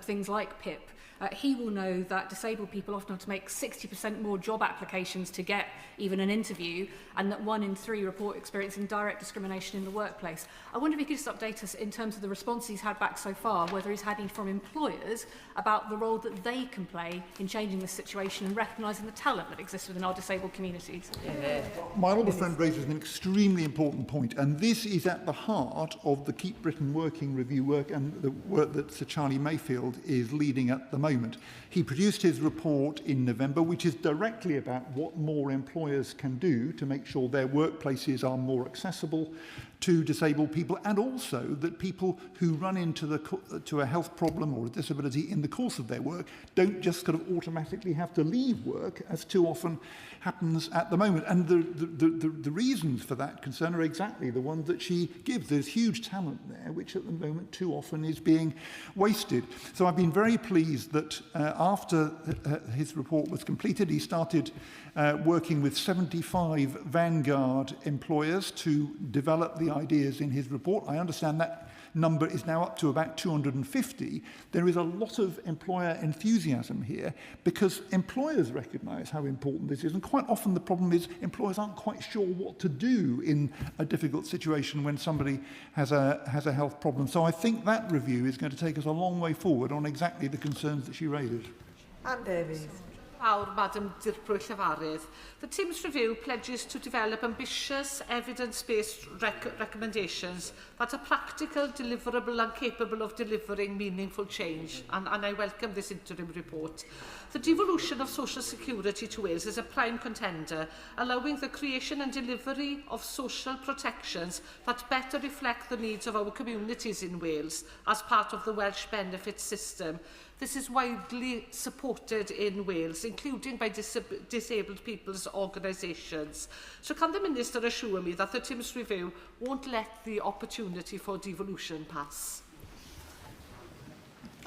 things like PIP. He will know that disabled people often have to make 60% more job applications to get even an interview, and that 1 in 3 report experiencing direct discrimination in the workplace. I wonder if he could just update us in terms of the response he's had back so far, whether he's had any from employers about the role that they can play in changing this situation and recognising the talent that exists within our disabled communities. My honourable friend raises an extremely important point, and this is at the heart of the Keep Britain Working review work and the work that Sir Charlie Mayfield is leading at the moment. He produced his report in November, which is directly about what more employers can do to make sure their workplaces are more accessible to disabled people, and also that people who run into to a health problem or a disability in the course of their work don't just kind of automatically have to leave work, as too often happens at the moment. And the reasons for that concern are exactly the ones that she gives. There's huge talent there, which at the moment too often is being wasted. So I've been very pleased that after his report was completed, he started working with 75 Vanguard employers to develop the ideas in his report. I understand that number is now up to about 250. There is a lot of employer enthusiasm here because employers recognise how important this is, and quite often the problem is employers aren't quite sure what to do in a difficult situation when somebody has a health problem. So I think that review is going to take us a long way forward on exactly the concerns that she raises. Anne Davies. Madam Llefarydd. The Timms Review pledges to develop ambitious, evidence-based recommendations that are practical, deliverable and capable of delivering meaningful change, and I welcome this interim report. The devolution of social security to Wales is a prime contender, allowing the creation and delivery of social protections that better reflect the needs of our communities in Wales as part of the Welsh benefits system. This is widely supported in Wales, including by disabled people's organisations. So can the Minister assure me that the Timms Review won't let the opportunity for devolution pass?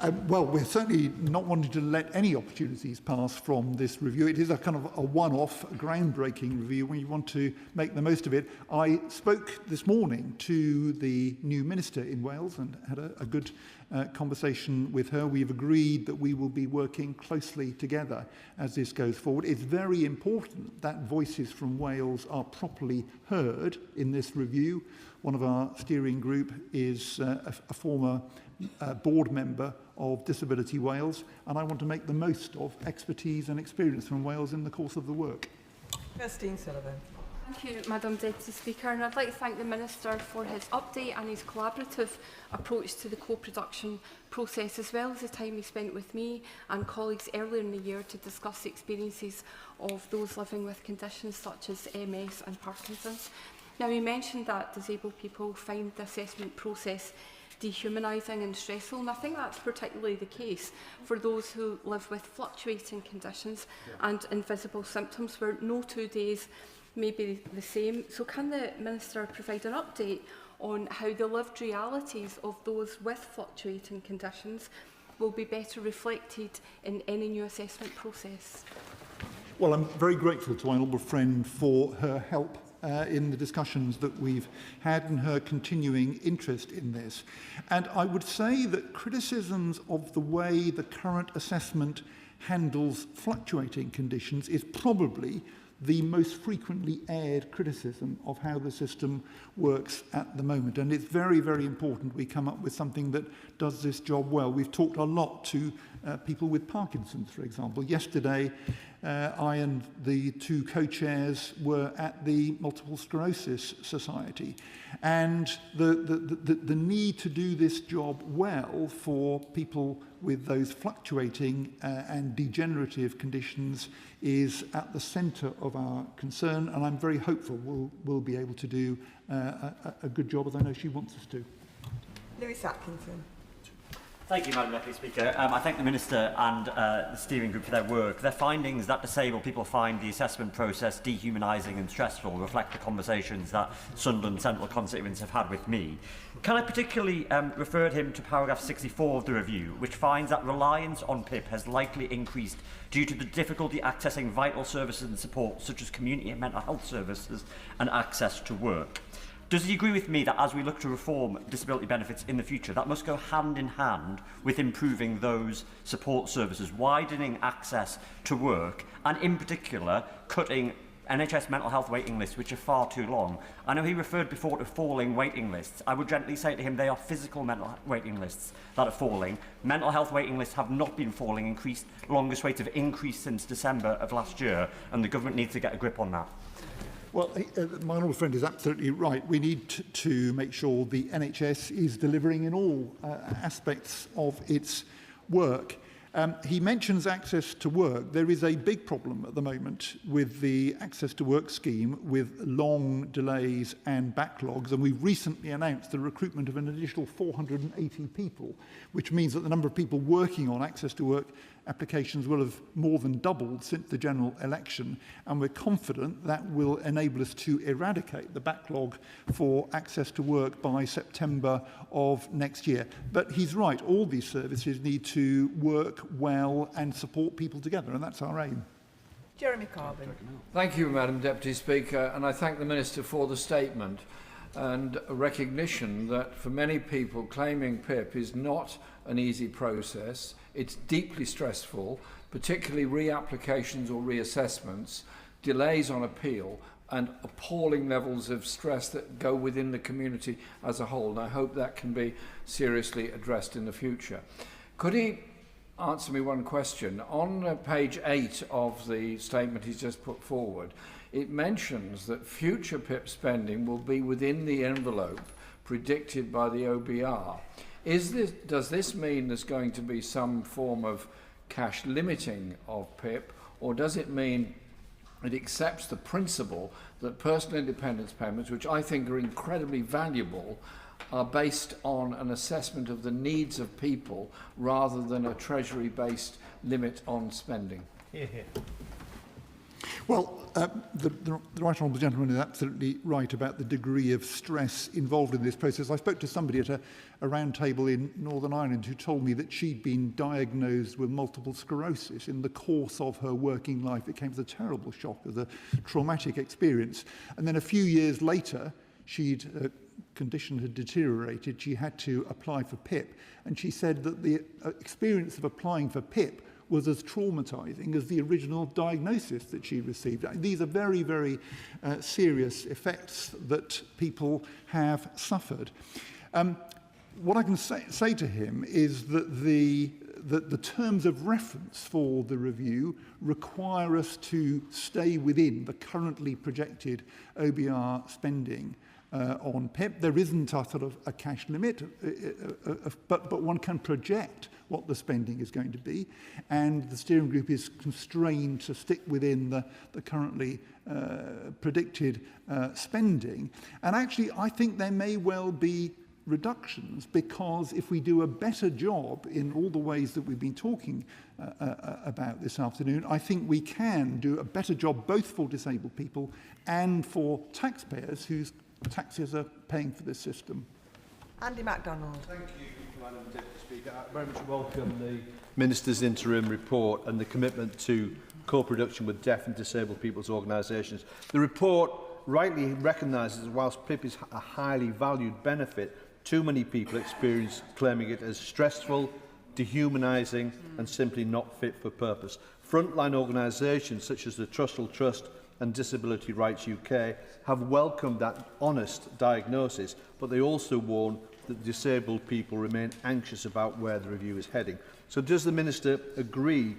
Well, we're certainly not wanting to let any opportunities pass from this review. It is a kind of a one-off, groundbreaking review when you want to make the most of it. I spoke this morning to the new minister in Wales and had a good conversation with her. We've agreed that we will be working closely together as this goes forward. It's very important that voices from Wales are properly heard in this review. One of our steering group is a former board member of Disability Wales, and I want to make the most of expertise and experience from Wales in the course of the work. Christine Sullivan. Thank you, Madam Deputy Speaker, and I'd like to thank the Minister for his update and his collaborative approach to the co-production process, as well as the time he spent with me and colleagues earlier in the year to discuss the experiences of those living with conditions such as MS and Parkinson's. Now, he mentioned that disabled people find the assessment process dehumanising and stressful, and I think that's particularly the case for those who live with fluctuating conditions and invisible symptoms where no 2 days may be the same. So can the Minister provide an update on how the lived realities of those with fluctuating conditions will be better reflected in any new assessment process? Well, I'm very grateful to my honourable friend for her help in the discussions that we've had and her continuing interest in this. And I would say that criticisms of the way the current assessment handles fluctuating conditions is probably the most frequently aired criticism of how the system works at the moment. And it's very, very important we come up with something that does this job well. We've talked a lot to people with Parkinson's, for example. Yesterday, I and the two co-chairs were at the Multiple Sclerosis Society. And the need to do this job well for people with those fluctuating and degenerative conditions is at the centre of our concern, and I'm very hopeful we'll be able to do a good job, as I know she wants us to. Lewis Atkinson. Thank you, Madam Deputy Speaker. I thank the Minister and the steering group for their work. Their findings that disabled people find the assessment process dehumanising and stressful reflect the conversations that Sunderland Central constituents have had with me. Can I particularly refer him to paragraph 64 of the review, which finds that reliance on PIP has likely increased due to the difficulty accessing vital services and support, such as community and mental health services and access to work. Does he agree with me that as we look to reform disability benefits in the future, that must go hand in hand with improving those support services, widening access to work, and in particular, cutting NHS mental health waiting lists, which are far too long? I know he referred before to falling waiting lists. I would gently say to him they are physical mental waiting lists that are falling. Mental health waiting lists have not been falling, increased, longest rate of increase since December of last year, and the government needs to get a grip on that. Well, my honourable friend is absolutely right. We need to make sure the NHS is delivering in all aspects of its work. He mentions access to work. There is a big problem at the moment with the access to work scheme, with long delays and backlogs, and we've recently announced the recruitment of an additional 480 people, which means that the number of people working on access to work applications will have more than doubled since the general election, and we're confident that will enable us to eradicate the backlog for access to work by September of next year. But he's right, all these services need to work well and support people together, and that's our aim. Jeremy Carbon. Thank you, Madam Deputy Speaker, and I thank the Minister for the statement and a recognition that for many people claiming PIP is not an easy process. It's deeply stressful, particularly reapplications or reassessments, delays on appeal, and appalling levels of stress that go within the community as a whole. And I hope that can be seriously addressed in the future. Could he answer me one question? On page 8 of the statement he's just put forward, it mentions that future PIP spending will be within the envelope predicted by the OBR. Does this mean there's going to be some form of cash limiting of PIP, or does it mean it accepts the principle that personal independence payments, which I think are incredibly valuable, are based on an assessment of the needs of people rather than a Treasury-based limit on spending? Well, the Right Honourable Gentleman is absolutely right about the degree of stress involved in this process. I spoke to somebody at a round table in Northern Ireland who told me that she'd been diagnosed with multiple sclerosis in the course of her working life. It came as a terrible shock, as a traumatic experience. And then a few years later, she'd condition had deteriorated. She had to apply for PIP. And she said that the experience of applying for PIP was as traumatizing as the original diagnosis that she received. These are very, very serious effects that people have suffered. What I can say to him is that the terms of reference for the review require us to stay within the currently projected OBR spending on PIP. There isn't a sort of a cash limit, but one can project what the spending is going to be, and the steering group is constrained to stick within the currently predicted spending. And actually, I think there may well be reductions, because if we do a better job in all the ways that we've been talking about this afternoon, I think we can do a better job both for disabled people and for taxpayers whose taxes are paying for this system. Andy MacDonald. Thank you, Madam Deputy Speaker. I very much welcome the Minister's interim report and the commitment to co-production with deaf and disabled people's organisations. The report rightly recognises that whilst PIP is a highly valued benefit, too many people experience claiming it as stressful, dehumanising and simply not fit for purpose. Frontline organisations such as the Trussell Trust and Disability Rights UK have welcomed that honest diagnosis, but they also warn that disabled people remain anxious about where the review is heading. So does the Minister agree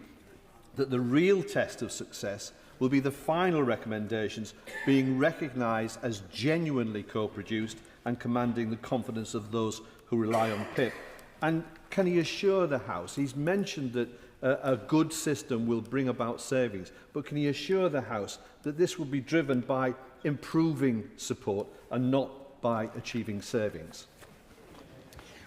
that the real test of success will be the final recommendations being recognised as genuinely co-produced and commanding the confidence of those who rely on PIP? And can he assure the House, he's mentioned that a good system will bring about savings, but can he assure the House that this will be driven by improving support and not by achieving savings?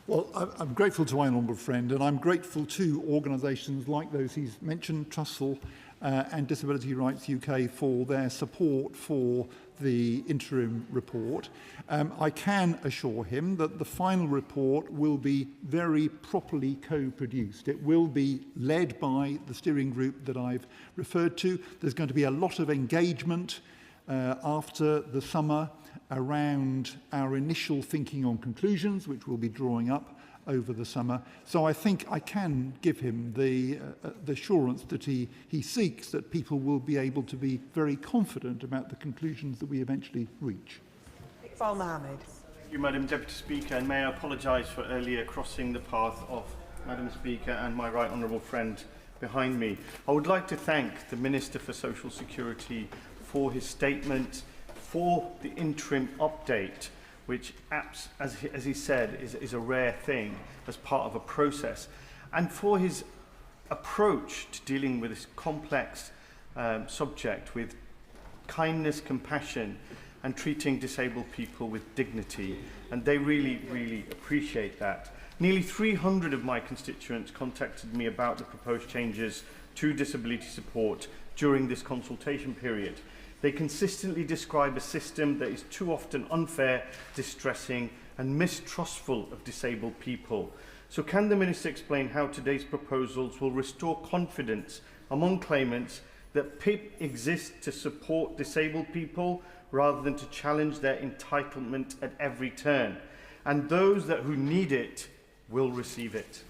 Well, I'm grateful to my honourable friend, and I'm grateful to organisations like those he's mentioned, Trussell and Disability Rights UK, for their support for the interim report. I can assure him that the final report will be very properly co-produced. It will be led by the steering group that I've referred to. There's going to be a lot of engagement after the summer around our initial thinking on conclusions, which we'll be drawing up over the summer. So I think I can give him the assurance that he seeks, that people will be able to be very confident about the conclusions that we eventually reach. Iqbal Mohammed. Thank you, Madam Deputy Speaker, and may I apologise for earlier crossing the path of Madam Speaker and my right honourable friend behind me. I would like to thank the Minister for Social Security for his statement, for the interim update, which, as he said, is a rare thing as part of a process, and for his approach to dealing with this complex subject with kindness, compassion, and treating disabled people with dignity. And they really, really appreciate that. Nearly 300 of my constituents contacted me about the proposed changes to disability support during this consultation period. They consistently describe a system that is too often unfair, distressing and mistrustful of disabled people. So can the Minister explain how today's proposals will restore confidence among claimants that PIP exists to support disabled people rather than to challenge their entitlement at every turn, and those who need it will receive it?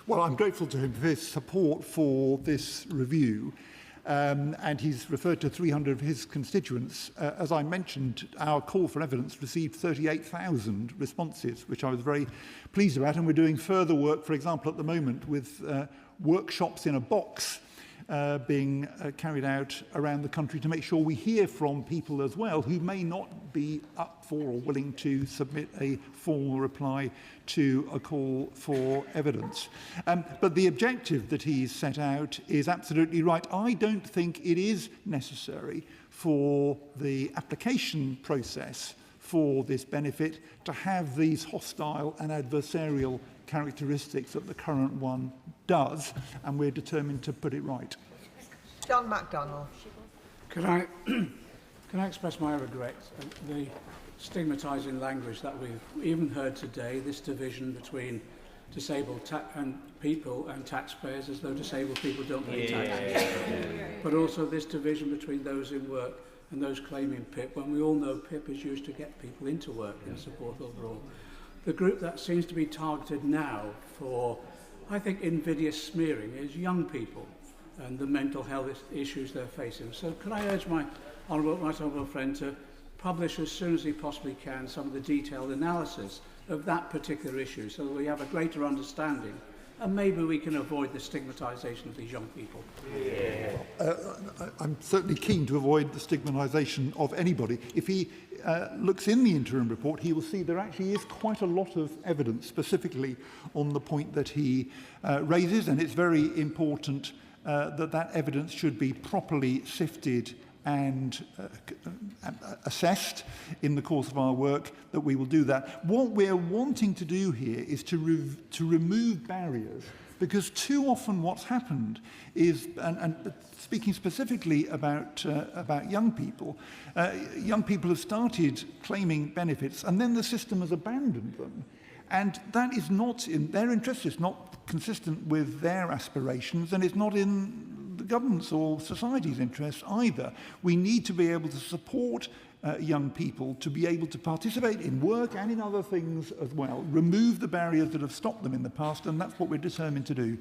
Well, I'm grateful to him for his support for this review. And he's referred to 300 of his constituents. As I mentioned, our call for evidence received 38,000 responses, which I was very pleased about. And we're doing further work, for example, at the moment with workshops in a box being carried out around the country to make sure we hear from people as well who may not be up for or willing to submit a formal reply to a call for evidence. But the objective that he's set out is absolutely right. I don't think it is necessary for the application process for this benefit to have these hostile and adversarial characteristics that the current one does, and we're determined to put it right. John MacDonald. Can I express my regret at the stigmatising language that we've even heard today, this division between disabled people and taxpayers, as though disabled people don't pay taxes. But also this division between those in work and those claiming PIP, when we all know PIP is used to get people into work and support overall. The group that seems to be targeted now for, I think, invidious smearing is young people and the mental health issues they're facing. So could I urge my honourable friend to publish as soon as he possibly can some of the detailed analysis of that particular issue so that we have a greater understanding and maybe we can avoid the stigmatisation of these young people. I'm certainly keen to avoid the stigmatisation of anybody. If he looks in the interim report, he will see there actually is quite a lot of evidence specifically on the point that he raises, and it's very important that evidence should be properly sifted and assessed in the course of our work, that we will do that. What we're wanting to do here is to remove barriers, because too often what's happened is, and speaking specifically about young people have started claiming benefits and then the system has abandoned them. And that is not in their interest, it's not consistent with their aspirations, and it's not in the government's or society's interests either. We need to be able to support young people to be able to participate in work and in other things as well, remove the barriers that have stopped them in the past, and that's what we're determined to do.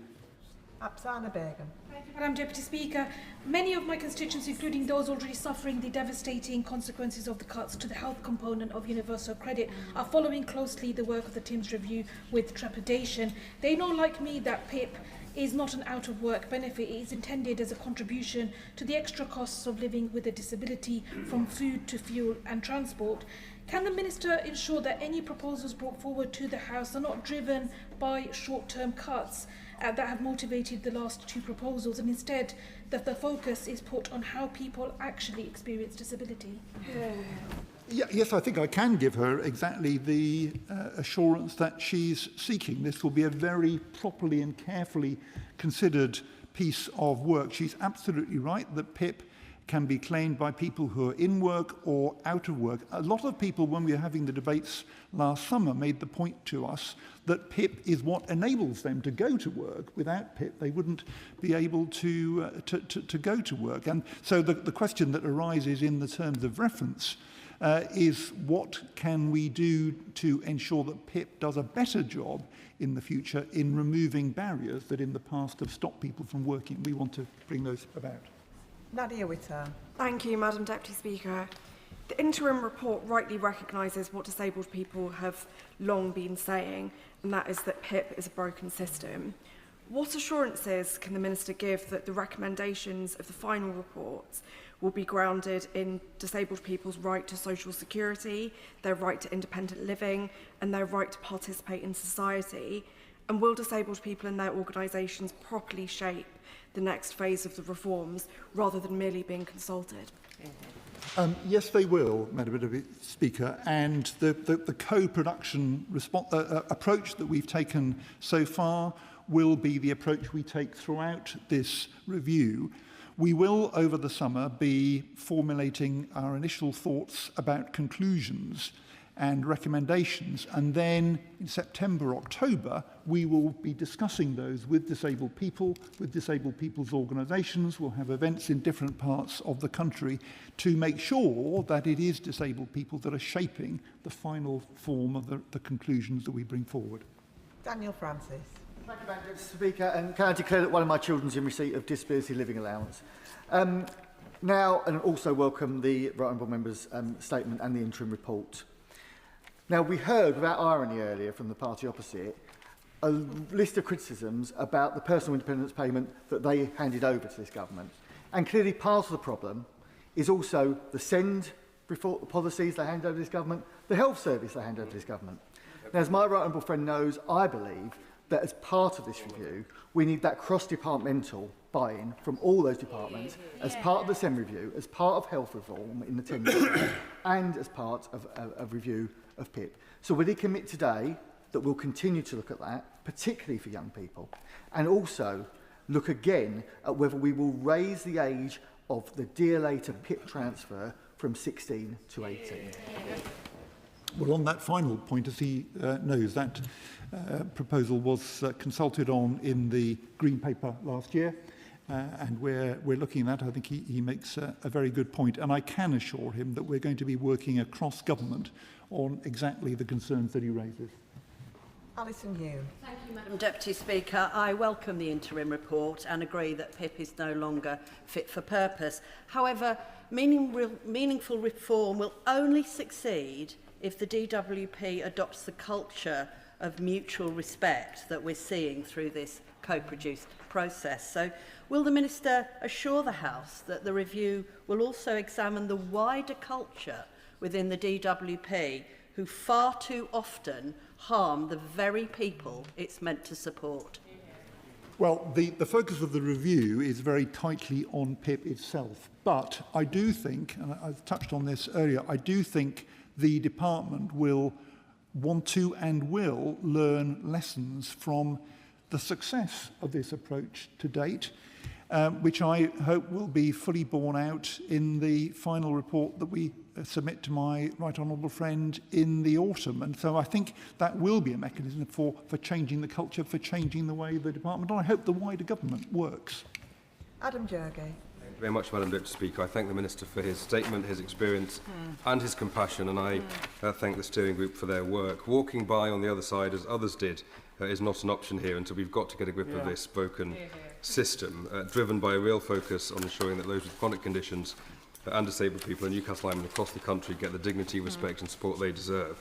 Apsana Begum. Madam Deputy Speaker, many of my constituents, including those already suffering the devastating consequences of the cuts to the health component of universal credit, are following closely the work of the Timms Review with trepidation. They know, like me, that PIP is not an out-of-work benefit. It is intended as a contribution to the extra costs of living with a disability, from food to fuel and transport. Can the Minister ensure that any proposals brought forward to the House are not driven by short-term cuts that have motivated the last two proposals, and instead that the focus is put on how people actually experience disability? Yes, I think I can give her exactly the assurance that she's seeking. This will be a very properly and carefully considered piece of work. She's absolutely right that PIP can be claimed by people who are in work or out of work. A lot of people, when we were having the debates last summer, made the point to us that PIP is what enables them to go to work. Without PIP, they wouldn't be able to go to work. And so the question that arises in the terms of reference is what can we do to ensure that PIP does a better job in the future in removing barriers that in the past have stopped people from working. We want to bring those about. Nadia Whittam. Thank you, Madam Deputy Speaker. The interim report rightly recognises what disabled people have long been saying, and that is that PIP is a broken system. What assurances can the Minister give that the recommendations of the final reports will be grounded in disabled people's right to social security, their right to independent living, and their right to participate in society? And will disabled people and their organisations properly shape the next phase of the reforms, rather than merely being consulted? Yes, they will, Madam Speaker, and the co-production approach that we've taken so far will be the approach we take throughout this review. We will, over the summer, be formulating our initial thoughts about conclusions and recommendations, and then in September, October, we will be discussing those with disabled people, with disabled people's organisations. We'll have events in different parts of the country to make sure that it is disabled people that are shaping the final form of the conclusions that we bring forward. Daniel Francis. Thank you, Madam Deputy Speaker, and can I declare that one of my children is in receipt of disability living allowance? Now, and also welcome the Right Honourable Member's statement and the interim report. Now, we heard, without irony earlier from the party opposite, a list of criticisms about the personal independence payment that they handed over to this government. And clearly part of the problem is also the SEND policies they handed over to this government, the health service they handed over to this government. Now, as my right honourable friend knows, I believe that as part of this review, we need that cross-departmental buy-in from all those departments as part of the SEND review, as part of health reform in the Timms Review, and as part of a review of PIP. So will he commit today that we'll continue to look at that, particularly for young people, and also look again at whether we will raise the age of the DLA to PIP transfer from 16 to 18. Well, on that final point, as he knows, that proposal was consulted on in the Green Paper last year, and we're looking at that. I think he makes a very good point, and I can assure him that we're going to be working across government on exactly the concerns that he raises. Alison Hume. Thank you, Madam Deputy Speaker. I welcome the interim report and agree that PIP is no longer fit for purpose. However, meaningful reform will only succeed if the DWP adopts the culture of mutual respect that we're seeing through this co-produced process. So, will the Minister assure the House that the review will also examine the wider culture within the DWP who far too often harm the very people it's meant to support? Well, the focus of the review is very tightly on PIP itself. But I do think, and I've touched on this earlier, I do think the department will want to and will learn lessons from the success of this approach to date, which I hope will be fully borne out in the final report that we submit to my right honourable friend in the autumn. And so I think that will be a mechanism for changing the culture, for changing the way the department, and I hope the wider government works. Adam Jurgay. Thank you very much, Madam Deputy Speaker. I thank the Minister for his statement, his experience and his compassion, and I thank the steering group for their work. Walking by on the other side, as others did, is not an option here, and so we've got to get a grip of this broken system, driven by a real focus on ensuring that those with chronic conditions and disabled people in Newcastle Island across the country get the dignity, respect and support they deserve.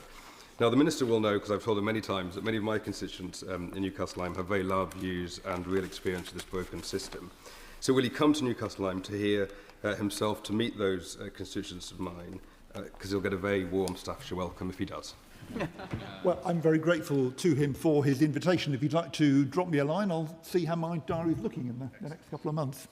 Now, the Minister will know, because I've told him many times, that many of my constituents in Newcastle Island have very large views and real experience of this broken system. So will he come to Newcastle Island to hear himself, to meet those constituents of mine, because he'll get a very warm Staffordshire welcome if he does. Well, I'm very grateful to him for his invitation. If you'd like to drop me a line, I'll see how my diary is looking in the next couple of months.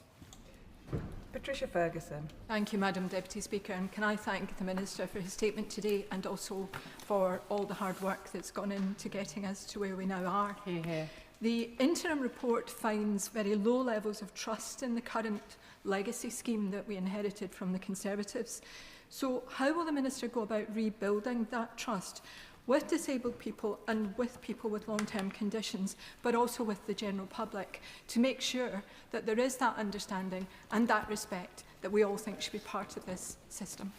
Patricia Ferguson. Thank you, Madam Deputy Speaker, and can I thank the Minister for his statement today and also for all the hard work that's gone into getting us to where we now are. The interim report finds very low levels of trust in the current legacy scheme that we inherited from the Conservatives. So how will the Minister go about rebuilding that trust with disabled people and with people with long-term conditions, but also with the general public, to make sure that there is that understanding and that respect that we all think should be part of this system?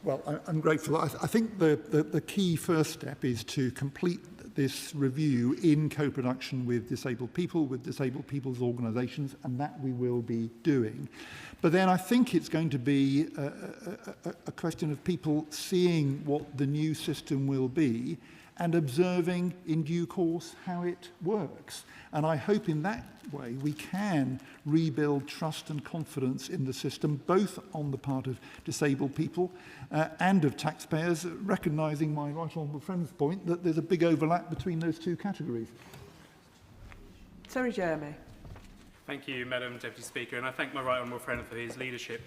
Well, I'm grateful. I think the key first step is to complete this review in co-production with disabled people's organisations, and that we will be doing. But then I think it's going to be a question of people seeing what the new system will be and observing in due course how it works. And I hope in that way we can rebuild trust and confidence in the system, both on the part of disabled people and of taxpayers, recognising my right honourable friend's point that there's a big overlap between those two categories. Terry Jeremy. Thank you, Madam Deputy Speaker, and I thank my right honourable friend for his leadership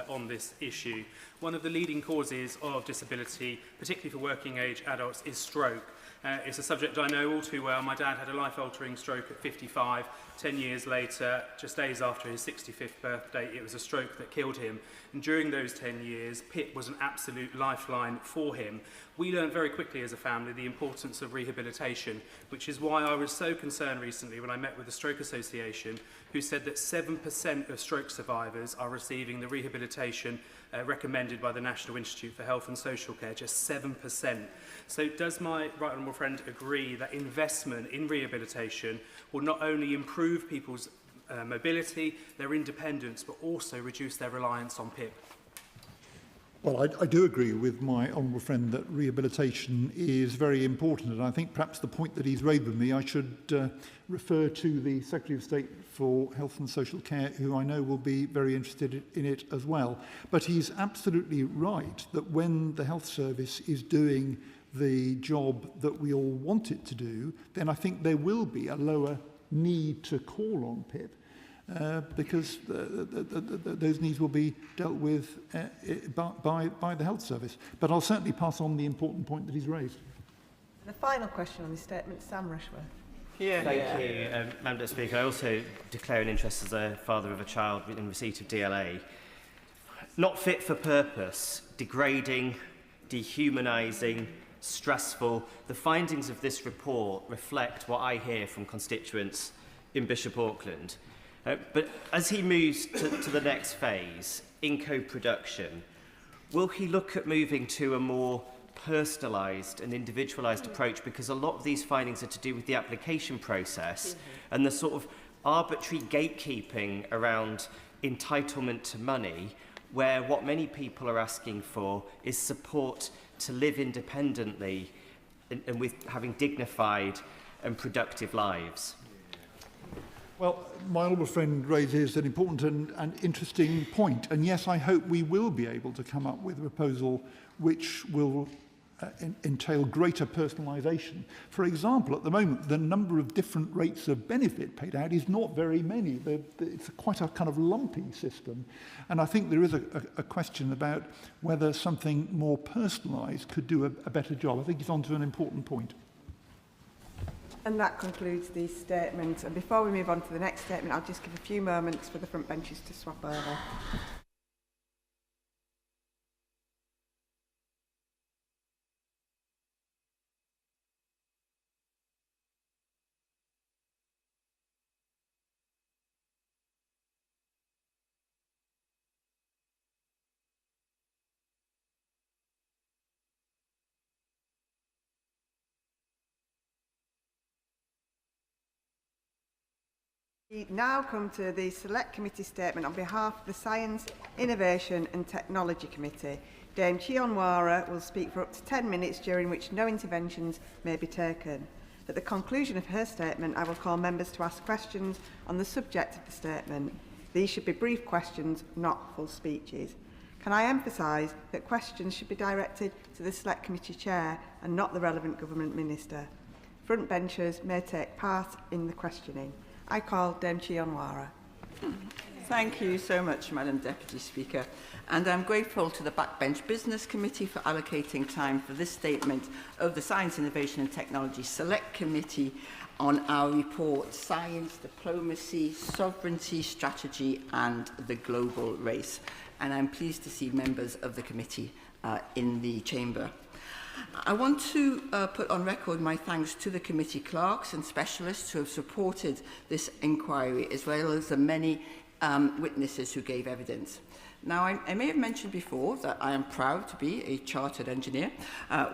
on this issue. One of the leading causes of disability, particularly for working-age adults, is stroke. It's a subject I know all too well. My dad had a life-altering stroke at 55. 10 years later, just days after his 65th birthday, it was a stroke that killed him. And during those 10 years, PIP was an absolute lifeline for him. We learned very quickly as a family the importance of rehabilitation, which is why I was so concerned recently when I met with the Stroke Association, who said that 7% of stroke survivors are receiving the rehabilitation recommended by the National Institute for Health and Social Care, just 7%. So does my right honourable friend agree that investment in rehabilitation will not only improve people's mobility, their independence, but also reduce their reliance on PIP? Well, I do agree with my honourable friend that rehabilitation is very important, and I think perhaps the point that he's raised with me, I should refer to the Secretary of State for Health and Social Care, who I know will be very interested in it as well. But he's absolutely right that when the Health Service is doing the job that we all want it to do, then I think there will be a lower need to call on PIP. Because those needs will be dealt with by the Health Service. But I'll certainly pass on the important point that he's raised. The final question on this statement, Sam Rushworth. Thank you, Madam Speaker. I also declare an interest as a father of a child in receipt of DLA. Not fit for purpose, degrading, dehumanising, stressful. The findings of this report reflect what I hear from constituents in Bishop Auckland. But as he moves to the next phase, in co-production, will he look at moving to a more personalised and individualised approach? Because a lot of these findings are to do with the application process and the sort of arbitrary gatekeeping around entitlement to money, where what many people are asking for is support to live independently and with having dignified and productive lives. Well, my honourable friend raises an important and interesting point. And yes, I hope we will be able to come up with a proposal which will entail greater personalisation. For example, at the moment, the number of different rates of benefit paid out is not very many. It's quite a kind of lumpy system. And I think there is a question about whether something more personalised could do a better job. I think he's on to an important point. And that concludes the statement. And before we move on to the next statement, I'll just give a few moments for the front benches to swap over. We now come to the Select Committee statement on behalf of the Science, Innovation and Technology Committee. Dame Chionwara will speak for up to 10 minutes, during which no interventions may be taken. At the conclusion of her statement, I will call members to ask questions on the subject of the statement. These should be brief questions, not full speeches. Can I emphasise that questions should be directed to the Select Committee Chair and not the relevant Government Minister? Front benchers may take part in the questioning. I call Dame Chionwara. Thank you so much, Madam Deputy Speaker. And I'm grateful to the Backbench Business Committee for allocating time for this statement of the Science, Innovation and Technology Select Committee on our report, Science, Diplomacy, Sovereignty, Strategy and the Global Race. And I'm pleased to see members of the committee in the chamber. I want to put on record my thanks to the committee clerks and specialists who have supported this inquiry, as well as the many witnesses who gave evidence. Now, I may have mentioned before that I am proud to be a chartered engineer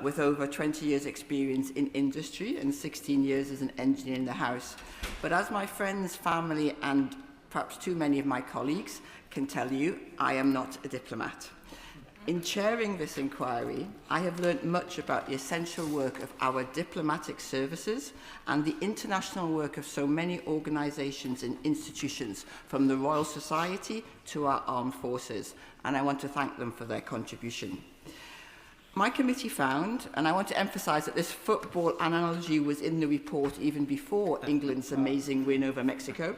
with over 20 years' experience in industry and 16 years as an engineer in the House. But as my friends, family and perhaps too many of my colleagues can tell you, I am not a diplomat. In chairing this inquiry, I have learnt much about the essential work of our diplomatic services and the international work of so many organisations and institutions, from the Royal Society to our armed forces, and I want to thank them for their contribution. My committee found, and I want to emphasise that this football analogy was in the report even before England's amazing win over Mexico,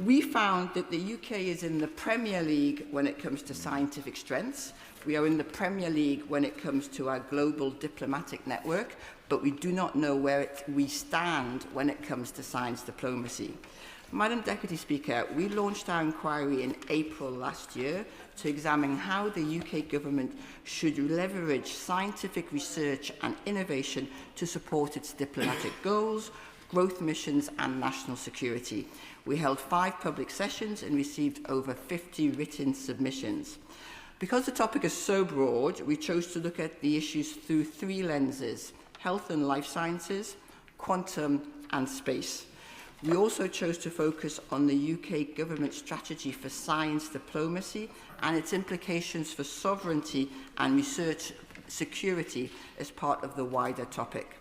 we found that the UK is in the Premier League when it comes to scientific strengths. We are in the Premier League when it comes to our global diplomatic network, but we do not know where we stand when it comes to science diplomacy. Madam Deputy Speaker, we launched our inquiry in April last year to examine how the UK government should leverage scientific research and innovation to support its diplomatic goals, growth missions and national security. We held 5 public sessions and received over 50 written submissions. Because the topic is so broad, we chose to look at the issues through 3 lenses: health and life sciences, quantum and space. We also chose to focus on the UK government strategy for science diplomacy and its implications for sovereignty and research security as part of the wider topic.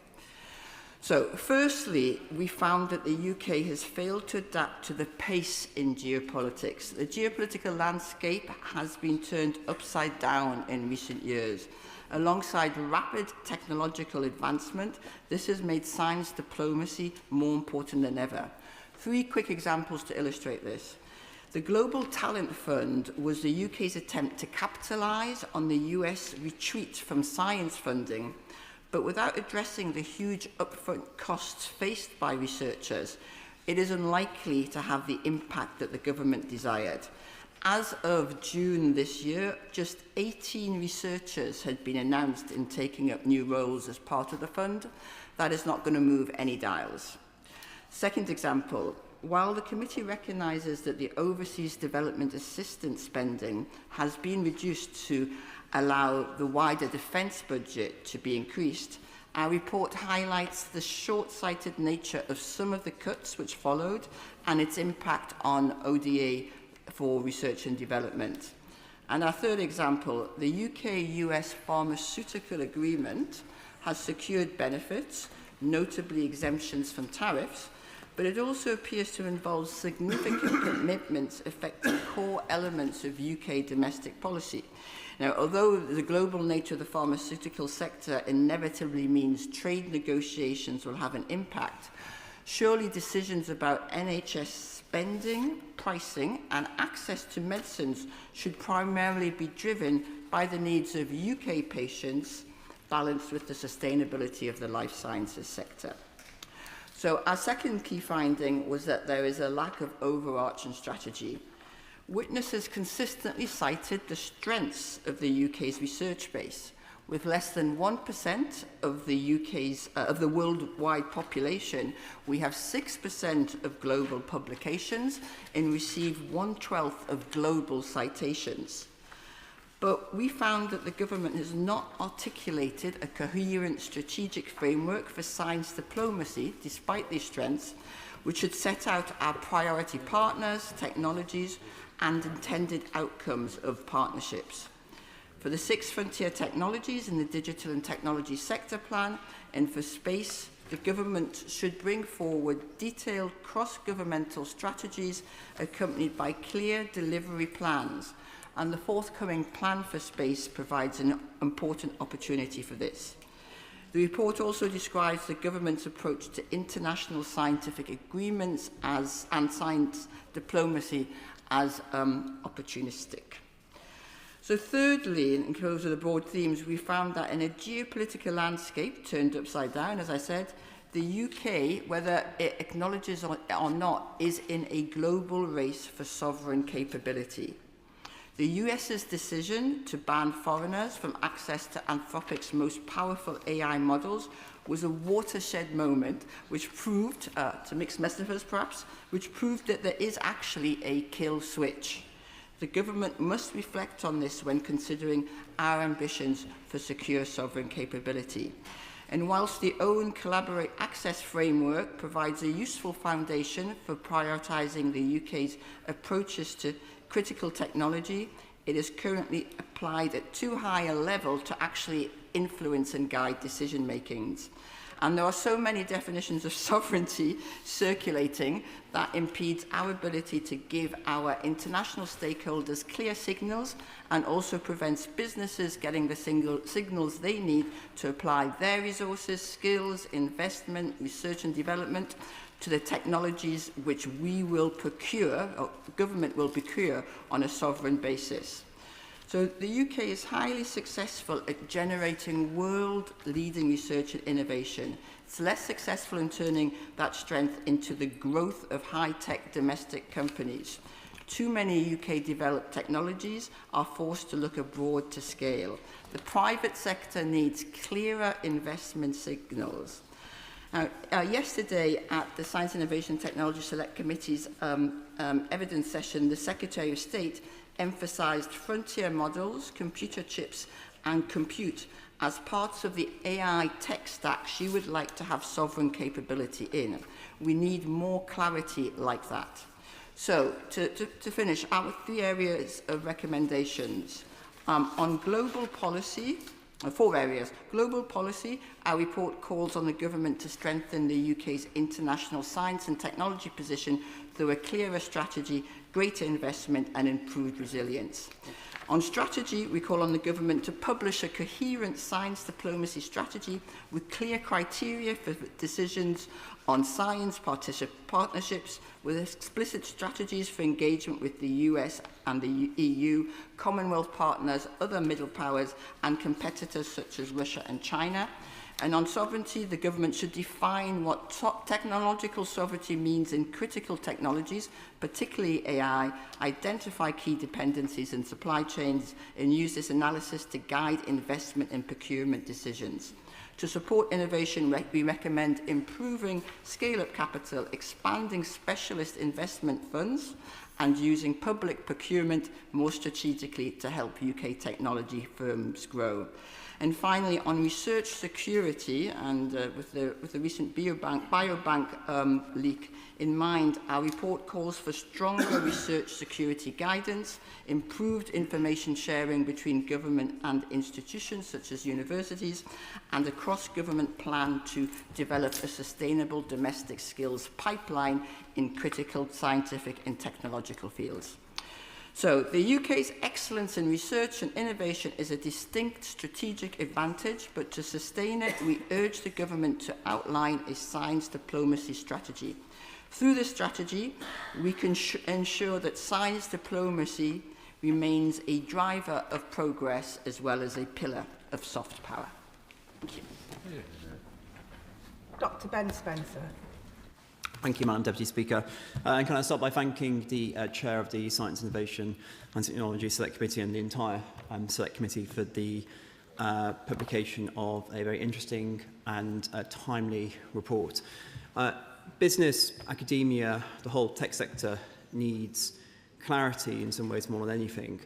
So, firstly, we found that the UK has failed to adapt to the pace in geopolitics. The geopolitical landscape has been turned upside down in recent years. Alongside rapid technological advancement, this has made science diplomacy more important than ever. 3 quick examples to illustrate this. The Global Talent Fund was the UK's attempt to capitalise on the US retreat from science funding, But without addressing the huge upfront costs faced by researchers, it is unlikely to have the impact that the government desired. As of June this year, just 18 researchers had been announced in taking up new roles as part of the fund. That is not going to move any dials. Second example, while the committee recognises that the overseas development assistance spending has been reduced to allow the wider defence budget to be increased, our report highlights the short-sighted nature of some of the cuts which followed and its impact on ODA for research and development. And our third example, the UK-US pharmaceutical agreement has secured benefits, notably exemptions from tariffs, but it also appears to involve significant commitments affecting core elements of UK domestic policy. Now, although the global nature of the pharmaceutical sector inevitably means trade negotiations will have an impact, surely decisions about NHS spending, pricing, and access to medicines should primarily be driven by the needs of UK patients, balanced with the sustainability of the life sciences sector. So our second key finding was that there is a lack of overarching strategy. Witnesses consistently cited the strengths of the UK's research base. With less than 1% of the worldwide population, we have 6% of global publications and receive 1/12 of global citations. But we found that the government has not articulated a coherent strategic framework for science diplomacy, despite these strengths, which should set out our priority partners, technologies, and intended outcomes of partnerships. For the 6 frontier technologies in the digital and technology sector plan, and for space, the government should bring forward detailed cross-governmental strategies accompanied by clear delivery plans. And the forthcoming plan for space provides an important opportunity for this. The report also describes the government's approach to international scientific agreements and science diplomacy as opportunistic. So thirdly, in close of the broad themes, we found that in a geopolitical landscape turned upside down, as I said, the UK, whether it acknowledges or not, is in a global race for sovereign capability. The US's decision to ban foreigners from access to Anthropic's most powerful AI models was a watershed moment which proved, to mix metaphors perhaps, which proved that there is actually a kill switch. The government must reflect on this when considering our ambitions for secure sovereign capability. And whilst the own Collaborate Access framework provides a useful foundation for prioritising the UK's approaches to critical technology, it is currently applied at too high a level to actually influence and guide decision makings. And there are so many definitions of sovereignty circulating that impedes our ability to give our international stakeholders clear signals and also prevents businesses getting the signals they need to apply their resources, skills, investment, research and development to the technologies which we will procure, or government will procure, on a sovereign basis. So the UK is highly successful at generating world-leading research and innovation. It's less successful in turning that strength into the growth of high-tech domestic companies. Too many UK-developed technologies are forced to look abroad to scale. The private sector needs clearer investment signals. Now, yesterday at the Science, Innovation and Technology Select Committee's evidence session, the Secretary of State emphasised frontier models, computer chips and compute as parts of the AI tech stack she would like to have sovereign capability in. We need more clarity like that. So, to finish, our 3 areas of recommendations. On global policy, 4 areas. Global policy, our report calls on the government to strengthen the UK's international science and technology position through a clearer strategy, greater investment and improved resilience. On strategy, we call on the government to publish a coherent science diplomacy strategy with clear criteria for decisions on science partnerships, with explicit strategies for engagement with the US and the EU, Commonwealth partners, other middle powers and competitors such as Russia and China. And on sovereignty, the government should define what technological sovereignty means in critical technologies, particularly AI, identify key dependencies in supply chains, and use this analysis to guide investment and procurement decisions. To support innovation, we recommend improving scale-up capital, expanding specialist investment funds, and using public procurement more strategically to help UK technology firms grow. And finally, on research security, and with the recent biobank leak in mind, our report calls for stronger research security guidance, improved information sharing between government and institutions such as universities, and a cross-government plan to develop a sustainable domestic skills pipeline in critical scientific and technological fields. So, the UK's excellence in research and innovation is a distinct strategic advantage, but to sustain it, we urge the government to outline a science diplomacy strategy. Through this strategy, we can ensure that science diplomacy remains a driver of progress as well as a pillar of soft power. Thank you. Dr. Ben Spencer. Thank you, Madam Deputy Speaker. And can I start by thanking the Chair of the Science, Innovation and Technology Select Committee and the entire Select Committee for the publication of a very interesting and timely report. Business, academia, the whole tech sector needs clarity in some ways more than anything.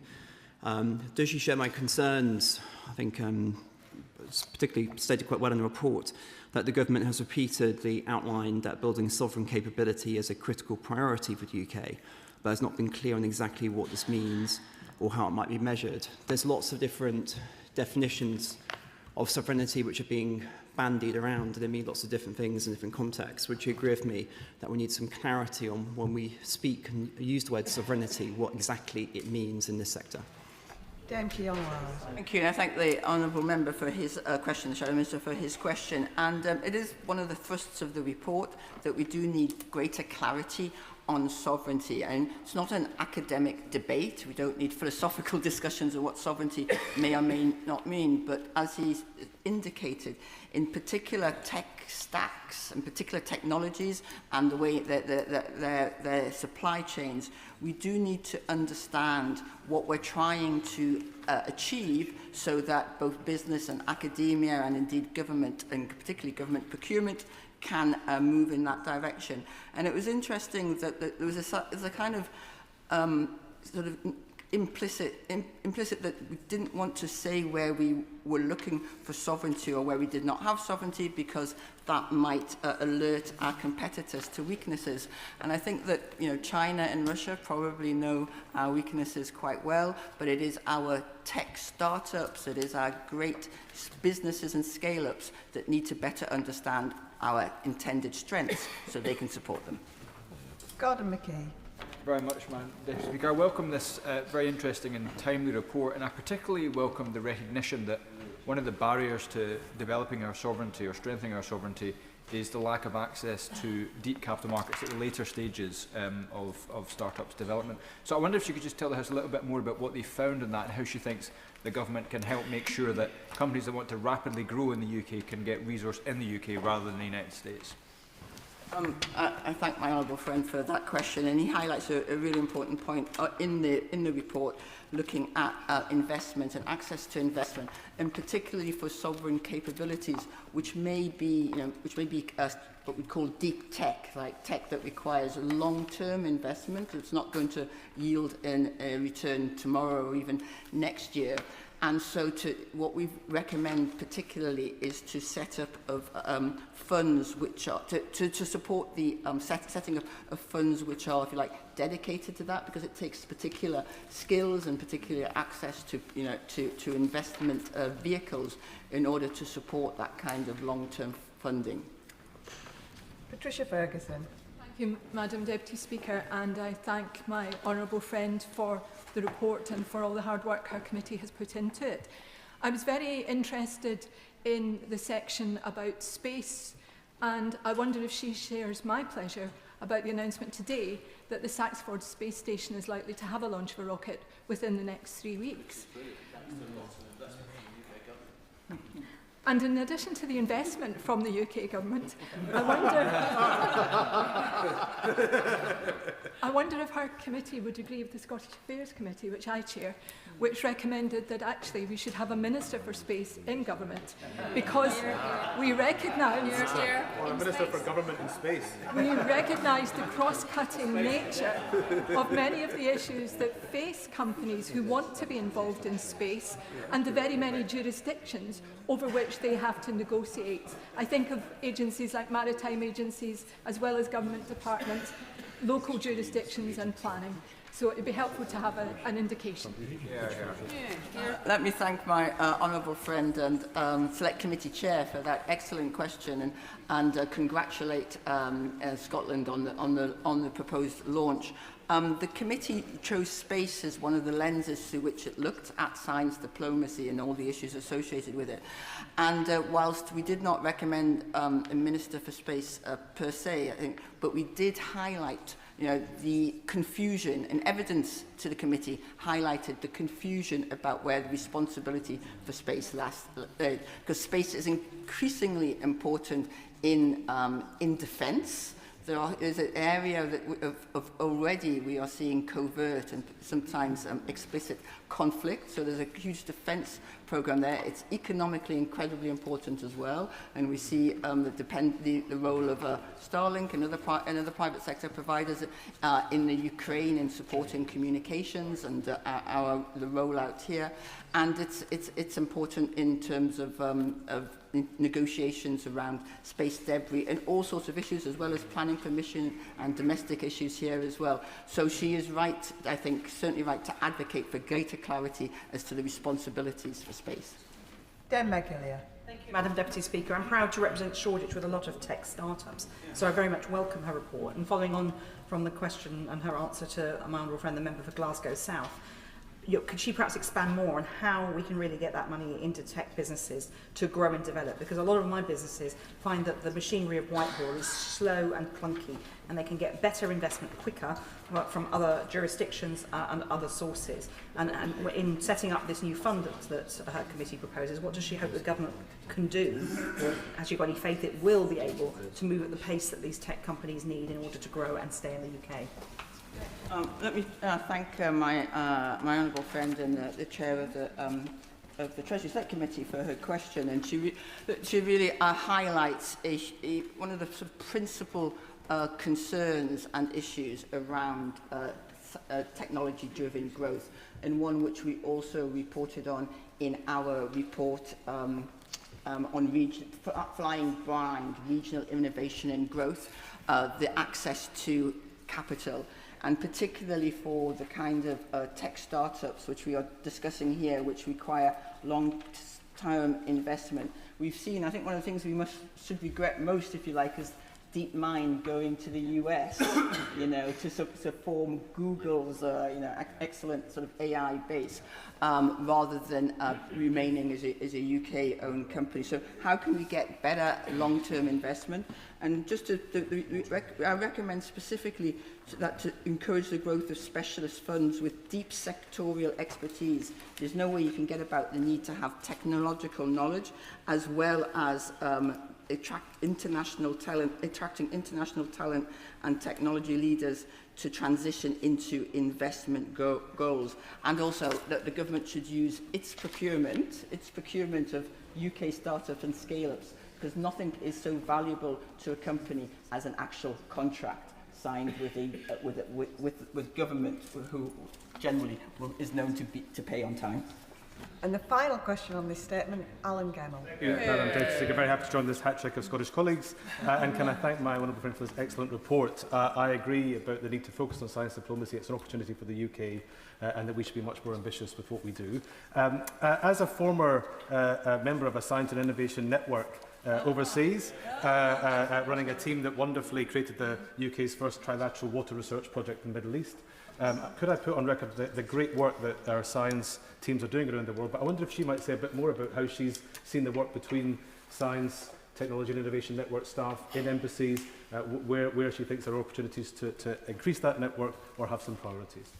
Does she share my concerns? I think it's particularly stated quite well in the report that the government has repeatedly outlined that building sovereign capability is a critical priority for the UK, but has not been clear on exactly what this means or how it might be measured. There's lots of different definitions of sovereignty which are being bandied around, and they mean lots of different things in different contexts. Would you agree with me that we need some clarity on when we speak and use the word sovereignty, what exactly it means in this sector? Dame Priti. Thank you, and I thank the honourable member for his question, the Shadow Minister for his question. And it is one of the thrusts of the report that we do need greater clarity on sovereignty. And it's not an academic debate. We don't need philosophical discussions of what sovereignty may or may not mean. But as he's indicated, in particular tech stacks and particular technologies and the way that their supply chains, we do need to understand what we're trying to achieve so that both business and academia and indeed government, and particularly government procurement, can move in that direction. And it was interesting that there was a kind of sort of implicit that we didn't want to say where we were looking for sovereignty or where we did not have sovereignty, because that might alert our competitors to weaknesses. And I think that China and Russia probably know our weaknesses quite well, but it is our tech startups, it is our great businesses and scale-ups that need to better understand our intended strengths so they can support them. Gordon McKay. Very much, Madam Deputy Speaker. I welcome this very interesting and timely report, and I particularly welcome the recognition that one of the barriers to developing our sovereignty or strengthening our sovereignty is the lack of access to deep capital markets at the later stages of startups development. So I wonder if she could just tell the House a little bit more about what they found in that and how she thinks the government can help make sure that companies that want to rapidly grow in the UK can get resource in the UK rather than the United States. I thank my honourable friend for that question, and he highlights a really important point in the report, looking at investment and access to investment, and particularly for sovereign capabilities, which may be what we call deep tech, like tech that requires long-term investment. It's not going to yield in a return tomorrow or even next year. And so what we recommend particularly is to set up of funds which are, to support the setting up of funds which are, if you like, dedicated to that, because it takes particular skills and particular access to, to investment vehicles in order to support that kind of long-term funding. Patricia Ferguson. Thank you, Madam Deputy Speaker, and I thank my honourable friend for the report and for all the hard work her committee has put into it. I was very interested in the section about space, and I wonder if she shares my pleasure about the announcement today that the Saxford Space Station is likely to have a launch of a rocket within the next 3 weeks. And in addition to the investment from the UK government, I wonder if her committee would agree with the Scottish Affairs Committee, which I chair, which recommended that actually we should have a Minister for Space in government, because we recognise a Minister for Government in Space. we recognise the cross-cutting nature of many of the issues that face companies who want to be involved in space and the very many jurisdictions over which they have to negotiate. I think of agencies like maritime agencies, as well as government departments, local jurisdictions and planning. So it would be helpful to have an indication. Let me thank my honourable friend and Select Committee Chair for that excellent question, and congratulate Scotland on the proposed launch. The committee chose space as one of the lenses through which it looked at science diplomacy and all the issues associated with it. And whilst we did not recommend a Minister for Space per se, I think, but we did highlight the confusion, and evidence to the committee highlighted the confusion about where the responsibility for space lies, because space is increasingly important in defence. There's an area that of already we are seeing covert and sometimes explicit conflict. So there's a huge defence programme there. It's economically incredibly important as well, and we see the role of Starlink and other private sector providers in the Ukraine in supporting communications and the rollout here. And it's important in terms of negotiations around space debris and all sorts of issues, as well as planning permission and domestic issues here as well. So she is right, I think, certainly right to advocate for greater clarity as to the responsibilities for space. Dame Priti. Thank you, Madam Deputy Speaker. I'm proud to represent Shoreditch with a lot of tech startups, so I very much welcome her report. And following on from the question and her answer to my honourable friend, the member for Glasgow South, could she perhaps expand more on how we can really get that money into tech businesses to grow and develop? Because a lot of my businesses find that the machinery of Whitehall is slow and clunky, and they can get better investment quicker from other jurisdictions and other sources. And in setting up this new fund that her committee proposes, what does she hope the government can do, or has she got any faith it will be able to move at the pace that these tech companies need in order to grow and stay in the UK? Let me thank my honourable friend and the chair of the Treasury Select Committee for her question, and she really highlights one of the sort of principal concerns and issues around technology-driven growth, and one which we also reported on in our report on flying blind, regional innovation and growth, the access to capital, and particularly for the kind of tech startups which we are discussing here, which require long-term investment. We've seen, I think one of the things we should regret most, if you like, is DeepMind going to the US, to form Google's, excellent sort of AI base, rather than remaining as a UK-owned company. So how can we get better long-term investment? And just I recommend specifically to encourage the growth of specialist funds with deep sectorial expertise. There's no way you can get about the need to have technological knowledge, as well as attracting international talent and technology leaders to transition into investment goals. And also that the government should use its procurement of UK startups and scale-ups, because nothing is so valuable to a company as an actual contract signed with government, who generally is known to pay on time. And the final question on this statement, Alan Campbell. Thank you, Madam Deputy Speaker. Very happy to join this hat-trick of Scottish colleagues. And can I thank my honourable friend for this excellent report. I agree about the need to focus on science diplomacy. It's an opportunity for the UK, and that we should be much more ambitious with what we do. As a former member of a science and innovation network overseas, running a team that wonderfully created the UK's first trilateral water research project in the Middle East, could I put on record the great work that our science teams are doing around the world? But I wonder if she might say a bit more about how she's seen the work between science, technology and innovation network staff in embassies, where she thinks there are opportunities to increase that network or have some priorities.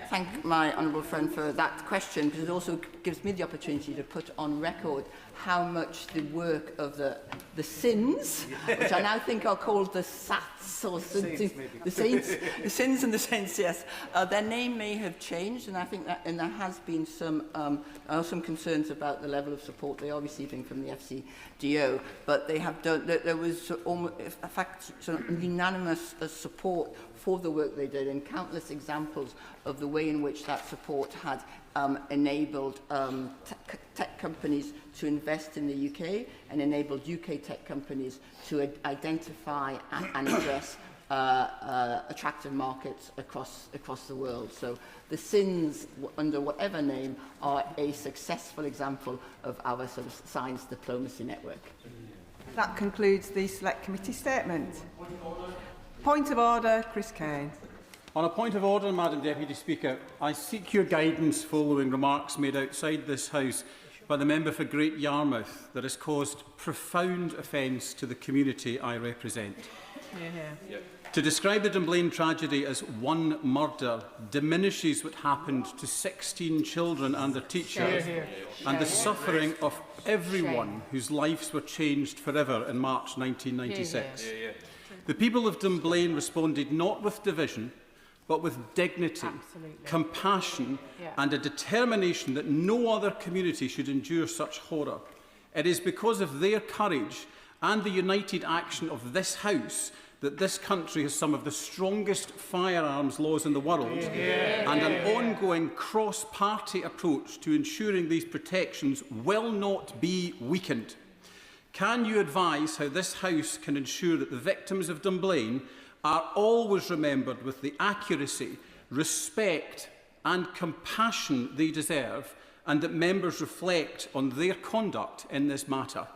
Thank my honourable friend for that question, because it also gives me the opportunity to put on record how much the work of the SINs, which I now think are called the SATs, or the SINs and the Saints, yes. Their name may have changed, and I think that, and there has been some concerns about the level of support they are receiving from the FCDO, but they have done, there was almost, in fact, sort of unanimous support for the work they did, and countless examples of the way in which that support had enabled tech companies to invest in the UK and enabled UK tech companies to identify and address attractive markets across the world. So the SINs, under whatever name, are a successful example of our sort of science diplomacy network. That concludes the Select Committee statement. Point of order, Chris Kane. On a point of order, Madam Deputy Speaker, I seek your guidance following remarks made outside this House by the member for Great Yarmouth that has caused profound offence to the community I represent. To describe the Dunblane tragedy as one murder diminishes what happened to 16 children and their teachers and the suffering of everyone whose lives were changed forever in March 1996. The people of Dunblane responded not with division, but with dignity, compassion and a determination that no other community should endure such horror. It is because of their courage and the united action of this House that this country has some of the strongest firearms laws in the world and an ongoing cross-party approach to ensuring these protections will not be weakened. Can you advise how this House can ensure that the victims of Dunblane are always remembered with the accuracy, respect and compassion they deserve, and that members reflect on their conduct in this matter?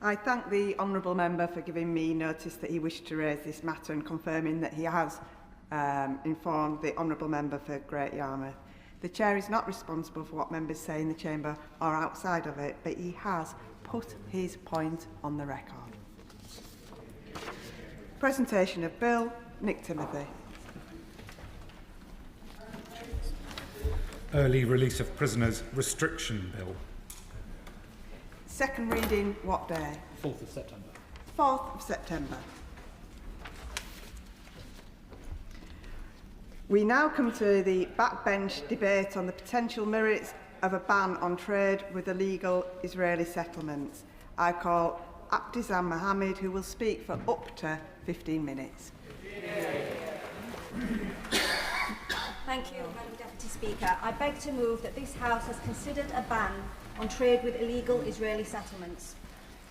I thank the honourable member for giving me notice that he wished to raise this matter and confirming that he has informed the honourable member for Great Yarmouth. The Chair is not responsible for what members say in the Chamber or outside of it, but he has put his point on the record. Presentation of Bill. Nick Timothy. Early Release of Prisoners Restriction Bill. Second reading, what day? 4th of September. 4th of September. We now come to the backbench debate on the potential merits of a ban on trade with illegal Israeli settlements. I call Abdizam Mohammed, who will speak for up to 15 minutes. Thank you, Madam Deputy Speaker. I beg to move that this House has considered a ban on trade with illegal Israeli settlements.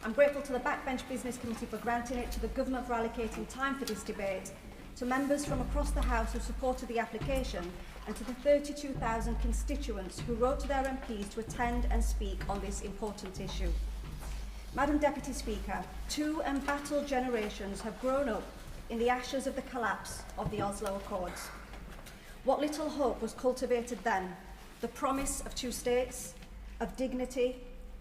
I'm grateful to the Backbench Business Committee for granting it, to the Government for allocating time for this debate, to members from across the House who supported the application, and to the 32,000 constituents who wrote to their MPs to attend and speak on this important issue. Madam Deputy Speaker, 2 embattled generations have grown up in the ashes of the collapse of the Oslo Accords. What little hope was cultivated then, the promise of 2 states, of dignity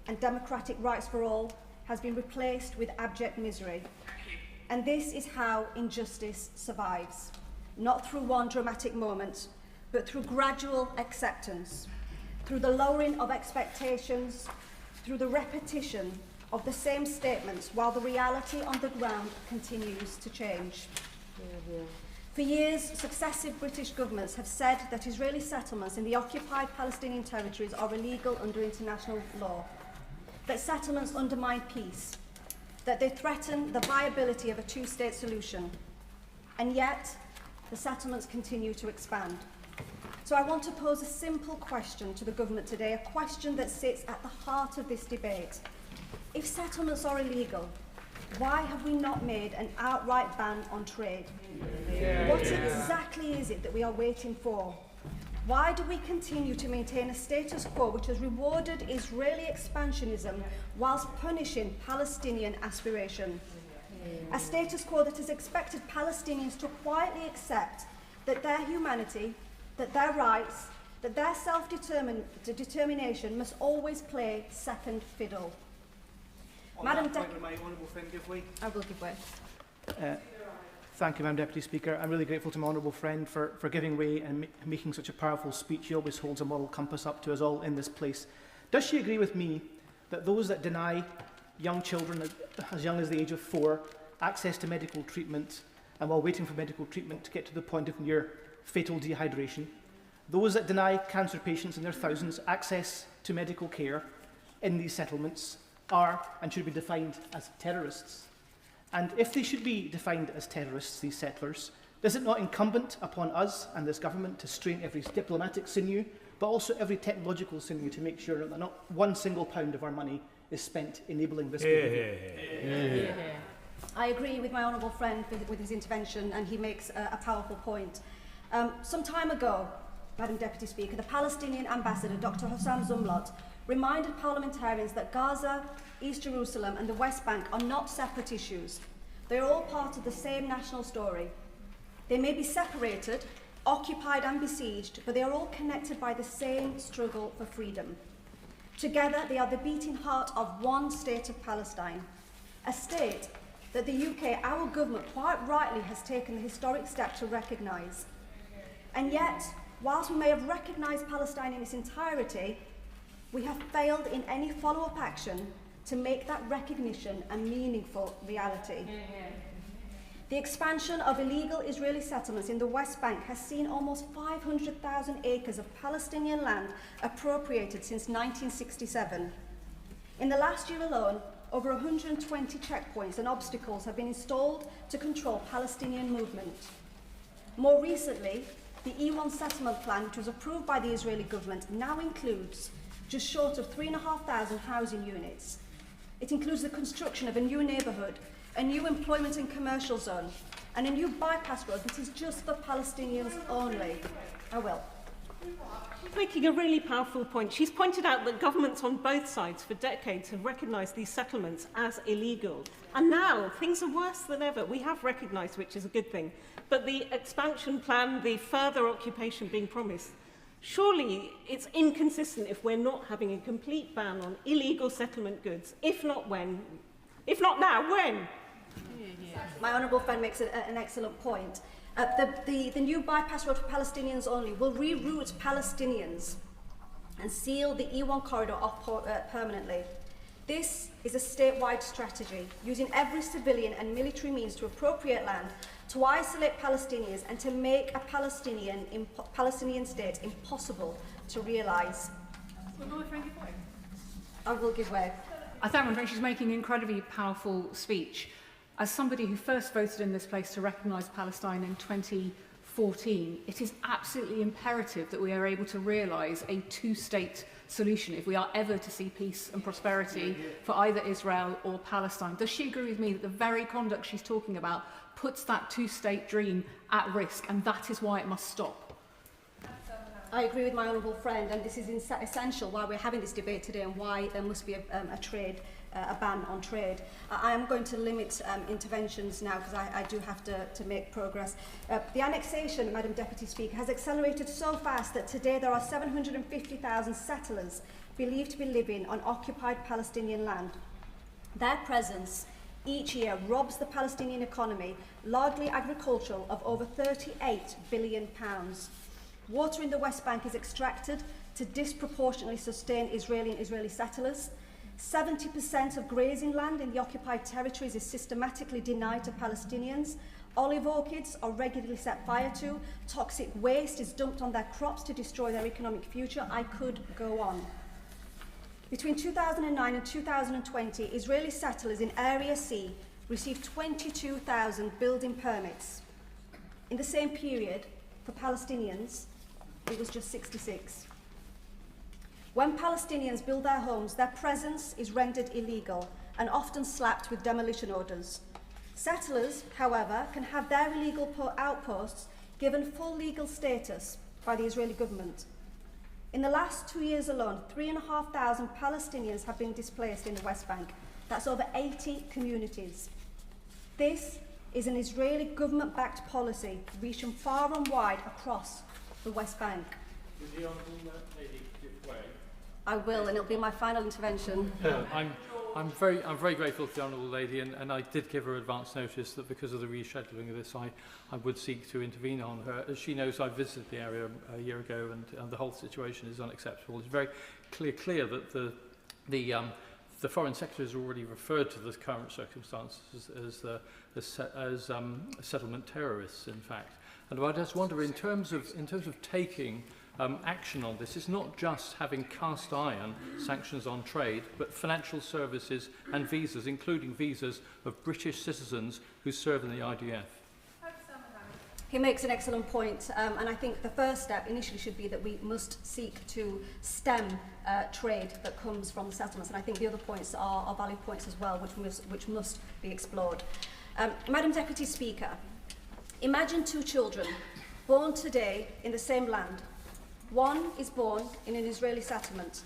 and democratic rights for all, has been replaced with abject misery. And this is how injustice survives, not through one dramatic moment, but through gradual acceptance, through the lowering of expectations, through the repetition of the same statements while the reality on the ground continues to change. For years, successive British governments have said that Israeli settlements in the occupied Palestinian territories are illegal under international law, that settlements undermine peace, that they threaten the viability of a 2-state solution, and yet the settlements continue to expand. So I want to pose a simple question to the government today, a question that sits at the heart of this debate. If settlements are illegal, why have we not made an outright ban on trade? What exactly is it that we are waiting for? Why do we continue to maintain a status quo which has rewarded Israeli expansionism whilst punishing Palestinian aspiration? A status quo that has expected Palestinians to quietly accept that their humanity, that their rights, that their self-determination must always play second fiddle. Madam Deputy, my honourable friend, give way. I will give way. Thank you, Madam Deputy Speaker. I'm really grateful to my honourable friend for giving way and making such a powerful speech. She always holds a moral compass up to us all in this place. Does she agree with me that those that deny young children as young as the age of 4 access to medical treatment, and while waiting for medical treatment to get to the point of near fatal dehydration, those that deny cancer patients in their thousands access to medical care in these settlements are and should be defined as terrorists? And if they should be defined as terrorists, these settlers, is it not incumbent upon us and this government to strain every diplomatic sinew, but also every technological sinew, to make sure that not one single pound of our money is spent enabling this behaviour? I agree with my honourable friend with his intervention, and he makes a powerful point. Some time ago, Madam Deputy Speaker, the Palestinian ambassador, Dr. Hossam Zumlot, reminded parliamentarians that Gaza, East Jerusalem and the West Bank are not separate issues. They are all part of the same national story. They may be separated, occupied and besieged, but they are all connected by the same struggle for freedom. Together, they are the beating heart of one state of Palestine, a state that the UK, our government, quite rightly has taken the historic step to recognise. And yet, whilst we may have recognised Palestine in its entirety, we have failed in any follow-up action to make that recognition a meaningful reality. The expansion of illegal Israeli settlements in the West Bank has seen almost 500,000 acres of Palestinian land appropriated since 1967. In the last year alone, over 120 checkpoints and obstacles have been installed to control Palestinian movement. More recently, the E1 settlement plan, which was approved by the Israeli government, now includes just short of 3,500 housing units. It includes the construction of a new neighbourhood, a new employment and commercial zone, and a new bypass road that is just for Palestinians only. I will. She's making a really powerful point. She's pointed out that governments on both sides for decades have recognised these settlements as illegal. And now things are worse than ever. We have recognised, which is a good thing. But the expansion plan, the further occupation being promised, surely it's inconsistent if we're not having a complete ban on illegal settlement goods. If not when? If not now, when? My honourable friend makes an excellent point. The new bypass road for Palestinians only will reroute Palestinians and seal the E1 corridor off permanently. This is a statewide strategy, using every civilian and military means to appropriate land, to isolate Palestinians and to make a Palestinian state impossible to realise. I will give way. I thank her. She's making an incredibly powerful speech. As somebody who first voted in this place to recognise Palestine in 2014, it is absolutely imperative that we are able to realise a two-state solution if we are ever to see peace and prosperity for either Israel or Palestine. Does she agree with me that the very conduct she's talking about puts that two-state dream at risk, and that is why it must stop? I agree with my honourable friend, and this is essential why we're having this debate today and why there must be a ban on trade. I am going to limit interventions now because I do have to make progress. The annexation, Madam Deputy Speaker, has accelerated so fast that today there are 750,000 settlers believed to be living on occupied Palestinian land. Their presence each year robs the Palestinian economy, largely agricultural, of over £38 billion. Water in the West Bank is extracted to disproportionately sustain Israeli settlers. 70% of grazing land in the occupied territories is systematically denied to Palestinians. Olive orchards are regularly set fire to. Toxic waste is dumped on their crops to destroy their economic future. I could go on. Between 2009 and 2020, Israeli settlers in Area C received 22,000 building permits. In the same period, for Palestinians, it was just 66. When Palestinians build their homes, their presence is rendered illegal and often slapped with demolition orders. Settlers, however, can have their illegal outposts given full legal status by the Israeli government. In the last 2 years alone, 3,500 Palestinians have been displaced in the West Bank. That's over 80 communities. This is an Israeli government-backed policy reaching far and wide across the West Bank. I will, and it'll be my final intervention. I'm very grateful to the Honourable Lady, and I did give her advance notice that because of the rescheduling of this, I would seek to intervene on her. As she knows, I visited the area a year ago, and the whole situation is unacceptable. It's very clear that the Foreign Secretary has already referred to the current circumstances as settlement terrorists, in fact. And I just wonder, in terms of taking action on this, it's not just having cast iron sanctions on trade, but financial services and visas, including visas of British citizens who serve in the IDF. He makes an excellent point, and I think the first step initially should be that we must seek to stem trade that comes from the settlements, and I think the other points are valid points as well, which must be explored. Madam Deputy Speaker, imagine two children born today in the same land. One is born in an Israeli settlement,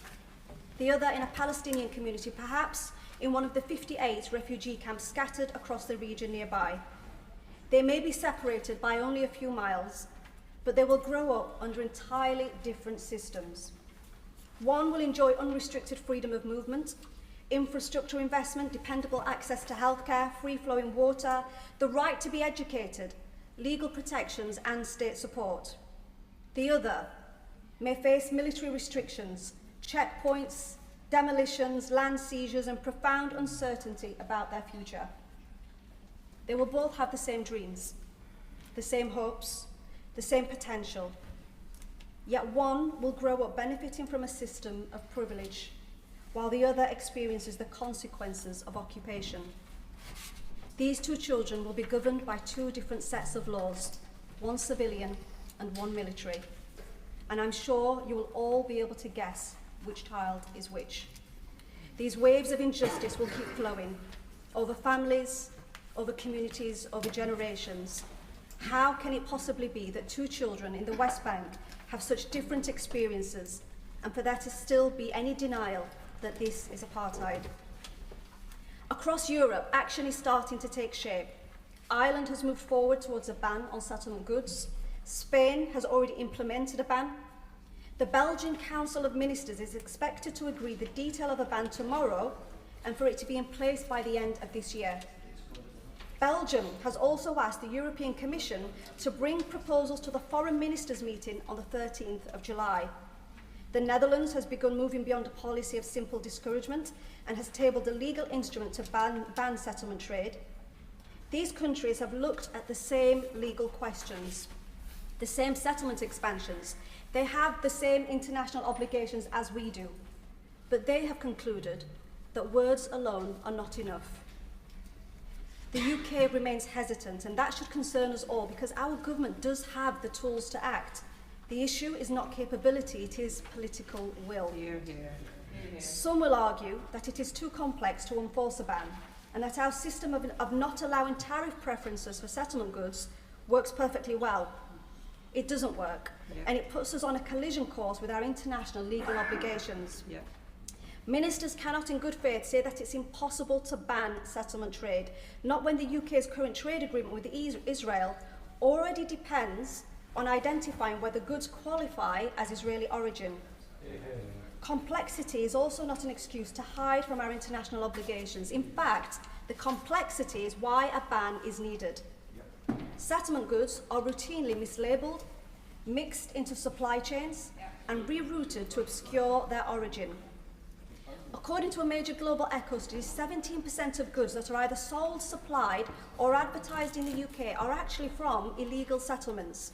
the other in a Palestinian community, perhaps in one of the 58 refugee camps scattered across the region nearby. They may be separated by only a few miles, but they will grow up under entirely different systems. One will enjoy unrestricted freedom of movement, infrastructure investment, dependable access to healthcare, free-flowing water, the right to be educated, legal protections and state support. The other may face military restrictions, checkpoints, demolitions, land seizures and profound uncertainty about their future. They will both have the same dreams, the same hopes, the same potential. Yet one will grow up benefiting from a system of privilege, while the other experiences the consequences of occupation. These two children will be governed by two different sets of laws, one civilian and one military. And I'm sure you will all be able to guess which child is which. These waves of injustice will keep flowing over families, over communities, over generations. How can it possibly be that two children in the West Bank have such different experiences, and for there to still be any denial that this is apartheid? Across Europe, action is starting to take shape. Ireland has moved forward towards a ban on settlement goods. Spain has already implemented a ban. The Belgian Council of Ministers is expected to agree the detail of a ban tomorrow and for it to be in place by the end of this year. Belgium has also asked the European Commission to bring proposals to the Foreign Ministers meeting on the 13th of July. The Netherlands has begun moving beyond a policy of simple discouragement and has tabled a legal instrument to ban settlement trade. These countries have looked at the same legal questions, the same settlement expansions. They have the same international obligations as we do, but they have concluded that words alone are not enough. The UK remains hesitant, and that should concern us all because our government does have the tools to act. The issue is not capability, it is political will. Hear, hear. Some will argue that it is too complex to enforce a ban and that our system of not allowing tariff preferences for settlement goods works perfectly well. It doesn't work, and it puts us on a collision course with our international legal obligations. Ministers cannot in good faith say that it's impossible to ban settlement trade, not when the UK's current trade agreement with Israel already depends on identifying whether goods qualify as Israeli origin. Complexity is also not an excuse to hide from our international obligations. In fact, the complexity is why a ban is needed. Settlement goods are routinely mislabelled, mixed into supply chains, and rerouted to obscure their origin. According to a major global eco study, 17% of goods that are either sold, supplied, or advertised in the UK are actually from illegal settlements.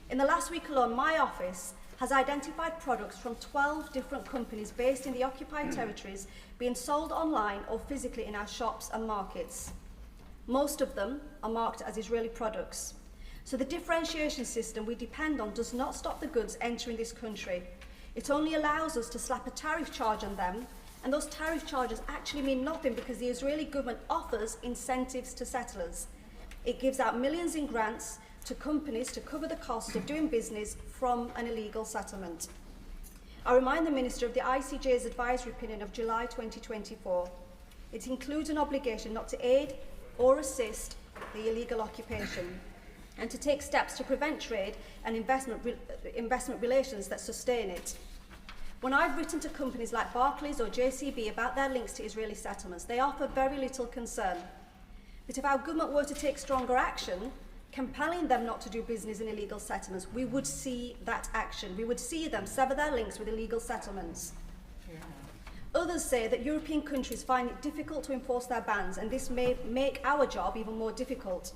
In the last week alone, my office has identified products from 12 different companies based in the occupied territories being sold online or physically in our shops and markets. Most of them are marked as Israeli products. So the differentiation system we depend on does not stop the goods entering this country. It only allows us to slap a tariff charge on them, and those tariff charges actually mean nothing because the Israeli government offers incentives to settlers. It gives out millions in grants to companies to cover the cost of doing business from an illegal settlement. I remind the Minister of the ICJ's advisory opinion of July 2024. It includes an obligation not to aid or assist the illegal occupation and to take steps to prevent trade and investment relations that sustain it. When I've written to companies like Barclays or JCB about their links to Israeli settlements, they offer very little concern. But if our government were to take stronger action, compelling them not to do business in illegal settlements, we would see that action. We would see them sever their links with illegal settlements. Others say that European countries find it difficult to enforce their bans, and this may make our job even more difficult.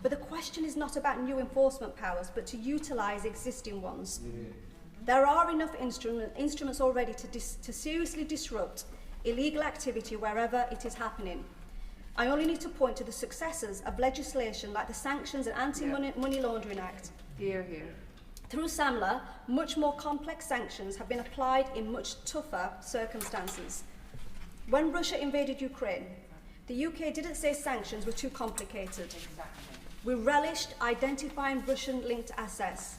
But the question is not about new enforcement powers, but to utilise existing ones. There are enough instruments already to seriously disrupt illegal activity wherever it is happening. I only need to point to the successes of legislation like the Sanctions and Anti-Money Laundering Act. Here, here. Through SAMLA, much more complex sanctions have been applied in much tougher circumstances. When Russia invaded Ukraine, the UK didn't say sanctions were too complicated. We relished identifying Russian-linked assets.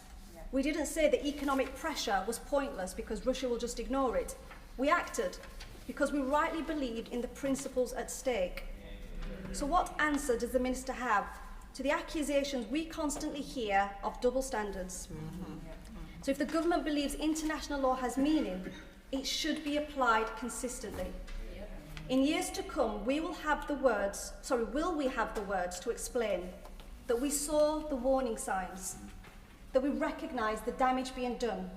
We didn't say that economic pressure was pointless because Russia will just ignore it. We acted because we rightly believed in the principles at stake. So what answer does the Minister have to the accusations we constantly hear of double standards? So if the government believes international law has meaning, it should be applied consistently. In years to come, will we have the words to explain that we saw the warning signs, that we recognised the damage being done,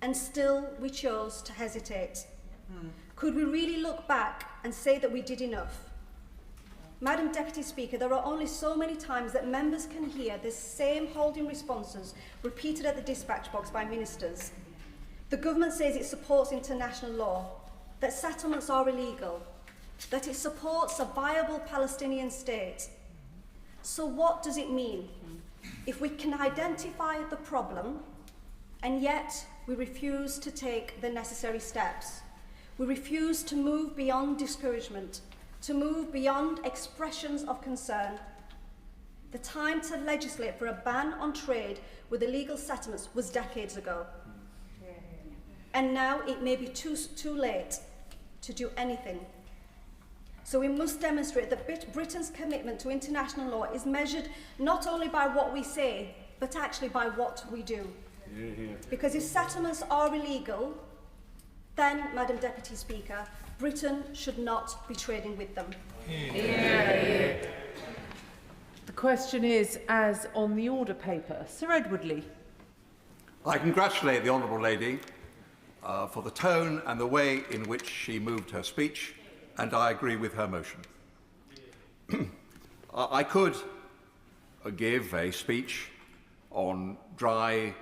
and still we chose to hesitate? Could we really look back and say that we did enough? Madam Deputy Speaker, there are only so many times that members can hear the same holding responses repeated at the dispatch box by ministers. The government says it supports international law, that settlements are illegal, that it supports a viable Palestinian state. So what does it mean if we can identify the problem and yet we refuse to take the necessary steps? We refuse to move beyond discouragement, to move beyond expressions of concern. The time to legislate for a ban on trade with illegal settlements was decades ago. And now it may be too late to do anything. So we must demonstrate that Britain's commitment to international law is measured not only by what we say, but actually by what we do. Because if settlements are illegal, then, Madam Deputy Speaker, Britain should not be trading with them. The question is, as on the order paper. Sir Edward Lee. I congratulate the Honourable Lady for the tone and the way in which she moved her speech, and I agree with her motion. I could give a speech on dry,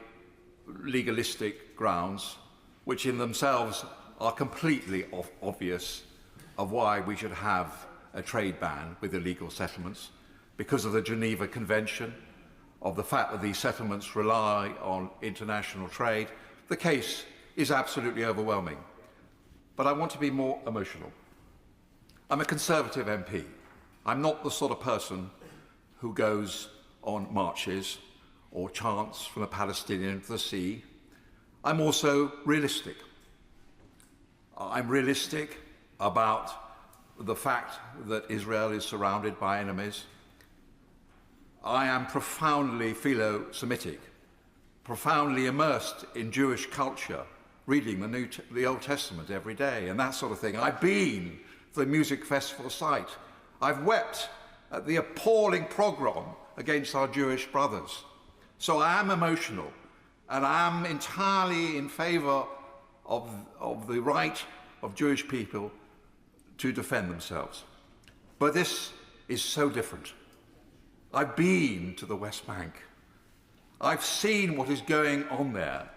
legalistic grounds, which in themselves are completely obvious of why we should have a trade ban with illegal settlements, because of the Geneva Convention, of the fact that these settlements rely on international trade. The case is absolutely overwhelming. But I want to be more emotional. I'm a Conservative MP. I'm not the sort of person who goes on marches or chants from the Palestinian to the sea. I'm also realistic. I'm realistic about the fact that Israel is surrounded by enemies. I am profoundly philo-Semitic, profoundly immersed in Jewish culture, reading the Old Testament every day and that sort of thing. I've been to the music festival site. I've wept at the appalling pogrom against our Jewish brothers. So I am emotional, and I am entirely in favour of the right of Jewish people to defend themselves. But this is so different. I've been to the West Bank. I've seen what is going on there.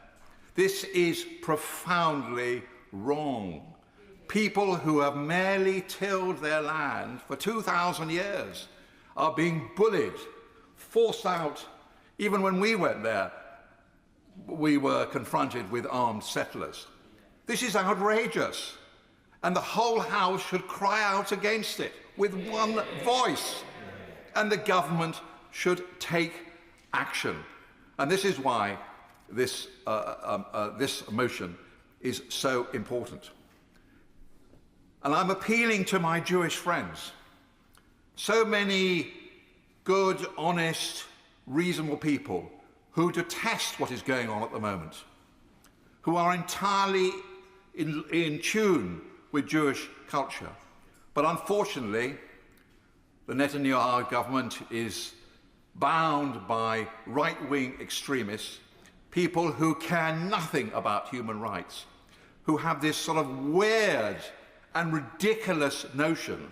This is profoundly wrong. People who have merely tilled their land for 2,000 years are being bullied, forced out. Even when we went there, we were confronted with armed settlers. This is outrageous, and the whole House should cry out against it with one voice, and the government should take action. And this is why this motion is so important. And I'm appealing to my Jewish friends. So many good, honest, reasonable people who detest what is going on at the moment, who are entirely in tune with Jewish culture. But unfortunately, the Netanyahu government is bound by right-wing extremists, people who care nothing about human rights, who have this sort of weird and ridiculous notion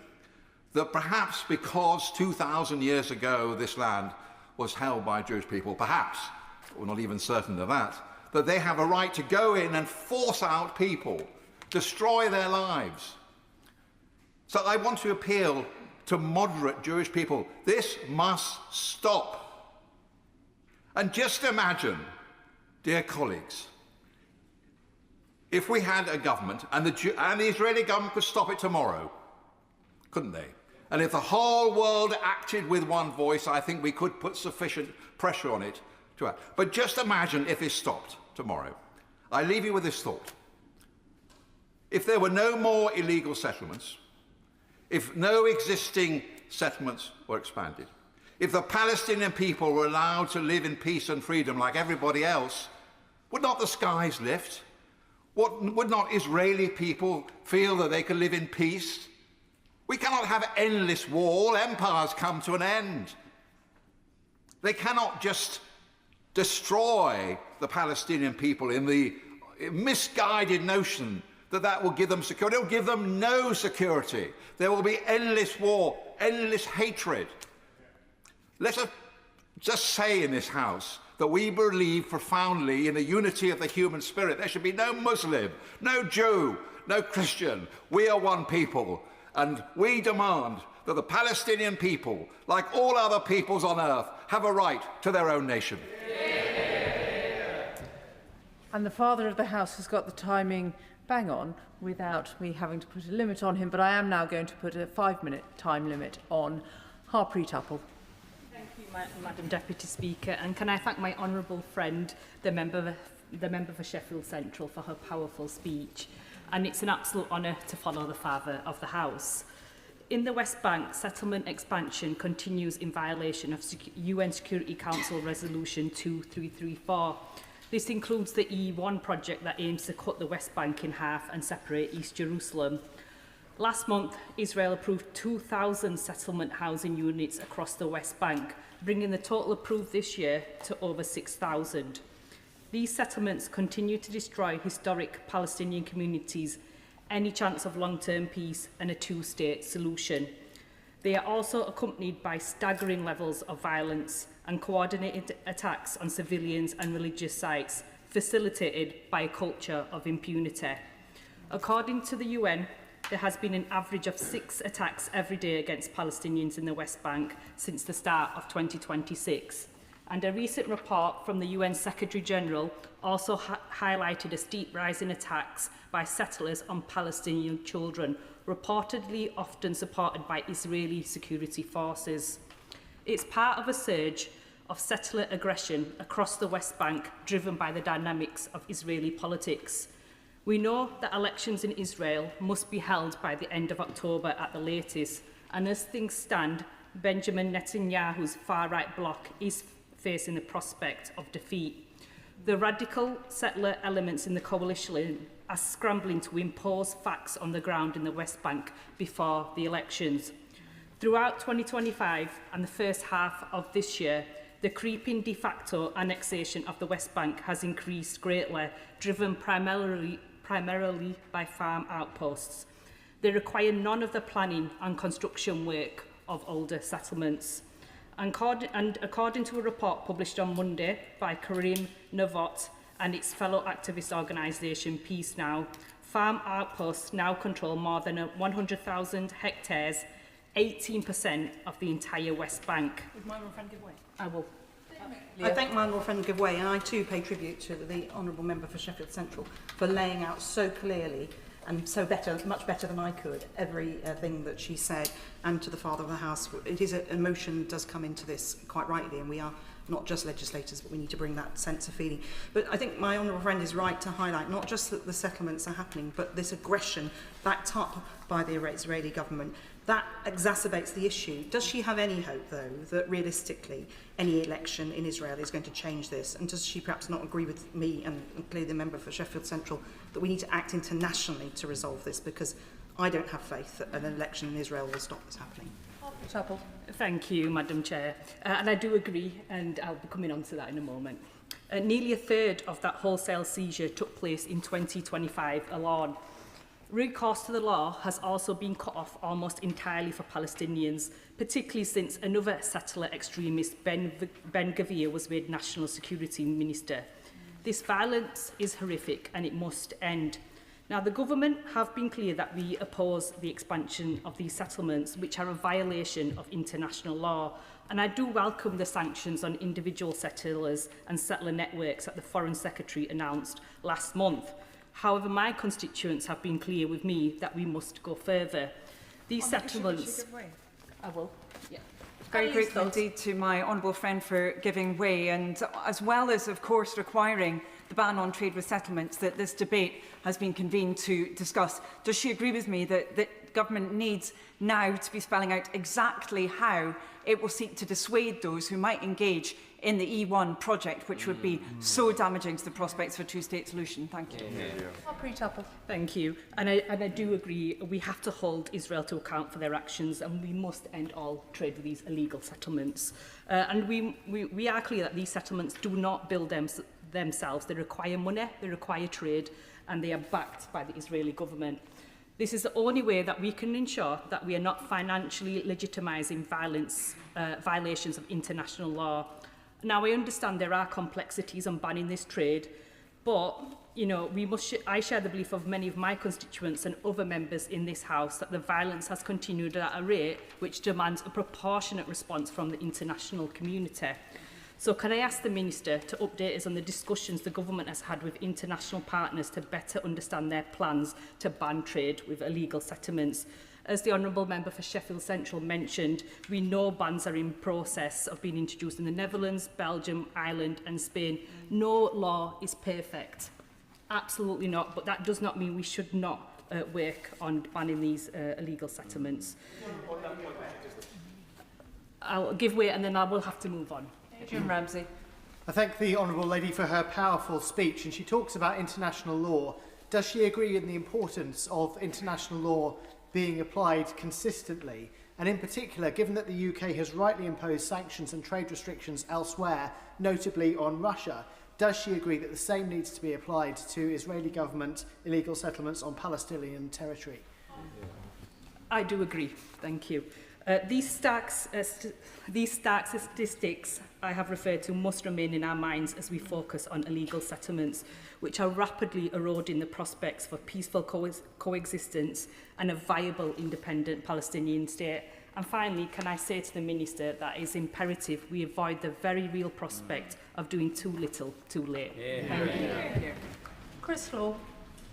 that perhaps because 2,000 years ago this land was held by Jewish people, perhaps, we're not even certain of that, that they have a right to go in and force out people, destroy their lives. So I want to appeal to moderate Jewish people. This must stop. And just imagine, dear colleagues, if we had a government, and the Israeli government could stop it tomorrow, couldn't they? And if the whole world acted with one voice, I think we could put sufficient pressure on it to act. But just imagine if it stopped tomorrow. I leave you with this thought. If there were no more illegal settlements, if no existing settlements were expanded, if the Palestinian people were allowed to live in peace and freedom like everybody else, would not the skies lift? Would not Israeli people feel that they could live in peace? We cannot have endless war. All empires come to an end. They cannot just destroy the Palestinian people in the misguided notion that that will give them security. It will give them no security. There will be endless war, endless hatred. Let us just say in this House that we believe profoundly in the unity of the human spirit. There should be no Muslim, no Jew, no Christian. We are one people, and we demand that the Palestinian people, like all other peoples on earth, have a right to their own nation. And the Father of the House has got the timing bang on without me having to put a limit on him, but I am now going to put a 5-minute time limit on Priti Patel. Thank you, Madam Deputy Speaker, and can I thank my honourable friend, the member for Sheffield Central, for her powerful speech. And it's an absolute honour to follow the Father of the House. In the West Bank, settlement expansion continues in violation of UN Security Council Resolution 2334. This includes the E1 project that aims to cut the West Bank in half and separate East Jerusalem. Last month, Israel approved 2,000 settlement housing units across the West Bank, bringing the total approved this year to over 6,000. These settlements continue to destroy historic Palestinian communities, any chance of long-term peace and a two-state solution. They are also accompanied by staggering levels of violence and coordinated attacks on civilians and religious sites, facilitated by a culture of impunity. According to the UN, there has been an average of 6 attacks every day against Palestinians in the West Bank since the start of 2026. And a recent report from the UN Secretary General also highlighted a steep rise in attacks by settlers on Palestinian children, reportedly often supported by Israeli security forces. It's part of a surge of settler aggression across the West Bank, driven by the dynamics of Israeli politics. We know that elections in Israel must be held by the end of October at the latest, and as things stand, Benjamin Netanyahu's far-right bloc is facing the prospect of defeat. The radical settler elements in the coalition are scrambling to impose facts on the ground in the West Bank before the elections. Throughout 2025 and the first half of this year, the creeping de facto annexation of the West Bank has increased greatly, driven primarily by farm outposts. They require none of the planning and construction work of older settlements. And according to a report published on Monday by Karim Navot and its fellow activist organisation Peace Now, farm outposts now control more than 100,000 hectares, 18% of the entire West Bank. Would my honourable friend give way? I will. I thank my honourable friend give way, and I too pay tribute to the honourable member for Sheffield Central for laying out so clearly and so much better than I could, everything that she said, and to the Father of the House. It is emotion does come into this quite rightly, and we are not just legislators, but we need to bring that sense of feeling. But I think my honourable friend is right to highlight not just that the settlements are happening, but this aggression backed up by the Israeli government That exacerbates the issue. Does she have any hope, though, that realistically any election in Israel is going to change this? And does she perhaps not agree with me and clearly the member for Sheffield Central that we need to act internationally to resolve this? Because I don't have faith that an election in Israel will stop this happening. Thank you, Madam Chair. And I do agree, and I'll be coming on to that in a moment. Nearly a third of that wholesale seizure took place in 2025 alone. Recourse to the law has also been cut off almost entirely for Palestinians, particularly since another settler extremist, Ben Gvir, was made National Security Minister. This violence is horrific and it must end. Now, the government have been clear that we oppose the expansion of these settlements, which are a violation of international law. And I do welcome the sanctions on individual settlers and settler networks that the Foreign Secretary announced last month. However, my constituents have been clear with me that we must go further. These settlements... I will, yeah. Very grateful indeed to my honourable friend for giving way, and as well as, of course, requiring the ban on trade with settlements that this debate has been convened to discuss. Does she agree with me that government needs now to be spelling out exactly how it will seek to dissuade those who might engage in the E1 project, which would be so damaging to the prospects of a two-state solution? Thank you. Thank you. And I do agree, we have to hold Israel to account for their actions, and we must end all trade with these illegal settlements. And we are clear that these settlements do not build themselves. They require money, they require trade, and they are backed by the Israeli government. This is the only way that we can ensure that we are not financially legitimising violations of international law. Now, I understand there are complexities on banning this trade, but I share the belief of many of my constituents and other members in this House that the violence has continued at a rate which demands a proportionate response from the international community. So can I ask the Minister to update us on the discussions the government has had with international partners to better understand their plans to ban trade with illegal settlements? As the Honourable Member for Sheffield Central mentioned, we know bans are in process of being introduced in the Netherlands, Belgium, Ireland and Spain. No law is perfect. Absolutely not. But that does not mean we should not work on banning these illegal settlements. I'll give way and then I will have to move on. Jim Ramsey. I thank the Honourable Lady for her powerful speech, and she talks about international law. Does she agree in the importance of international law being applied consistently? And in particular, given that the UK has rightly imposed sanctions and trade restrictions elsewhere, notably on Russia, does she agree that the same needs to be applied to Israeli government illegal settlements on Palestinian territory? I do agree. Thank you. These stark statistics I have referred to must remain in our minds as we focus on illegal settlements, which are rapidly eroding the prospects for peaceful coexistence and a viable independent Palestinian state. And finally, can I say to the Minister that it is imperative we avoid the very real prospect of doing too little, too late. Thank you. Chris Law.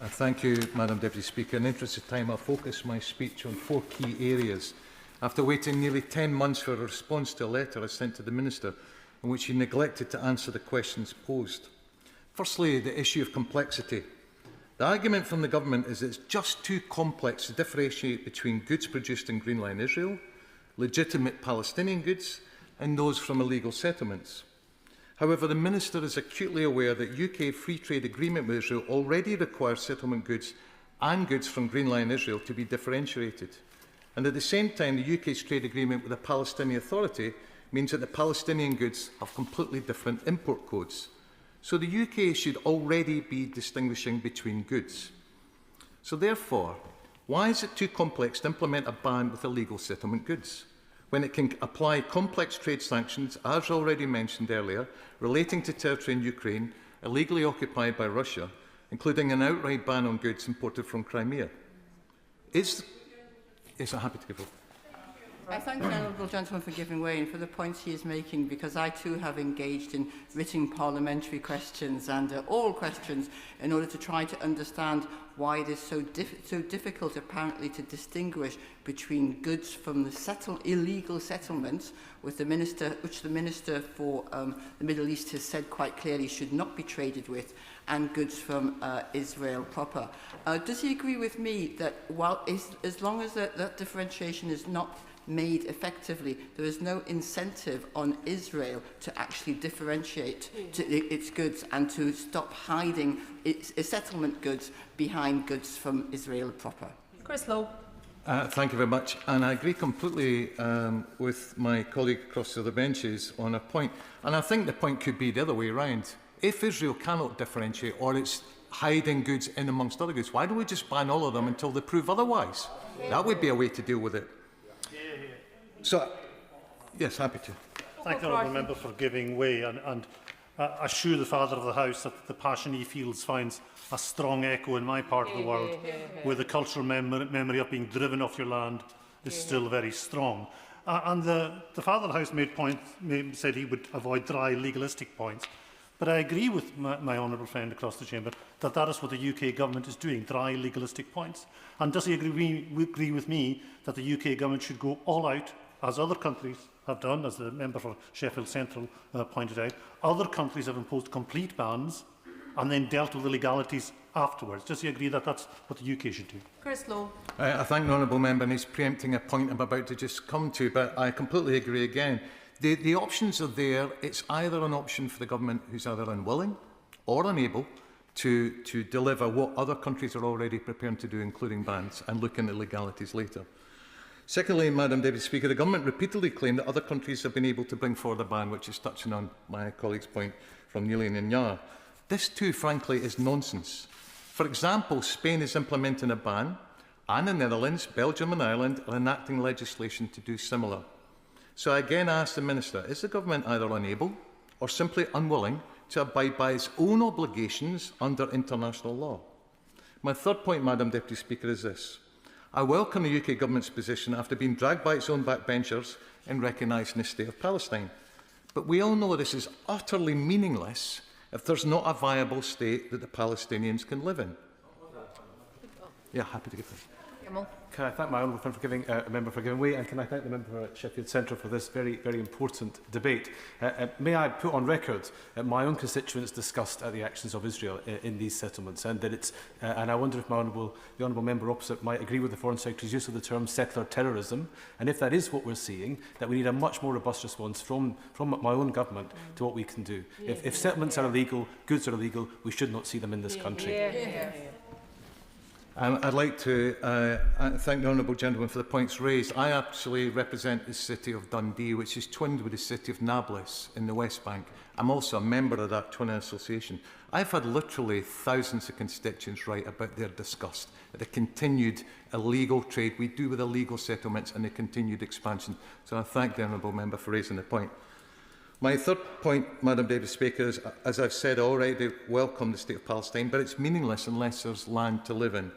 Thank you, Madam Deputy Speaker. In the interest of time, I'll focus my speech on 4 key areas. After waiting nearly 10 months for a response to a letter I sent to the Minister, in which he neglected to answer the questions posed. Firstly, the issue of complexity. The argument from the government is that it's just too complex to differentiate between goods produced in Green Line Israel, legitimate Palestinian goods, and those from illegal settlements. However, the Minister is acutely aware that UK free trade agreement with Israel already requires settlement goods and goods from Green Line Israel to be differentiated. And at the same time, the UK's trade agreement with the Palestinian Authority means that the Palestinian goods have completely different import codes. So the UK should already be distinguishing between goods. So therefore, why is it too complex to implement a ban with illegal settlement goods, when it can apply complex trade sanctions, as already mentioned earlier, relating to territory in Ukraine, illegally occupied by Russia, including an outright ban on goods imported from Crimea? Yes, I'm happy to give up. I thank the honourable gentleman for giving way and for the points he is making, because I too have engaged in written parliamentary questions and oral questions in order to try to understand why it is so difficult apparently to distinguish between goods from the illegal settlements which the Minister for the Middle East has said quite clearly should not be traded with, and goods from Israel proper. Does he agree with me that as long as that differentiation is not made effectively, there is no incentive on Israel to actually differentiate its goods and to stop hiding its settlement goods behind goods from Israel proper? Chris Lowe. Thank you very much. And I agree completely with my colleague across the benches on a point. And I think the point could be the other way around. If Israel cannot differentiate, or it's hiding goods in amongst other goods, why don't we just ban all of them until they prove otherwise? That would be a way to deal with it. So, yes, happy to. Thank the honourable member for giving way, and assure the Father of the House that the passion he feels finds a strong echo in my part of the world, where the cultural memory of being driven off your land is still very strong. And the Father of the House said he would avoid dry legalistic points. But I agree with my honourable friend across the chamber that that is what the UK government is doing, dry legalistic points. And does he agree with me that the UK government should go all out, as other countries have done, as the member for Sheffield Central pointed out? Other countries have imposed complete bans and then dealt with the legalities afterwards. Does he agree that that's what the UK should do? Chris Lowe. I thank the honourable member, and he's preempting a point I'm about to just come to, but I completely agree again. The options are there. It's either an option for the government who's either unwilling or unable to deliver what other countries are already preparing to do, including bans, and look into legalities later. Secondly, Madam Deputy Speaker, the government repeatedly claimed that other countries have been able to bring forward a ban, which is touching on my colleague's point from Neelian and Yar. This too, frankly, is nonsense. For example, Spain is implementing a ban, and the Netherlands, Belgium and Ireland are enacting legislation to do similar. So I again ask the Minister, is the government either unable or simply unwilling to abide by its own obligations under international law? My third point, Madam Deputy Speaker, is this. I welcome the UK government's position after being dragged by its own backbenchers in recognising the state of Palestine. But we all know this is utterly meaningless if there's not a viable state that the Palestinians can live in. Yeah, happy to give that. Can I thank my honourable friend for giving a member for giving way, and can I thank the member for Sheffield Central for this very, very important debate. May I put on record my own constituents disgust at the actions of Israel in these settlements, and that it's and I wonder if the honourable member opposite might agree with the Foreign Secretary's use of the term settler terrorism, and if that is what we're seeing, that we need a much more robust response from my own government to what we can do. If settlements are illegal, goods are illegal, we should not see them in this country. I'd like to thank the honourable gentleman for the points raised. I actually represent the city of Dundee, which is twinned with the city of Nablus in the West Bank. I'm also a member of that twinning association. I've had literally thousands of constituents write about their disgust at the continued illegal trade we do with illegal settlements and the continued expansion. So I thank the honourable member for raising the point. My third point, Madam Deputy Speaker, is, as I've said already, welcome the state of Palestine, but it's meaningless unless there's land to live in.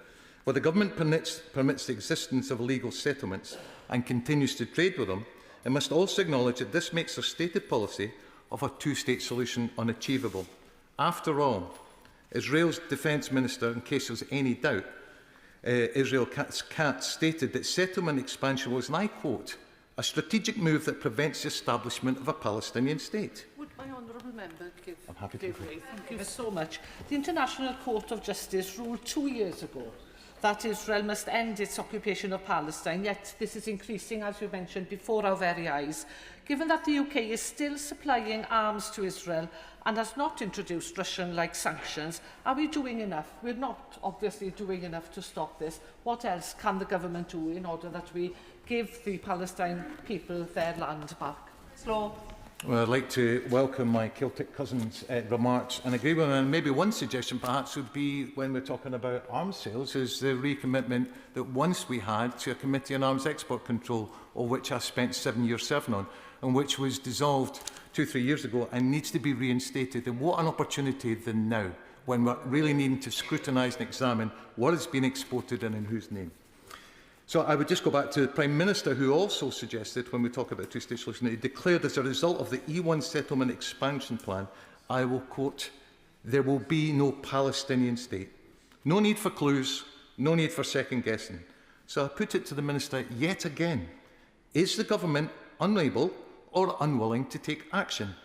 Where the government permits the existence of illegal settlements and continues to trade with them, it must also acknowledge that this makes their stated policy of a two-state solution unachievable. After all, Israel's Defence Minister, in case there's any doubt, Israel Katz stated that settlement expansion was, and I quote, a strategic move that prevents the establishment of a Palestinian state. Would my honourable member give way? Thank you so much. The International Court of Justice ruled 2 years ago that Israel must end its occupation of Palestine, yet this is increasing, as you mentioned, before our very eyes. Given that the UK is still supplying arms to Israel and has not introduced Russian-like sanctions, are we doing enough? We're not obviously doing enough to stop this. What else can the government do in order that we give the Palestine people their land back? Slow. Well, I'd like to welcome my Celtic cousin's remarks and agree with them. And maybe one suggestion perhaps would be, when we're talking about arms sales, is the recommitment that once we had to a Committee on Arms Export Control, of which I spent 7 years serving on, and which was dissolved 2-3 years ago and needs to be reinstated. And what an opportunity than now, when we're really needing to scrutinise and examine what is being exported and in whose name. So I would just go back to the Prime Minister, who also suggested, when we talk about a two-state solution, that he declared as a result of the E1 settlement expansion plan, I will quote, "There will be no Palestinian state. No need for clues, no need for second-guessing." So I put it to the Minister yet again. Is the government unable or unwilling to take action?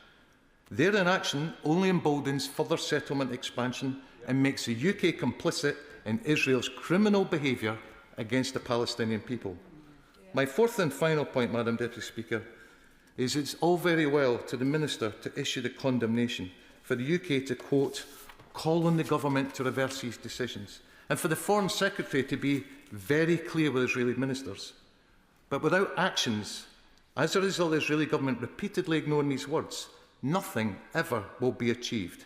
Their inaction only emboldens further settlement expansion and makes the UK complicit in Israel's criminal behaviour against the Palestinian people. My fourth and final point, Madam Deputy Speaker, is it's all very well to the Minister to issue the condemnation, for the UK to, quote, call on the government to reverse these decisions, and for the Foreign Secretary to be very clear with Israeli ministers. But without actions, as a result of the Israeli government repeatedly ignoring these words, nothing ever will be achieved.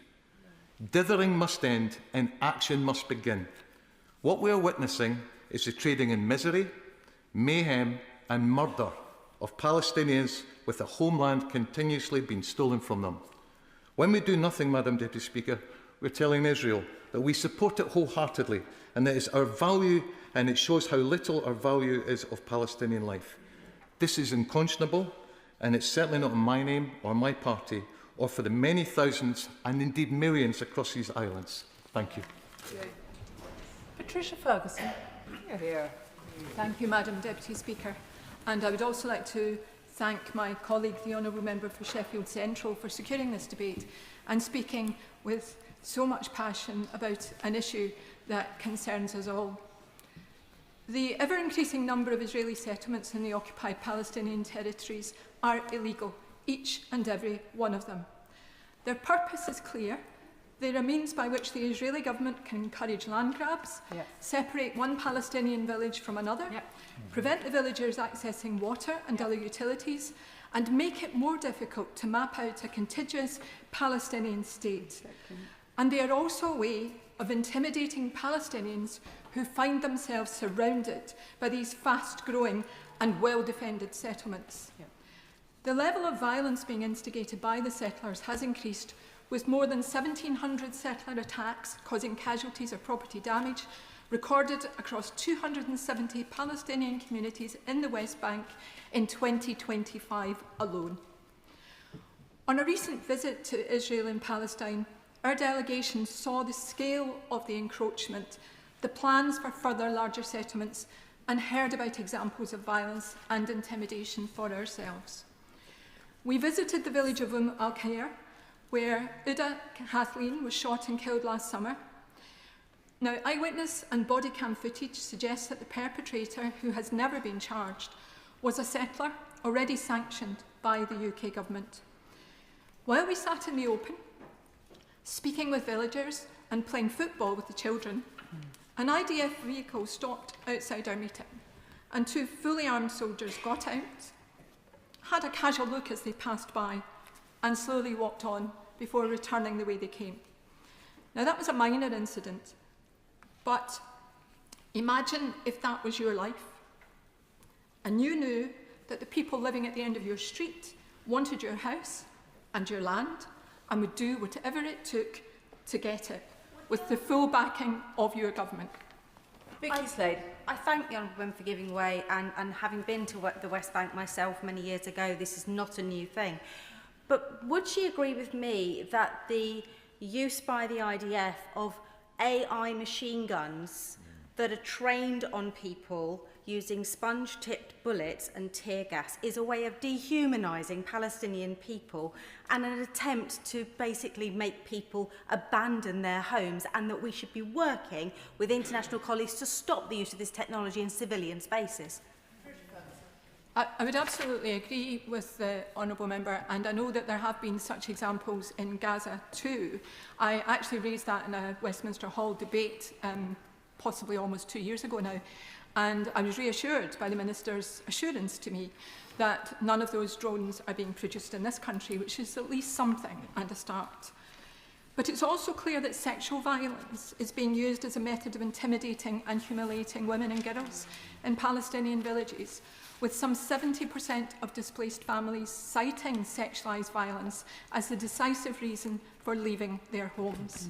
Dithering must end and action must begin. What we are witnessing is the trading in misery, mayhem and murder of Palestinians, with the homeland continuously being stolen from them. When we do nothing, Madam Deputy Speaker, we're telling Israel that we support it wholeheartedly and that it's our value, and it shows how little our value is of Palestinian life. This is unconscionable, and it's certainly not in my name or my party or for the many thousands and indeed millions across these islands. Thank you. Patricia Ferguson. Here. Thank you, Madam Deputy Speaker. And I would also like to thank my colleague, the Honourable Member for Sheffield Central, for securing this debate and speaking with so much passion about an issue that concerns us all. The ever-increasing number of Israeli settlements in the occupied Palestinian territories are illegal, each and every one of them. Their purpose is clear. They're a means by which the Israeli government can encourage land grabs, separate one Palestinian village from another, prevent the villagers accessing water and other utilities, and make it more difficult to map out a contiguous Palestinian state. And they are also a way of intimidating Palestinians who find themselves surrounded by these fast-growing and well-defended settlements. The level of violence being instigated by the settlers has increased, with more than 1,700 settler attacks causing casualties or property damage recorded across 270 Palestinian communities in the West Bank in 2025 alone. On a recent visit to Israel and Palestine, our delegation saw the scale of the encroachment, the plans for further larger settlements, and heard about examples of violence and intimidation for ourselves. We visited the village of Al-Khair, where Uda Kathleen was shot and killed last summer. Now, eyewitness and body cam footage suggests that the perpetrator, who has never been charged, was a settler already sanctioned by the UK government. While we sat in the open, speaking with villagers and playing football with the children, an IDF vehicle stopped outside our meeting, and two fully armed soldiers got out, had a casual look as they passed by, and slowly walked on before returning the way they came. Now, that was a minor incident, but imagine if that was your life, and you knew that the people living at the end of your street wanted your house and your land and would do whatever it took to get it, with the full backing of your government. Vicky Slade. I thank the Honourable Member for giving way, and having been to the West Bank myself many years ago, this is not a new thing. But would she agree with me that the use by the IDF of AI machine guns that are trained on people using sponge-tipped bullets and tear gas is a way of dehumanising Palestinian people and an attempt to basically make people abandon their homes, and that we should be working with international colleagues to stop the use of this technology in civilian spaces? I would absolutely agree with the Honourable Member, and I know that there have been such examples in Gaza too. I actually raised that in a Westminster Hall debate possibly almost 2 years ago now, and I was reassured by the Minister's assurance to me that none of those drones are being produced in this country, which is at least something and a start. But it's also clear that sexual violence is being used as a method of intimidating and humiliating women and girls in Palestinian villages, with some 70% of displaced families citing sexualised violence as the decisive reason for leaving their homes.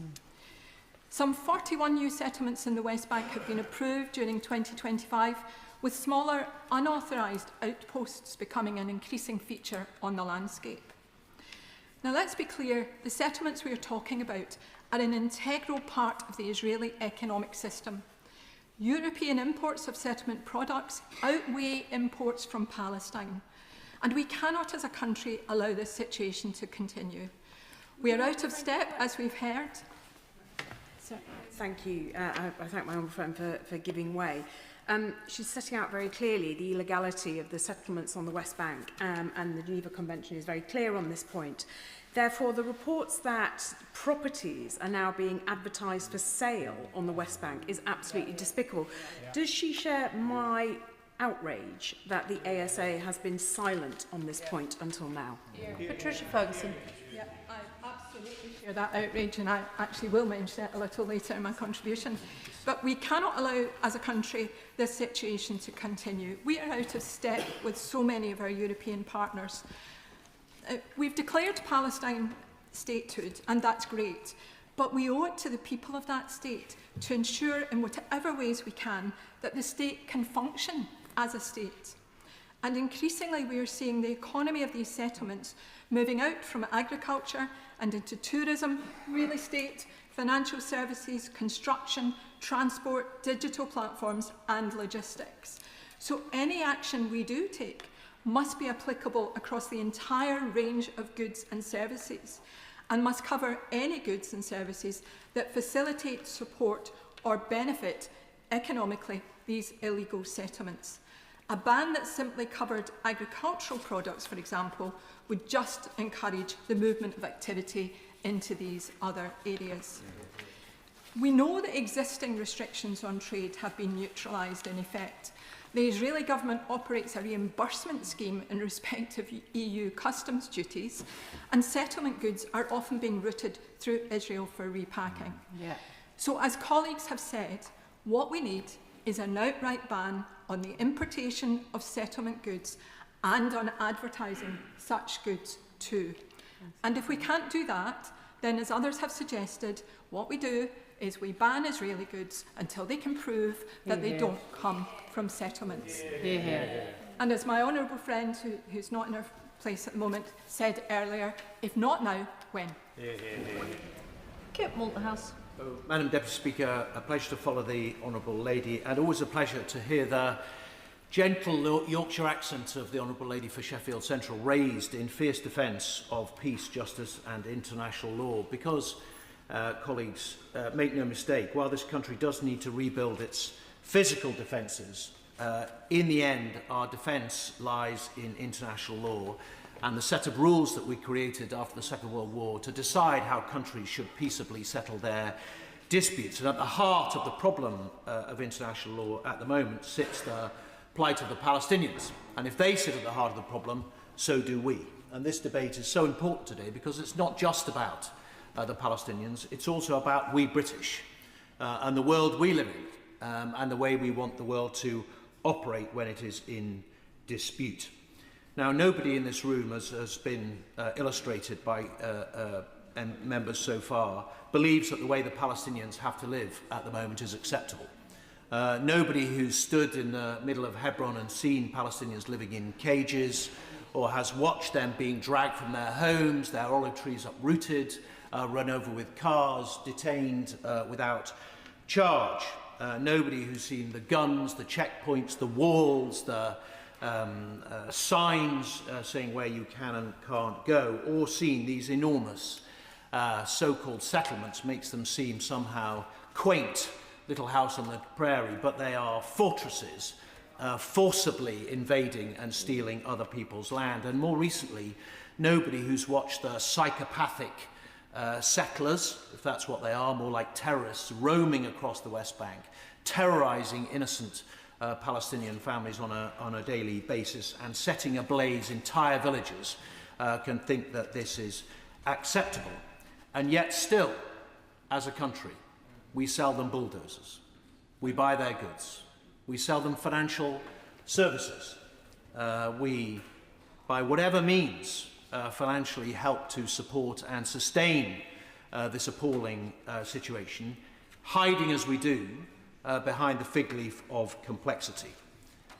Some 41 new settlements in the West Bank have been approved during 2025, with smaller, unauthorised outposts becoming an increasing feature on the landscape. Now, let's be clear, the settlements we are talking about are an integral part of the Israeli economic system. European imports of settlement products outweigh imports from Palestine, and we cannot as a country allow this situation to continue. We are out of step, as we've heard. Thank you. I thank my honourable friend for giving way. She's setting out very clearly the illegality of the settlements on the West Bank, and the Geneva Convention is very clear on this point. Therefore, the reports that properties are now being advertised for sale on the West Bank is absolutely despicable. Does she share my outrage that the ASA has been silent on this point until now? Patricia Ferguson. Yeah, I absolutely share that outrage, and I actually will mention it a little later in my contribution. But we cannot allow, as a country, this situation to continue. We are out of step with so many of our European partners. We've declared Palestine statehood, and that's great. But we owe it to the people of that state to ensure, in whatever ways we can, that the state can function as a state. And increasingly, we are seeing the economy of these settlements moving out from agriculture and into tourism, real estate, financial services, construction, transport, digital platforms, and logistics. So any action we do take must be applicable across the entire range of goods and services, and must cover any goods and services that facilitate, support, or benefit economically these illegal settlements. A ban that simply covered agricultural products, for example, would just encourage the movement of activity into these other areas. We know that existing restrictions on trade have been neutralised in effect. The Israeli government operates a reimbursement scheme in respect of EU customs duties, and settlement goods are often being routed through Israel for repacking. So, as colleagues have said, what we need is an outright ban on the importation of settlement goods and on advertising such goods too. And if we can't do that, then, as others have suggested, what we do is we ban Israeli goods until they can prove that they don't come from settlements. And as my honourable friend, who's not in her place at the moment, said earlier, if not now, when? Kip Malthouse. Madam Deputy Speaker, a pleasure to follow the Honourable Lady, and always a pleasure to hear the gentle Yorkshire accent of the Honourable Lady for Sheffield Central raised in fierce defence of peace, justice and international law, because colleagues, make no mistake, while this country does need to rebuild its physical defences, in the end, our defence lies in international law and the set of rules that we created after the Second World War to decide how countries should peaceably settle their disputes. And at the heart of the problem of international law at the moment sits the plight of the Palestinians. And if they sit at the heart of the problem, so do we. And this debate is so important today because it's not just about the Palestinians, it's also about we British and the world we live in and the way we want the world to operate when it is in dispute. Now, nobody in this room, as has been illustrated by members so far, believes that the way the Palestinians have to live at the moment is acceptable. Nobody who's stood in the middle of Hebron and seen Palestinians living in cages, or has watched them being dragged from their homes, their olive trees uprooted, run over with cars, detained without charge. Nobody who's seen the guns, the checkpoints, the walls, the signs saying where you can and can't go, or seen these enormous so-called settlements makes them seem somehow quaint, little house on the prairie, but they are fortresses forcibly invading and stealing other people's land. And more recently, nobody who's watched the psychopathic settlers, if that's what they are, more like terrorists, roaming across the West Bank, terrorising innocent Palestinian families on a daily basis and setting ablaze entire villages, can think that this is acceptable. And yet still, as a country, we sell them bulldozers, we buy their goods, we sell them financial services, we, by whatever means, financially help to support and sustain this appalling situation, hiding as we do behind the fig leaf of complexity.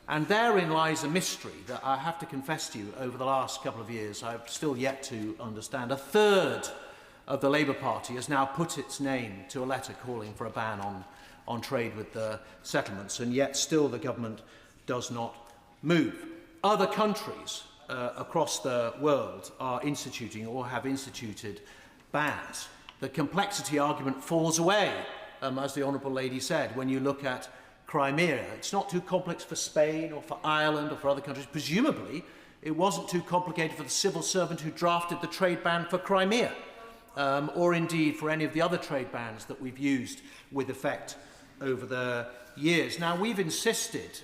And therein lies a mystery that I have to confess to you over the last couple of years I've still yet to understand. A third of the Labour Party has now put its name to a letter calling for a ban on trade with the settlements, and yet still the government does not move. Other countries across the world are instituting or have instituted bans. The complexity argument falls away, as the Honourable Lady said, when you look at Crimea. It's not too complex for Spain or for Ireland or for other countries. Presumably, it wasn't too complicated for the civil servant who drafted the trade ban for Crimea, or indeed for any of the other trade bans that we've used with effect over the years. Now, we've insisted,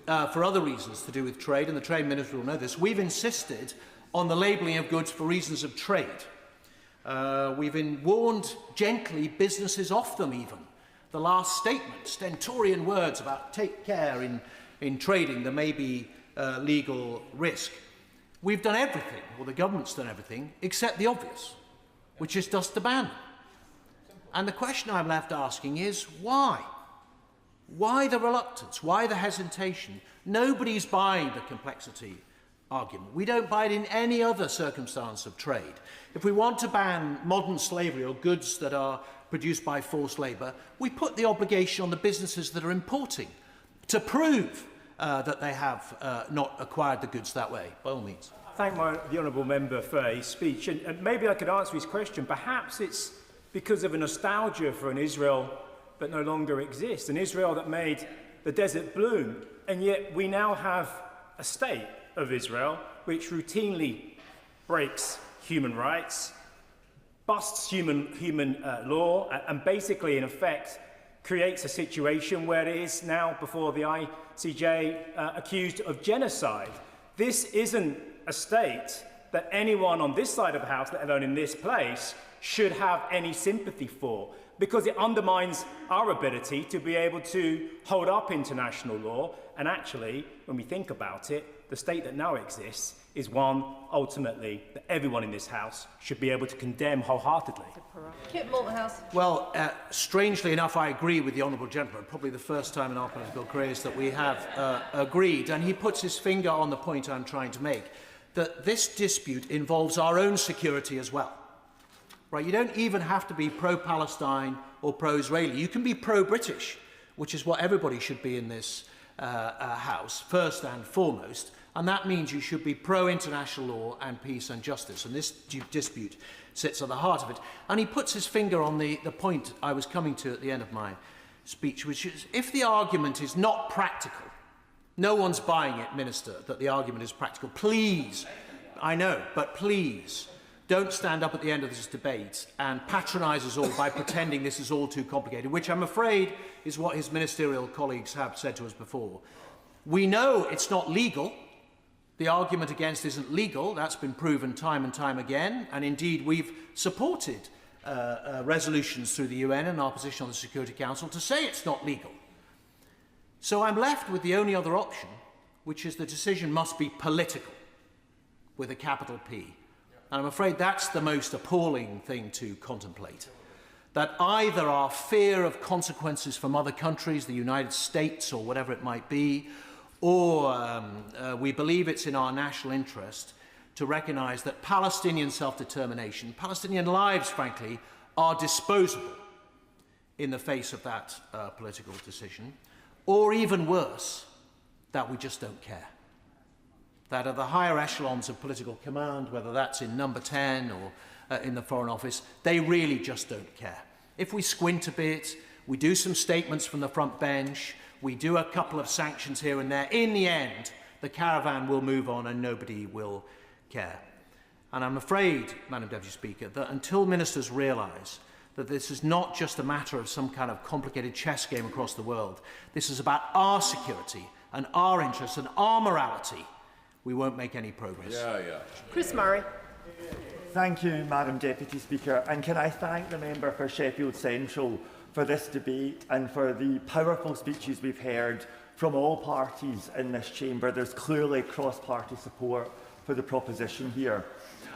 for other reasons to do with trade, and the Trade Minister will know this, we've insisted on the labelling of goods for reasons of trade. We've warned gently businesses off them even. The last statement, stentorian words about take care in trading, there may be legal risk. We've done everything, or the government's done everything, except the obvious, which is just to ban them. And the question I'm left asking is, why? Why the reluctance? Why the hesitation? Nobody's buying the complexity argument. We don't buy it in any other circumstance of trade. If we want to ban modern slavery or goods that are produced by forced labour, we put the obligation on the businesses that are importing to prove that they have not acquired the goods that way, by all means. Thank the honourable member for his speech. And maybe I could answer his question. Perhaps it's because of a nostalgia for an Israel that no longer exists, an Israel that made the desert bloom, and yet we now have a state of Israel which routinely breaks human rights, busts human law, and basically, in effect, creates a situation where it is now before the ICJ accused of genocide. This isn't a state that anyone on this side of the House, let alone in this place, should have any sympathy for, because it undermines our ability to be able to hold up international law. And actually, when we think about it, the state that now exists is one, ultimately, that everyone in this House should be able to condemn wholeheartedly. Well, strangely enough, I agree with the Honourable Gentleman, probably the first time in our political careers that we have agreed, and he puts his finger on the point I'm trying to make, that this dispute involves our own security as well. Right? You don't even have to be pro-Palestine or pro-Israeli. You can be pro-British, which is what everybody should be in this House, first and foremost. And that means you should be pro-international law and peace and justice. And this dispute sits at the heart of it. And he puts his finger on the point I was coming to at the end of my speech, which is, if the argument is not practical, no one's buying it, Minister, that the argument is practical. Please, I know, but please, don't stand up at the end of this debate and patronise us all by pretending this is all too complicated, which I'm afraid is what his ministerial colleagues have said to us before. We know it's not legal. The argument against isn't legal. That's been proven time and time again. And indeed, we've supported resolutions through the UN and our position on the Security Council to say it's not legal. So I'm left with the only other option, which is the decision must be political, with a capital P. And I'm afraid that's the most appalling thing to contemplate. That either our fear of consequences from other countries, the United States or whatever it might be, or we believe it's in our national interest to recognise that Palestinian self-determination, Palestinian lives, frankly, are disposable in the face of that political decision, or even worse, that we just don't care. That at the higher echelons of political command, whether that's in number 10 or in the Foreign Office, they really just don't care. If we squint a bit, we do some statements from the front bench, we do a couple of sanctions here and there, in the end, the caravan will move on and nobody will care. And I'm afraid, Madam Deputy Speaker, that until ministers realise that this is not just a matter of some kind of complicated chess game across the world, this is about our security and our interests and our morality, we won't make any progress. Chris Murray. Thank you, Madam Deputy Speaker, and can I thank the member for Sheffield Central for this debate and for the powerful speeches we've heard from all parties in this chamber. There's clearly cross-party support for the proposition here.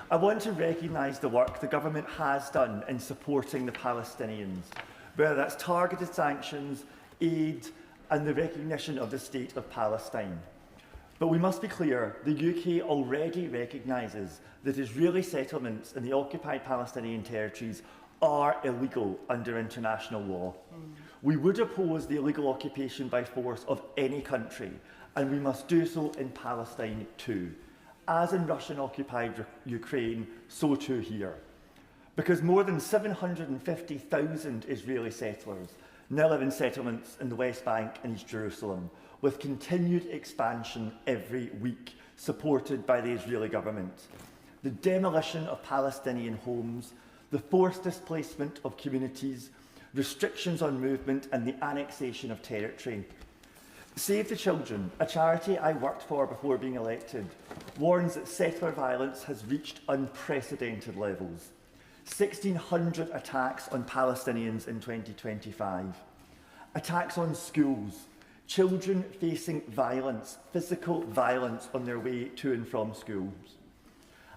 I want to recognise the work the government has done in supporting the Palestinians, whether that's targeted sanctions, aid, and the recognition of the State of Palestine. But we must be clear, the UK already recognises that Israeli settlements in the occupied Palestinian territories are illegal under international law. We would oppose the illegal occupation by force of any country, and we must do so in Palestine too. As in Russian-occupied Ukraine, so too here. Because more than 750,000 Israeli settlers now live in settlements in the West Bank and East Jerusalem, with continued expansion every week, supported by the Israeli government. The demolition of Palestinian homes, the forced displacement of communities, restrictions on movement and the annexation of territory. Save the Children, a charity I worked for before being elected, warns that settler violence has reached unprecedented levels. 1,600 attacks on Palestinians in 2025. Attacks on schools, children facing violence, physical violence on their way to and from schools.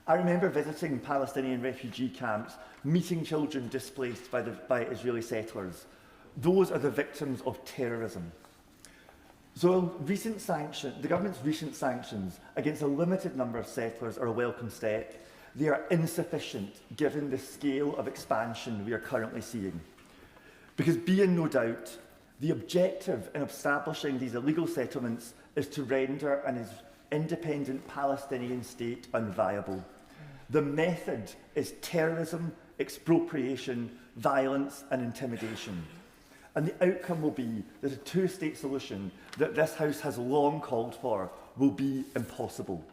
I remember visiting Palestinian refugee camps, meeting children displaced by Israeli settlers. Those are the victims of terrorism. So the government's recent sanctions against a limited number of settlers are a welcome step. They are insufficient given the scale of expansion we are currently seeing. Because be in no doubt, the objective in establishing these illegal settlements is to render an independent Palestinian state unviable. The method is terrorism, expropriation, violence and intimidation. And the outcome will be that a two-state solution that this House has long called for will be impossible.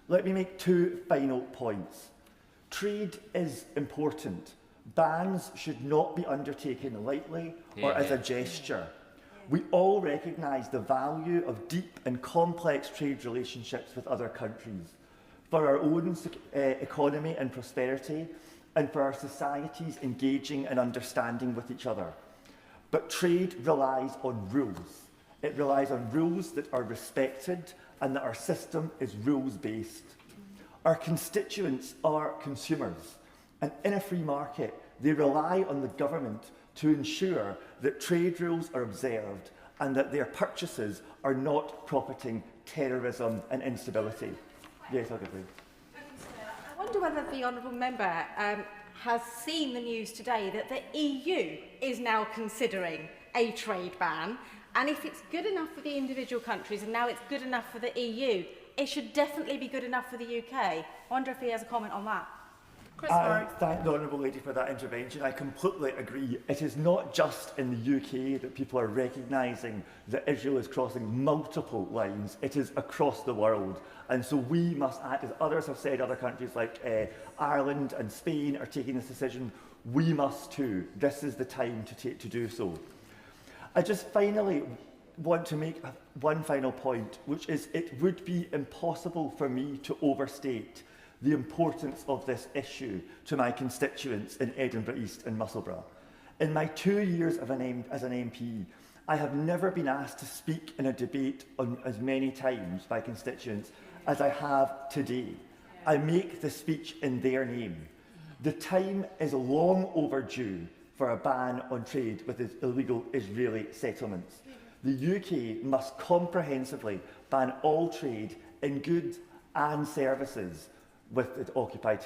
Let me make two final points. Trade is important. Bans should not be undertaken lightly or as a gesture. We all recognise the value of deep and complex trade relationships with other countries for our own economy and prosperity, and for our societies engaging and understanding with each other. But trade relies on rules. It relies on rules that are respected and that our system is rules-based. Our constituents are consumers, and in a free market, they rely on the government to ensure that trade rules are observed and that their purchases are not profiting terrorism and instability. Yes, I'll give you. I wonder whether the honourable member has seen the news today that the EU is now considering a trade ban, and if it's good enough for the individual countries and now it's good enough for the EU, it should definitely be good enough for the UK. I wonder if he has a comment on that. I thank the Honourable Lady for that intervention. I completely agree. It is not just in the UK that people are recognising that Israel is crossing multiple lines. It is across the world. And so we must act, as others have said, other countries like Ireland and Spain are taking this decision. We must too. This is the time to do so. I just finally want to make one final point, which is it would be impossible for me to overstate the importance of this issue to my constituents in Edinburgh East and Musselburgh. In my 2 years as an MP, I have never been asked to speak in a debate on as many times by constituents as I have today. I make the speech in their name. The time is long overdue for a ban on trade with illegal Israeli settlements. The UK must comprehensively ban all trade in goods and services with the occupied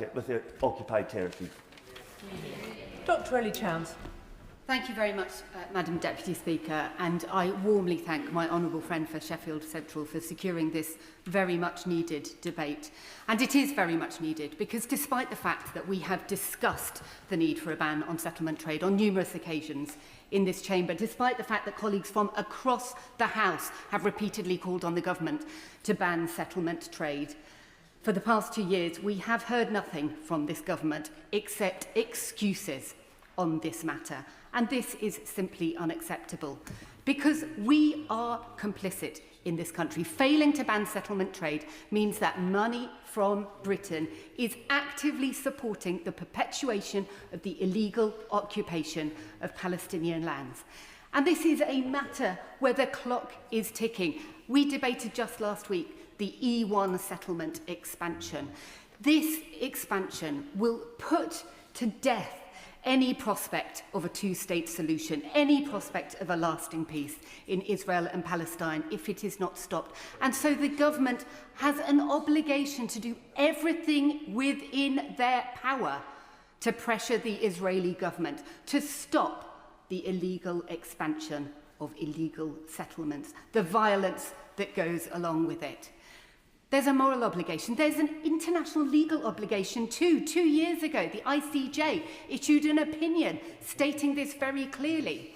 territories. Dr. Ellie Chowns. Thank you very much, Madam Deputy Speaker, and I warmly thank my honourable friend for Sheffield Central for securing this very much needed debate. And it is very much needed because despite the fact that we have discussed the need for a ban on settlement trade on numerous occasions in this chamber, despite the fact that colleagues from across the House have repeatedly called on the government to ban settlement trade, for the past 2 years, we have heard nothing from this government except excuses on this matter. And this is simply unacceptable because we are complicit in this country. Failing to ban settlement trade means that money from Britain is actively supporting the perpetuation of the illegal occupation of Palestinian lands. And this is a matter where the clock is ticking. We debated just last week the E1 settlement expansion. This expansion will put to death any prospect of a two-state solution, any prospect of a lasting peace in Israel and Palestine if it is not stopped. And so the government has an obligation to do everything within their power to pressure the Israeli government to stop the illegal expansion of illegal settlements, the violence that goes along with it. There's a moral obligation. There's an international legal obligation too. 2 years ago, the ICJ issued an opinion stating this very clearly.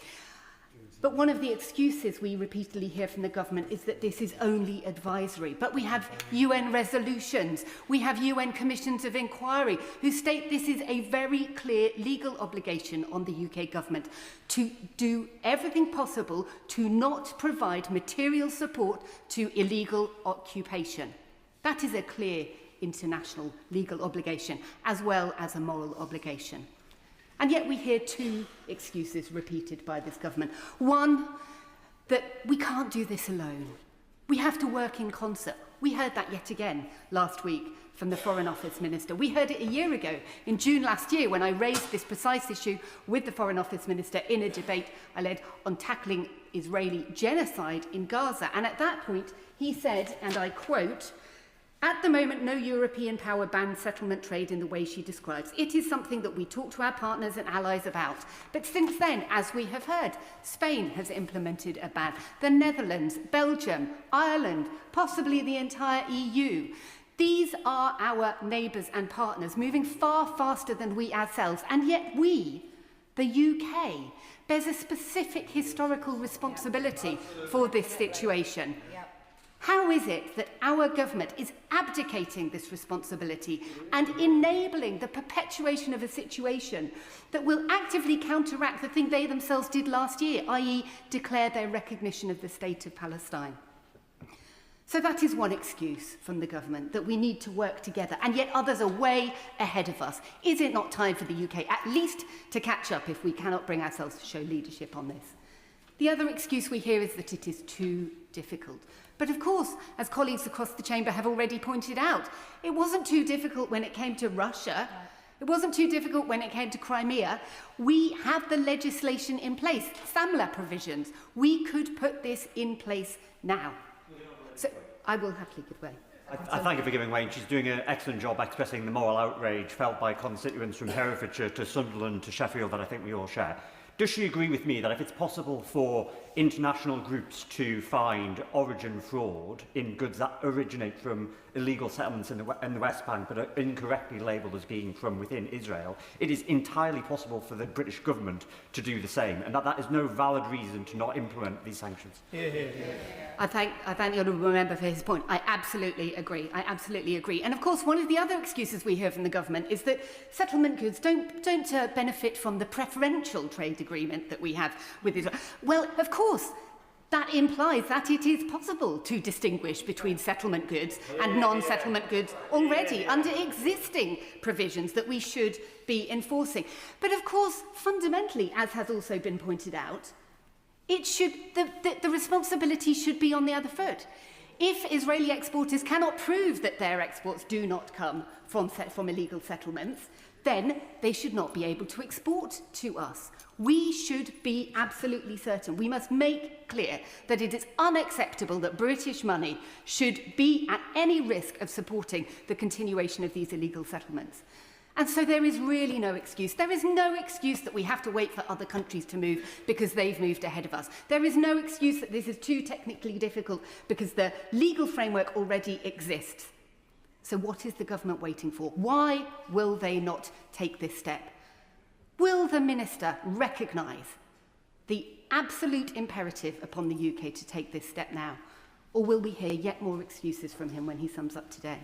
But one of the excuses we repeatedly hear from the government is that this is only advisory. But we have UN resolutions, we have UN commissions of inquiry who state this is a very clear legal obligation on the UK government to do everything possible to not provide material support to illegal occupation. That is a clear international legal obligation, as well as a moral obligation. And yet we hear two excuses repeated by this government. One, that we can't do this alone. We have to work in concert. We heard that yet again last week from the Foreign Office Minister. We heard it a year ago, in June last year, when I raised this precise issue with the Foreign Office Minister in a debate I led on tackling Israeli genocide in Gaza. And at that point, he said, and I quote, "At the moment, no European power bans settlement trade in the way she describes. It is something that we talk to our partners and allies about. But since then, as we have heard, Spain has implemented a ban. The Netherlands, Belgium, Ireland, possibly the entire EU. These are our neighbours and partners, moving far faster than we ourselves. And yet we, the UK, bears a specific historical responsibility for this situation. How is it that our government is abdicating this responsibility and enabling the perpetuation of a situation that will actively counteract the thing they themselves did last year, i.e. declare their recognition of the state of Palestine? So that is one excuse from the government, that we need to work together, and yet others are way ahead of us. Is it not time for the UK at least to catch up if we cannot bring ourselves to show leadership on this? The other excuse we hear is that it is too difficult. But of course, as colleagues across the chamber have already pointed out, it wasn't too difficult when it came to Russia. It wasn't too difficult when it came to Crimea. We have the legislation in place, SAMLA provisions. We could put this in place now. So I will happily give way. I thank her for giving way, and she's doing an excellent job expressing the moral outrage felt by constituents from Herefordshire to Sunderland to Sheffield that I think we all share. Does she agree with me that if it's possible for international groups to find origin fraud in goods that originate from illegal settlements in the West Bank but are incorrectly labelled as being from within Israel, it is entirely possible for the British government to do the same, and that is no valid reason to not implement these sanctions? I thank the honourable member for his point. I absolutely agree. I absolutely agree. And of course, one of the other excuses we hear from the government is that settlement goods don't benefit from the preferential trade agreement that we have with Israel. Well, of course, that implies that it is possible to distinguish between settlement goods and non-settlement goods already under existing provisions that we should be enforcing. But of course, fundamentally, as has also been pointed out, the responsibility should be on the other foot. If Israeli exporters cannot prove that their exports do not come from illegal settlements, then they should not be able to export to us. We should be absolutely certain. We must make clear that it is unacceptable that British money should be at any risk of supporting the continuation of these illegal settlements. And so there is really no excuse. There is no excuse that we have to wait for other countries to move because they've moved ahead of us. There is no excuse that this is too technically difficult because the legal framework already exists. So what is the government waiting for? Why will they not take this step? Will the Minister recognise the absolute imperative upon the UK to take this step now? Or will we hear yet more excuses from him when he sums up today?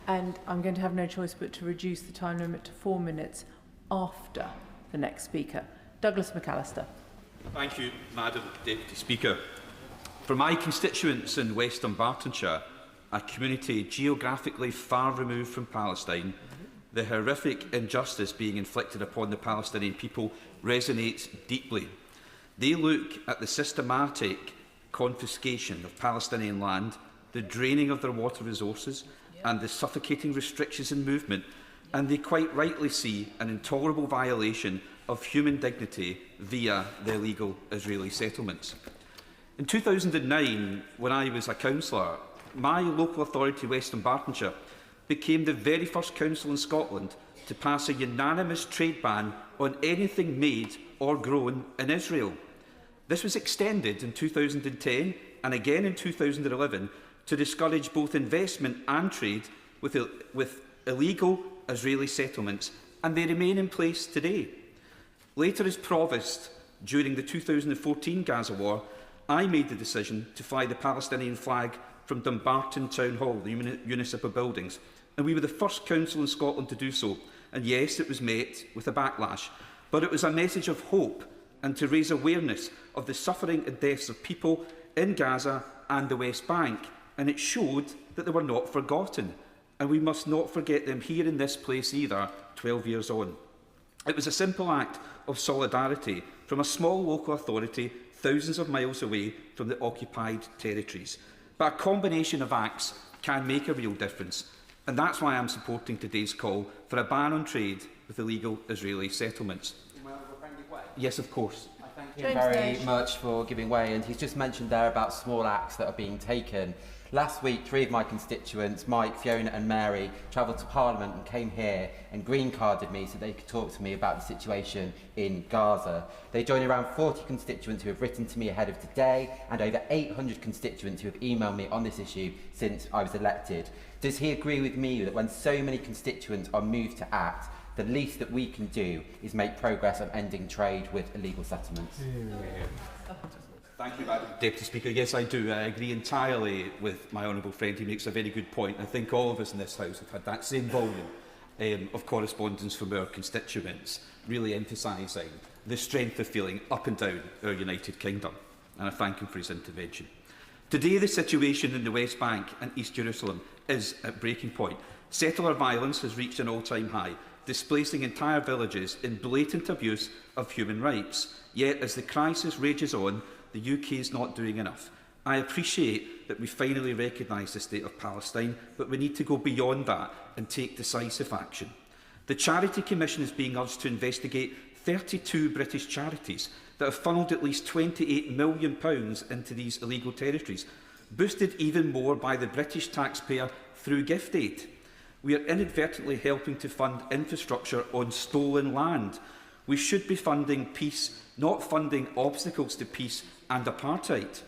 And I'm going to have no choice but to reduce the time limit to 4 minutes after the next speaker. Douglas McAllister. Thank you, Madam Deputy Speaker. For my constituents in West Dunbartonshire, a community geographically far removed from Palestine, the horrific injustice being inflicted upon the Palestinian people resonates deeply. They look at the systematic confiscation of Palestinian land, the draining of their water resources, and the suffocating restrictions in movement and they quite rightly see an intolerable violation of human dignity via the illegal Israeli settlements. In 2009, when I was a councillor, my local authority, Western Bartonshire, became the very first council in Scotland to pass a unanimous trade ban on anything made or grown in Israel. This was extended in 2010 and again in 2011 to discourage both investment and trade with illegal Israeli settlements, and they remain in place today. Later as promised, during the 2014 Gaza war, I made the decision to fly the Palestinian flag from Dumbarton Town Hall, the municipal buildings, and we were the first council in Scotland to do so. And yes, it was met with a backlash, but it was a message of hope and to raise awareness of the suffering and deaths of people in Gaza and the West Bank, and it showed that they were not forgotten, and we must not forget them here in this place either, 12 years on. It was a simple act of solidarity from a small local authority thousands of miles away from the occupied territories. But a combination of acts can make a real difference, and that's why I'm supporting today's call for a ban on trade with illegal Israeli settlements. Yes, of course. Thank you very much for giving way, and he's just mentioned there about small acts that are being taken. Last week, 3 of my constituents, Mike, Fiona and Mary, travelled to Parliament and came here and green carded me so they could talk to me about the situation in Gaza. They join around 40 constituents who have written to me ahead of today and over 800 constituents who have emailed me on this issue since I was elected. Does he agree with me that when so many constituents are moved to act, the least that we can do is make progress on ending trade with illegal settlements? Thank you, Madam Deputy Speaker. Yes, I do. I agree entirely with my honourable friend. He makes a very good point. I think all of us in this House have had that same volume of correspondence from our constituents, really emphasising the strength of feeling up and down our United Kingdom. And I thank him for his intervention. Today, the situation in the West Bank and East Jerusalem is at breaking point. Settler violence has reached an all-time high, displacing entire villages in blatant abuse of human rights. Yet, as the crisis rages on, the UK is not doing enough. I appreciate that we finally recognise the state of Palestine, but we need to go beyond that and take decisive action. The Charity Commission is being urged to investigate 32 British charities that have funnelled at least £28 million into these illegal territories, boosted even more by the British taxpayer through gift aid. We are inadvertently helping to fund infrastructure on stolen land. We should be funding peace, not funding obstacles to peace and apartheid.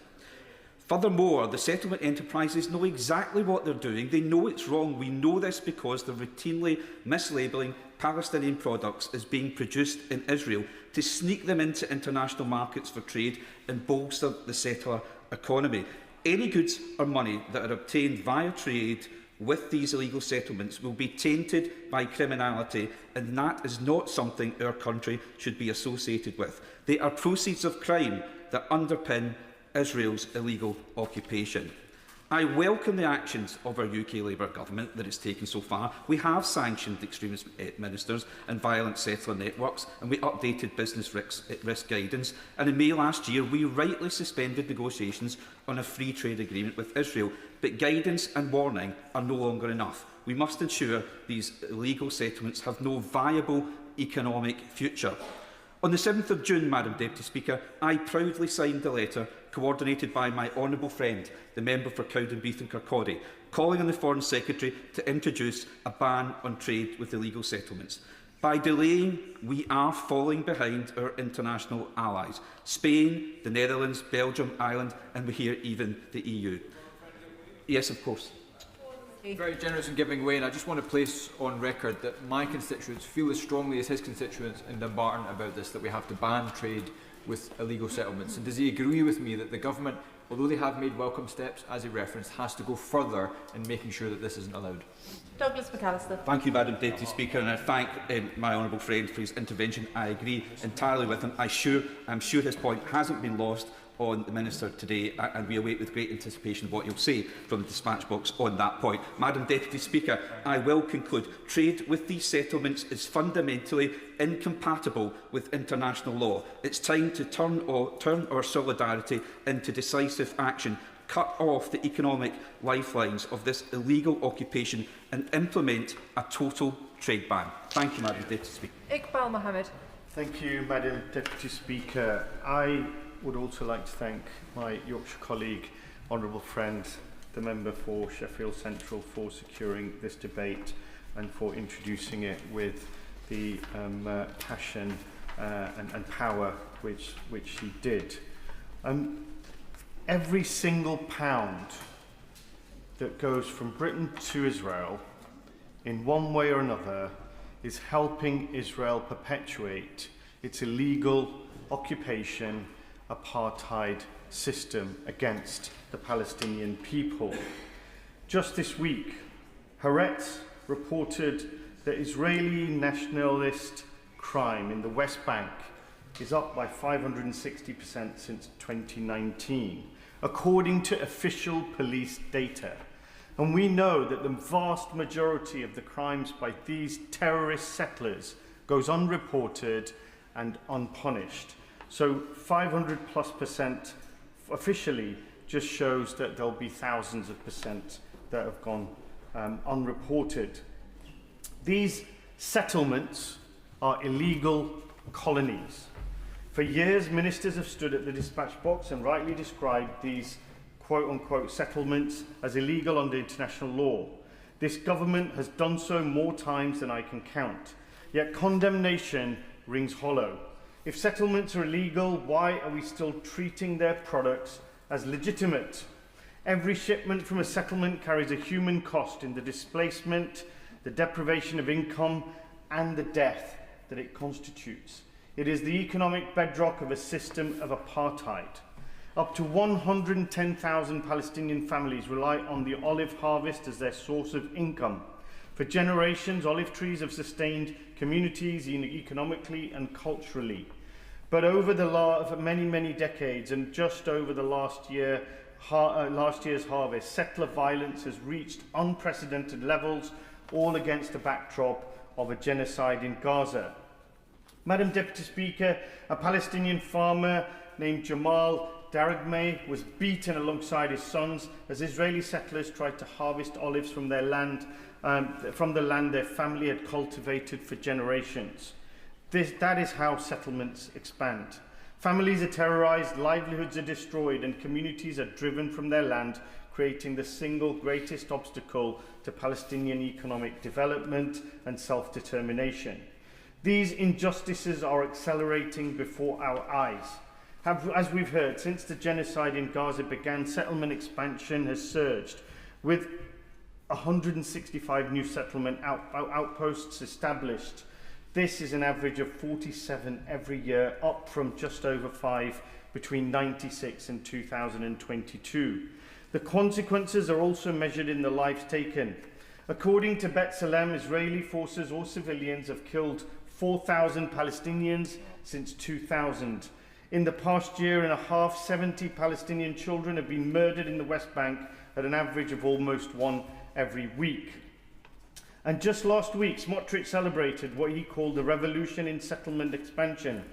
Furthermore, the settlement enterprises know exactly what they're doing. They know it's wrong. We know this because they're routinely mislabelling Palestinian products as being produced in Israel to sneak them into international markets for trade and bolster the settler economy. Any goods or money that are obtained via trade with these illegal settlements will be tainted by criminality, and that is not something our country should be associated with. They are proceeds of crime that underpin Israel's illegal occupation. I welcome the actions of our UK Labour government that it's taken so far. We have sanctioned extremist ministers and violent settler networks, and we updated business risk guidance. And in May last year, we rightly suspended negotiations on a free trade agreement with Israel. But guidance and warning are no longer enough. We must ensure these illegal settlements have no viable economic future. On the 7th of June, Madam Deputy Speaker, I proudly signed the letter coordinated by my honourable friend, the member for Cowdenbeath and Kirkcaldy, calling on the Foreign Secretary to introduce a ban on trade with illegal settlements. By delaying, we are falling behind our international allies, Spain, the Netherlands, Belgium, Ireland, and we hear even the EU. Yes, of course. Very generous in giving way, and I just want to place on record that my constituents feel as strongly as his constituents in Dumbarton about this, that we have to ban trade with illegal settlements. And does he agree with me that the government, although they have made welcome steps, as he referenced, has to go further in making sure that this isn't allowed? Douglas McAllister. Thank you, Madam Deputy Speaker, and I thank my honourable friend for his intervention. I agree entirely with him. I'm sure his point hasn't been lost on the Minister today, and we await with great anticipation what he'll say from the dispatch box on that point. Madam Deputy Speaker, I will conclude. Trade with these settlements is fundamentally incompatible with international law. It's time to turn our solidarity into decisive action. cut off the economic lifelines of this illegal occupation and implement a total trade ban. Thank you, Madam Deputy Speaker. Iqbal Mohammed. Thank you, Madam Deputy Speaker. I would also like to thank my Yorkshire colleague, honourable friend, the member for Sheffield Central, for securing this debate and for introducing it with the passion and power which he did. Every single pound that goes from Britain to Israel, in one way or another, is helping Israel perpetuate its illegal occupation, apartheid system against the Palestinian people. Just this week, Haaretz reported that Israeli nationalist crime in the West Bank is up by 560% since 2019, according to official police data. And we know that the vast majority of the crimes by these terrorist settlers goes unreported and unpunished. So 500+% officially just shows that there'll be thousands of percent that have gone unreported. These settlements are illegal colonies. For years, ministers have stood at the dispatch box and rightly described these quote-unquote settlements as illegal under international law. This government has done so more times than I can count. Yet condemnation rings hollow. If settlements are illegal, why are we still treating their products as legitimate? Every shipment from a settlement carries a human cost in the displacement, the deprivation of income, and the death that it constitutes. It is the economic bedrock of a system of apartheid. Up to 110,000 Palestinian families rely on the olive harvest as their source of income. For generations, olive trees have sustained communities economically and culturally. But over the many decades, and just over the last year's harvest, settler violence has reached unprecedented levels, all against the backdrop of a genocide in Gaza. Madam Deputy Speaker, a Palestinian farmer named Jamal Daragmeh was beaten alongside his sons as Israeli settlers tried to harvest olives from their land, from the land their family had cultivated for generations. That is how settlements expand. Families are terrorized, livelihoods are destroyed, and communities are driven from their land, creating the single greatest obstacle to Palestinian economic development and self-determination. These injustices are accelerating before our eyes. As we've heard, since the genocide in Gaza began, settlement expansion has surged, with 165 new settlement outposts established. This is an average of 47 every year, up from just over 5 between 1996 and 2022. The consequences are also measured in the lives taken. According to B'Tselem, Israeli forces or civilians have killed 4,000 Palestinians since 2000. In the past year and a half, 70 Palestinian children have been murdered in the West Bank at an average of almost one every week. And just last week, Smotrich celebrated what he called the revolution in settlement expansion.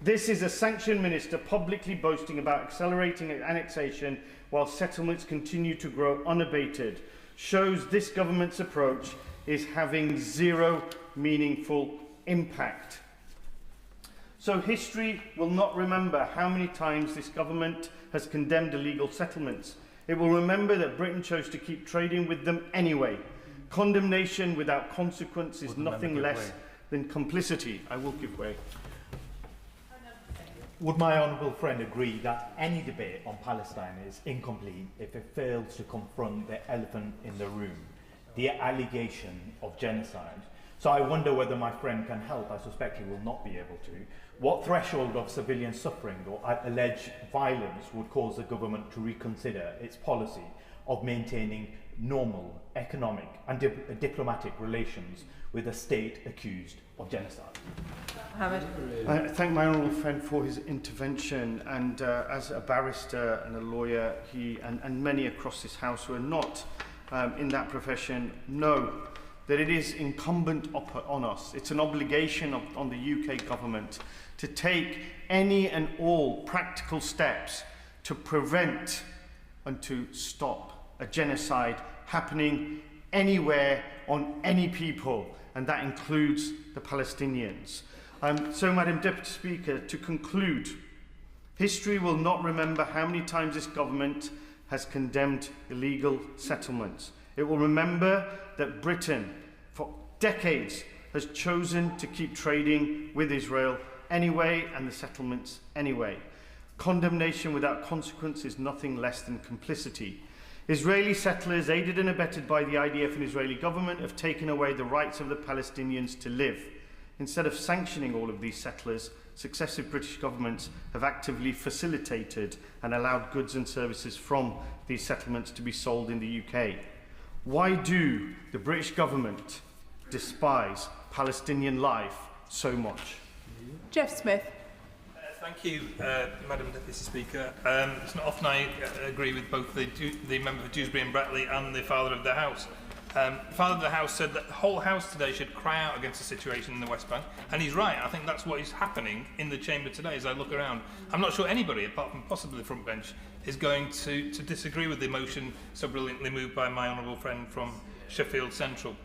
This is a sanctioned minister publicly boasting about accelerating annexation while settlements continue to grow unabated. Shows this government's approach is having zero meaningful impact. So history will not remember how many times this government has condemned illegal settlements. It will remember that Britain chose to keep trading with them anyway. Condemnation without consequence is nothing less than complicity. I will give way. Would my honourable friend agree that any debate on Palestine is incomplete if it fails to confront the elephant in the room, the allegation of genocide? So I wonder whether my friend can help. I suspect he will not be able to. What threshold of civilian suffering or alleged violence would cause the government to reconsider its policy of maintaining normal economic and diplomatic relations with a state accused of genocide? I thank my honourable friend for his intervention, and as a barrister and a lawyer, he and many across this House who are not in that profession know that it is incumbent on us, it's an obligation on the UK government to take any and all practical steps to prevent and to stop a genocide happening anywhere on any people, and that includes the Palestinians. So, Madam Deputy Speaker, to conclude, history will not remember how many times this government has condemned illegal settlements. It will remember that Britain, for decades, has chosen to keep trading with Israel anyway and the settlements anyway. Condemnation without consequence is nothing less than complicity. Israeli settlers, aided and abetted by the IDF and Israeli government, have taken away the rights of the Palestinians to live. Instead of sanctioning all of these settlers, successive British governments have actively facilitated and allowed goods and services from these settlements to be sold in the UK. Why do the British government despise Palestinian life so much? Jeff Smith. Thank you, Madam Deputy Speaker. It's not often I agree with both the member for Dewsbury and Brackley and the Father of the House. The Father of the House said that the whole House today should cry out against the situation in the West Bank, and he's right. I think that's what is happening in the chamber today as I look around. I'm not sure anybody, apart from possibly the front bench, is going to disagree with the motion so brilliantly moved by my honourable friend from Sheffield Central.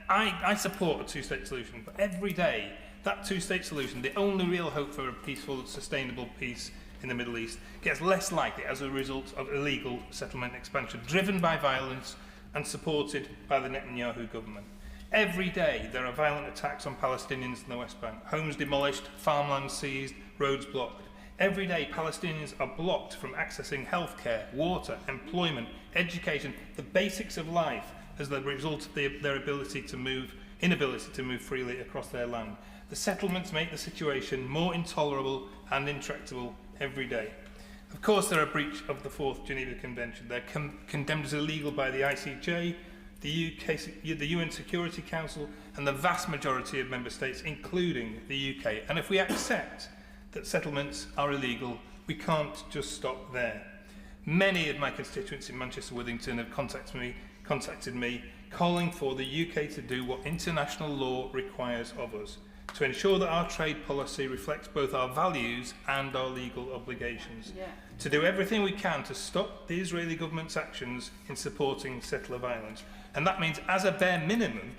I support a two-state solution, but every day that two-state solution, the only real hope for a peaceful, sustainable peace in the Middle East, gets less likely as a result of illegal settlement expansion, driven by violence and supported by the Netanyahu government. Every day there are violent attacks on Palestinians in the West Bank, homes demolished, farmland seized, roads blocked. Every day Palestinians are blocked from accessing healthcare, water, employment, education, the basics of life as the result of their inability to move freely across their land. The settlements make the situation more intolerable and intractable every day. Of course, they're a breach of the 4th Geneva Convention. They're condemned as illegal by the ICJ, the UN Security Council, and the vast majority of member states, including the UK. And if we accept that settlements are illegal, we can't just stop there. Many of my constituents in Manchester Withington have contacted me, calling for the UK to do what international law requires of us, to ensure that our trade policy reflects both our values and our legal obligations, to do everything we can to stop the Israeli government's actions in supporting settler violence. And that means, as a bare minimum,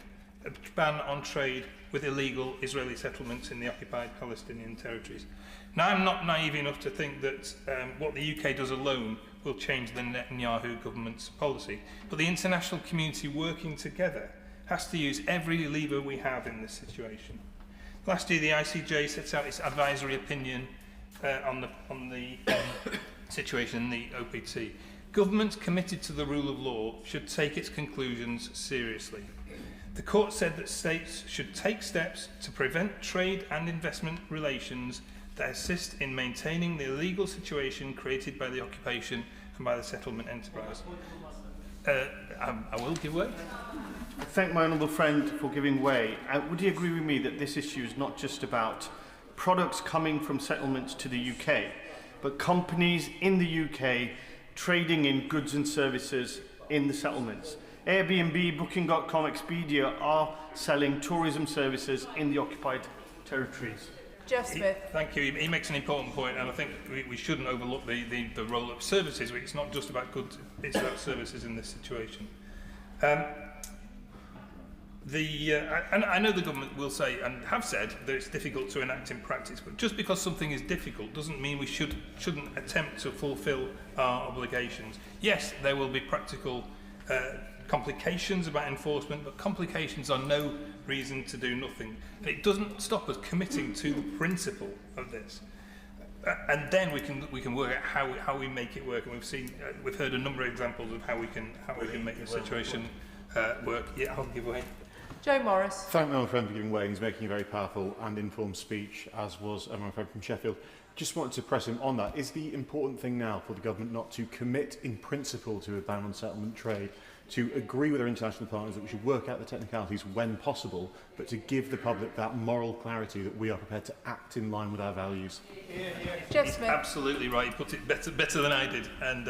a ban on trade with illegal Israeli settlements in the occupied Palestinian territories. Now, I'm not naive enough to think that what the UK does alone will change the Netanyahu government's policy, but the international community working together has to use every lever we have in this situation. Last year, the ICJ set out its advisory opinion on the situation in the OPT. Governments committed to the rule of law should take its conclusions seriously. The court said that states should take steps to prevent trade and investment relations that assist in maintaining the illegal situation created by the occupation and by the settlement enterprise. I will give way. I thank my honourable friend for giving way. Would you agree with me that this issue is not just about products coming from settlements to the UK, but companies in the UK trading in goods and services in the settlements? Airbnb, Booking.com, Expedia are selling tourism services in the occupied territories. Jeff Smith. Thank you. He makes an important point, and I think we shouldn't overlook the role of services. It's not just about goods, it's about services in this situation. And I know the government will say, and have said, that it's difficult to enact in practice, but just because something is difficult doesn't mean we shouldn't attempt to fulfil our obligations. Yes, there will be practical complications about enforcement, but complications are no reason to do nothing. And it doesn't stop us committing to the principle of this. And then we can work out how we make it work. And we've heard a number of examples of how we can make the situation work. Yeah, I'll give way. Joe Morris. Thank my friend for giving way. He's making a very powerful and informed speech, as was my friend from Sheffield. Just wanted to press him on that. Is the important thing now for the government not to commit in principle to a ban on settlement trade, to agree with our international partners that we should work out the technicalities when possible, but to give the public that moral clarity that we are prepared to act in line with our values? Jeff Smith. Absolutely right. He put it better than I did, and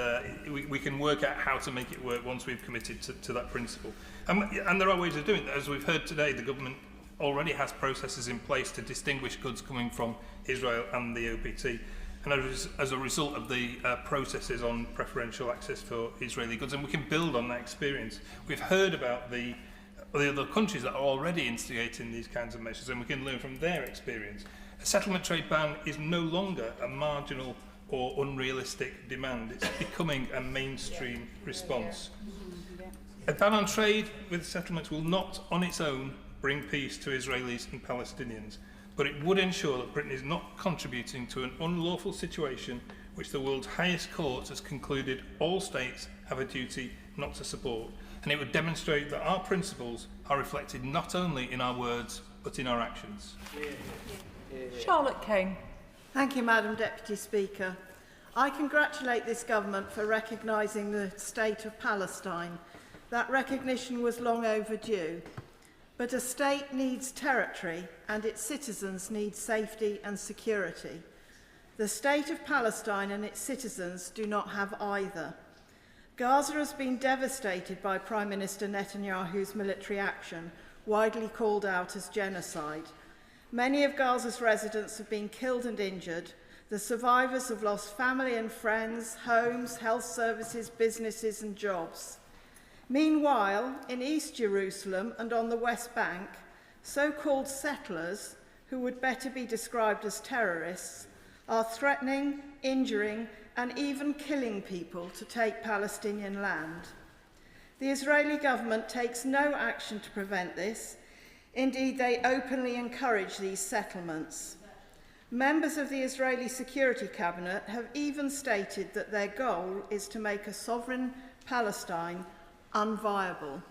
we can work out how to make it work once we've committed to that principle. And there are ways of doing that. As we've heard today, the government already has processes in place to distinguish goods coming from Israel and the OPT. and as a result of the processes on preferential access for Israeli goods, and we can build on that experience. We've heard about the other countries that are already instigating these kinds of measures, and we can learn from their experience. A settlement trade ban is no longer a marginal or unrealistic demand. It's becoming a mainstream response. A ban on trade with settlements will not, on its own, bring peace to Israelis and Palestinians, but it would ensure that Britain is not contributing to an unlawful situation which the world's highest court has concluded all states have a duty not to support. And it would demonstrate that our principles are reflected not only in our words, but in our actions. Charlotte Kane. Thank you, Madam Deputy Speaker. I congratulate this government for recognising the state of Palestine. That recognition was long overdue. But a state needs territory and its citizens need safety and security. The state of Palestine and its citizens do not have either. Gaza has been devastated by Prime Minister Netanyahu's military action, widely called out as genocide. Many of Gaza's residents have been killed and injured. The survivors have lost family and friends, homes, health services, businesses and jobs. Meanwhile, in East Jerusalem and on the West Bank, so-called settlers, who would better be described as terrorists, are threatening, injuring and even killing people to take Palestinian land. The Israeli government takes no action to prevent this. Indeed, they openly encourage these settlements. Members of the Israeli Security Cabinet have even stated that their goal is to make a sovereign Palestine unviable.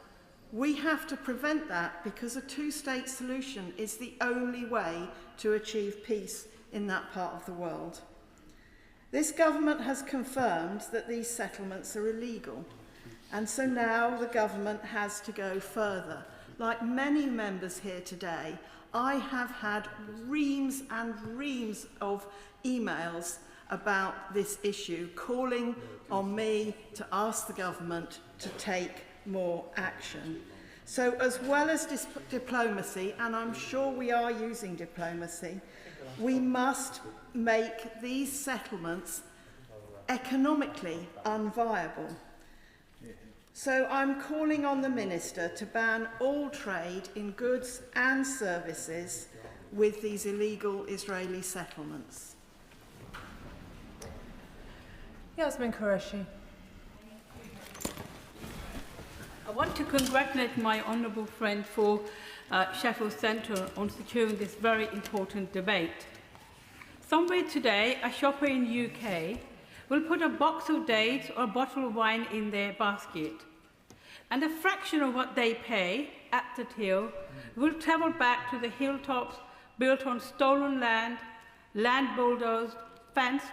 We have to prevent that because a two-state solution is the only way to achieve peace in that part of the world. This government has confirmed that these settlements are illegal, and so now the government has to go further. Like many members here today, I have had reams and reams of emails about this issue, calling on me to ask the government to take more action. So as well as diplomacy, and I'm sure we are using diplomacy, we must make these settlements economically unviable. So I'm calling on the Minister to ban all trade in goods and services with these illegal Israeli settlements. Yasmin Qureshi. I want to congratulate my honourable friend for Sheffield Central on securing this very important debate. Somewhere today, a shopper in the UK will put a box of dates or a bottle of wine in their basket, and a fraction of what they pay at the till will travel back to the hilltops built on stolen land, land bulldozed, fenced,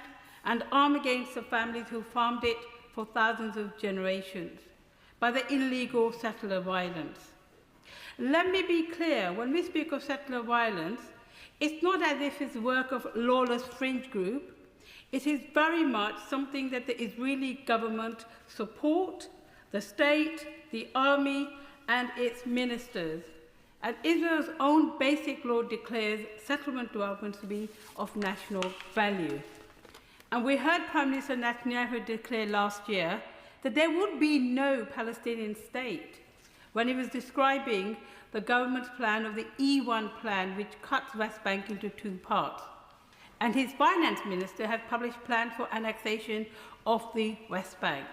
and armed against the families who farmed it for thousands of generations by the illegal settler violence. Let me be clear, when we speak of settler violence, it's not as if it's the work of a lawless fringe group. It is very much something that the Israeli government support, the state, the army, and its ministers. And Israel's own basic law declares settlement development to be of national value. And we heard Prime Minister Netanyahu declare last year that there would be no Palestinian state when he was describing the government's plan of the E1 plan, which cuts West Bank into two parts. And his finance minister has published plans for annexation of the West Bank.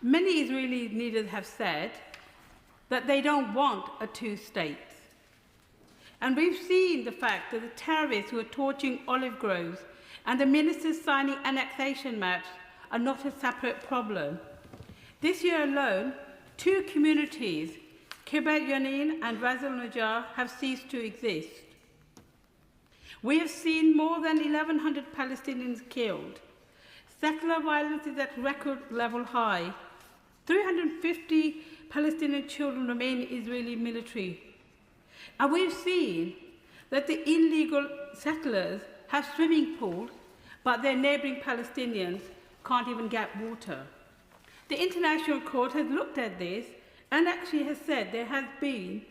Many Israeli leaders have said that they don't want a two-state. And we've seen the fact that the terrorists who are torching olive groves and the ministers signing annexation maps are not a separate problem. This year alone, two communities, Kibbutz Yanin and Ras al-Najjar, have ceased to exist. We have seen more than 1,100 Palestinians killed. Settler violence is at record level high. 350 Palestinian children remain in Israeli military. And we've seen that the illegal settlers have swimming pools, but their neighbouring Palestinians can't even get water. The International Court has looked at this and actually has said there has been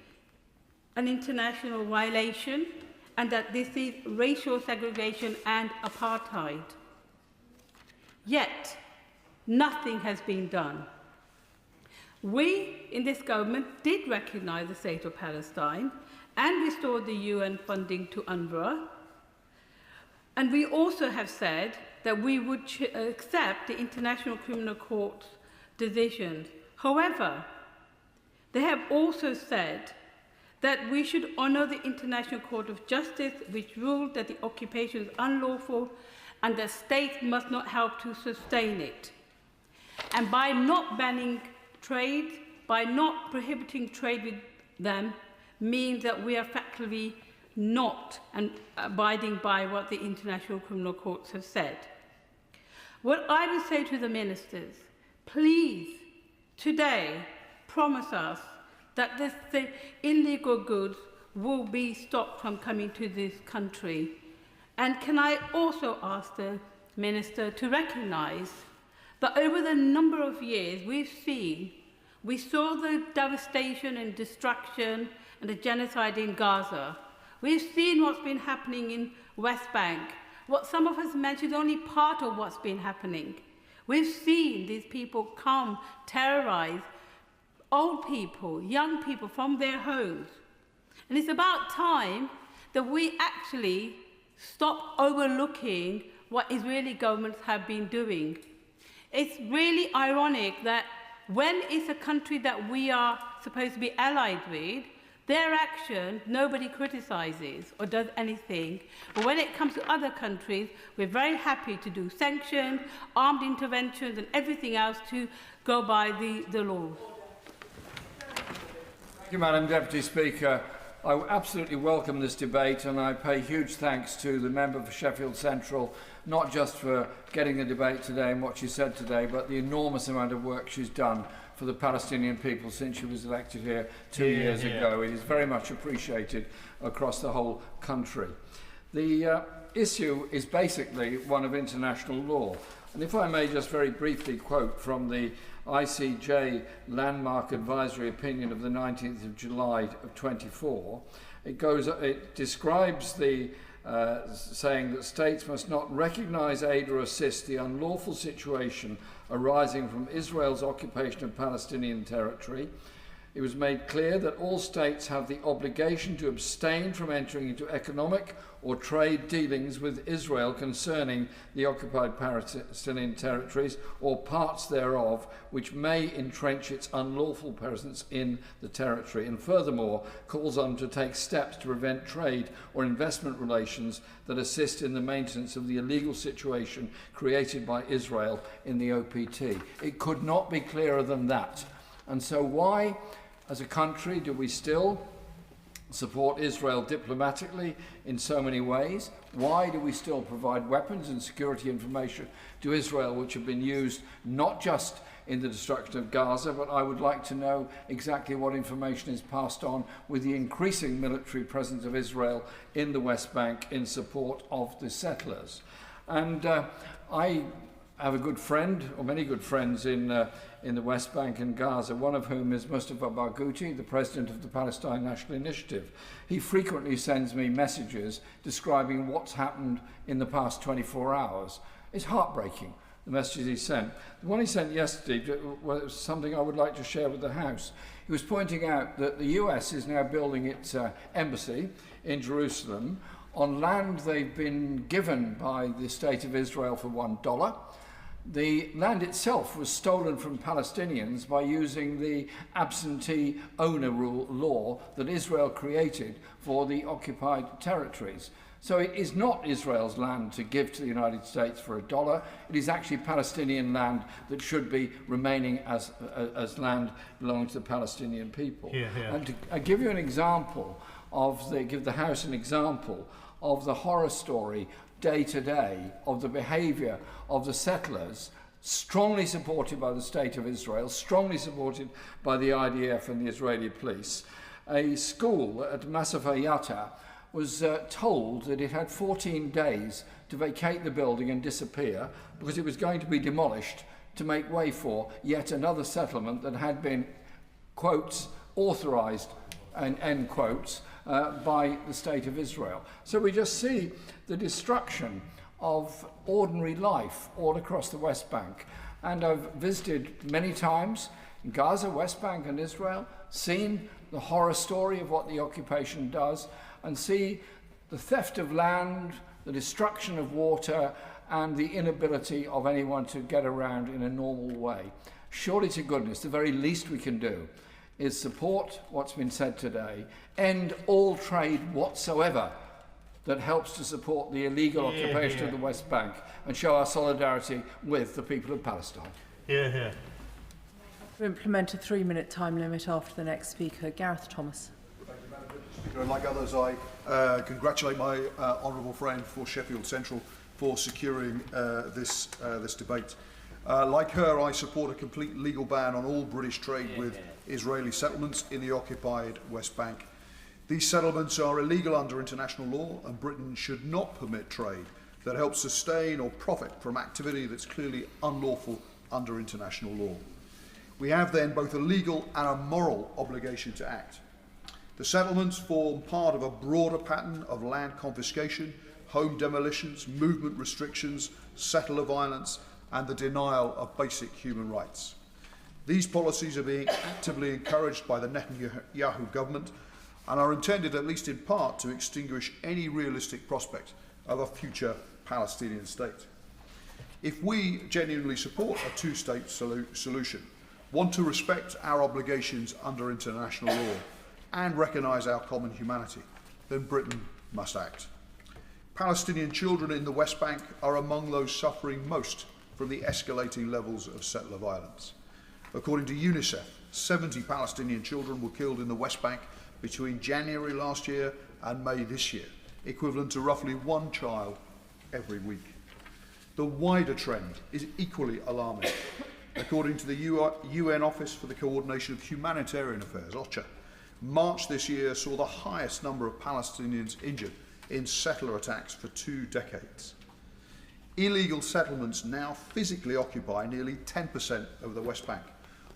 an international violation and that this is racial segregation and apartheid. Yet, nothing has been done. We in this government did recognise the state of Palestine and restored the UN funding to UNRWA. And we also have said that we would accept the International Criminal Court's decisions. However, they have also said that we should honour the International Court of Justice, which ruled that the occupation is unlawful and the state must not help to sustain it. And by not banning trade, by not prohibiting trade with them, means that we are factually not abiding by what the international criminal courts have said. What I would say to the ministers, please, today, promise us that the illegal goods will be stopped from coming to this country. And can I also ask the minister to recognise that over the number of years we saw the devastation and destruction and the genocide in Gaza. We've seen what's been happening in West Bank. What some of us mentioned is only part of what's been happening. We've seen these people come, terrorise old people, young people from their homes. And it's about time that we actually stop overlooking what Israeli governments have been doing. It's really ironic that when it's a country that we are supposed to be allied with, their action nobody criticises or does anything. But when it comes to other countries, we're very happy to do sanctions, armed interventions and everything else to go by the laws. Thank you, Madam Deputy Speaker. I absolutely welcome this debate, and I pay huge thanks to the member for Sheffield Central, not just for getting the debate today and what she said today, but the enormous amount of work she's done for the Palestinian people since she was elected here 2 years ago. It is very much appreciated across the whole country. The issue is basically one of international law. And if I may just very briefly quote from the ICJ landmark advisory opinion of the 19th of July of 24, it describes the saying that states must not recognise, aid or assist the unlawful situation arising from Israel's occupation of Palestinian territory. It was made clear that all states have the obligation to abstain from entering into economic or trade dealings with Israel concerning the occupied Palestinian territories or parts thereof which may entrench its unlawful presence in the territory, and furthermore calls on to take steps to prevent trade or investment relations that assist in the maintenance of the illegal situation created by Israel in the OPT. It could not be clearer than that. And so why, as a country, do we still support Israel diplomatically in so many ways? Why do we still provide weapons and security information to Israel which have been used not just in the destruction of Gaza, but I would like to know exactly what information is passed on with the increasing military presence of Israel in the West Bank in support of the settlers. And I have a good friend, or many good friends, in the West Bank and Gaza, one of whom is Mustafa Barghouti, the president of the Palestine National Initiative. He frequently sends me messages describing what's happened in the past 24 hours. It's heartbreaking, the messages he sent. The one he sent yesterday was something I would like to share with the House. He was pointing out that the US is now building its embassy in Jerusalem on land they've been given by the State of Israel for $1. The land itself was stolen from Palestinians by using the absentee owner rule law that Israel created for the occupied territories. So it is not Israel's land to give to the United States for $1. It is actually Palestinian land that should be remaining as land belonging to the Palestinian people. And to give you an example give the House an example of the horror story day to day of the behaviour of the settlers, strongly supported by the State of Israel, strongly supported by the IDF and the Israeli police. A school at Masafa Yatta was told that it had 14 days to vacate the building and disappear because it was going to be demolished to make way for yet another settlement that had been, quotes, authorised, and end quotes, by the State of Israel. So we just see the destruction of ordinary life all across the West Bank. And I've visited many times in Gaza, West Bank and Israel, seen the horror story of what the occupation does, and see the theft of land, the destruction of water, and the inability of anyone to get around in a normal way. Surely to goodness, the very least we can do is support what's been said today, end all trade whatsoever that helps to support the illegal occupation of the West Bank, and show our solidarity with the people of Palestine. To implement a 3-minute time limit after the next speaker, Gareth Thomas. Speaker, like others, I congratulate my honourable friend for Sheffield Central for securing this debate. Like her, I support a complete legal ban on all British trade with Israeli settlements in the occupied West Bank. These settlements are illegal under international law, and Britain should not permit trade that helps sustain or profit from activity that's clearly unlawful under international law. We have then both a legal and a moral obligation to act. The settlements form part of a broader pattern of land confiscation, home demolitions, movement restrictions, settler violence, and the denial of basic human rights. These policies are being actively encouraged by the Netanyahu government and are intended, at least in part, to extinguish any realistic prospect of a future Palestinian state. If we genuinely support a two-state solution, want to respect our obligations under international law, and recognise our common humanity, then Britain must act. Palestinian children in the West Bank are among those suffering most from the escalating levels of settler violence. According to UNICEF, 70 Palestinian children were killed in the West Bank between January last year and May this year, equivalent to roughly 1 child every week. The wider trend is equally alarming. According to the UN Office for the Coordination of Humanitarian Affairs, OCHA, March this year saw the highest number of Palestinians injured in settler attacks for 2 decades. Illegal settlements now physically occupy nearly 10% of the West Bank,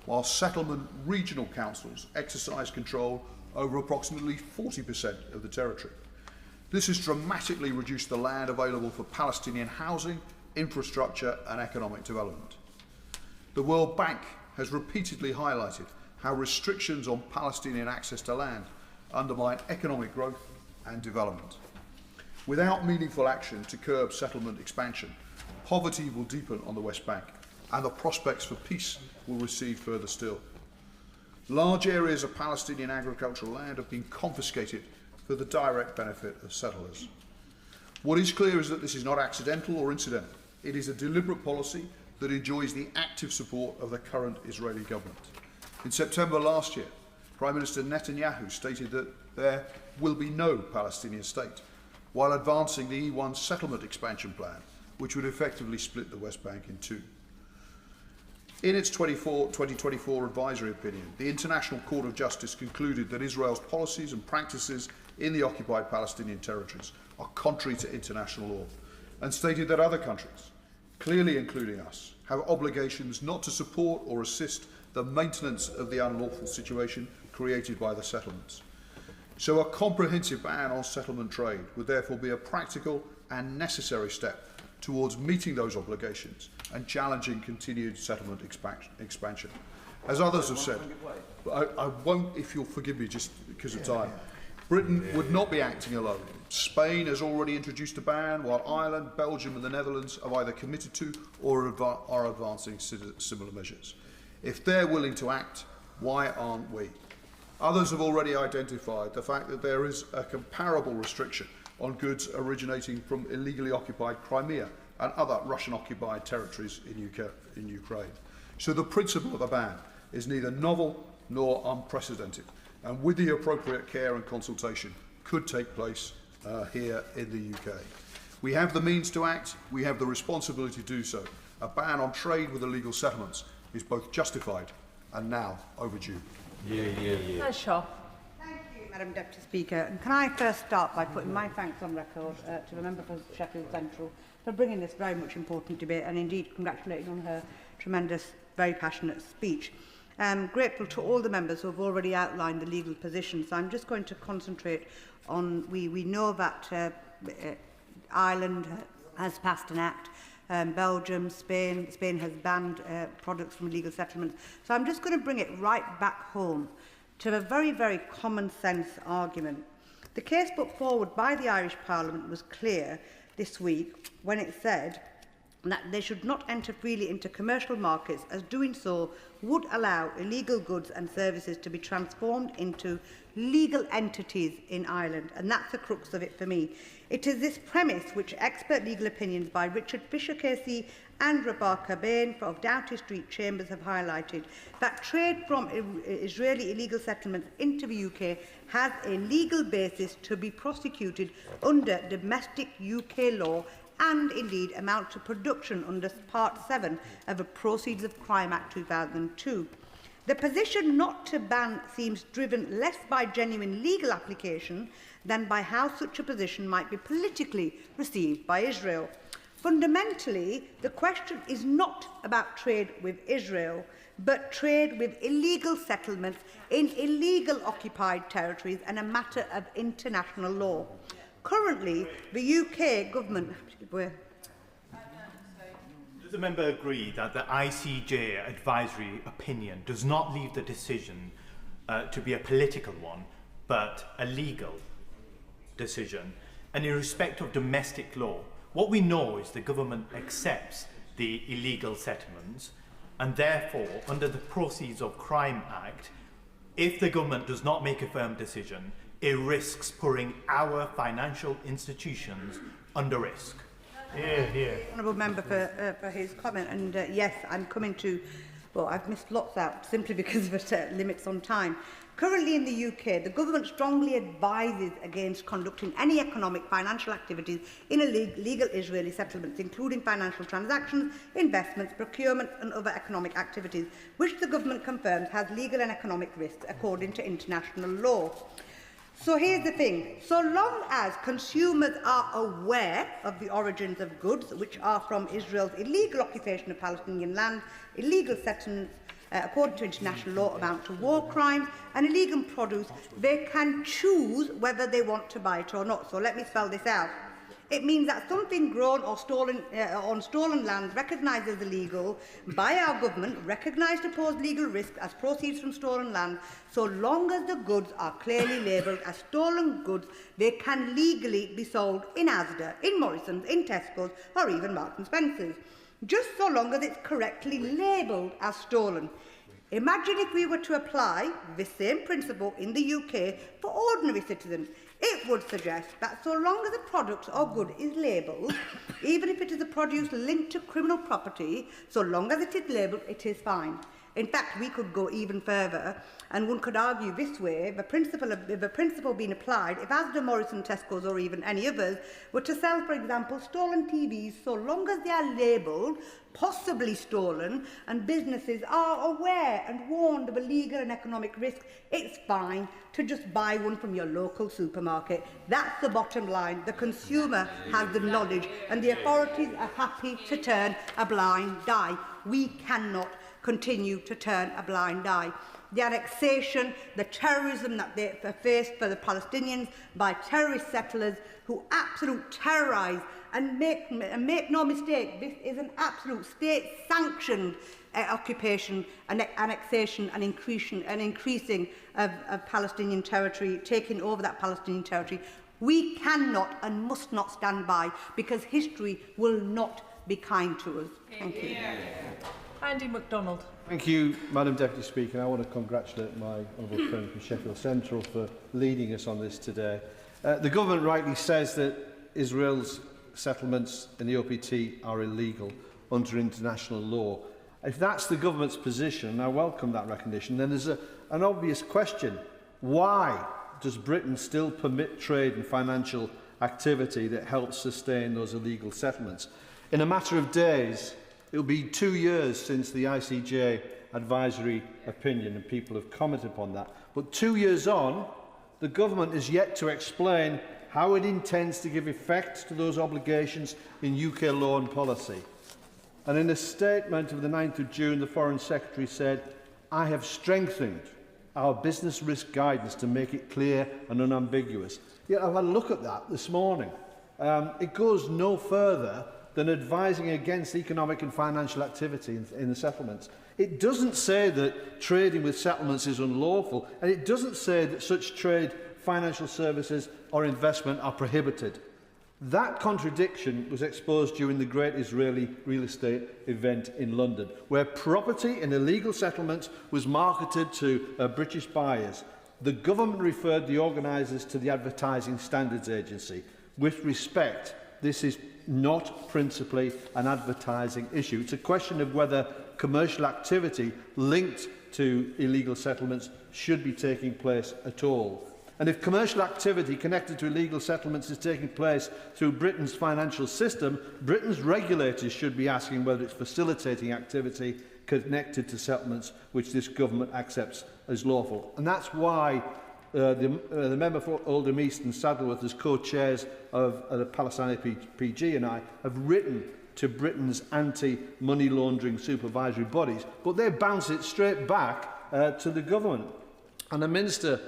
while settlement regional councils exercise control over approximately 40% of the territory. This has dramatically reduced the land available for Palestinian housing, infrastructure and economic development. The World Bank has repeatedly highlighted how restrictions on Palestinian access to land undermine economic growth and development. Without meaningful action to curb settlement expansion, poverty will deepen on the West Bank and the prospects for peace will recede further still. Large areas of Palestinian agricultural land have been confiscated for the direct benefit of settlers. What is clear is that this is not accidental or incidental. It is a deliberate policy that enjoys the active support of the current Israeli government. In September last year, Prime Minister Netanyahu stated that there will be no Palestinian state, while advancing the E1 settlement expansion plan, which would effectively split the West Bank in 2. In its 2024 advisory opinion, the International Court of Justice concluded that Israel's policies and practices in the occupied Palestinian territories are contrary to international law, and stated that other countries, clearly including us, have obligations not to support or assist the maintenance of the unlawful situation created by the settlements. So a comprehensive ban on settlement trade would therefore be a practical and necessary step towards meeting those obligations and challenging continued settlement expansion. As others have said, I won't, if you'll forgive me just because of time, Britain would not be acting alone. Spain has already introduced a ban, while Ireland, Belgium and the Netherlands have either committed to or are advancing similar measures. If they're willing to act, why aren't we? Others have already identified the fact that there is a comparable restriction on goods originating from illegally occupied Crimea and other Russian-occupied territories in Ukraine. So the principle of a ban is neither novel nor unprecedented, and with the appropriate care and consultation could take place here in the UK. We have the means to act, we have the responsibility to do so. A ban on trade with illegal settlements is both justified and now overdue. Shaw. Thank you, Madam Deputy Speaker. And can I first start by putting my thanks on record to the member for Sheffield Central for bringing this very much important debate, and indeed congratulating on her tremendous, very passionate speech. Grateful to all the members who have already outlined the legal position. So I'm just going to concentrate on, we know that Ireland has passed an act, Belgium, Spain has banned products from illegal settlements. So I'm just going to bring it right back home to a very, very common sense argument. The case put forward by the Irish Parliament was clear this week when it said that they should not enter freely into commercial markets, as doing so would allow illegal goods and services to be transformed into legal entities in Ireland. And that's the crux of it for me. It is this premise which expert legal opinions by Richard Fisher-Casey and Rebecca Bain of Doughty Street Chambers have highlighted, that trade from Israeli illegal settlements into the UK has a legal basis to be prosecuted under domestic UK law and indeed amount to production under Part 7 of the Proceeds of Crime Act 2002. The position not to ban seems driven less by genuine legal application than by how such a position might be politically received by Israel. Fundamentally, the question is not about trade with Israel, but trade with illegal settlements in illegal occupied territories and a matter of international law. Currently, the UK government... Does the member agree that the ICJ advisory opinion does not leave the decision to be a political one, but a legal decision? And in respect of domestic law, what we know is the government accepts the illegal settlements, and therefore, under the Proceeds of Crime Act, if the government does not make a firm decision, it risks putting our financial institutions under risk. Honourable member for his comment, and yes, I'm coming to, well, I've missed lots out simply because of limits on time. Currently in the UK, the government strongly advises against conducting any economic financial activities in illegal Israeli settlements, including financial transactions, investments, procurement and other economic activities, which the government confirms has legal and economic risks according to international law. So here's the thing, so long as consumers are aware of the origins of goods which are from Israel's illegal occupation of Palestinian land, illegal settlements, according to international law, amount to war crimes, and illegal produce, they can choose whether they want to buy it or not. So let me spell this out. It means that something grown or stolen on stolen land recognised as illegal by our government, recognised to pose legal risk as proceeds from stolen land, so long as the goods are clearly labelled as stolen goods, they can legally be sold in Asda, in Morrison's, in Tesco's, or even Marks & Spencer's, just so long as it's correctly labelled as stolen. Imagine if we were to apply this same principle in the UK for ordinary citizens. It would suggest that so long as a product or good is labelled, even if it is a produce linked to criminal property, so long as it is labelled, it is fine. In fact, we could go even further, and one could argue this way, the principle being applied, if Asda, Morrison, Tesco's or even any others were to sell, for example, stolen TVs, so long as they are labelled, possibly stolen, and businesses are aware and warned of a legal and economic risk, it's fine to just buy one from your local supermarket. That's the bottom line. The consumer has the knowledge, and the authorities are happy to turn a blind eye. We cannot continue to turn a blind eye. The annexation, the terrorism that they faced for the Palestinians by terrorist settlers who absolutely terrorise and make no mistake, this is an absolute state-sanctioned occupation and annexation and increasing of Palestinian territory, taking over that Palestinian territory. We cannot and must not stand by, because history will not be kind to us. Thank you. Andy MacDonald. Thank you, Madam Deputy Speaker. I want to congratulate my honourable friend from Sheffield Central for leading us on this today. The government rightly says that Israel's settlements in the OPT are illegal under international law. If that's the government's position, and I welcome that recognition, then there's an obvious question. Why does Britain still permit trade and financial activity that helps sustain those illegal settlements? In a matter of days, it will be 2 years since the ICJ advisory opinion, and people have commented upon that. But 2 years on, the government is yet to explain how it intends to give effect to those obligations in UK law and policy. And in a statement of the 9th of June, the Foreign Secretary said, I have strengthened our business risk guidance to make it clear and unambiguous. Yet I've had a look at that this morning. It goes no further than advising against economic and financial activity in the settlements. It doesn't say that trading with settlements is unlawful, and it doesn't say that such trade, financial services or investment are prohibited. That contradiction was exposed during the Great Israeli Real Estate event in London, where property in illegal settlements was marketed to British buyers. The government referred the organisers to the Advertising Standards Agency. With respect, this is not principally an advertising issue. It's a question of whether commercial activity linked to illegal settlements should be taking place at all. And if commercial activity connected to illegal settlements is taking place through Britain's financial system, Britain's regulators should be asking whether it's facilitating activity connected to settlements which this government accepts as lawful. And that's why the member for Oldham East and Saddleworth, as co-chairs of the Palestinian PG, and I have written to Britain's anti-money laundering supervisory bodies, but they bounce it straight back to the government. And the minister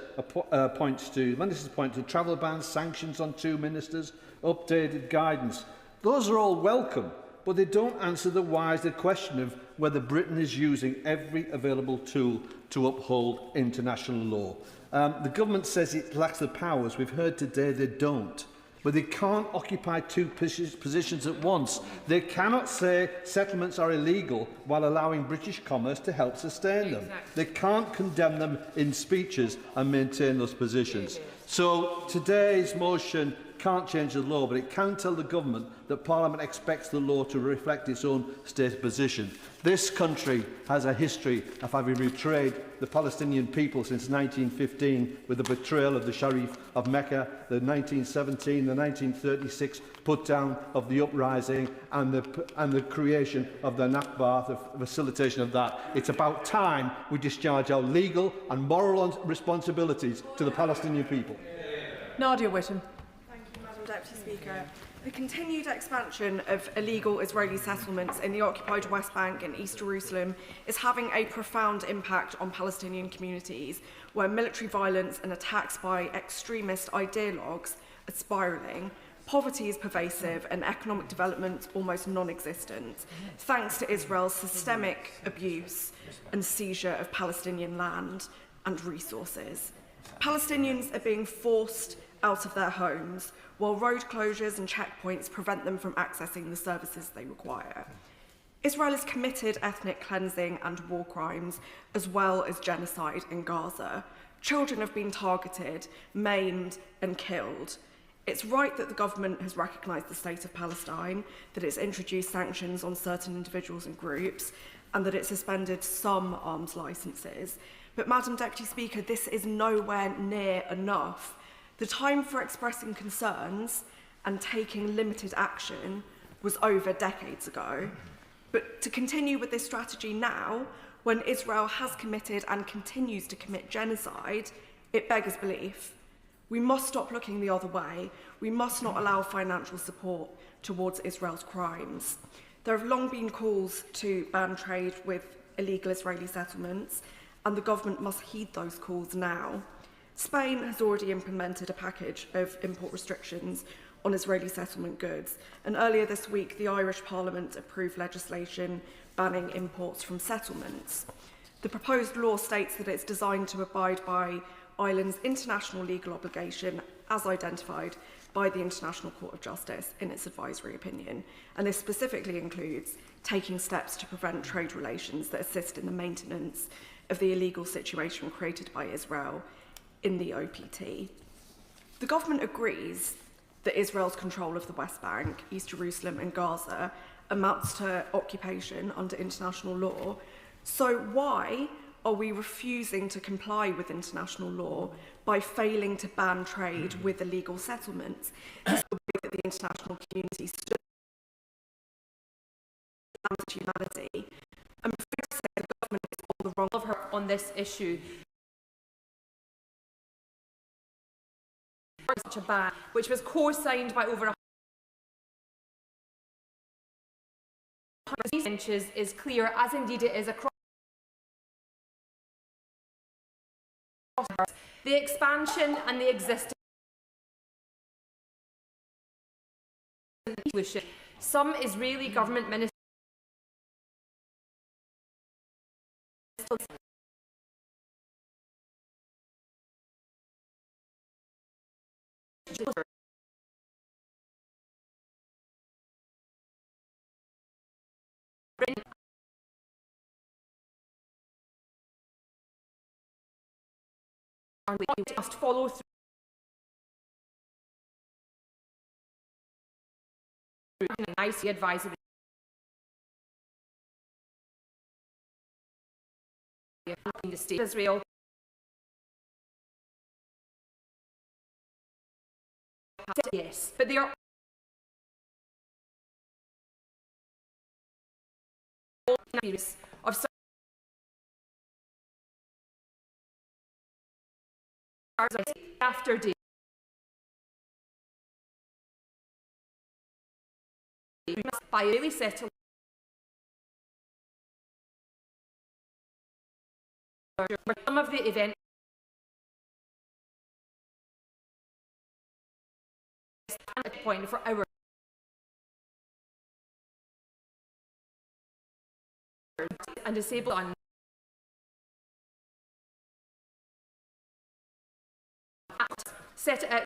points to travel bans, sanctions on 2 ministers, updated guidance. Those are all welcome, but they don't answer the wider question of whether Britain is using every available tool to uphold international law. The government says it lacks the powers. We've heard today they don't. But they can't occupy 2 positions at once. They cannot say settlements are illegal while allowing British commerce to help sustain them. They can't condemn them in speeches and maintain those positions. So today's motion can't change the law, but it can tell the government that Parliament expects the law to reflect its own state position. This country has a history of having betrayed the Palestinian people since 1915 with the betrayal of the Sharif of Mecca, the 1917, the 1936 put-down of the uprising and the creation of the Nakba, the facilitation of that. It's about time we discharge our legal and moral responsibilities to the Palestinian people. Nadia Whittam. Deputy Speaker. The continued expansion of illegal Israeli settlements in the occupied West Bank and East Jerusalem is having a profound impact on Palestinian communities, where military violence and attacks by extremist ideologues are spiralling. Poverty is pervasive and economic development almost non-existent, thanks to Israel's systemic abuse and seizure of Palestinian land and resources. Palestinians are being forced out of their homes, while road closures and checkpoints prevent them from accessing the services they require. Israel has committed ethnic cleansing and war crimes, as well as genocide in Gaza. Children have been targeted, maimed and killed. It's right that the government has recognised the state of Palestine, that it's introduced sanctions on certain individuals and groups, and that it suspended some arms licences. But, Madam Deputy Speaker, this is nowhere near enough. The time for expressing concerns and taking limited action was over decades ago. But to continue with this strategy now, when Israel has committed and continues to commit genocide, it beggars belief. We must stop looking the other way. We must not allow financial support towards Israel's crimes. There have long been calls to ban trade with illegal Israeli settlements, and the government must heed those calls now. Spain has already implemented a package of import restrictions on Israeli settlement goods, and earlier this week the Irish Parliament approved legislation banning imports from settlements. The proposed law states that it's designed to abide by Ireland's international legal obligation as identified by the International Court of Justice in its advisory opinion, and this specifically includes taking steps to prevent trade relations that assist in the maintenance of the illegal situation created by Israel in the OPT. The government agrees that Israel's control of the West Bank, East Jerusalem and Gaza amounts to occupation under international law. So why are we refusing to comply with international law by failing to ban trade with illegal settlements? This is the way that the international community stood for humanity. I'm afraid to say the government is all the wrong of her on this issue. Such a ban, which was co-signed by over 100 inches, is clear, as indeed it is across The expansion and the existing some Israeli government ministers we must follow through an IC advisory in the state of Israel. Yes, but they are of after day by Israeli settlers some of the events at the point for our and disabled on set out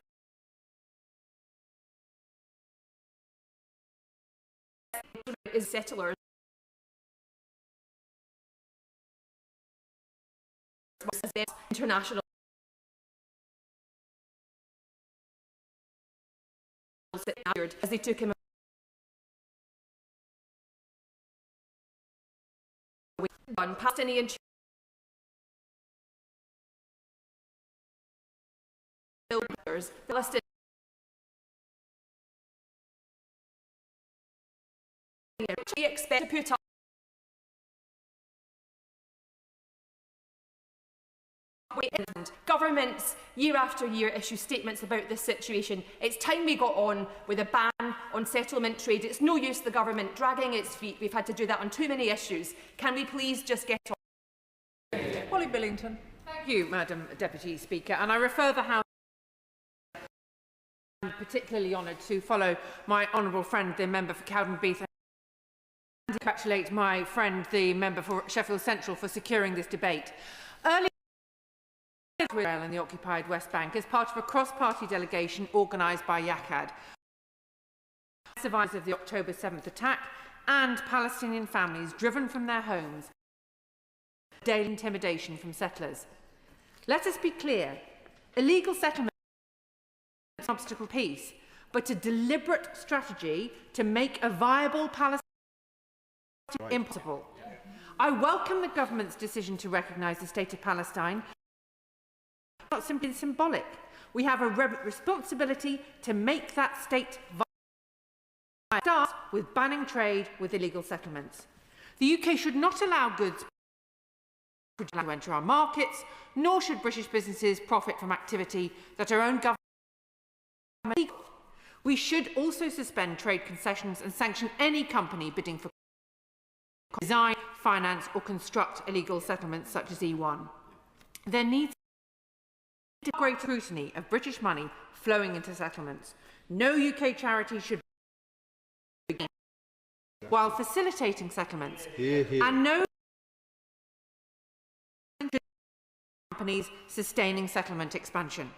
is settlers international as they took him on Palestinian Palestinian we expect to put up governments year after year issue statements about this situation. It's time we got on with a ban on settlement trade. It's no use the government dragging its feet. We've had to do that on too many issues. Can we please just get on? Polly Billington. Thank you, Madam Deputy Speaker. And I refer the House. I'm particularly honoured to follow my honourable friend, the member for Cowdenbeath, and congratulate my friend, the member for Sheffield Central, for securing this debate. Earlier Israel and the occupied West Bank as part of a cross-party delegation organised by Yakad, survivors of the October 7th attack and Palestinian families driven from their homes, daily intimidation from settlers. Let us be clear, illegal settlement is an obstacle to peace, but a deliberate strategy to make a viable Palestine impossible. I welcome the government's decision to recognise the state of Palestine. Not simply symbolic. We have a responsibility to make that state viable. Start with banning trade with illegal settlements. The UK should not allow goods to enter our markets, nor should British businesses profit from activity that our own government. We should also suspend trade concessions and sanction any company bidding for design, finance or construct illegal settlements such as E1. There needs to be great scrutiny of British money flowing into settlements. No UK charity should begin while facilitating settlements, and no companies sustaining settlement expansion.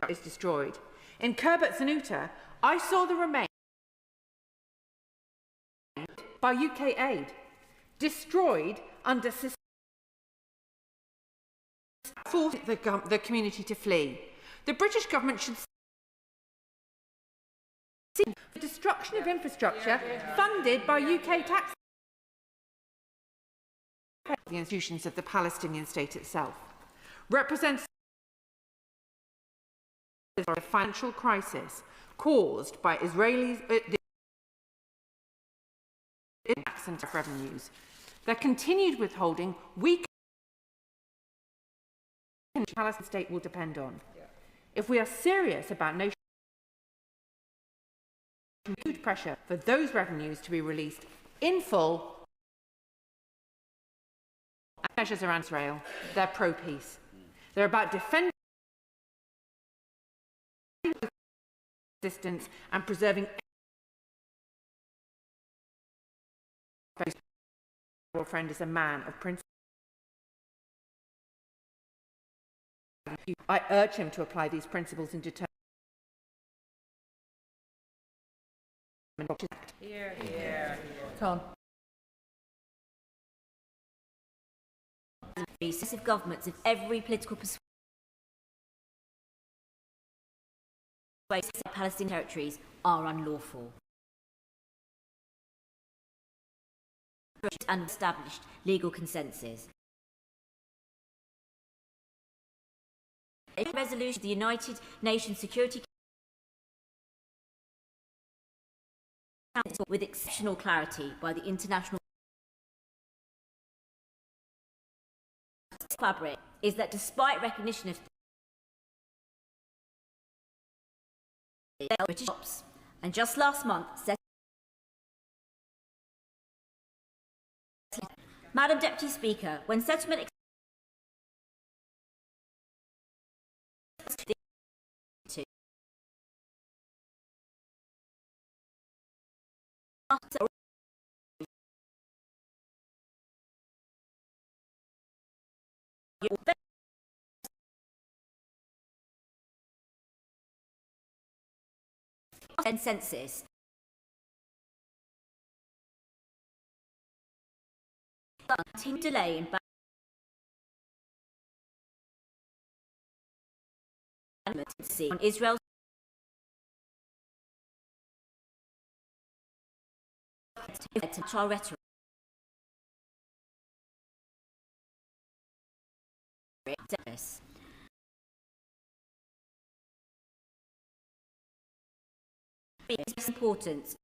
Is destroyed. In Khirbet Zanuta, I saw the remains by UK aid, destroyed under forced the community to flee. The British government should see the destruction of infrastructure funded by UK taxpayers, the institutions of the Palestinian state itself, represents a financial crisis caused by Israelis' accent of revenues. Their continued withholding weakens the Palestinian state will depend on. If we are serious about nation, huge pressure for those revenues to be released in full measures around Israel. They're pro-peace. They're about defending resistance and preserving your friend is a man of principle. I urge him to apply these principles in determining. Here, here. Con. Successive governments of every political persuasion Palestinian territories are unlawful. And established legal consensus. A resolution of the United Nations Security Council with exceptional clarity by the international fabric is that despite recognition of British troops, and just last month Madam Deputy Speaker, when settlement consensus delay in on Israel's rhetoric its importance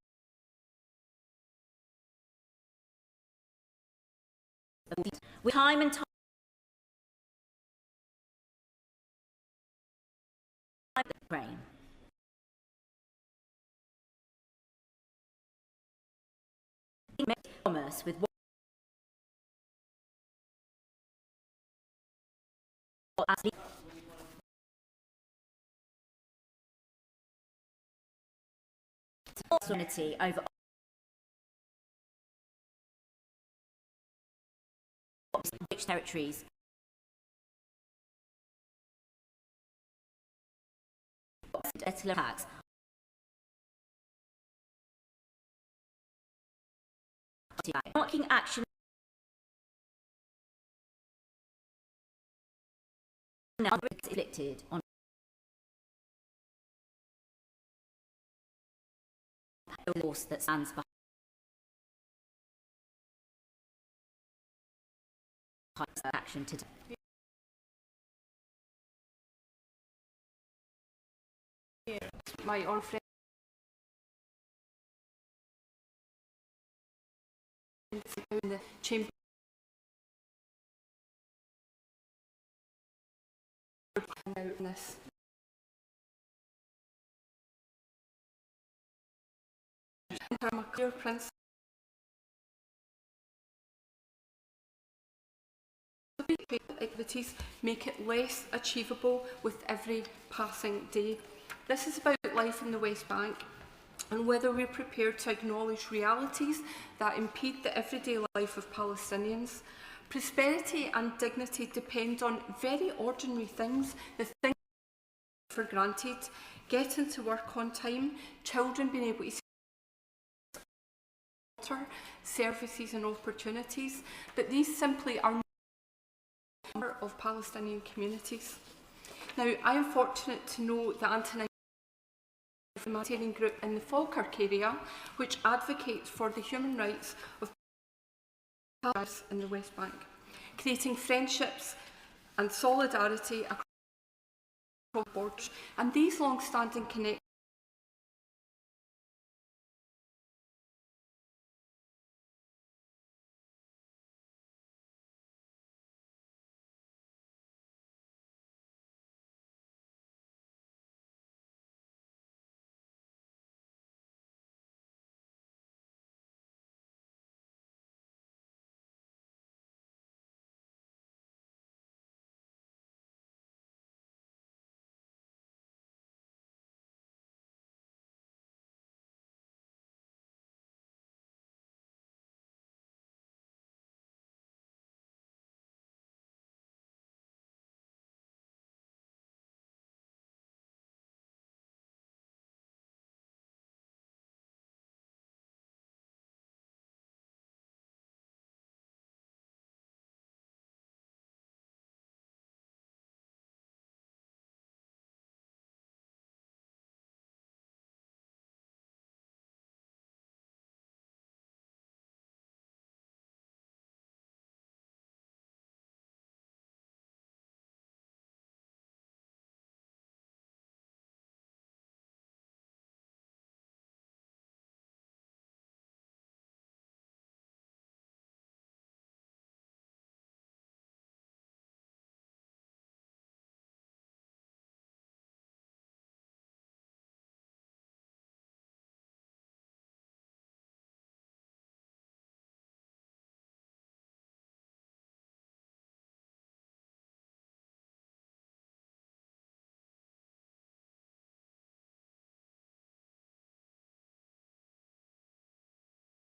with time and time Ukraine. Commerce with sovereignty over which territories attacks marking action now inflicted on the force that stands behind action today. My own friend in the chamber out this. I'm a clear principle. Activities make it less achievable with every passing day. This is about life in the West Bank and whether we're prepared to acknowledge realities that impede the everyday life of Palestinians. Prosperity and dignity depend on very ordinary things, the things for granted, getting to work on time, children being able to see water, services and opportunities, but these simply are not of Palestinian communities. Now, I am fortunate to know the anti-humanitarian group in the Falkirk area, which advocates for the human rights of Palestinians in the West Bank, creating friendships and solidarity across borders. And these long-standing connections